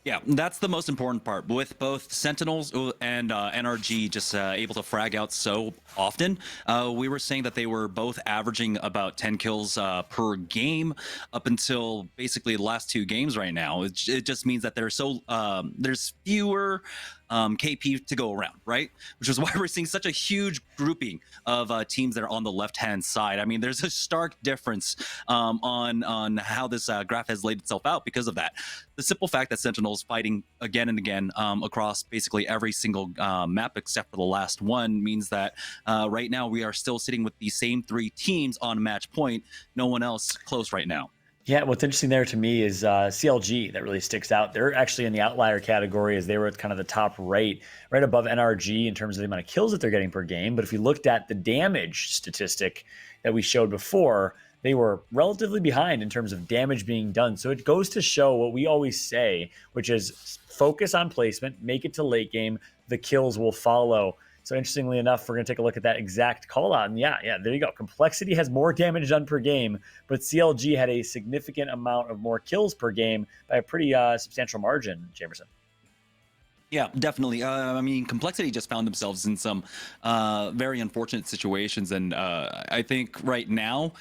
Yeah, that's the most important part. With both Sentinels and NRG just able to frag out so often, we were saying that they were both averaging about 10 kills per game up until basically the last 2 games right now. It just means that there's fewer KP to go around, right? Which is why we're seeing such a huge grouping of teams that are on the left-hand side. I mean, there's a stark difference on how this graph has laid itself out because of that. The simple fact that Sentinel's fighting again and again across basically every single map except for the last one means that right now we are still sitting with the same 3 teams on match point. No one else close right now. Yeah, what's interesting there to me is CLG that really sticks out. They're actually in the outlier category as they were at kind of the top right above NRG in terms of the amount of kills that they're getting per game. But if you looked at the damage statistic that we showed before, they were relatively behind in terms of damage being done. So it goes to show what we always say, which is focus on placement, make it to late game, the kills will follow. So interestingly enough, we're going to take a look at that exact call out. And yeah, there you go. Complexity has more damage done per game, but CLG had a significant amount of more kills per game by a pretty substantial margin, Jamerson. Yeah, definitely. I mean, Complexity just found themselves in some very unfortunate situations. And I think right now,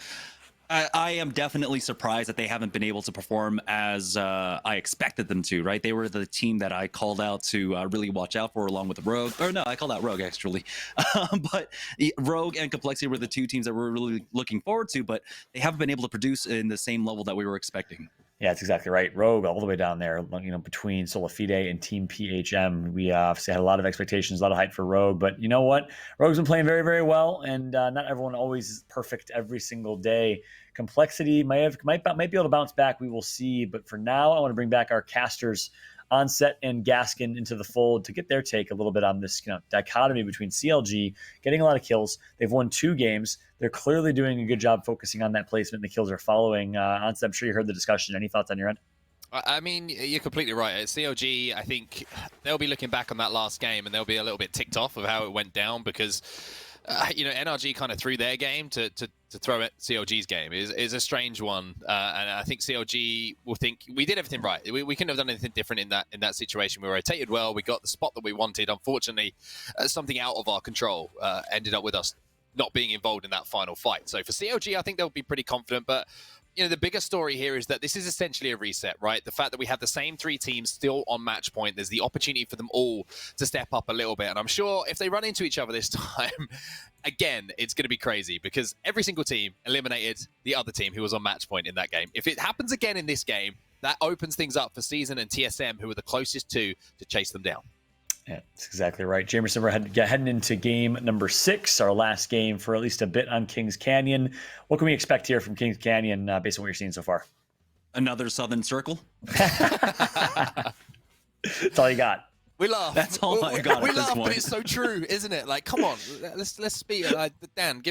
I am definitely surprised that they haven't been able to perform as I expected them to, right? They were the team that I called out to really watch out for along with Rogue. Or no, I called out Rogue, actually. But Rogue and Complexity were the 2 teams that we're really looking forward to, but they haven't been able to produce in the same level that we were expecting. Yeah, that's exactly right. Rogue all the way down there, between Solafide and Team PHM. We obviously had a lot of expectations, a lot of hype for Rogue, but you know what? Rogue's been playing very, very well, and not everyone always is perfect every single day. Complexity might be able to bounce back. We will see, but for now, I want to bring back our casters Onset and Gaskin into the fold to get their take a little bit on this dichotomy between CLG getting a lot of kills. They've won 2 games. They're clearly doing a good job focusing on that placement. The kills are following. Onset, I'm sure you heard the discussion. Any thoughts on your end? I mean, you're completely right. At CLG, I think they'll be looking back on that last game and they'll be a little bit ticked off of how it went down because NRG kind of threw their game to throw at CLG's game is a strange one, and I think CLG will think we did everything right. We couldn't have done anything different in that situation. We rotated well. We got the spot that we wanted. Unfortunately, something out of our control ended up with us not being involved in that final fight. So for CLG, I think they'll be pretty confident, but the bigger story here is that this is essentially a reset, right? The fact that we have the same 3 teams still on match point, there's the opportunity for them all to step up a little bit. And I'm sure if they run into each other this time, again, it's going to be crazy because every single team eliminated the other team who was on match point in that game. If it happens again in this game, that opens things up for Season and TSM, who are the closest to chase them down. Yeah, that's exactly right. Jamerson, we're heading into game number 6, our last game for at least a bit on Kings Canyon. What can we expect here from Kings Canyon based on what you're seeing so far? Another Southern Circle. That's all you got. We laugh. That's all I got. We at this laugh, point. but it's so true, isn't it? Like, come on, let's speak. Dan,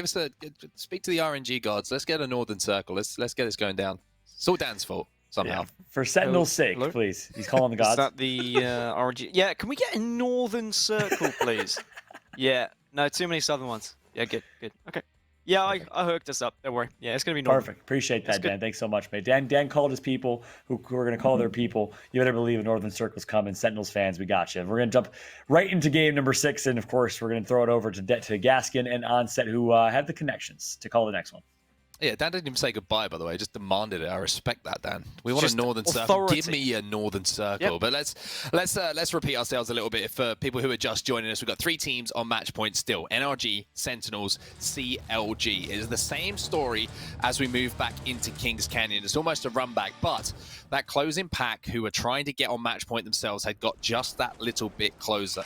speak to the RNG gods. Let's get a Northern Circle. Let's get this going down. It's all Dan's fault somehow. Yeah. For Sentinel's sake, Hello? please. He's calling the gods. Is that the RNG? Yeah, can we get a Northern Circle, please? Yeah, no, too many Southern ones. Yeah, good. Okay. Yeah, I hooked us up. Don't worry. Yeah, it's going to be Northern. Perfect. Appreciate that, Dan. Thanks so much, mate. Dan called his people who are going to call their people. You better believe a Northern Circle's coming. Sentinels fans, we got you. We're going to jump right into game number 6. And, of course, we're going to throw it over to Gaskin and Onset, who have the connections to call the next one. Yeah, Dan didn't even say goodbye, by the way. Just demanded it. I respect that, Dan. We want Just a Northern Circle. authority. Give me a Northern Circle. Yep. But let's repeat ourselves a little bit for people who are just joining us. We've got 3 teams on match point still: NRG, Sentinels, CLG. It is the same story as we move back into Kings Canyon. It's almost a run back, but that closing pack who are trying to get on match point themselves had got just that little bit closer.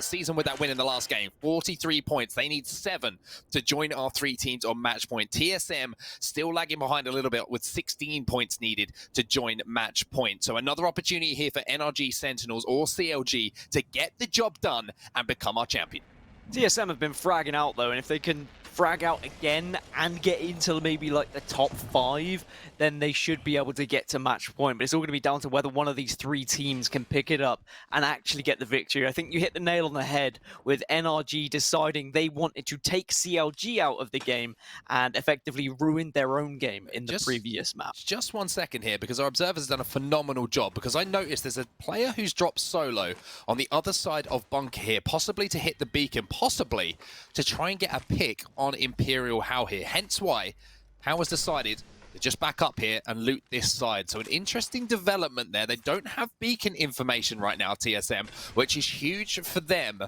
Season with that win in the last game, 43 points. They need 7 to join our 3 teams on match point. TSM still lagging behind a little bit with 16 points needed to join match point. So another opportunity here for NRG, Sentinels, or CLG to get the job done and become our champion. TSM have been fragging out, though, and if they can frag out again and get into maybe like the top 5, then they should be able to get to match point. But it's all going to be down to whether one of these 3 teams can pick it up and actually get the victory. I think you hit the nail on the head with NRG deciding they wanted to take CLG out of the game and effectively ruin their own game in the previous map. Just 1 second here, because our observer's done a phenomenal job, because I noticed there's a player who's dropped solo on the other side of bunker here, possibly to hit the beacon, possibly to try and get a pick on Imperial How here. Hence why How has decided to just back up here and loot this side. So an interesting development there. They don't have beacon information right now, TSM, which is huge for them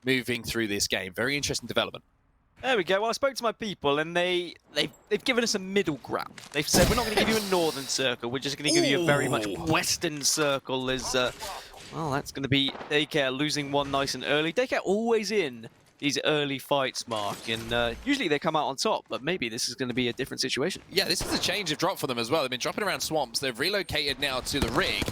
moving through this game. Very interesting development. There we go. Well, I spoke to my people, and they've given us a middle ground. They've said, we're not going to give you a northern circle. We're just going to give you a very much western circle. Well, that's going to be Daycare losing one nice and early. Daycare always in these early fights, Mark, and usually they come out on top, but maybe this is going to be a different situation. Yeah, this is a change of drop for them as well. They've been dropping around swamps. They've relocated now to the rig,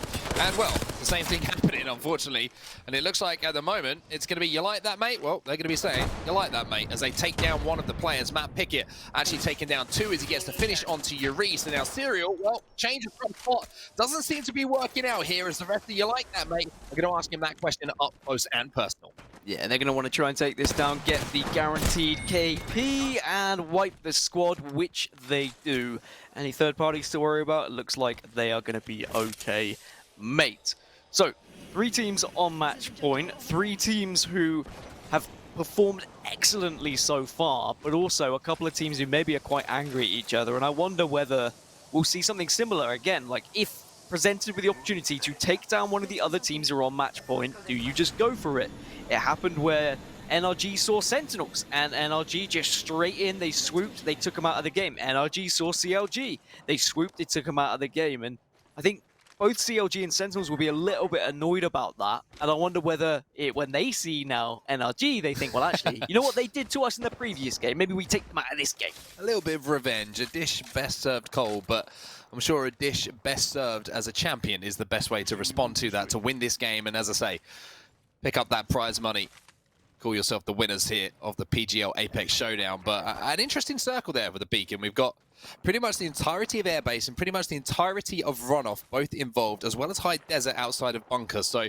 and well, the same thing happening, unfortunately. And it looks like at the moment it's going to be, you like that, mate? Well, they're going to be saying, you like that, mate, as they take down one of the players. Matt Pickett actually taking down 2 as he gets to finish onto Yuri. So now Serial, well, change of drop spot doesn't seem to be working out here, as the rest of you like that, mate. We're going to ask him that question up close and personal. Yeah, they're going to want to try and take this down, get the guaranteed KP, and wipe the squad, which they do. Any third parties to worry about? It looks like they are going to be okay, mate. So, 3 teams on match point, 3 teams who have performed excellently so far, but also a couple of teams who maybe are quite angry at each other, and I wonder whether we'll see something similar again. Like, if presented with the opportunity to take down one of the other teams who are on match point, do you just go for it? It happened where NRG saw Sentinels, and NRG just straight in, they swooped, they took them out of the game. NRG saw CLG, they swooped, they took them out of the game, and I think both CLG and Sentinels will be a little bit annoyed about that, and I wonder whether when they see now NRG, they think, well, actually, you know what they did to us in the previous game? Maybe we take them out of this game. A little bit of revenge, a dish best served cold, but I'm sure a dish best served as a champion is the best way to respond to that, to win this game, and as I say, pick up that prize money. Call yourself the winners here of the PGL Apex Showdown. But an interesting circle there with the beacon. We've got pretty much the entirety of Airbase and pretty much the entirety of Runoff both involved, as well as High Desert outside of Bunker. So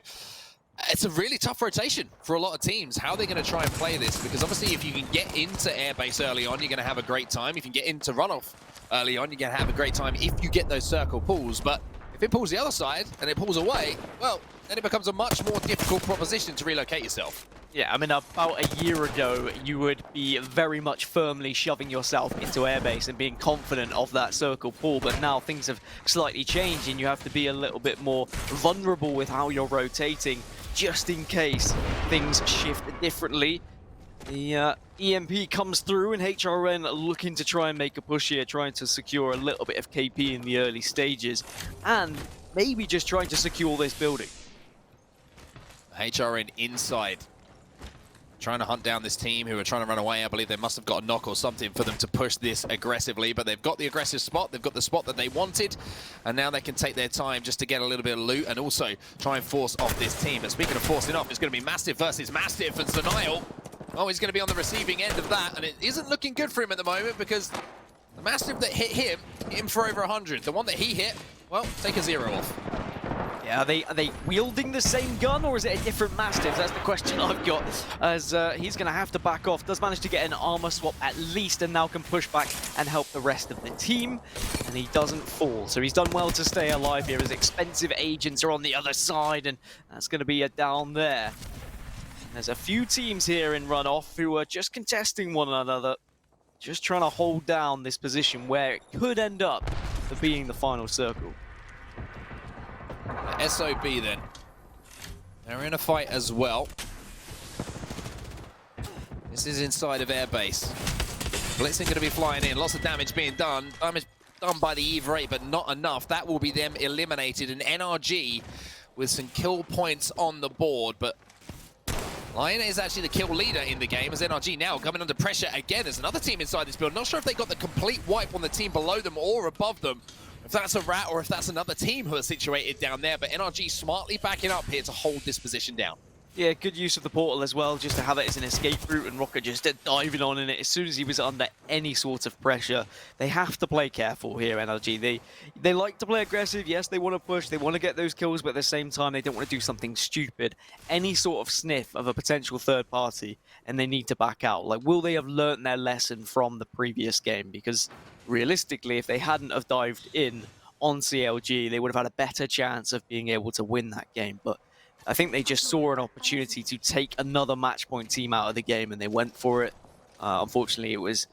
it's a really tough rotation for a lot of teams. How are they going to try and play this? Because obviously if you can get into Airbase early on, you're going to have a great time. If you can get into Runoff early on, you're going to have a great time if you get those circle pulls. But if it pulls the other side and it pulls away, well, then it becomes a much more difficult proposition to relocate yourself. Yeah, I mean, about a year ago, you would be very much firmly shoving yourself into airbase and being confident of that circle pull, but now things have slightly changed and you have to be a little bit more vulnerable with how you're rotating, just in case things shift differently. The EMP comes through and HRN looking to try and make a push here, trying to secure a little bit of KP in the early stages, and maybe just trying to secure this building. HRN inside, trying to hunt down this team who are trying to run away. I believe they must have got a knock or something for them to push this aggressively, but they've got the aggressive spot. They've got the spot that they wanted, and now they can take their time just to get a little bit of loot and also try and force off this team. But speaking of forcing off, it's going to be Mastiff versus Mastiff, and Denial, oh, he's going to be on the receiving end of that, and it isn't looking good for him at the moment because the Mastiff that hit him for over 100. The one that he hit, well, take a 0 off. Yeah, are they wielding the same gun, or is it a different Mastiff? That's the question I've got, as he's going to have to back off. Does manage to get an armor swap at least, and now can push back and help the rest of the team. And he doesn't fall, so he's done well to stay alive here, as expensive agents are on the other side, and that's going to be a down there. And there's a few teams here in runoff who are just contesting one another, just trying to hold down this position where it could end up for being the final circle. SOB then. They're in a fight as well. This is inside of airbase. Blitzing going to be flying in. Lots of damage being done. Damage done by the Eve rate, but not enough. That will be them eliminated. And NRG with some kill points on the board, but Lion is actually the kill leader in the game, as NRG now coming under pressure again as another team inside this build. Not sure if they got the complete wipe on the team below them or above them, if that's a rat or if that's another team who are situated down there, but NRG smartly backing up here to hold this position down. Yeah, good use of the portal as well, just to have it as an escape route, and Rocket just diving on in it as soon as he was under any sort of pressure. They have to play careful here, NRG. They like to play aggressive. Yes, they want to push, they want to get those kills, but at the same time, they don't want to do something stupid. Any sort of sniff of a potential third party, and they need to back out. Like, will they have learnt their lesson from the previous game? Because realistically, if they hadn't have dived in on CLG, they would have had a better chance of being able to win that game. But I think they just saw an opportunity to take another match point team out of the game, and they went for it. Unfortunately, it was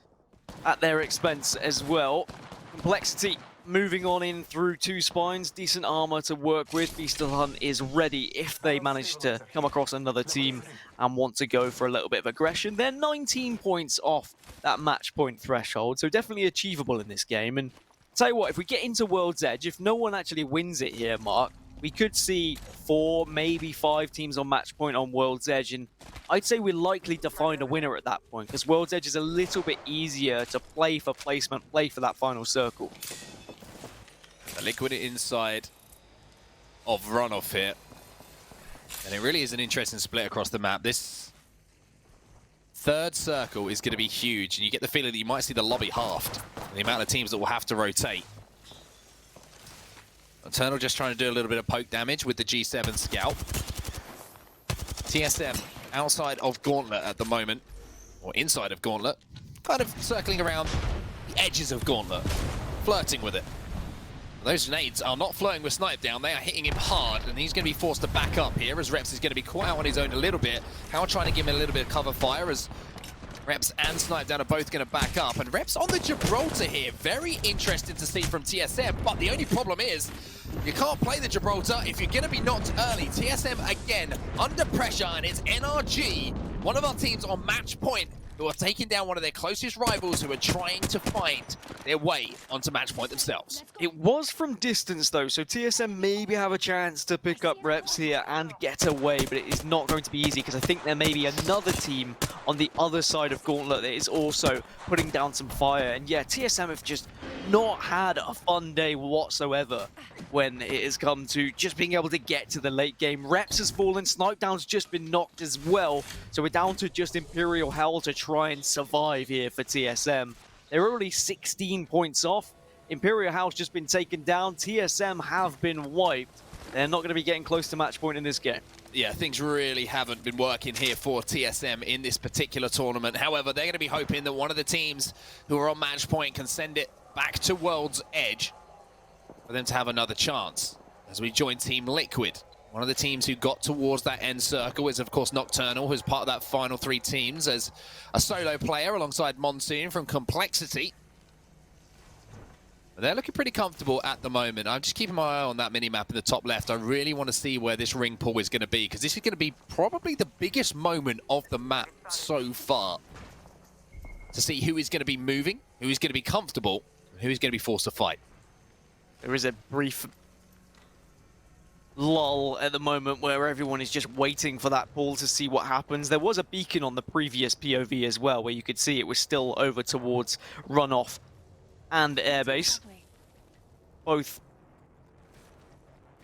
at their expense as well. Complexity moving on in through 2 spines. Decent armor to work with. Beast of the Hunt is ready if they manage to come across another team and want to go for a little bit of aggression. They're 19 points off that match point threshold, so definitely achievable in this game. And tell you what, if we get into World's Edge, if no one actually wins it here, Mark, we could see 4, maybe 5 teams on match point on World's Edge, and I'd say we're likely to find a winner at that point, because World's Edge is a little bit easier to play for placement, play for that final circle. The Liquid inside of runoff here, and it really is an interesting split across the map. This third circle is going to be huge, and you get the feeling that you might see the lobby halved, the amount of teams that will have to rotate. Eternal just trying to do a little bit of poke damage with the G7 Scout. TSM outside of Gauntlet at the moment, or inside of Gauntlet, kind of circling around the edges of Gauntlet, flirting with it. Those nades are not flirting with Snipe down, they are hitting him hard, and he's going to be forced to back up here as Reps is going to be quite out on his own a little bit. How trying to give him a little bit of cover fire as Reps and Snipe down are both going to back up, and Reps on the Gibraltar here. Very interesting to see from TSM, but the only problem is you can't play the Gibraltar if you're going to be knocked early. TSM again under pressure, and it's NRG, one of our teams on match point, who are taking down one of their closest rivals who are trying to find their way onto match point themselves. It was from distance though, so TSM maybe have a chance to pick up Reps here and get away, but it is not going to be easy, because I think there may be another team on the other side of Gauntlet that is also putting down some fire. And yeah, TSM have just not had a fun day whatsoever when it has come to just being able to get to the late game. Reps has fallen, Snipedown's just been knocked as well, so we're down to just Imperial Hell to try and survive here for TSM. They're already 16 points off. Imperial Hell's just been taken down. TSM have been wiped. They're not going to be getting close to match point in this game. Yeah, things really haven't been working here for TSM in this particular tournament. However, they're going to be hoping that one of the teams who are on match point can send it back to World's Edge for them to have another chance. As we join Team Liquid, one of the teams who got towards that end circle is, of course, Nocturnal, who's part of that final 3 teams as a solo player alongside Monsoon from Complexity. They're looking pretty comfortable at the moment. I'm just keeping my eye on that mini-map in the top left. I really want to see where this ring pull is going to be, because this is going to be probably the biggest moment of the map so far. To see who is going to be moving, who is going to be comfortable, and who is going to be forced to fight. There is a brief lull at the moment where everyone is just waiting for that ball to see what happens. There was a beacon on the previous POV as well, where you could see it was still over towards Runoff and Airbase. Both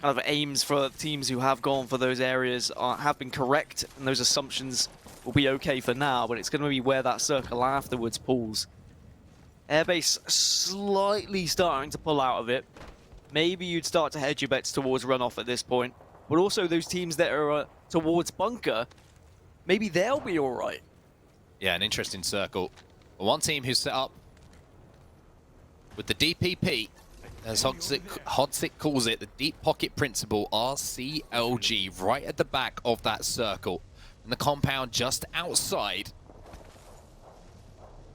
kind of aims for teams who have gone for those areas have been correct, and those assumptions will be okay for now, but it's going to be where that circle afterwards pulls. Airbase slightly starting to pull out of it. Maybe you'd start to hedge your bets towards Runoff at this point, but also those teams that are towards Bunker, maybe they'll be all right. Yeah, an interesting circle. One team who's set up with the DPP, as Hodzik calls it, the Deep Pocket Principle, RCLG, right at the back of that circle. And the compound just outside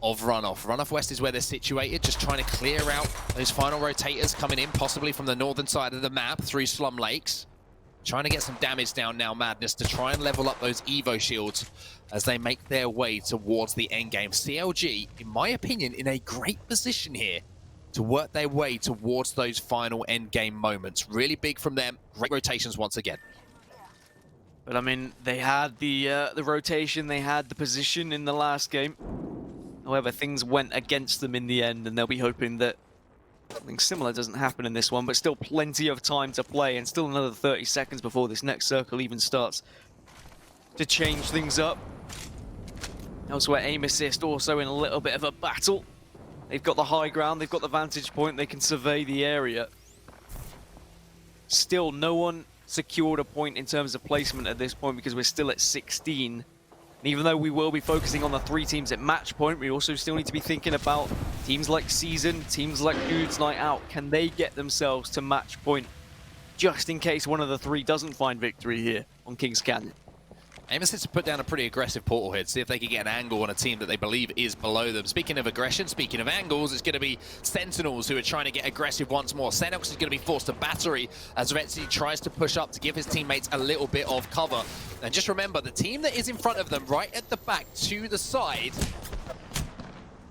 of Runoff. Runoff West is where they're situated, just trying to clear out those final rotators coming in, possibly from the northern side of the map through Slum Lakes. Trying to get some damage down now, Madness, to try and level up those Evo shields as they make their way towards the endgame. CLG, in my opinion, in a great position here to work their way towards those final endgame moments. Really big from them. Great rotations once again. But I mean, they had the rotation, they had the position in the last game. However, things went against them in the end, and they'll be hoping that something similar doesn't happen in this one, but still plenty of time to play, and still another 30 seconds before this next circle even starts to change things up. Elsewhere, aim assist also in a little bit of a battle. They've got the high ground, they've got the vantage point, they can survey the area. Still, no one secured a point in terms of placement at this point because we're still at 16. And even though we will be focusing on the 3 teams at match point, we also still need to be thinking about teams like Season, teams like Dudes Night Out. Can they get themselves to match point just in case one of the 3 doesn't find victory here on Kings Canyon? Aimers to put down a pretty aggressive portal here to see if they can get an angle on a team that they believe is below them. Speaking of aggression, speaking of angles, it's going to be Sentinels who are trying to get aggressive once more. Xenox is going to be forced to battery as Retzi tries to push up to give his teammates a little bit of cover. And just remember, the team that is in front of them, right at the back to the side,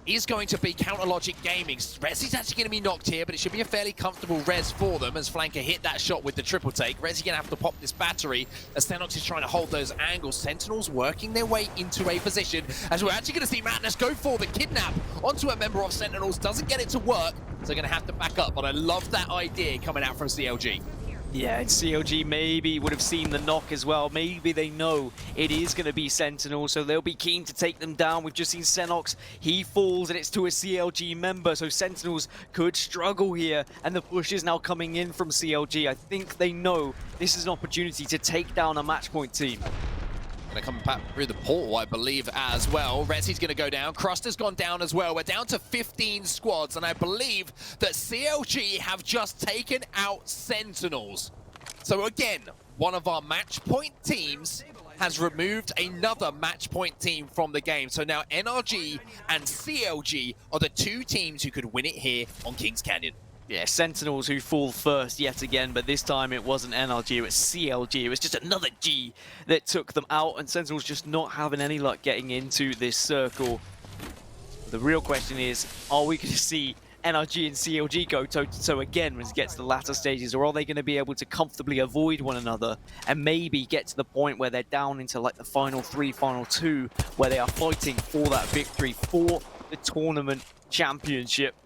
is going to be Counter Logic Gaming. Rezi's actually going to be knocked here, but it should be a fairly comfortable res for them as Flanker hit that shot with the triple take. Rezi going to have to pop this battery as Xenox is trying to hold those angles. Sentinels working their way into a position as we're actually going to see Madness go for the kidnap onto a member of Sentinels. Doesn't get it to work, so they're going to have to back up, but I love that idea coming out from CLG. Yeah, and CLG maybe would have seen the knock as well. Maybe they know it is going to be Sentinel, so they'll be keen to take them down. We've just seen Xenox. He falls, and it's to a CLG member, so Sentinels could struggle here, and the push is now coming in from CLG. I think they know this is an opportunity to take down a match point team. Gonna come back through the portal, I believe, as well. Rezi's gonna go down. Kruster's gone down as well. We're down to 15 squads, and I believe that CLG have just taken out Sentinels. So again, one of our match point teams has removed another match point team from the game. So now NRG and CLG are the 2 teams who could win it here on Kings Canyon. Yeah, Sentinels who fall first yet again, but this time it wasn't NRG, it was CLG. It was just another G that took them out, and Sentinels just not having any luck getting into this circle. The real question is, are we going to see NRG and CLG go toe-to-toe again when it gets to the latter stages, or are they going to be able to comfortably avoid one another and maybe get to the point where they're down into like the final 3, final 2, where they are fighting for that victory, for the tournament championship?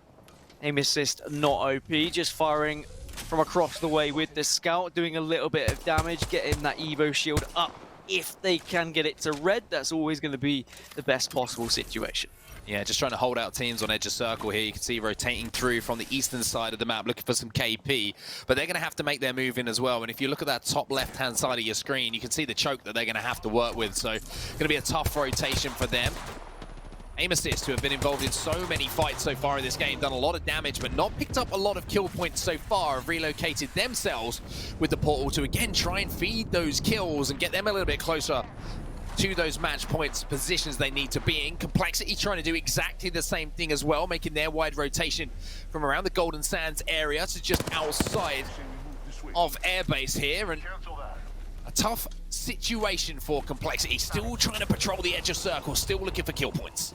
Aim assist not OP, just firing from across the way with the scout, doing a little bit of damage, getting that Evo shield up. If they can get it to red, that's always going to be the best possible situation. Yeah, just trying to hold out teams on edge of circle here. You can see rotating through from the eastern side of the map, looking for some KP. But they're going to have to make their move in as well. And if you look at that top left-hand side of your screen, you can see the choke that they're going to have to work with. So going to be a tough rotation for them. Aim Assist, who have been involved in so many fights so far in this game, done a lot of damage, but not picked up a lot of kill points so far, have relocated themselves with the portal to again try and feed those kills and get them a little bit closer to those match points positions they need to be in. Complexity trying to do exactly the same thing as well, making their wide rotation from around the Golden Sands area to just outside of airbase here, and a tough situation for Complexity. Still trying to patrol the edge of circle, still looking for kill points.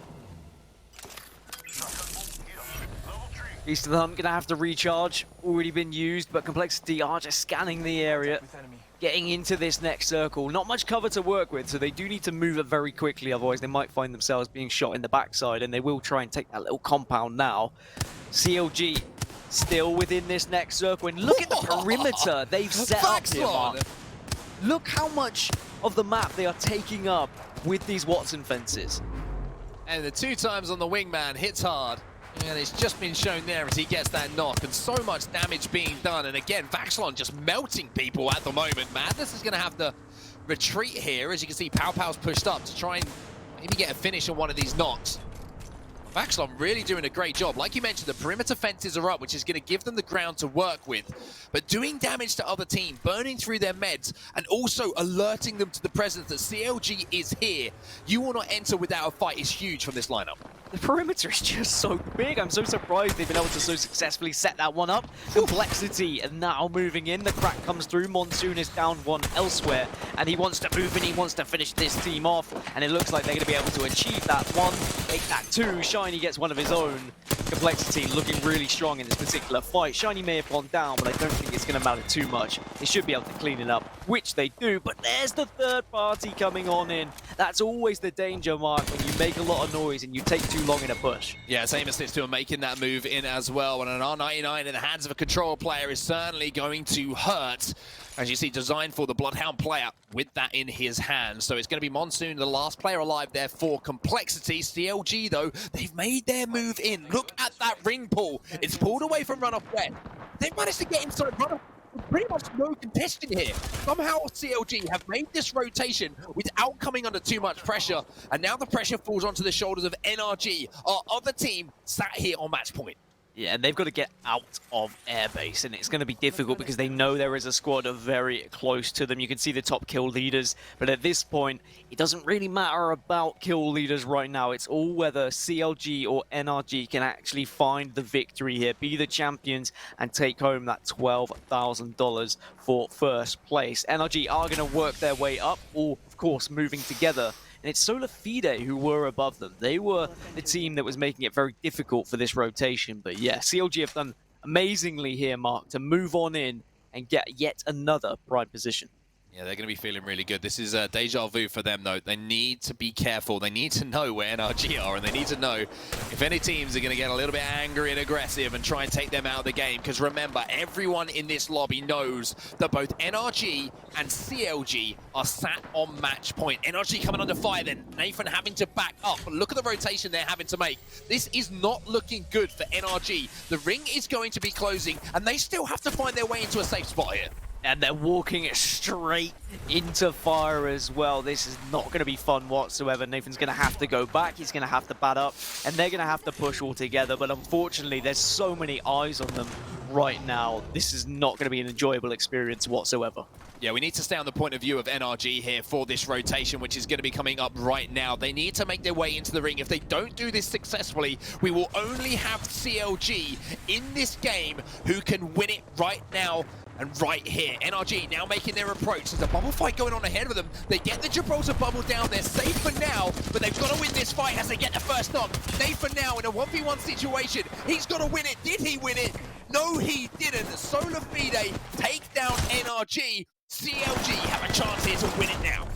Beast of the Hunt gonna have to recharge. Already been used, but Complexity are just scanning the area, getting into this next circle. Not much cover to work with, so they do need to move it very quickly, otherwise they might find themselves being shot in the backside, and they will try and take that little compound now. CLG still within this next circle, and look at the perimeter they've set up here, Mark. Look how much of the map they are taking up with these Watson fences. And the 2 times on the wingman hits hard. And it's just been shown there as he gets that knock, and so much damage being done. And again, Vaxlon just melting people at the moment. Madness is going to have to retreat here. As you can see, Pow Pow's pushed up to try and maybe get a finish on one of these knocks. Vaxlon really doing a great job. Like you mentioned, the perimeter fences are up, which is going to give them the ground to work with. But doing damage to other team, burning through their meds, and also alerting them to the presence that CLG is here. You will not enter without a fight is huge from this lineup. The perimeter is just so big. I'm so surprised they've been able to so successfully set that one up. Complexity and now moving in. The crack comes through. Monsoon is down one elsewhere, and he wants to move in. He wants to finish this team off, and it looks like they're going to be able to achieve that one. Make that 2. Shiny gets one of his own. Complexity looking really strong in this particular fight. Shiny may have gone down, but I don't think it's going to matter too much. They should be able to clean it up, which they do, but there's the third party coming on in. That's always the danger, Mark, when you make a lot of noise and you take too long in a push. Yeah, same assist to him making that move in as well. And an R99 in the hands of a control player is certainly going to hurt. As you see, designed for the Bloodhound player with that in his hands. So it's going to be Monsoon, the last player alive there for Complexity. CLG, though, they've made their move in. Look at that ring pull. It's pulled away from Runoff Wet. They've managed to get inside Runoff. Pretty much no contention here. Somehow CLG have made this rotation without coming under too much pressure. And now the pressure falls onto the shoulders of NRG, our other team sat here on match point. Yeah, and they've got to get out of airbase, and it's going to be difficult because they know there is a squad of very close to them. You can see the top kill leaders, but at this point, it doesn't really matter about kill leaders right now. It's all whether CLG or NRG can actually find the victory here, be the champions, and take home that $12,000 for first place. NRG are going to work their way up, all, of course, moving together. And it's Solar Fide who were above them. They were the team that was making it very difficult for this rotation. But yeah, CLG have done amazingly here, Mark, to move on in and get yet another prime position. Yeah, they're going to be feeling really good. This is deja vu for them, though. They need to be careful. They need to know where NRG are, and they need to know if any teams are going to get a little bit angry and aggressive and try and take them out of the game. Because remember, everyone in this lobby knows that both NRG and CLG are sat on match point. NRG coming under fire, then Nathan having to back up. Look at the rotation they're having to make. This is not looking good for NRG. The ring is going to be closing, and they still have to find their way into a safe spot here. And they're walking straight into fire as well. This is not going to be fun whatsoever. Nathan's going to have to go back. He's going to have to bat up. And they're going to have to push all together. But unfortunately, there's so many eyes on them right now. This is not going to be an enjoyable experience whatsoever. Yeah, we need to stay on the point of view of NRG here for this rotation, which is going to be coming up right now. They need to make their way into the ring. If they don't do this successfully, we will only have CLG in this game who can win it right now and right here. NRG now making their approach. There's a bubble fight going on ahead of them. They get the Gibraltar bubble down. They're safe for now, but they've got to win this fight as they get the first knock. Nathan now in a 1v1 situation. He's got to win it. Did he win it? No, he didn't. Solar Fide take down NRG. CLG have a chance here to win it now.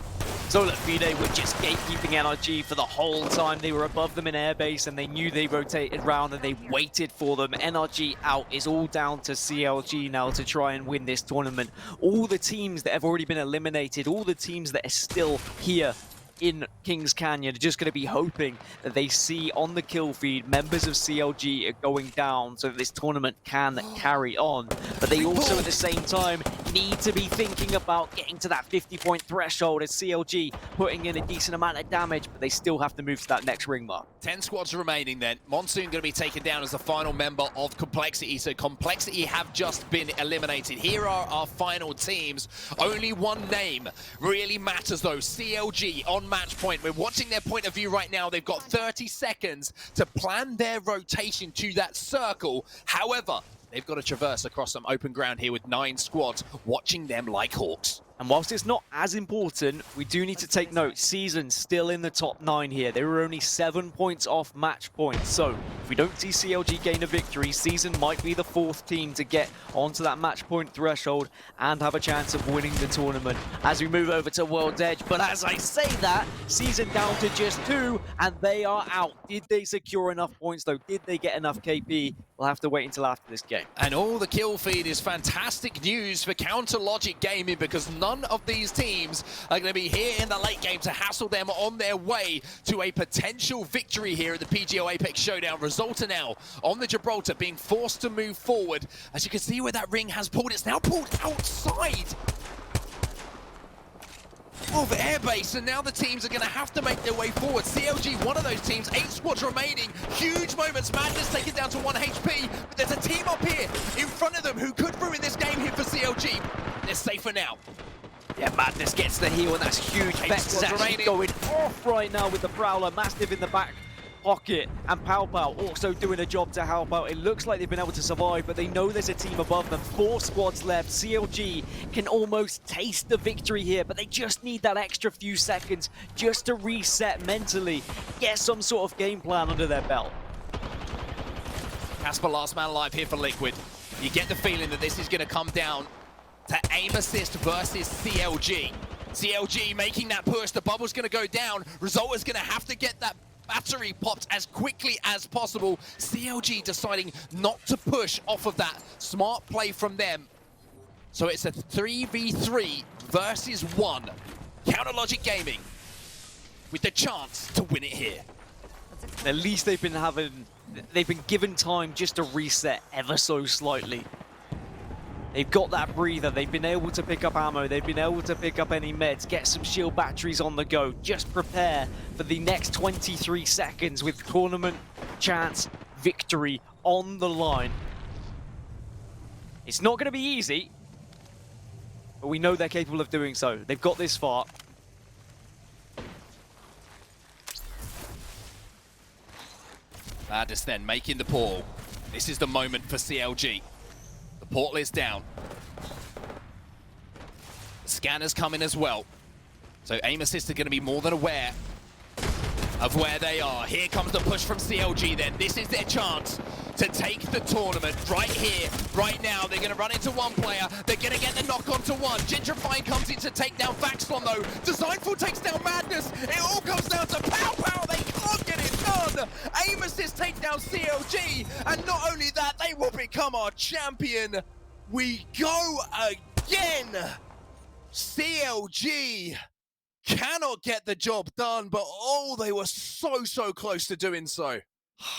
Solar Fide were just gatekeeping NRG for the whole time. They were above them in airbase, and they knew they rotated round, and they waited for them. NRG out is all down to CLG now to try and win this tournament. All the teams that have already been eliminated, all the teams that are still here in Kings Canyon are just going to be hoping that they see on the kill feed members of CLG are going down so that this tournament can carry on. But they also at the same time need to be thinking about getting to that 50-point threshold as CLG putting in a decent amount of damage, but they still have to move to that next ring mark. 10 squads remaining then. Monsoon going to be taken down as the final member of Complexity. So Complexity have just been eliminated. Here are our final teams. Only one name really matters though. CLG on match point. We're watching their point of view right now. They've got 30 seconds to plan their rotation to that circle. However, they've got to traverse across some open ground here with 9 squads watching them like hawks. And whilst it's not as important, we do need to take note. Season still in the top 9 here. They were only 7 points off match points. So if we don't see CLG gain a victory, Season might be the 4th team to get onto that match point threshold and have a chance of winning the tournament as we move over to World's Edge. But as I say that, Season down to just 2 and they are out. Did they secure enough points though? Did they get enough KP? We'll have to wait until after this game. And all the kill feed is fantastic news for Counter Logic Gaming, because none of these teams are going to be here in the late game to hassle them on their way to a potential victory here at the PGL Apex Showdown. Resulta now on the Gibraltar being forced to move forward. As you can see where that ring has pulled, it's now pulled outside of airbase, and now the teams are going to have to make their way forward. CLG, one of those teams, 8 squads remaining. Huge moments. Madness taken down to 1 HP, but there's a team up here in front of them who could ruin this game here for CLG. They're safer now. Yeah, Madness gets the heal, and that's huge. Vex is actually going off right now with the Prowler. Mastiff in the back pocket, and Pow Pow also doing a job to help out. It looks like they've been able to survive, but they know there's a team above them. 4 squads left. CLG can almost taste the victory here, but they just need that extra few seconds just to reset mentally, get some sort of game plan under their belt. Casper last man alive here for Liquid. You get the feeling that this is going to come down to aim assist versus CLG. CLG making that push. The bubble's going to go down. Resulta's going to have to get that battery popped as quickly as possible. CLG deciding not to push off of that. Smart play from them. So it's a 3v3 versus 1. Counter Logic Gaming with the chance to win it here. At least they've been given time just to reset ever so slightly. They've got that breather, they've been able to pick up ammo, they've been able to pick up any meds, get some shield batteries on the go, just prepare for the next 23 seconds with tournament chance victory on the line. It's not going to be easy, but we know they're capable of doing so. They've got this far. Madness then making the pull. This is the moment for CLG. The portal is down. The scanner's coming as well. So aim assist are going to be more than aware of where they are. Here comes the push from CLG then. This is their chance to take the tournament right here, right now. They're going to run into one player. They're going to get the knock onto one. Gentrifying comes in to take down Vaxlon though. Designful takes down Madness. It all comes down to Pow Pow. They can't get it done. Aim assist take down CLG. And not only that, they will become our champion. We go again. CLG cannot get the job done, but oh, they were so close to doing so.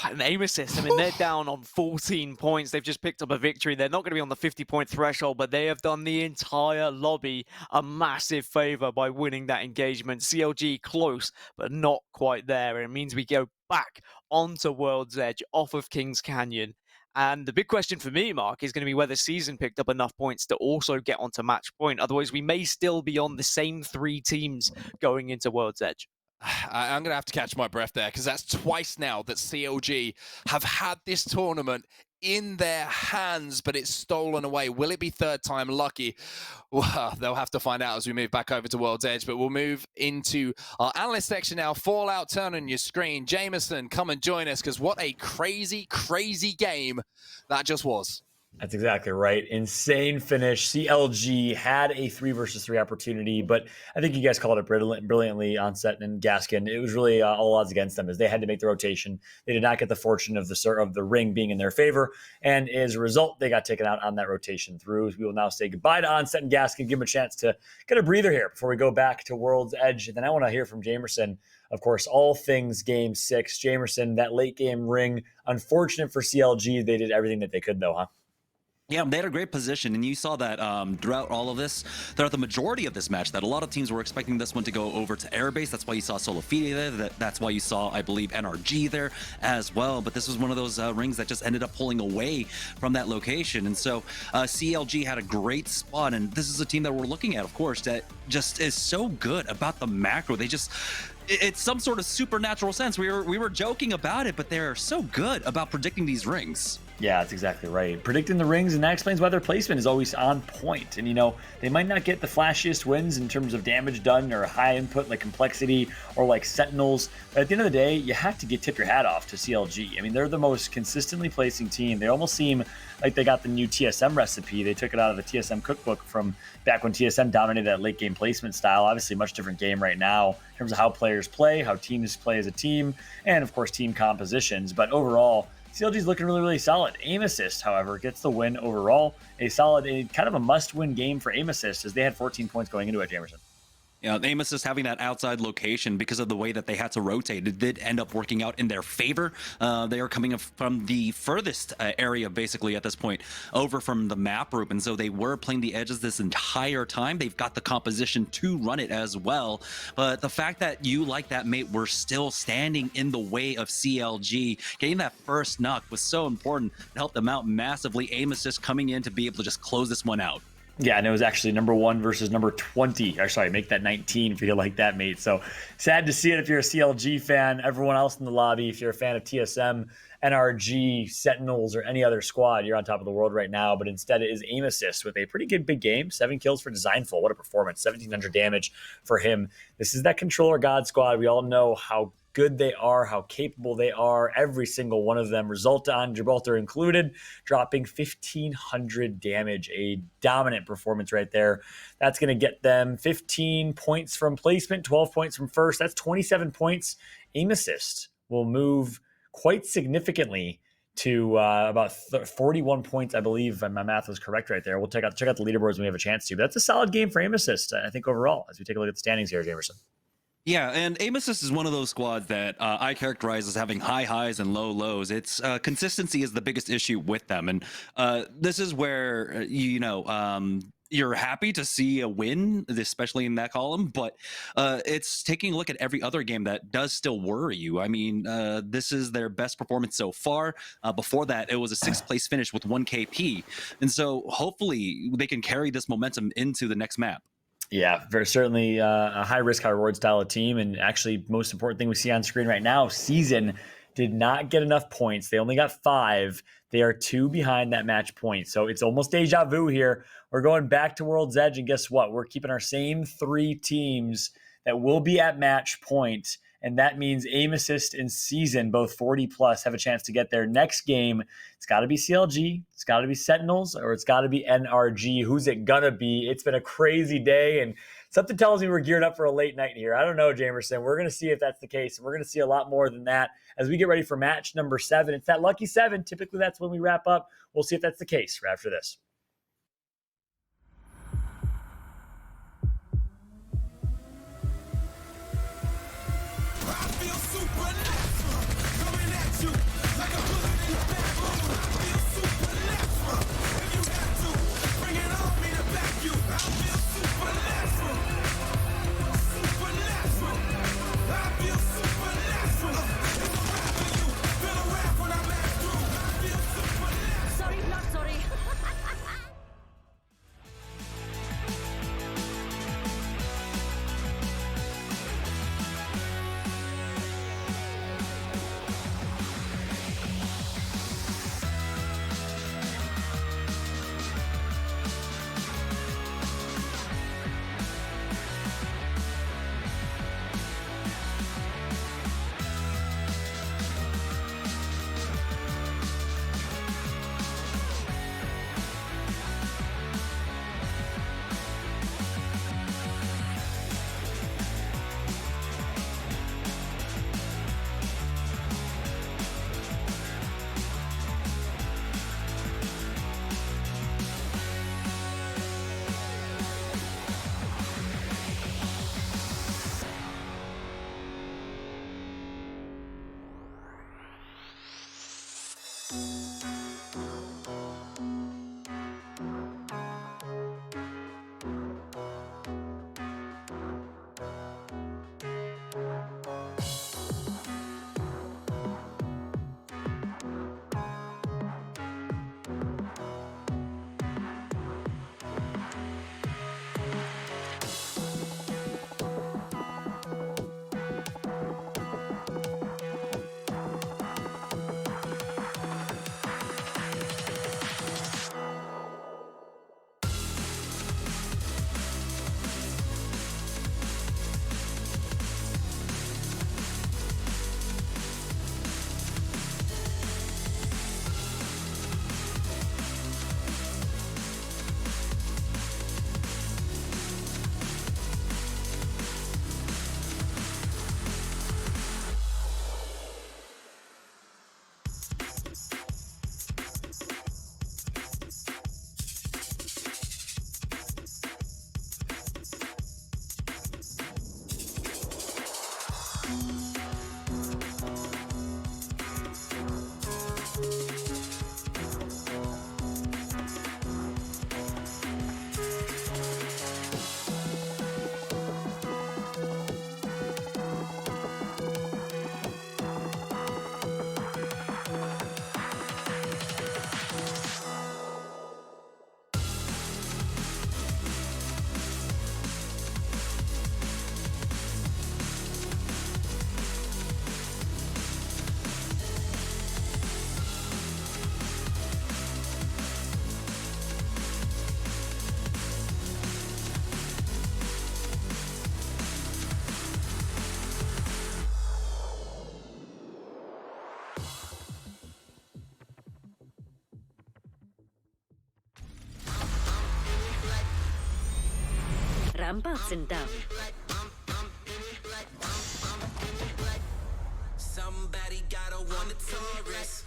An aim assist, I mean, they're down on 14 points. They've just picked up a victory. They're not going to be on the 50-point threshold, but they have done the entire lobby a massive favor by winning that engagement. CLG close, but not quite there. And it means we go back onto World's Edge off of Kings Canyon. And the big question for me, Mark, is going to be whether Season picked up enough points to also get onto match point. Otherwise, we may still be on the same 3 teams going into World's Edge. I'm going to have to catch my breath there, because that's twice now that CLG have had this tournament in their hands, but it's stolen away. Will it be third time lucky? Well, they'll have to find out as we move back over to World's Edge, but we'll move into our analyst section now. Fallout, turn on your screen. Jameson, come and join us, because what a crazy game that just was. That's exactly right. Insane finish. CLG had a 3 versus 3 opportunity, but I think you guys called it brilliantly, Onset and Gaskin. It was really all odds against them as they had to make the rotation. They did not get the fortune of the ring being in their favor, and as a result, they got taken out on that rotation through. We will now say goodbye to Onset and Gaskin, give them a chance to get a breather here before we go back to World's Edge. And then I want to hear from Jamerson, of course, all things Game 6. Jamerson, that late game ring, unfortunate for CLG. They did everything that they could, though, huh? Yeah, they had a great position, and you saw that throughout all of this, throughout the majority of this match, that a lot of teams were expecting this one to go over to airbase. That's why you saw Solofide there. That's why you saw, I believe, NRG there as well. But this was one of those rings that just ended up pulling away from that location. And so CLG had a great spot, and this is a team that we're looking at, of course, that just is so good about the macro. They just it's some sort of supernatural sense. We were joking about it, but they're so good about predicting these rings. Yeah, that's exactly right. Predicting the rings, and that explains why their placement is always on point. And, they might not get the flashiest wins in terms of damage done or high input like Complexity or like Sentinels. But at the end of the day, you have to tip your hat off to CLG. I mean, they're the most consistently placing team. They almost seem like they got the new TSM recipe. They took it out of the TSM cookbook from back when TSM dominated that late game placement style. Obviously, much different game right now in terms of how players play, how teams play as a team, and of course, team compositions. But overall, CLG is looking really, really solid. Aim Assist, however, gets the win overall. A kind of a must-win game for Aim Assist, as they had 14 points going into it, Jamerson. Yeah, Aim Assist having that outside location because of the way that they had to rotate, it did end up working out in their favor. They are coming from the furthest area, basically, at this point, over from the map group, and so they were playing the edges this entire time. They've got the composition to run it as well, but the fact that you, like that mate, were still standing in the way of CLG, getting that first knock was so important to help them out massively. Aim Assist coming in to be able to just close this one out. Yeah, and it was actually number 1 versus number 20. Or sorry, make that 19 for you like that, mate. So sad to see it if you're a CLG fan. Everyone else in the lobby, if you're a fan of TSM, NRG, Sentinels, or any other squad, you're on top of the world right now. But instead, it is Aim Assist with a pretty good big game. 7 kills for Designful. What a performance. 1,700 damage for him. This is that Controller God squad. We all know how good they are, how capable they are. Every single one of them, Resulta on Gibraltar included, dropping 1,500 damage. A dominant performance right there. That's going to get them 15 points from placement, 12 points from first. That's 27 points. Aim Assist will move quite significantly to about 41 points, I believe, if my math was correct right there. We'll check out the leaderboards when we have a chance to. But that's a solid game for Aim Assist, I think, overall, as we take a look at the standings here, Jamerson. Yeah, and Aim Assist is one of those squads that I characterize as having high highs and low lows. It's consistency is the biggest issue with them, and this is where you're happy to see a win, especially in that column, but it's taking a look at every other game that does still worry you. I mean, this is their best performance so far. Before that, it was a 6th place finish with 1 KP, and so hopefully they can carry this momentum into the next map. Yeah, very certainly a high risk, high reward style of team. And actually, most important thing we see on screen right now, Season did not get enough points. They only got 5. They are 2 behind that match point. So it's almost deja vu here. We're going back to World's Edge, and guess what? We're keeping our same 3 teams that will be at match point. And that means Aim Assist and Season, both 40 plus, have a chance to get their next game. It's got to be CLG, it's got to be Sentinels, or it's got to be NRG. Who's it gonna be? It's been a crazy day, and something tells me we're geared up for a late night here. I don't know, Jamerson. We're going to see if that's the case. We're going to see a lot more than that as we get ready for match number 7. It's that lucky 7. Typically, that's when we wrap up. We'll see if that's the case right after this. ramparts in town. Somebody gotta want a tourist.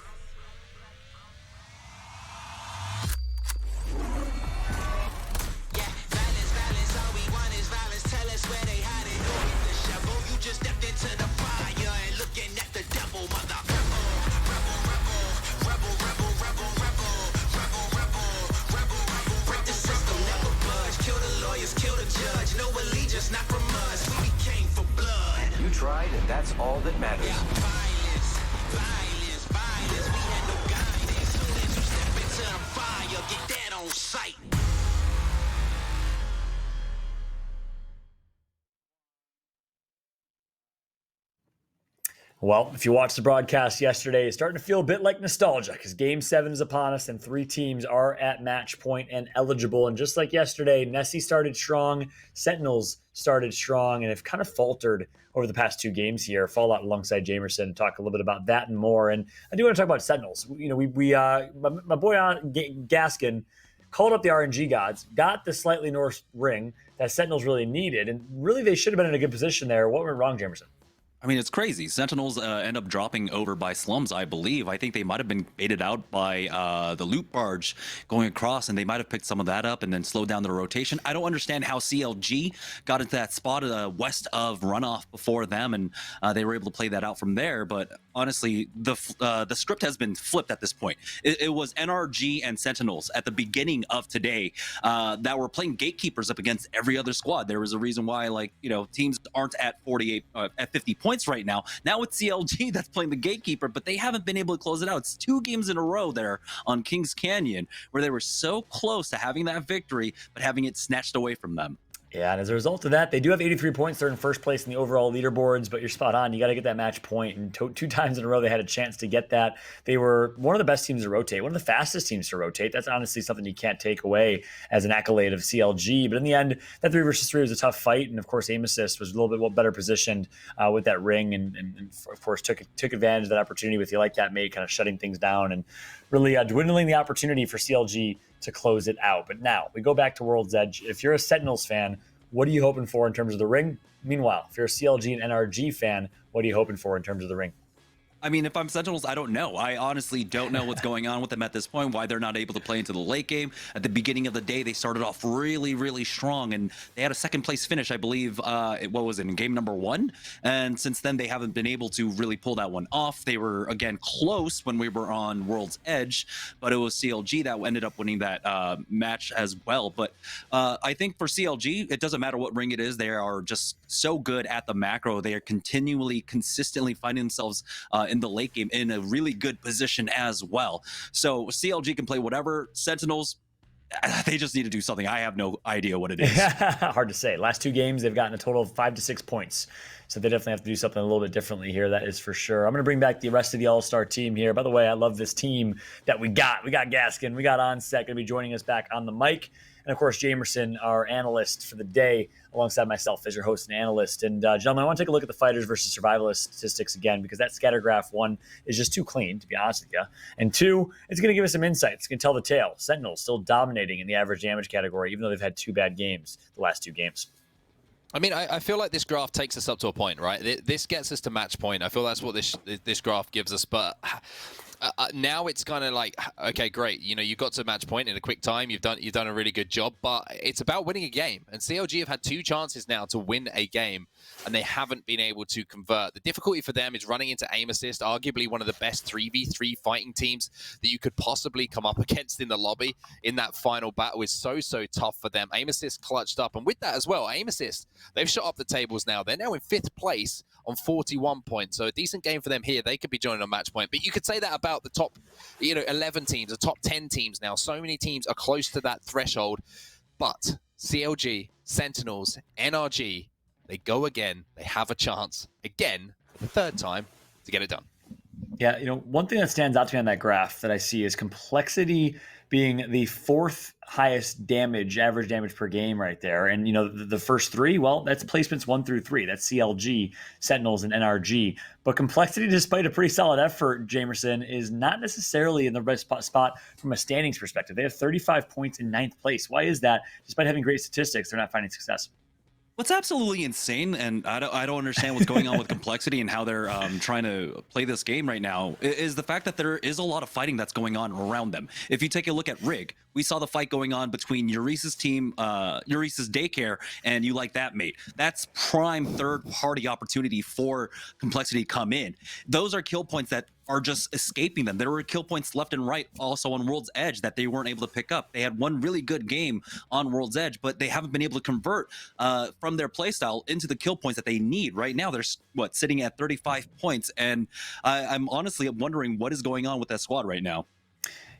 Yeah, violence, all we want is violence. Tell us where they hide it. Go get the shovel. You just stepped into the fire and looking at the devil, mother. Break the system, never budge. Kill the lawyers, kill the judge. No allegiance, not from us. We came for blood. You tried, and that's all that matters. Violence. We had no guidance. Soon as you step into the fire, get that on sight. Well, if you watched the broadcast yesterday, it's starting to feel a bit like nostalgia because Game 7 is upon us and 3 teams are at match point and eligible. And just like yesterday, Nessie started strong, Sentinels started strong, and have kind of faltered over the past 2 games here. Fallout alongside Jamerson and talk a little bit about that and more. And I do want to talk about Sentinels. You know, my boy Gaskin called up the RNG gods, got the slightly north ring that Sentinels really needed, and really they should have been in a good position there. What went wrong, Jamerson? I mean, it's crazy. Sentinels end up dropping over by Slums, I believe. I think they might have been baited out by the loot barge going across, and they might have picked some of that up and then slowed down the rotation. I don't understand how CLG got into that spot west of runoff before them, and they were able to play that out from there. But honestly, the script has been flipped at this point. It was NRG and Sentinels at the beginning of today that were playing gatekeepers up against every other squad. There was a reason why, teams aren't at 48, at 50 points right now. Now it's CLG that's playing the gatekeeper, but they haven't been able to close it out. It's 2 games in a row there on Kings Canyon where they were so close to having that victory, but having it snatched away from them. Yeah, and as a result of that, they do have 83 points. They're in first place in the overall leaderboards, but you're spot on. You got to get that match point, and 2 times in a row they had a chance to get that. They were one of the best teams to rotate, one of the fastest teams to rotate. That's honestly something you can't take away as an accolade of CLG. But in the end, that 3 versus 3 was a tough fight, and of course, Aim Assist was a little bit better positioned with that ring, and of course took advantage of that opportunity with You Like That Mate, kind of shutting things down and really dwindling the opportunity for CLG to close it out. But now we go back to World's Edge. If you're a Sentinels fan, what are you hoping for in terms of the ring? Meanwhile, if you're a CLG and NRG fan, what are you hoping for in terms of the ring? I mean, if I'm Sentinels, I don't know. I honestly don't know what's going on with them at this point, why they're not able to play into the late game. At the beginning of the day, they started off really, really strong, and they had a second place finish, I believe, in game number 1? And since then, they haven't been able to really pull that one off. They were, again, close when we were on World's Edge, but it was CLG that ended up winning that match as well. But I think for CLG, it doesn't matter what ring it is. They are just so good at the macro. They are consistently finding themselves in the late game in a really good position as well. So CLG can play whatever. Sentinels, they just need to do something. I have no idea what it is. Hard to say. Last 2 games, they've gotten a total of 5 to 6 points. So they definitely have to do something a little bit differently here. That is for sure. I'm going to bring back the rest of the All-Star team here. By the way, I love this team that we got. We got Gaskin. We got Onset going to be joining us back on the mic. And, of course, Jamerson, our analyst for the day, alongside myself as your host and analyst. And, gentlemen, I want to take a look at the fighters versus survivalist statistics again, because that scatter graph, 1, is just too clean, to be honest with you. And 2, it's going to give us some insights. It's going to tell the tale. Sentinels still dominating in the average damage category, even though they've had 2 bad games the last 2 games. I mean, I feel like this graph takes us up to a point, right? This gets us to match point. I feel that's what this graph gives us. But now it's kind of like, okay, great. You know, you got to match point in a quick time. You've done a really good job. But it's about winning a game. And CLG have had 2 chances now to win a game, and they haven't been able to convert. The difficulty for them is running into Aim Assist, arguably one of the best 3v3 fighting teams that you could possibly come up against in the lobby. In that final battle is so tough for them. Aim Assist clutched up, and with that as well, Aim Assist, they've shot up the tables now. They're now in 5th place on 41 points. So a decent game for them here. They could be joining on match point. But you could say that about the top, 11 teams, the top 10 teams now. So many teams are close to that threshold. But CLG, Sentinels, NRG, they go again. They have a chance again for the 3rd time to get it done. Yeah, one thing that stands out to me on that graph that I see is Complexity being the 4th highest average damage per game right there. And, the first 3, well, that's placements 1 through 3. That's CLG, Sentinels, and NRG. But Complexity, despite a pretty solid effort, Jamerson, is not necessarily in the best spot from a standings perspective. They have 35 points in 9th place. Why is that? Despite having great statistics, they're not finding success. What's absolutely insane, and I don't understand what's going on with Complexity and how they're trying to play this game right now, is the fact that there is a lot of fighting that's going on around them. If you take a look at Rig, we saw the fight going on between Eurese's team, Eurese's Daycare, and You Like That Mate. That's prime third-party opportunity for Complexity to come in. Those are kill points that are just escaping them. There were kill points left and right also on World's Edge that they weren't able to pick up. They had one really good game on World's Edge, but they haven't been able to convert from their playstyle into the kill points that they need. Right now, they're sitting at 35 points, and I'm honestly wondering what is going on with that squad right now.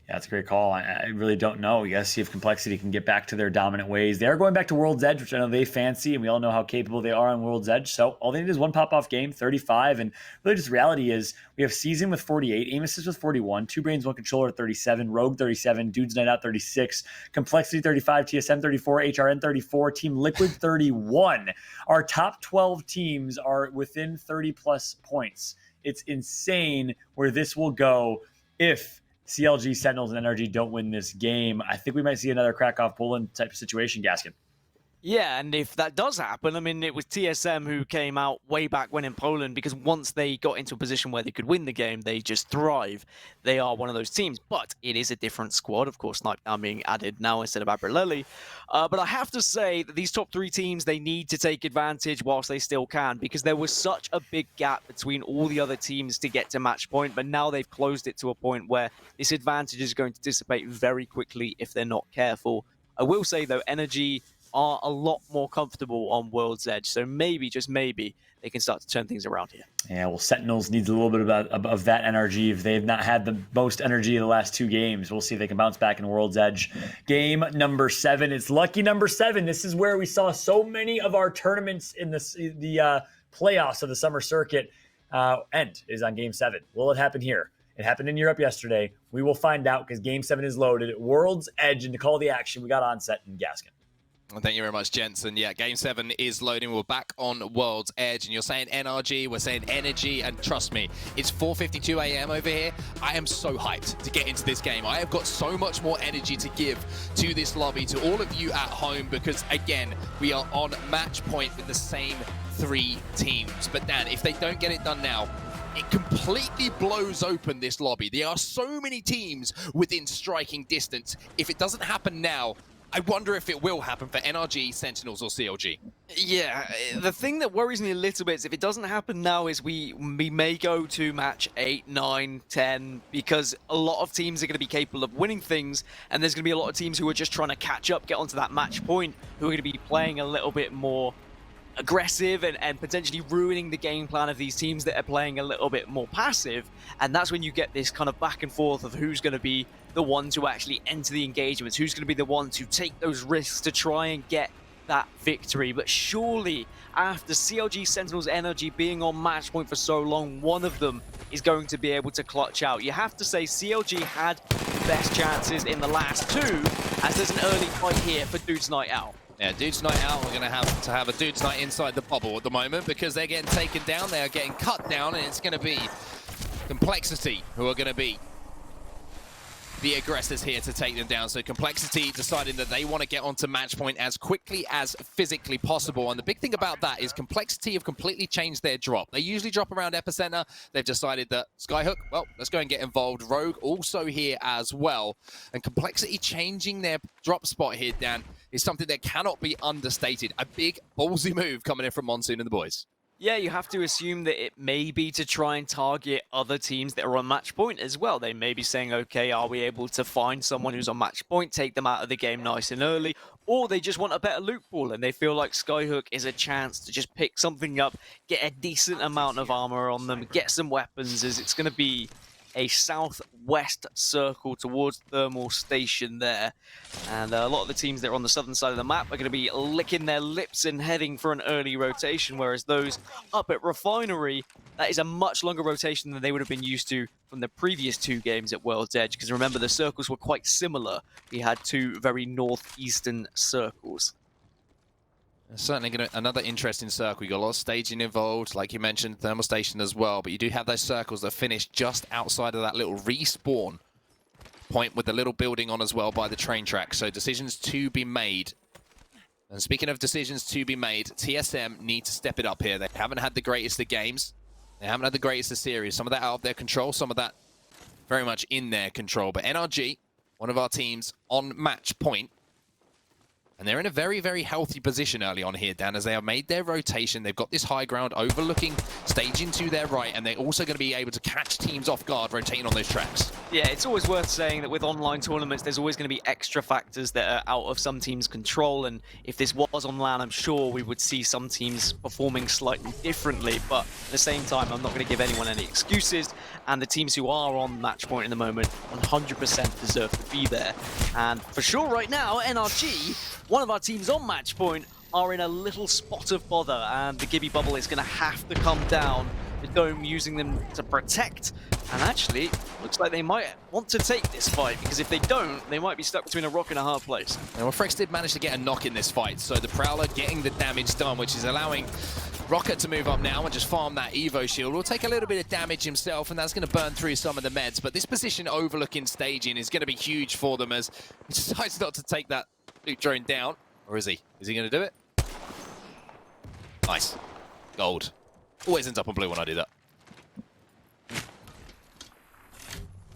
Yeah, that's a great call. I really don't know. You got to see if Complexity can get back to their dominant ways. They are going back to World's Edge, which I know they fancy, and we all know how capable they are on World's Edge. So all they need is one pop-off game, 35. And really just reality is we have Season with 48, Amos is with 41, Two Brains, One Controller 37, Rogue 37, Dudes Night Out 36, Complexity 35, TSM 34, HRN 34, Team Liquid 31. Our top 12 teams are within 30-plus points. It's insane where this will go if CLG, Sentinels, and NRG don't win this game. I think we might see another Krakow Poland type of situation, Gaskin. Yeah, and if that does happen, I mean, it was TSM who came out way back when in Poland, because once they got into a position where they could win the game, they just thrive. They are one of those teams, but it is a different squad. Of course, Snipetown being added now instead of Abreleli. But I have to say that these top three teams, they need to take advantage whilst they still can, because there was such a big gap between all the other teams to get to match point, but now they've closed it to a point where this advantage is going to dissipate very quickly if they're not careful. I will say, though, Energy are a lot more comfortable on World's Edge. So maybe, just maybe, they can start to turn things around here. Yeah, well, Sentinels needs a little bit of that energy. If they've not had the most energy in the last two games, we'll see if they can bounce back in World's Edge. Game number 7. It's lucky number 7. This is where we saw so many of our tournaments in the playoffs of the summer circuit end is on Game 7. Will it happen here? It happened in Europe yesterday. We will find out because Game 7 is loaded. World's Edge, and to call the action, we got Onset and Gaskin. Well, thank you very much, Jensen. Yeah, Game 7 is loading. We're back on World's Edge, and you're saying NRG, we're saying Energy, and trust me, it's 4:52 a.m. over here. I am so hyped to get into this game. I have got so much more energy to give to this lobby, to all of you at home, because, again, we are on match point with the same 3 teams. But, Dan, if they don't get it done now, it completely blows open this lobby. There are so many teams within striking distance. If it doesn't happen now, I wonder if it will happen for NRG, Sentinels, or CLG. Yeah, the thing that worries me a little bit is if it doesn't happen now is we may go to match 8, 9, 10, because a lot of teams are going to be capable of winning things, and there's going to be a lot of teams who are just trying to catch up, get onto that match point, who are going to be playing a little bit more aggressive and potentially ruining the game plan of these teams that are playing a little bit more passive. And that's when you get this kind of back and forth of who's going to be the ones who actually enter the engagements, who's going to be the ones who take those risks to try and get that victory. But surely, after CLG, Sentinels, Energy being on match point for so long, one of them is going to be able to clutch out. You have to say CLG had the best chances in the last 2, as there's an early fight here for Dudes Night Out. Yeah, Dudes Night Out are going to have a Dudes Night inside the bubble at the moment, because they're getting taken down, they are getting cut down, and it's going to be Complexity who are going to be the aggressors here to take them down. So Complexity deciding that they want to get onto match point as quickly as physically possible. And the big thing about that is Complexity have completely changed their drop. They usually drop around Epicenter. They've decided that Skyhook, well, let's go and get involved. Rogue also here as well. And Complexity changing their drop spot here, Dan, is something that cannot be understated. A big ballsy move coming in from Monsoon and the boys. Yeah, you have to assume that it may be to try and target other teams that are on match point as well. They may be saying, okay, are we able to find someone who's on match point, take them out of the game nice and early, or they just want a better loot pool and they feel like Skyhook is a chance to just pick something up, get a decent amount of armor on them, get some weapons, as it's going to be a southwest circle towards Thermal Station there. And a lot of the teams that are on the southern side of the map are going to be licking their lips and heading for an early rotation, whereas those up at Refinery, that is a much longer rotation than they would have been used to from the previous 2 games at World's Edge, because remember, the circles were quite similar. We had 2 very northeastern circles. Certainly another interesting circle. You got a lot of staging involved, like you mentioned, Thermal Station as well, but you do have those circles that finish just outside of that little respawn point with the little building on as well by the train track. So decisions to be made And speaking of decisions to be made, TSM need to step it up here. They haven't had the greatest of games. They haven't had the greatest of series. Some of that out of their control, some of that very much in their control. But NRG, one of our teams on match point, and they're in a very, very healthy position early on here, Dan, as they have made their rotation. They've got this high ground overlooking staging to their right, and they're also going to be able to catch teams off guard rotating on those tracks. Yeah, it's always worth saying that with online tournaments, there's always going to be extra factors that are out of some teams' control. And if this was on LAN, I'm sure we would see some teams performing slightly differently. But at the same time, I'm not going to give anyone any excuses. And the teams who are on match point in the moment 100% deserve to be there. And for sure right now, NRG, one of our teams on match point, are in a little spot of bother. And the Gibby bubble is going to have to come down. The Dome using them to protect. And actually, looks like they might want to take this fight, because if they don't, they might be stuck between a rock and a hard place. Now, well, Frex did manage to get a knock in this fight, so the Prowler getting the damage done, which is allowing Rocket to move up now and just farm that Evo shield. Will take a little bit of damage himself, and that's going to burn through some of the meds, but this position overlooking staging is going to be huge for them as he decides not to take that loot drone down. Or is he? Is he going to do it? Nice. Gold. Always ends up on blue when I do that.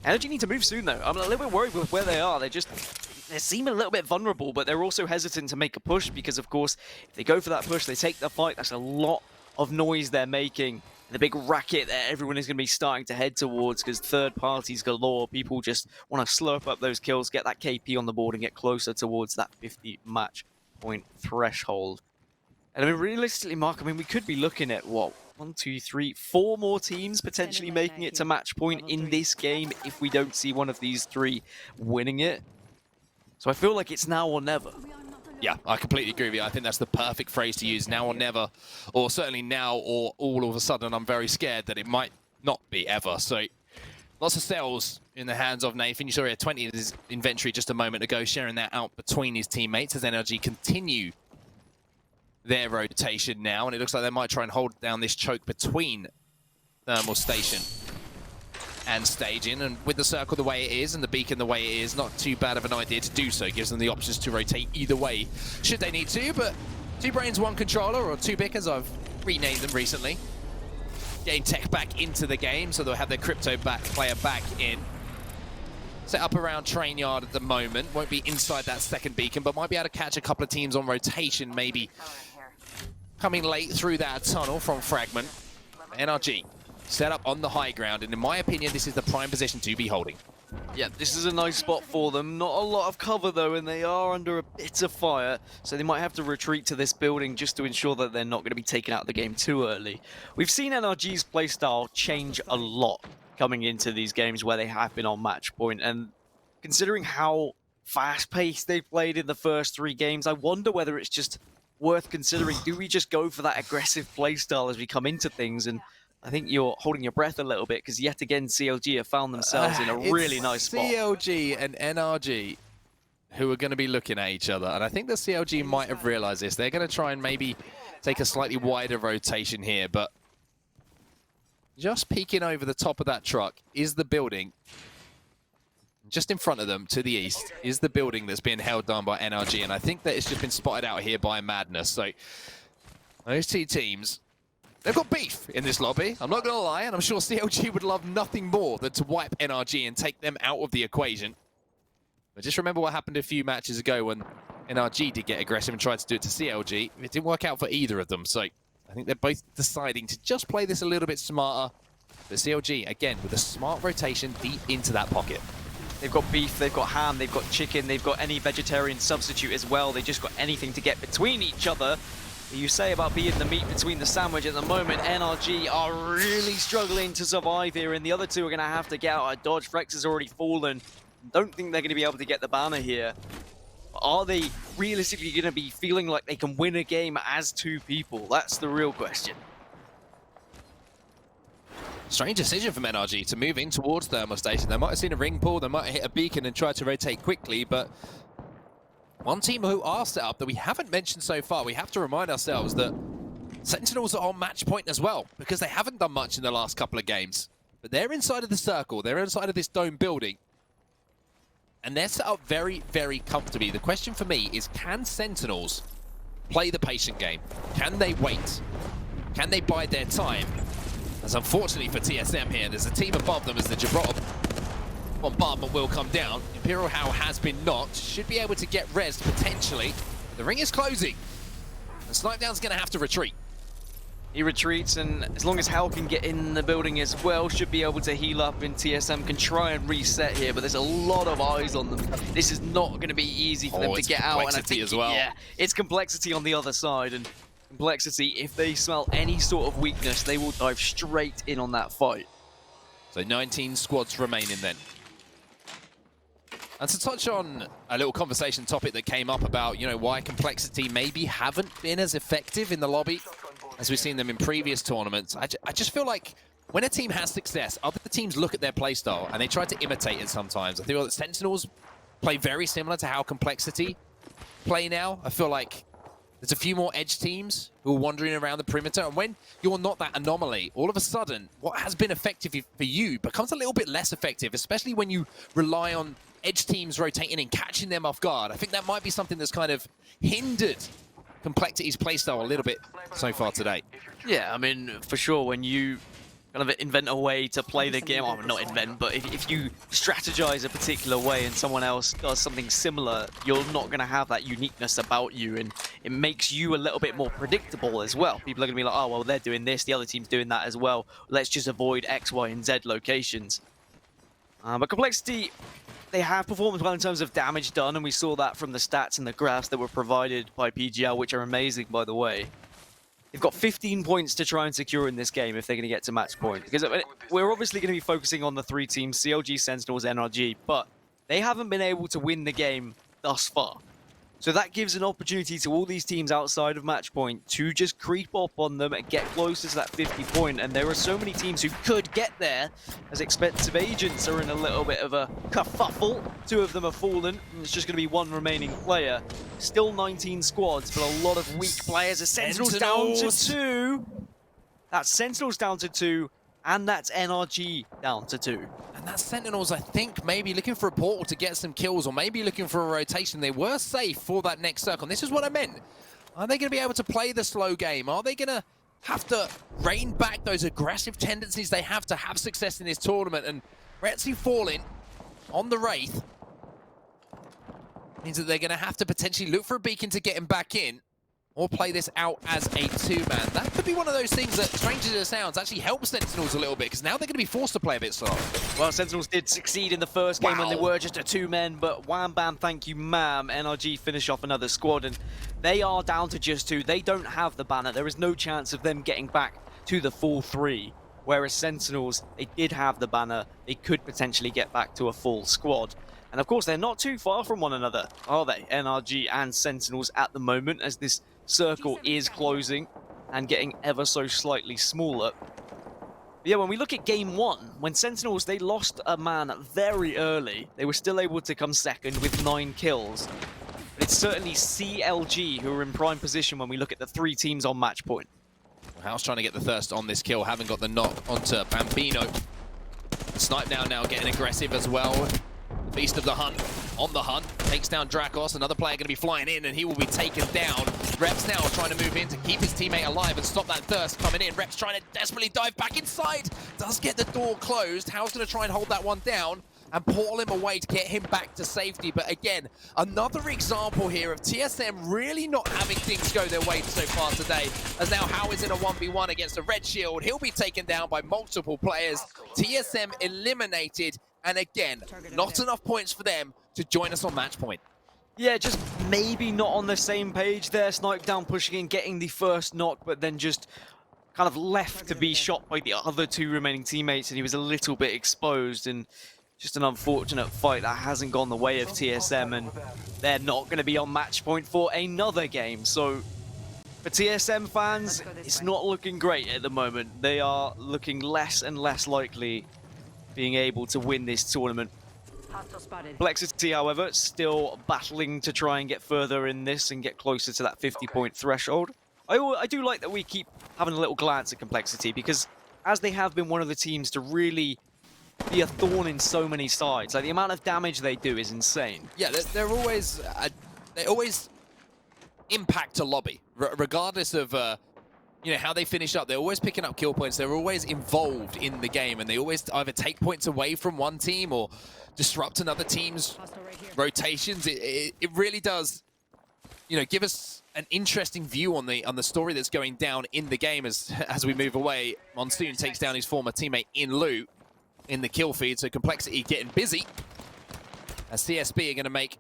Energy need to move soon, though. I'm a little bit worried with where they are. They seem a little bit vulnerable, but they're also hesitant to make a push because, of course, if they go for that push, they take the fight. That's a lot of noise they're making. The big racket that everyone is going to be starting to head towards because third parties galore. People just want to slurp up those kills, get that KP on the board, and get closer towards that 50 match point threshold. And I mean, realistically, Mark, I mean, we could be looking at, what, 1, 2, 3, 4 more teams potentially making it to match point in this game if we don't see one of these 3 winning it. So I feel like it's now or never. Yeah, I completely agree with you. I think that's the perfect phrase to use, now or never, or certainly now or all of a sudden. I'm very scared that it might not be ever. So lots of cells in the hands of Nathan. You saw he had 20 in his inventory just a moment ago, sharing that out between his teammates as NRG continue their rotation now, and it looks like they might try and hold down this choke between Thermal Station and staging. And with the circle the way it is and the beacon the way it is, not too bad of an idea to do so. It gives them the options to rotate either way should they need to, but 2 brains, 1 controller, or 2 bick as I've renamed them recently. Getting tech back into the game, so they'll have their crypto player back in. Set up around train yard at the moment. Won't be inside that second beacon, but might be able to catch a couple of teams on rotation, maybe coming late through that tunnel from Fragment. NRG set up on the high ground, and in my opinion, this is the prime position to be holding. Yeah, this is a nice spot for them. Not a lot of cover, though, and they are under a bit of fire, so they might have to retreat to this building just to ensure that they're not going to be taken out of the game too early. We've seen NRG's playstyle change a lot coming into these games where they have been on match point, and considering how fast-paced they played in the first 3 games, I wonder whether it's just worth considering. Do we just go for that aggressive playstyle as we come into things? And I think you're holding your breath a little bit because yet again CLG have found themselves in a really nice spot. CLG and NRG who are going to be looking at each other, and I think the CLG might have realized this. They're going to try and maybe take a slightly wider rotation here, but just peeking over the top of that truck is the building. Just in front of them, to the east, is the building that's being held down by NRG, and I think that it's just been spotted out here by Madness. So those 2 teams, they've got beef in this lobby, I'm not going to lie, and I'm sure CLG would love nothing more than to wipe NRG and take them out of the equation. But just remember what happened a few matches ago when NRG did get aggressive and tried to do it to CLG. It didn't work out for either of them, so I think they're both deciding to just play this a little bit smarter. But CLG, again, with a smart rotation deep into that pocket. They've got beef, they've got ham, they've got chicken, they've got any vegetarian substitute as well. They just got anything to get between each other. You say about being the meat between the sandwich at the moment, NRG are really struggling to survive here, and the other 2 are going to have to get out of dodge. Frex has already fallen. Don't think they're going to be able to get the banner here. Are they realistically going to be feeling like they can win a game as 2 people? That's the real question. Strange decision from NRG to move in towards Thermal Station. They might have seen a ring pull, they might have hit a beacon and tried to rotate quickly, but one team who are set up that we haven't mentioned so far, we have to remind ourselves that Sentinels are on match point as well, because they haven't done much in the last couple of games. But they're inside of the circle, they're inside of this dome building, and they're set up very, very comfortably. The question for me is, can Sentinels play the patient game? Can they wait? Can they bide their time? As unfortunately for TSM here, there's a team above them as the Gibraltar bombardment will come down. Imperial How has been knocked, should be able to get res potentially. The ring is closing, and Snipedown's going to have to retreat. He retreats, and as long as Hal can get in the building as well, should be able to heal up, and TSM can try and reset here, but there's a lot of eyes on them. This is not going to be easy for them to get out, and I think, as well. yeah, it's complexity on the other side, and complexity, if they smell any sort of weakness, they will dive straight in on that fight. So 19 squads remaining then. And to touch on a little conversation topic that came up about, you know, why complexity maybe haven't been as effective in the lobby as we've seen them in previous tournaments. I just feel like when a team has success, other teams look at their playstyle and they try to imitate it sometimes. I feel that Sentinels play very similar to how complexity play now. I feel like there's a few more edge teams who are wandering around the perimeter, and when you're not that anomaly, all of a sudden, what has been effective for you becomes a little bit less effective, especially when you rely on edge teams rotating and catching them off guard. I think that might be something that's kind of hindered Complexity's playstyle a little bit so far today. Yeah, I mean, for sure, when you kind of invent a way to play the game, or not invent, but if you strategize a particular way and someone else does something similar, you're not going to have that uniqueness about you, and it makes you a little bit more predictable as well. People are going to be like, oh, well, they're doing this, the other team's doing that as well. Let's just avoid X, Y, and Z locations. But Complexity, they have performed well in terms of damage done, and we saw that from the stats and the graphs that were provided by PGL, which are amazing, by the way. They've got 15 points to try and secure in this game if they're going to get to match point. Because we're obviously going to be focusing on the three teams, CLG, Sentinels, NRG, but they haven't been able to win the game thus far. So that gives an opportunity to all these teams outside of match point to just creep up on them and get closer to that 50 point. And there are so many teams who could get there, as Expensive Agents are in a little bit of a kerfuffle. 2 of them have fallen, and it's just going to be 1 remaining player. Still 19 squads, but a lot of weak players. As Sentinels down to 2. That's Sentinels down to 2, and that's NRG down to 2. And that Sentinels, I think, maybe looking for a portal to get some kills, or maybe looking for a rotation. They were safe for that next circle. And this is what I meant. Are they going to be able to play the slow game? Are they going to have to rein back those aggressive tendencies they have to have success in this tournament? And Retzi falling on the Wraith means that they're going to have to potentially look for a beacon to get him back in, or play this out as a 2-man. That could be one of those things that, strange as it sounds, actually helps Sentinels a little bit, because now they're going to be forced to play a bit slow. Well, Sentinels did succeed in the first game when they were just a 2-men, but wham bam, thank you ma'am, NRG finish off another squad, and they are down to just 2. They don't have the banner. There is no chance of them getting back to the full 3, whereas Sentinels, they did have the banner. They could potentially get back to a full squad. And of course, they're not too far from one another, are they? NRG and Sentinels at the moment, as this circle is closing and getting ever so slightly smaller. But yeah, when we look at game 1, when Sentinels, they lost a man very early, they were still able to come second with 9 kills. But it's certainly CLG who are in prime position when we look at the 3 teams on match point. House trying to get the thirst on this kill, haven't got the knock onto Bambino. Snipedown now getting aggressive as well. Beast of the Hunt on the hunt, takes down Dracos. Another player going to be flying in, and he will be taken down. Reps now trying to move in to keep his teammate alive and stop that thirst coming in. Reps trying to desperately dive back inside. Does get the door closed. How's going to try and hold that one down and portal him away to get him back to safety. But again, another example here of TSM really not having things go their way so far today. As now How is in a 1v1 against a Red Shield. He'll be taken down by multiple players. TSM eliminated. And again, not enough points for them to join us on match point. Yeah, just maybe not on the same page there. Snipedown pushing in, getting the first knock, but then just kind of left to be shot by the other 2 remaining teammates, and he was a little bit exposed, and just an unfortunate fight that hasn't gone the way of TSM, and they're not going to be on match point for another game. So for TSM fans, it's not looking great at the moment. They are looking less and less likely being able to win this tournament. Complexity, however, still battling to try and get further in this and get closer to that 50-point threshold. I do like that we keep having a little glance at Complexity, because as they have been one of the teams to really be a thorn in so many sides, like the amount of damage they do is insane. Yeah, they're always they always impact to lobby, regardless of how they finish up. They're always picking up kill points. They're always involved in the game, and they always either take points away from one team or disrupt another team's rotations. It really does, give us an interesting view on the story that's going down in the game as we move away. Monsoon takes down his former teammate in Loot in the kill feed, so Complexity getting busy. As CSB are going to make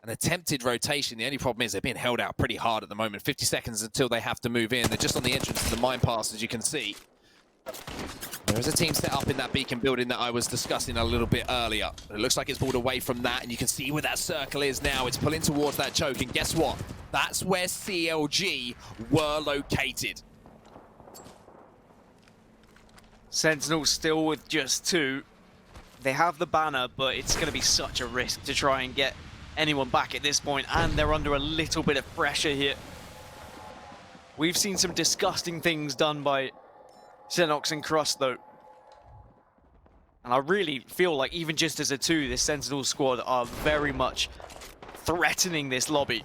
an attempted rotation. The only problem is they're being held out pretty hard at the moment. 50 seconds until they have to move in. They're just on the entrance to the mine pass, as you can see. There is a team set up in that beacon building that I was discussing a little bit earlier. It looks like it's pulled away from that, and you can see where that circle is now. It's pulling towards that choke, and guess what? That's where CLG were located. Sentinel still with just 2. They have the banner, but it's going to be such a risk to try and get anyone back at this point, and they're under a little bit of pressure here. We've seen some disgusting things done by Xenox and Crust, though. And I really feel like even just as a 2, this Sentinel squad are very much threatening this lobby.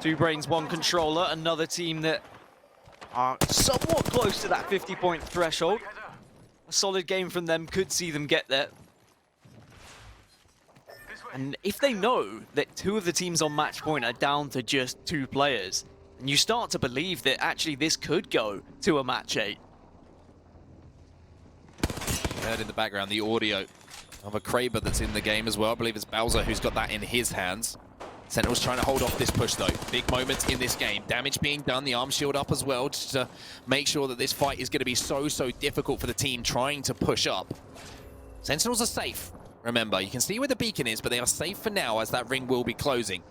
2 brains, 1 controller, another team that are somewhat close to that 50-point threshold. A solid game from them could see them get there. And if they know that 2 of the teams on match point are down to just 2 players, and you start to believe that actually this could go to a match 8. Heard in the background the audio of a Kraber that's in the game as well. I believe it's Bowser who's got that in his hands. Sentinel's trying to hold off this push though. Big moments in this game. Damage being done, the arm shield up as well, just to make sure that this fight is going to be so difficult for the team trying to push up. Sentinels are safe. Remember, you can see where the beacon is, but they are safe for now as that ring will be closing.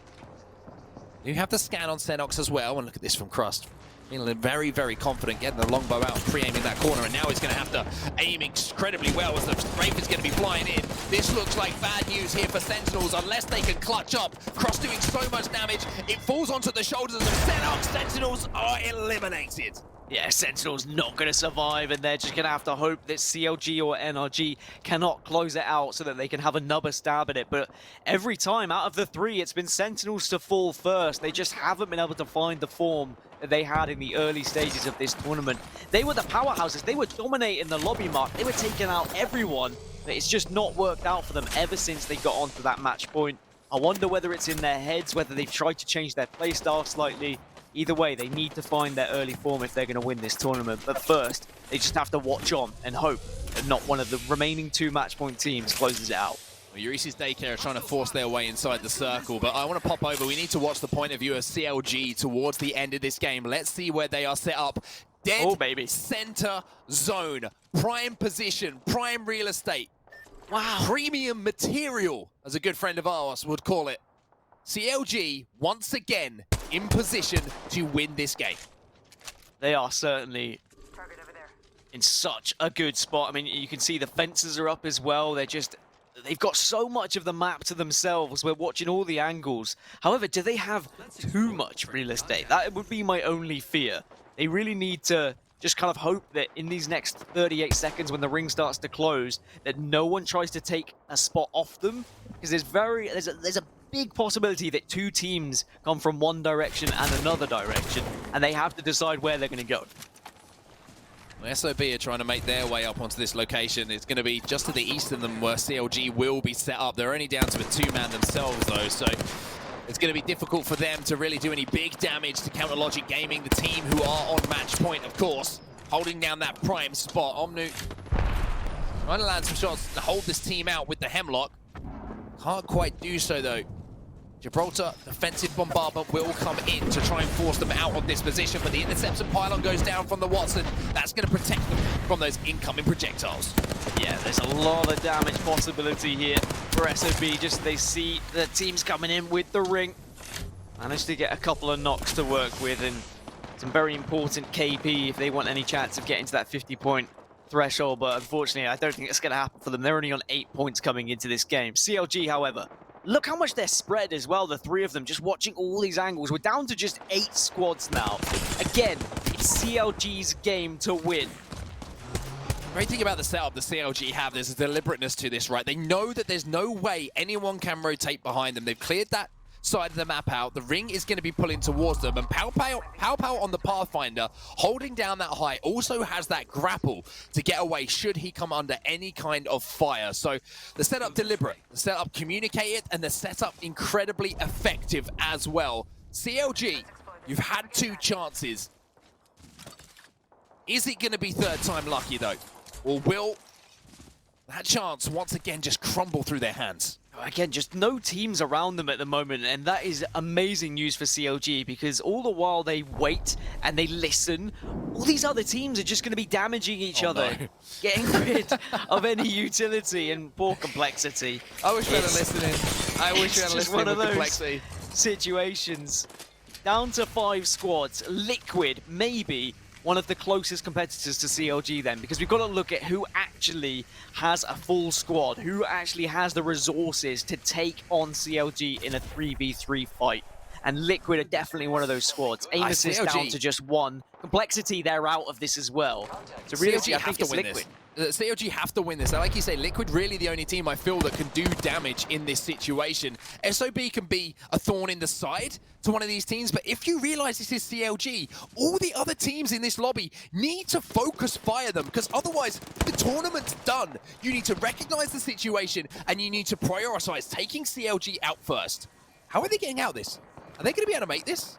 You have the scan on Xenox as well, and look at this from Crust. Feeling very, very confident, getting the longbow out, pre-aiming that corner, and now he's going to have to aim incredibly well as the Wraith is going to be flying in. This looks like bad news here for Sentinels, unless they can clutch up. Crust doing so much damage, it falls onto the shoulders of Xenox. Sentinels are eliminated. Yeah, Sentinel's not going to survive, and they're just going to have to hope that CLG or NRG cannot close it out so that they can have another stab at it. But every time out of the 3, it's been Sentinels to fall first. They just haven't been able to find the form that they had in the early stages of this tournament. They were the powerhouses. They were dominating the lobby mark. They were taking out everyone, but it's just not worked out for them ever since they got onto that match point. I wonder whether it's in their heads, whether they've tried to change their playstyle slightly. Either way, they need to find their early form if they're going to win this tournament. But first, they just have to watch on and hope that not one of the remaining 2 match point teams closes it out. Well, Euresis Daycare are trying to force their way inside the circle, but I want to pop over. We need to watch the point of view of CLG towards the end of this game. Let's see where they are set up. Dead center zone, prime position, prime real estate. Wow. Premium material, as a good friend of ours would call it. CLG, once again, in position to win this game. They are certainly in such a good spot. I mean, you can see the fences are up as well. They've got so much of the map to themselves. We're watching all the angles. However, do they have too much real estate? That would be my only fear. They really need to just kind of hope that in these next 38 seconds when the ring starts to close, that no one tries to take a spot off them. Because there's a big possibility that 2 teams come from one direction and another direction, and they have to decide where they're going to go. Well, SOB are trying to make their way up onto this location. It's going to be just to the east of them where CLG will be set up. They're only down to a 2-man themselves, though, so it's going to be difficult for them to really do any big damage to Counter Logic Gaming, the team who are on match point, of course, holding down that prime spot. Omnu trying to land some shots to hold this team out with the Hemlock. Can't quite do so, though. Gibraltar, defensive bombardment will come in to try and force them out of this position, but the interception pylon goes down from the Watson. That's going to protect them from those incoming projectiles. Yeah, there's a lot of damage possibility here for SOB. Just they see the teams coming in with the ring. Managed to get a couple of knocks to work with, and some very important KP if they want any chance of getting to that 50-point threshold, but unfortunately I don't think it's going to happen for them. They're only on 8 points coming into this game. CLG, however, look how much they're spread as well, the 3 of them, just watching all these angles. We're down to just 8 squads now. Again, it's CLG's game to win. Great thing about the setup the CLG have, there's a deliberateness to this, right? They know that there's no way anyone can rotate behind them. They've cleared that side of the map out. The ring is going to be pulling towards them, and Pow Pow on the Pathfinder, holding down that height, also has that grapple to get away should he come under any kind of fire. So the setup deliberate, the setup communicated, and the setup incredibly effective as well. CLG, you've had 2 chances. Is it going to be third time lucky though? Or will that chance once again just crumble through their hands? Again, just no teams around them at the moment, and that is amazing news for CLG, because all the while they wait and they listen, all these other teams are just going to be damaging each other, getting rid of any utility and poor Complexity. I wish we had a listening. I wish we had a listening with Complexity. Situations. Down to 5 squads. Liquid, maybe one of the closest competitors to CLG then, because we've got to look at who actually has a full squad, who actually has the resources to take on CLG in a 3v3 fight. And Liquid are definitely one of those squads. Aim assist down to just 1. Complexity, they're out of this as well. So really, CLG I think it's Liquid. CLG have to win this. Like you say, Liquid really the only team I feel that can do damage in this situation. SOB can be a thorn in the side to one of these teams, but if you realize this is CLG, all the other teams in this lobby need to focus fire them, because otherwise the tournament's done. You need to recognize the situation and you need to prioritize taking CLG out first. How are they getting out of this? Are they going to be able to make this?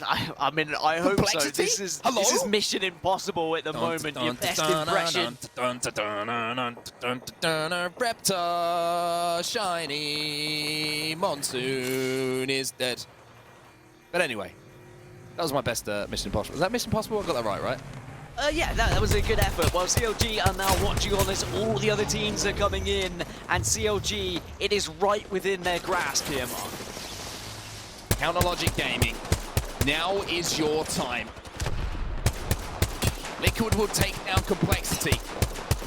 I mean, I hope so. This is mission impossible at the moment. Your best impression. Reptar, shiny, monsoon is dead. But anyway, that was my best Mission Impossible. Is that Mission Impossible? I got that right? Yeah, that was a good effort. Well, CLG are now watching on as all the other teams are coming in, and CLG, it is right within their grasp here, Mark. Counterlogic Gaming. Now is your time. Liquid will take down Complexity.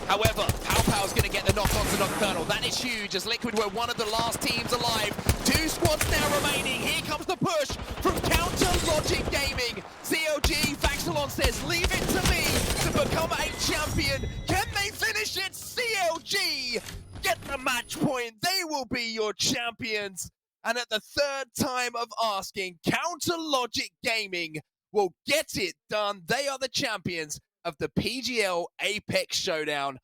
However, Pow Pow's going to get the knock onto Nocturnal. That is huge, as Liquid were one of the last teams alive. 2 squads now remaining. Here comes the push from Counterlogic Gaming. CLG, Vaxelon says, leave it to me to become a champion. Can they finish it? CLG get the match point. They will be your champions. And at the 3rd time of asking, Counterlogic Gaming will get it done. They are the champions of the PGL Apex Showdown.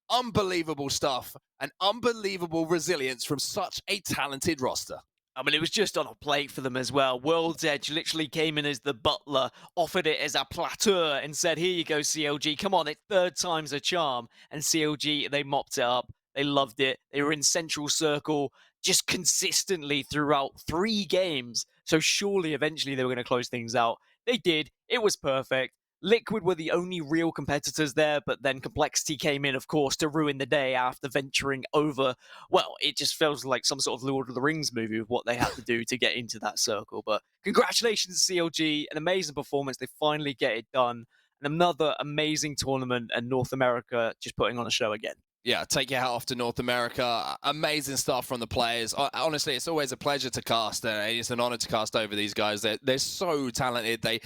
Unbelievable stuff and unbelievable resilience from such a talented roster. I mean, it was just on a plate for them as well. World's Edge literally came in as the butler, offered it as a platter, and said, here you go, CLG. Come on, it's 3rd time's a charm. And CLG, they mopped it up. They loved it. They were in central circle just consistently throughout 3 games. So surely eventually they were going to close things out. They did. It was perfect. Liquid were the only real competitors there, but then Complexity came in, of course, to ruin the day after venturing over. Well, it just feels like some sort of Lord of the Rings movie with what they had to do to get into that circle. But congratulations, CLG. An amazing performance. They finally get it done. And another amazing tournament, and North America just putting on a show again. Yeah, take your hat off to North America. Amazing stuff from the players. Honestly, it's always a pleasure to cast. It's an honor to cast over these guys. They're so talented. They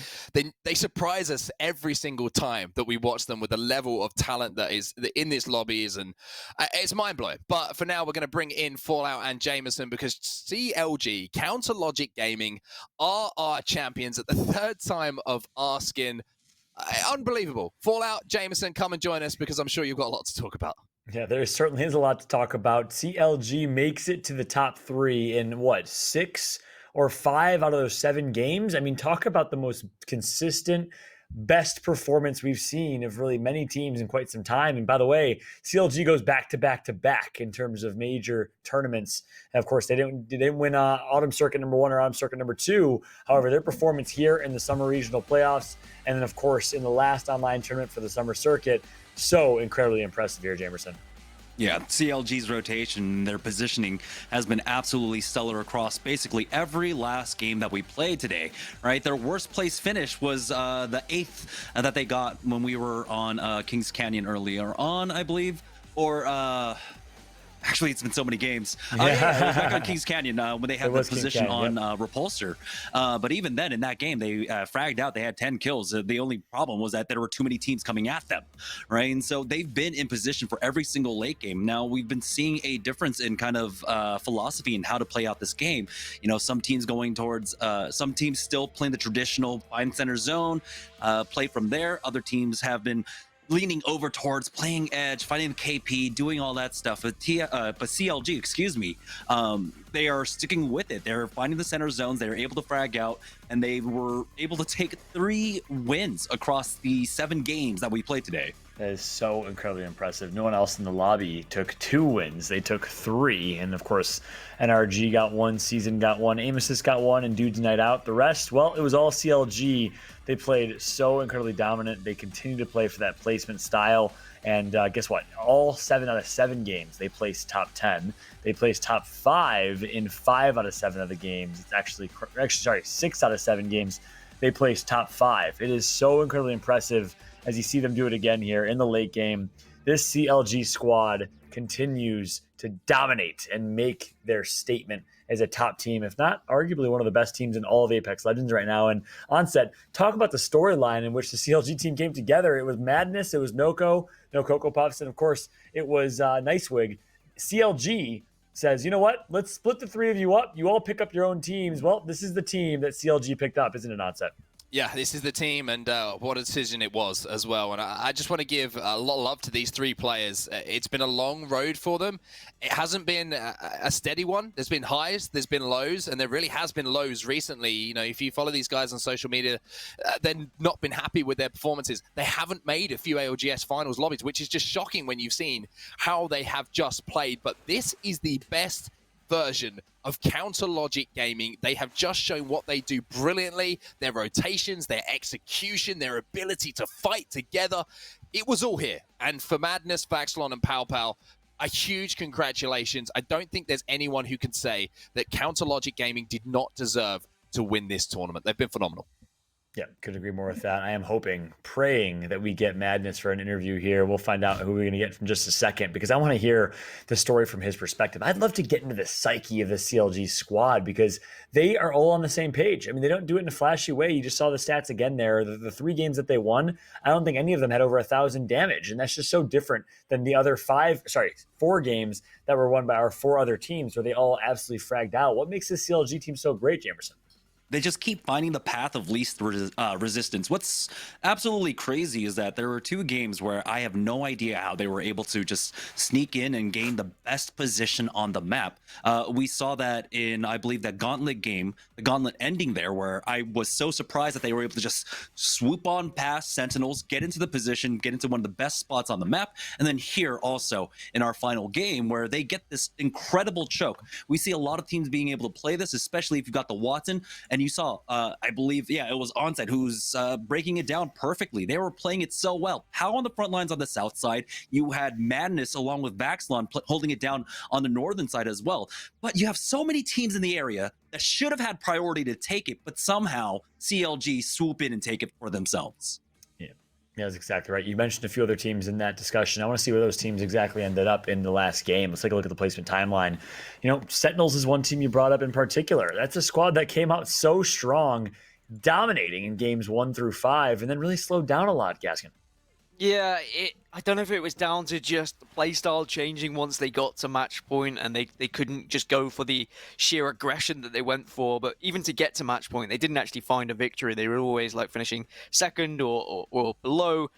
surprise us every single time that we watch them with the level of talent that is in this lobbies, and it's mind-blowing. But for now, we're going to bring in Fallout and Jameson, because CLG, Counterlogic Gaming, are our champions at the 3rd time of asking. Unbelievable. Fallout, Jameson, come and join us, because I'm sure you've got a lot to talk about. Yeah, there certainly is a lot to talk about. CLG makes it to the top 3 in, 6 or 5 out of those 7 games? I mean, talk about the most consistent, best performance we've seen of really many teams in quite some time. And by the way, CLG goes back to back to back in terms of major tournaments. And of course, they didn't win Autumn Circuit number 1 or Autumn Circuit number 2. However, their performance here in the Summer Regional Playoffs, and then of course in the last online tournament for the Summer Circuit, so incredibly impressive here, Jamerson. Yeah, CLG's rotation, their positioning has been absolutely stellar across basically every last game that we played today, right? Their worst place finish was the 8th that they got when we were on Kings Canyon earlier on, I believe. Or Actually, it's been so many games. It was back on Kings Canyon when they had the position on Repulsor. But even then, in that game, they fragged out. They had 10 kills. The only problem was that there were too many teams coming at them, right? And so they've been in position for every single late game. Now, we've been seeing a difference in kind of philosophy and how to play out this game. You know, some teams going towards, some teams still playing the traditional find center zone, play from there. Other teams have been leaning over towards playing edge, fighting the KP, doing all that stuff. But CLG, excuse me, they are sticking with it. They're finding the center zones. They were able to frag out, and they were able to take 3 wins across the 7 games that we played today. That is so incredibly impressive. No one else in the lobby took 2 wins. They took 3. And of course, NRG got 1, Season got 1, Amosys got 1, and Dudes Night Out. The rest, well, it was all CLG. They played so incredibly dominant. They continue to play for that placement style. And guess what? All 7 out of 7 games, they placed top 10. They placed top 5 in 5 out of 7 of the games. It's actually 6 out of 7 games. They placed top 5. It is so incredibly impressive as you see them do it again here in the late game. This CLG squad continues to dominate and make their statement as a top team, if not arguably one of the best teams in all of Apex Legends right now. And Onset, talk about the storyline in which the CLG team came together. It was madness. It was no Cocoa Puffs, and of course it was Nicewig. CLG says, you know what? Let's split the 3 of you up. You all pick up your own teams. Well, this is the team that CLG picked up, isn't it, Onset? Yeah, this is the team, and what a decision it was as well. And I just want to give a lot of love to these 3 players. It's been a long road for them. It hasn't been a steady one. There's been highs, there's been lows, and there really has been lows recently. You know, if you follow these guys on social media, they've not been happy with their performances. They haven't made a few ALGS finals lobbies, which is just shocking when you've seen how they have just played. But this is the best version of Counter Logic Gaming. They have just shown what they do brilliantly. Their rotations, their execution, their ability to fight together. It was all here. And for Madness, Vaxlon, and Pal Pal, a huge congratulations. I don't think there's anyone who can say that Counter Logic Gaming did not deserve to win this tournament. They've been phenomenal. Yeah, couldn't agree more with that. I am hoping, praying that we get Madness for an interview here. We'll find out who we're going to get from just a second, because I want to hear the story from his perspective. I'd love to get into the psyche of the CLG squad, because they are all on the same page. I mean, they don't do it in a flashy way. You just saw the stats again there. The 3 games that they won, I don't think any of them had over 1,000 damage. And that's just so different than the other 4 games that were won by our 4 other teams, where they all absolutely fragged out. What makes this CLG team so great, Jamerson? They just keep finding the path of least resistance. What's absolutely crazy is that there were 2 games where I have no idea how they were able to just sneak in and gain the best position on the map. We saw that in, I believe, that Gauntlet game, the Gauntlet ending there, where I was so surprised that they were able to just swoop on past Sentinels, get into the position, get into one of the best spots on the map, and then here also in our final game where they get this incredible choke. We see a lot of teams being able to play this, especially if you've got the Watson. And you saw, I believe, it was Onset who's breaking it down perfectly. They were playing it so well. How on the front lines on the south side, you had Madness along with Vaxlon holding it down on the northern side as well. But you have so many teams in the area that should have had priority to take it, but somehow CLG swoop in and take it for themselves. Yeah, that's exactly right. You mentioned a few other teams in that discussion. I want to see where those teams exactly ended up in the last game. Let's take a look at the placement timeline. You know, Sentinels is one team you brought up in particular. That's a squad that came out so strong, dominating in games 1 through 5, and then really slowed down a lot, Gaskin. Yeah, I don't know if it was down to just the playstyle changing once they got to match point and they couldn't just go for the sheer aggression that they went for. But even to get to match point, they didn't actually find a victory. They were always like finishing second or below,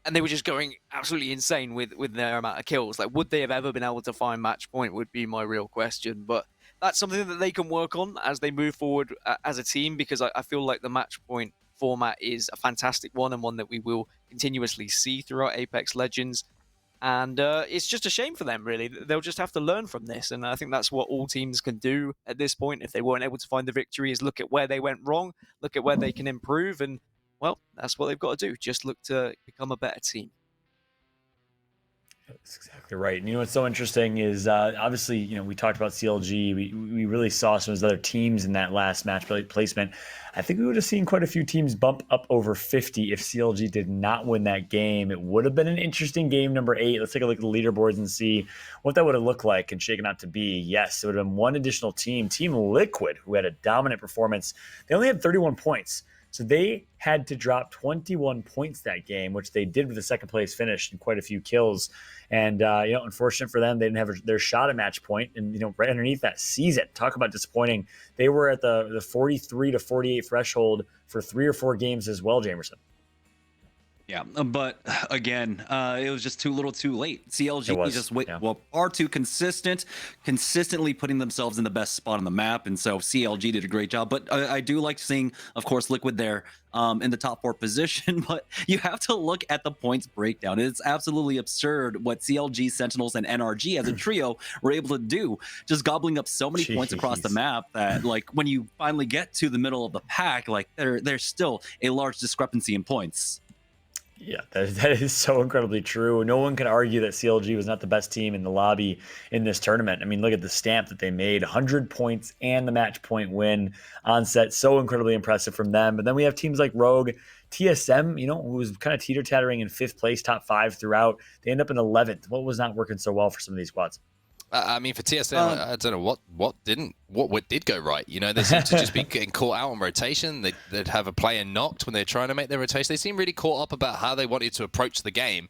and they were just going absolutely insane with their amount of kills. Like, would they have ever been able to find match point would be my real question. But that's something that they can work on as they move forward as a team, because I feel like the match point format is a fantastic one and one that we will continuously see throughout Apex Legends. And it's just a shame for them, really. They'll just have to learn from this. And I think that's what all teams can do at this point. If they weren't able to find the victory, is look at where they went wrong, look at where they can improve. And, well, that's what they've got to do. Just look to become a better team. That's exactly right. And you know what's so interesting is obviously, we talked about CLG. We really saw some of those other teams in that last match play placement. I think we would have seen quite a few teams bump up over 50 if CLG did not win that game. It would have been an interesting game number 8. Let's take a look at the leaderboards and see what that would have looked like and shaken out to be. Yes, it would have been one additional team, Team Liquid, who had a dominant performance. They only had 31 points. So they had to drop 21 points that game, which they did with a second place finish and quite a few kills. And, unfortunate for them, they didn't have their shot at match point. And, right underneath that season, talk about disappointing. They were at the 43 to 48 threshold for 3 or 4 games as well, Jamerson. Yeah, but again, it was just too little too late. CLG just far too consistently putting themselves in the best spot on the map, and so CLG did a great job. But I do like seeing, of course, Liquid there in the top 4 position, but you have to look at the points breakdown. It's absolutely absurd what CLG, Sentinels, and NRG as a trio were able to do, just gobbling up so many points across the map that, like, when you finally get to the middle of the pack, like, there's still a large discrepancy in points. Yeah, that is so incredibly true. No one can argue that CLG was not the best team in the lobby in this tournament. I mean, look at the stamp that they made, 100 points and the match point win on set. So incredibly impressive from them. But then we have teams like Rogue, TSM, who was kind of teeter-tottering in 5th place, top 5 throughout. They end up in 11th. What was not working so well for some of these squads? I mean, for TSM, I don't know what did go right. They seem to just be getting caught out on rotation. They'd have a player knocked when they're trying to make their rotation. They seem really caught up about how they wanted to approach the game.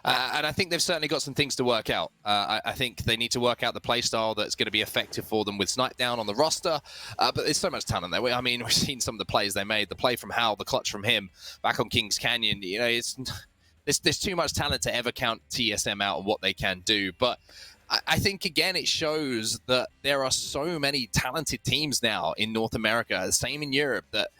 And I think they've certainly got some things to work out. I think they need to work out the play style that's going to be effective for them with Snipe down on the roster. But there's so much talent there. I mean, we've seen some of the plays they made. The play from Hal, the clutch from him back on Kings Canyon. There's too much talent to ever count TSM out on what they can do. But I think, again, it shows that there are so many talented teams now in North America, the same in Europe, that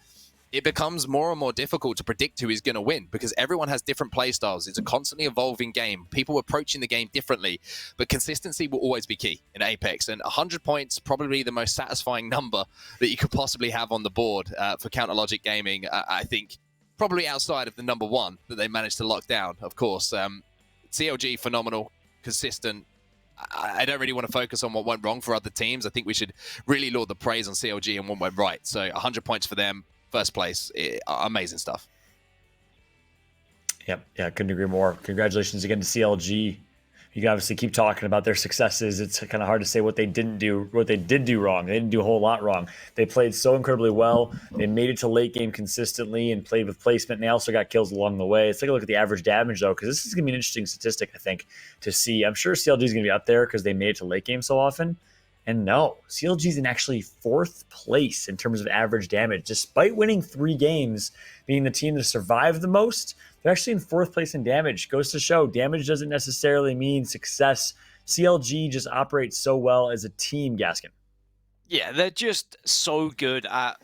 it becomes more and more difficult to predict who is going to win because everyone has different play styles. It's a constantly evolving game. People approaching the game differently, but consistency will always be key in Apex. And 100 points, probably the most satisfying number that you could possibly have on the board for Counter Logic Gaming. I think probably outside of the number 1 that they managed to lock down, of course. CLG, phenomenal, consistent. I don't really want to focus on what went wrong for other teams. I think we should really laud the praise on CLG and what went right. So 100 points for them, 1st place. Amazing stuff. Yep. Yeah, couldn't agree more. Congratulations again to CLG. You can obviously keep talking about their successes. It's kind of hard to say what they did do wrong. They didn't do a whole lot wrong. They played so incredibly well. They made it to late game consistently and played with placement. And they also got kills along the way. Let's take a look at the average damage, though, because this is going to be an interesting statistic, I think, to see. I'm sure CLG is going to be up there because they made it to late game so often. And no, CLG is in actually 4th place in terms of average damage. Despite winning 3 games, being the team to survive the most, they're actually in 4th place in damage. Goes to show damage doesn't necessarily mean success. CLG just operates so well as a team, Gaskin. Yeah, they're just so good at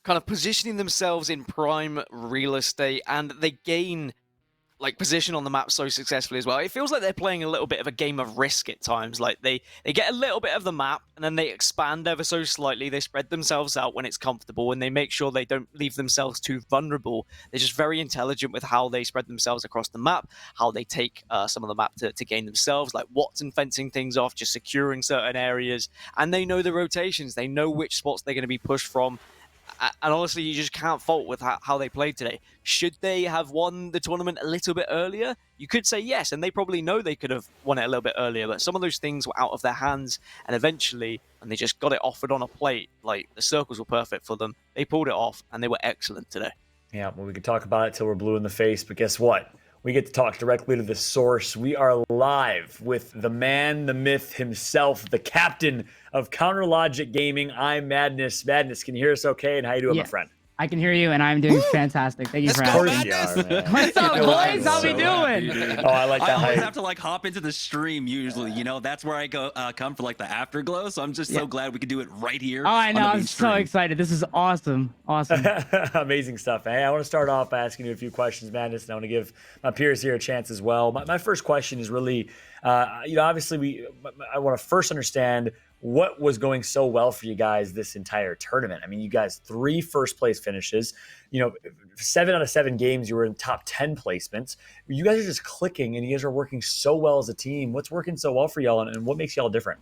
kind of positioning themselves in prime real estate, and they gain position on the map so successfully as well. It feels like they're playing a little bit of a game of Risk at times. Like they get a little bit of the map and then they expand ever so slightly. They spread themselves out when it's comfortable and they make sure they don't leave themselves too vulnerable. They're just very intelligent with how they spread themselves across the map, how they take some of the map to gain themselves, like Watson fencing things off, just securing certain areas. And they know the rotations. They know which spots they're going to be pushed from. And honestly, you just can't fault with how they played today. Should they have won the tournament a little bit earlier? You could say yes, and they probably know they could have won it a little bit earlier, but some of those things were out of their hands, and eventually, when they just got it offered on a plate, like the circles were perfect for them, they pulled it off, and they were excellent today. Yeah, well, we could talk about it till we're blue in the face, but guess what? We get to talk directly to the source. We are live with the man, the myth himself, the captain of Counter Logic Gaming. I'm Madness. Madness, can you hear us okay? And how you doing, my friend? I can hear you, and I'm doing fantastic. Thank you for asking. What's up, boys? How we doing? Oh, I like that. I always have to hop into the stream usually. That's where I go come for the afterglow. So I'm just so glad we could do it right here. Oh, I know. I'm so excited. This is awesome. Awesome. Amazing stuff. Hey, I want to start off by asking you a few questions, Madness, and I want to give my peers here a chance as well. My first question is really, obviously I want to first understand what was going so well for you guys this entire tournament. I mean, you guys 3 first place finishes, 7 out of 7 games, you were in top 10 placements. You guys are just clicking and you guys are working so well as a team. What's working so well for y'all and what makes y'all different?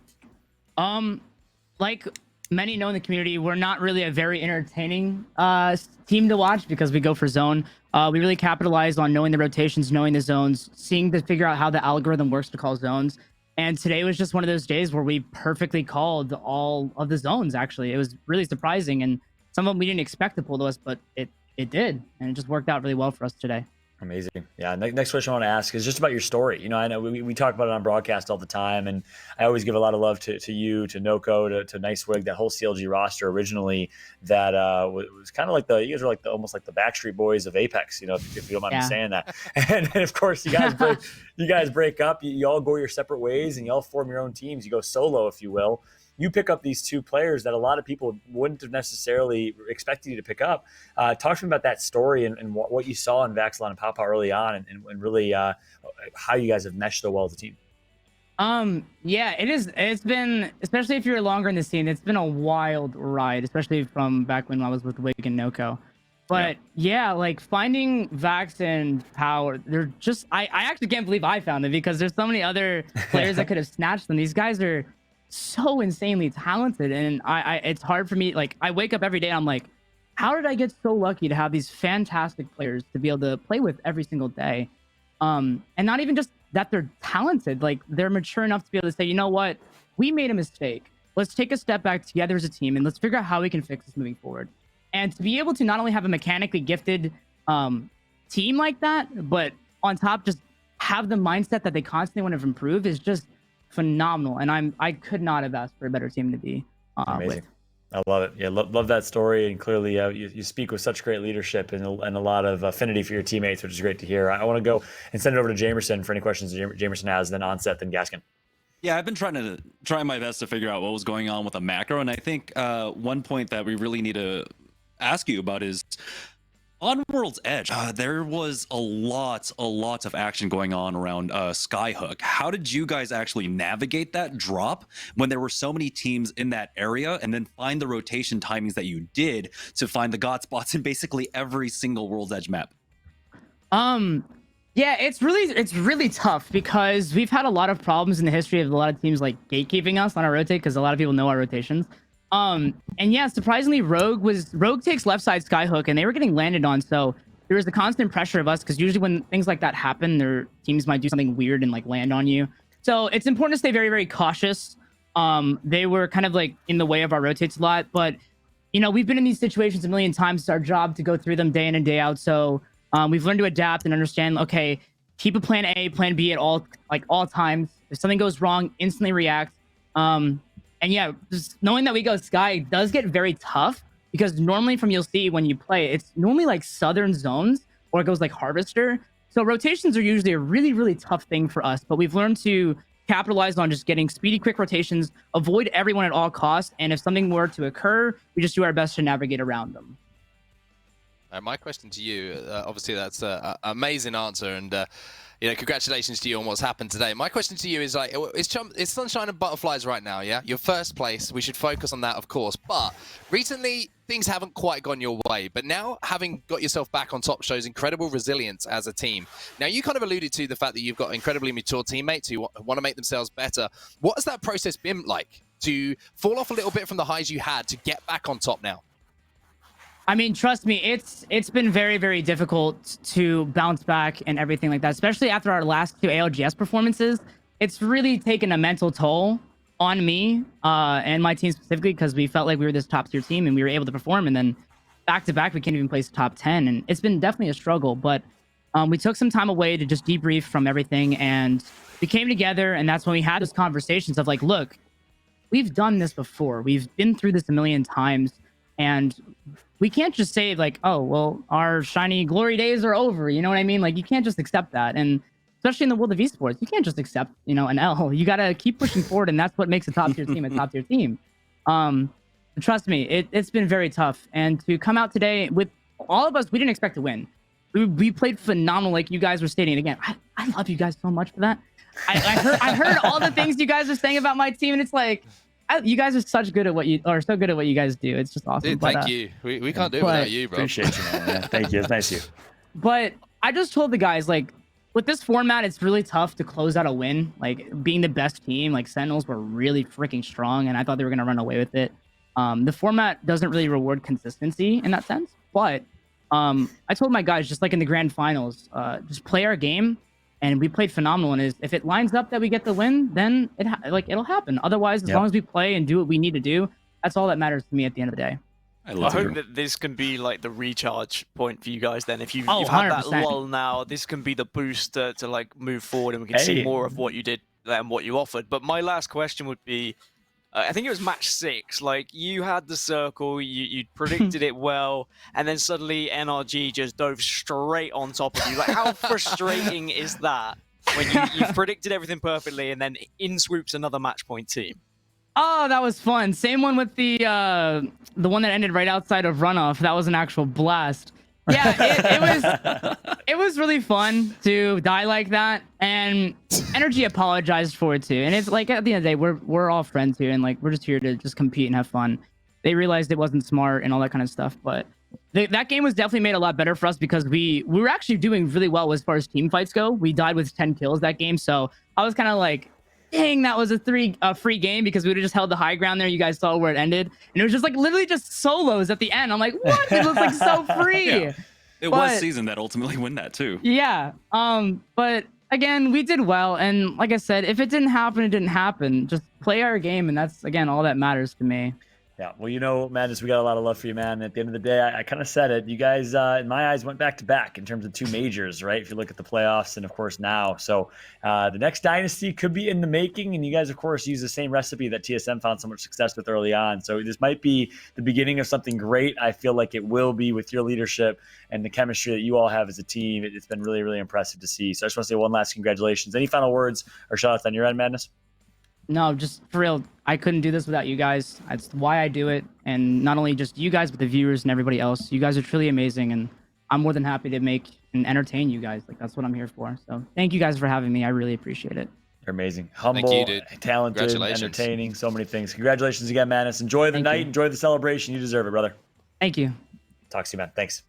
Like many know in the community, we're not really a very entertaining team to watch because we go for zone. We really capitalize on knowing the rotations, knowing the zones, seeing to figure out how the algorithm works to call zones. And today was just one of those days where we perfectly called all of the zones, actually. It was really surprising, and some of them we didn't expect to pull to us, but it did, and it just worked out really well for us today. Amazing. Yeah. Next question I want to ask is just about your story. I know we talk about it on broadcast all the time, and I always give a lot of love to you, to Noko, to Nicewig, that whole CLG roster originally that was kind of like you guys were like almost like the Backstreet Boys of Apex, if you don't mind me saying that. And of course, you guys break up, you all go your separate ways, and you all form your own teams. You go solo, if you will. You pick up these 2 players that a lot of people wouldn't have necessarily expected you to pick up. Talk to me about that story and what you saw in Vaxilon and Papa early on, and really how you guys have meshed so well as a team. Yeah, it's been, especially if you're longer in the scene, it's been a wild ride, especially from back when I was with Wig and Noko. But yeah, like finding Vax and Power, they're just, I actually can't believe I found them because there's so many other players that could have snatched them. These guys are so insanely talented, and I it's hard for me. Like, I wake up every day and I'm like, how did I get so lucky to have these fantastic players to be able to play with every single day? And not even just that they're talented, like they're mature enough to be able to say, you know what, we made a mistake, let's take a step back together as a team and let's figure out how we can fix this moving forward. And to be able to not only have a mechanically gifted team like that, but on top just have the mindset that they constantly want to improve is just phenomenal. And I could not have asked for a better team to be amazing with. I love it. Yeah, love that story, and clearly you speak with such great leadership and a lot of affinity for your teammates, which is great to hear. I want to go and send it over to Jamerson for any questions Jamerson has, then Onset, then Gaskin. Yeah, I've been trying my best to figure out what was going on with the macro, and I think one point that we really need to ask you about is on World's Edge. There was a lot of action going on around Skyhook. How did you guys actually navigate that drop when there were so many teams in that area, and then find the rotation timings that you did to find the god spots in basically every single World's Edge map? Yeah, it's really tough because we've had a lot of problems in the history of a lot of teams like gatekeeping us on our rotate because a lot of people know our rotations. And yeah, surprisingly, Rogue takes left side Skyhook, and they were getting landed on. So there was the constant pressure of us because usually when things like that happen, their teams might do something weird and like land on you. So it's important to stay very, very cautious. They were kind of like in the way of our rotates a lot, but we've been in these situations a million times. It's our job to go through them day in and day out. So we've learned to adapt and understand. Okay, keep a plan A, plan B at all times. If something goes wrong, instantly react. And yeah, just knowing that we go Sky does get very tough because normally you'll see when you play, it's normally like southern zones or it goes like Harvester. So rotations are usually a really, really tough thing for us, but we've learned to capitalize on just getting speedy, quick rotations, avoid everyone at all costs. And if something were to occur, we just do our best to navigate around them. My question to you, obviously that's an amazing answer, and congratulations to you on what's happened today. My question to you is like, it's sunshine and butterflies right now, yeah? You're first place. We should focus on that, of course. But recently, things haven't quite gone your way. But now, having got yourself back on top shows incredible resilience as a team. Now, you kind of alluded to the fact that you've got incredibly mature teammates who want to make themselves better. What has that process been like to fall off a little bit from the highs you had to get back on top now? I mean, trust me, it's been very, very difficult to bounce back and everything like that, especially after our last 2 ALGS performances. It's really taken a mental toll on me and my team specifically because we felt like we were this top tier team and we were able to perform, and then back to back we can't even place top 10, and it's been definitely a struggle. But we took some time away to just debrief from everything, and we came together, and that's when we had those conversations of like, look, we've done this before, we've been through this a million times, and we can't just say like, oh, well, our shiny glory days are over. You know what I mean? Like, you can't just accept that. And especially in the world of esports, you can't just accept, an L. You got to keep pushing forward. And that's what makes a top tier team a top tier team. Trust me, it's been very tough. And to come out today with all of us, we didn't expect to win. We played phenomenal. Like you guys were stating again, I love you guys so much for that. I heard all the things you guys are saying about my team. And it's like, You guys are such good at what you are so good at what you guys do. It's just awesome. Dude, But, thank you. We can't do it without you, bro. Appreciate you, man. Yeah, thank you. It's nice of you. But I just told the guys, like, with this format, it's really tough to close out a win. Like, being the best team, like, Sentinels were really freaking strong, and I thought they were going to run away with it. The format doesn't really reward consistency in that sense. But I told my guys, just like in the grand finals, just play our game. And we played phenomenal. And if it lines up that we get the win, then it'll happen. Otherwise, as long as we play and do what we need to do, that's all that matters to me at the end of the day. I hope that this can be like the recharge point for you guys then. If you've had that 100%. lull now, this can be the boost to like move forward and we can see more of what you did and what you offered. But my last question would be, I think it was match 6. Like, you had the circle, you predicted it well, and then suddenly NRG just dove straight on top of you. Like, how frustrating is that when you've predicted everything perfectly and then in swoops another match point team? Oh, that was fun. Same one with the one that ended right outside of runoff. That was an actual blast. Yeah, it was really fun to die like that, and Energy apologized for it too. And it's like, at the end of the day, we're all friends here, and like we're just here to just compete and have fun. They realized it wasn't smart and all that kind of stuff, but that game was definitely made a lot better for us because we were actually doing really well as far as team fights go. We died with 10 kills that game, so I was kind of like, dang, that was a free game because we would have just held the high ground there. You guys saw where it ended, and it was just like literally just solos at the end. I'm like, what? It looks like so free. Yeah. It was Season that ultimately win that too. Yeah. But again, we did well, and like I said, if it didn't happen, it didn't happen. Just play our game, and that's again all that matters to me. Yeah, well, you know, Madness, we got a lot of love for you, man. At the end of the day, I kind of said it. You guys, in my eyes, went back to back in terms of 2 majors, right? If you look at the playoffs and, of course, now. So the next dynasty could be in the making. And you guys, of course, use the same recipe that TSM found so much success with early on. So this might be the beginning of something great. I feel like it will be with your leadership and the chemistry that you all have as a team. It's been really, really impressive to see. So I just want to say one last congratulations. Any final words or shout-outs on your end, Madness? No, just for real, I couldn't do this without you guys. That's why I do it. And not only just you guys, but the viewers and everybody else. You guys are truly amazing, and I'm more than happy to make and entertain you guys. Like, that's what I'm here for. So thank you guys for having me. I really appreciate it. You're amazing. Humble, talented, entertaining, so many things. Congratulations again, Madness. Enjoy the night. Enjoy the celebration. You deserve it, brother. Thank you. Talk to you, man. Thanks.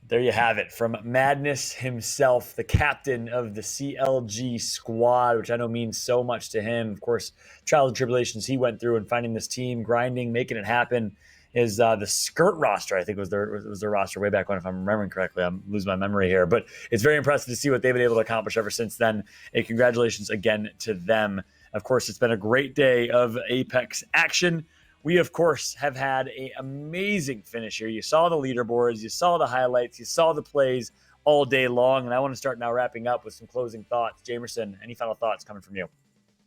There you have it from Madness himself, the captain of the CLG squad, which I know means so much to him. Of course, trials and tribulations he went through and finding this team, grinding, making it happen. Is the Skirt roster, I think was their roster way back when, if I'm remembering correctly. I'm losing my memory here, but it's very impressive to see what they've been able to accomplish ever since then. And congratulations again to them. Of course, it's been a great day of Apex action. We, of course, have had an amazing finish here. You saw the leaderboards, you saw the highlights, you saw the plays all day long. And I want to start now wrapping up with some closing thoughts. Jamerson, any final thoughts coming from you?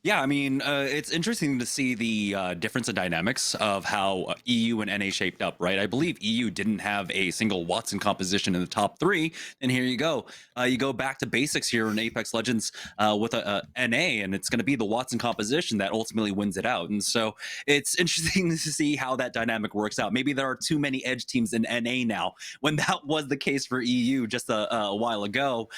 Yeah, I mean, it's interesting to see the difference in dynamics of how EU and NA shaped up, right? I believe EU didn't have a single Wattson composition in the top 3, and here you go. You go back to basics here in Apex Legends with a NA, and it's going to be the Wattson composition that ultimately wins it out. And so it's interesting to see how that dynamic works out. Maybe there are too many edge teams in NA now, when that was the case for EU just a while ago.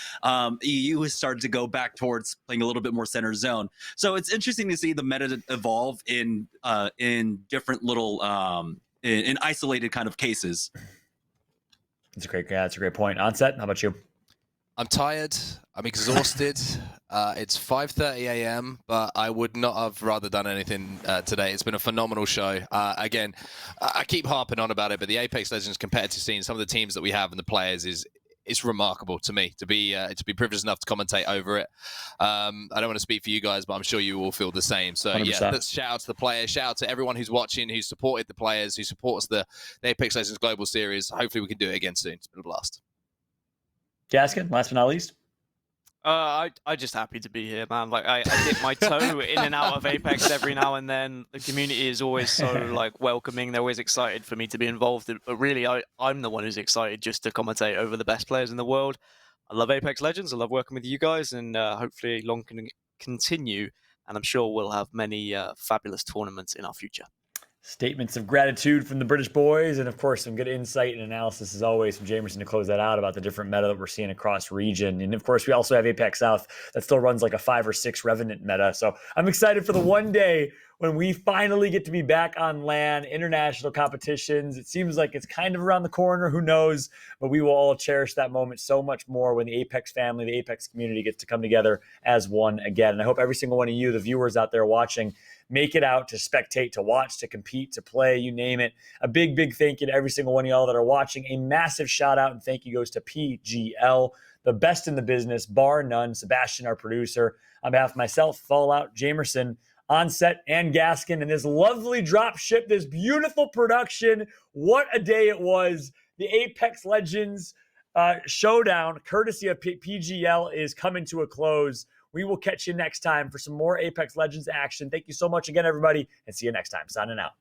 EU has started to go back towards playing a little bit more center zone. So it's interesting to see the meta evolve in different little in isolated kind of cases. That's a great point. Onset, how about you? I'm tired. I'm exhausted. It's 5:30 a.m., but I would not have rather done anything today. It's been a phenomenal show. Again, I keep harping on about it, but the Apex Legends competitive scene, some of the teams that we have and the players it's remarkable to me to be privileged enough to commentate over it. I don't want to speak for you guys, but I'm sure you all feel the same. So 100%. Yeah, let's shout out to the players, shout out to everyone who's watching, who supported the players, who supports the Apex Legends Global Series. Hopefully we can do it again soon. It's been a blast. Gaskin, last but not least. I'm just happy to be here, man. Like I dip my toe in and out of Apex every now and then. The community is always so like welcoming. They're always excited for me to be involved. But really, I'm the one who's excited just to commentate over the best players in the world. I love Apex Legends. I love working with you guys, and hopefully long can continue. And I'm sure we'll have many fabulous tournaments in our future. Statements of gratitude from the British boys, and of course some good insight and analysis as always from Jamerson to close that out about the different meta that we're seeing across region. And of course we also have Apex South that still runs like a 5 or 6 Revenant meta. So I'm excited for the one day when we finally get to be back on LAN, international competitions. It seems like it's kind of around the corner. Who knows? But we will all cherish that moment so much more when the Apex family, the Apex community gets to come together as one again. And I hope every single one of you, the viewers out there watching, make it out to spectate, to watch, to compete, to play, you name it. A big, big thank you to every single one of y'all that are watching. A massive shout out and thank you goes to PGL, the best in the business, bar none. Sebastian, our producer. On behalf of myself, Fallout, Jamerson, Onset, and Gaskin, and this lovely drop ship, this beautiful production. What a day it was. The Apex Legends Showdown, courtesy of PGL, is coming to a close. We will catch you next time for some more Apex Legends action. Thank you so much again, everybody, and see you next time. Signing out.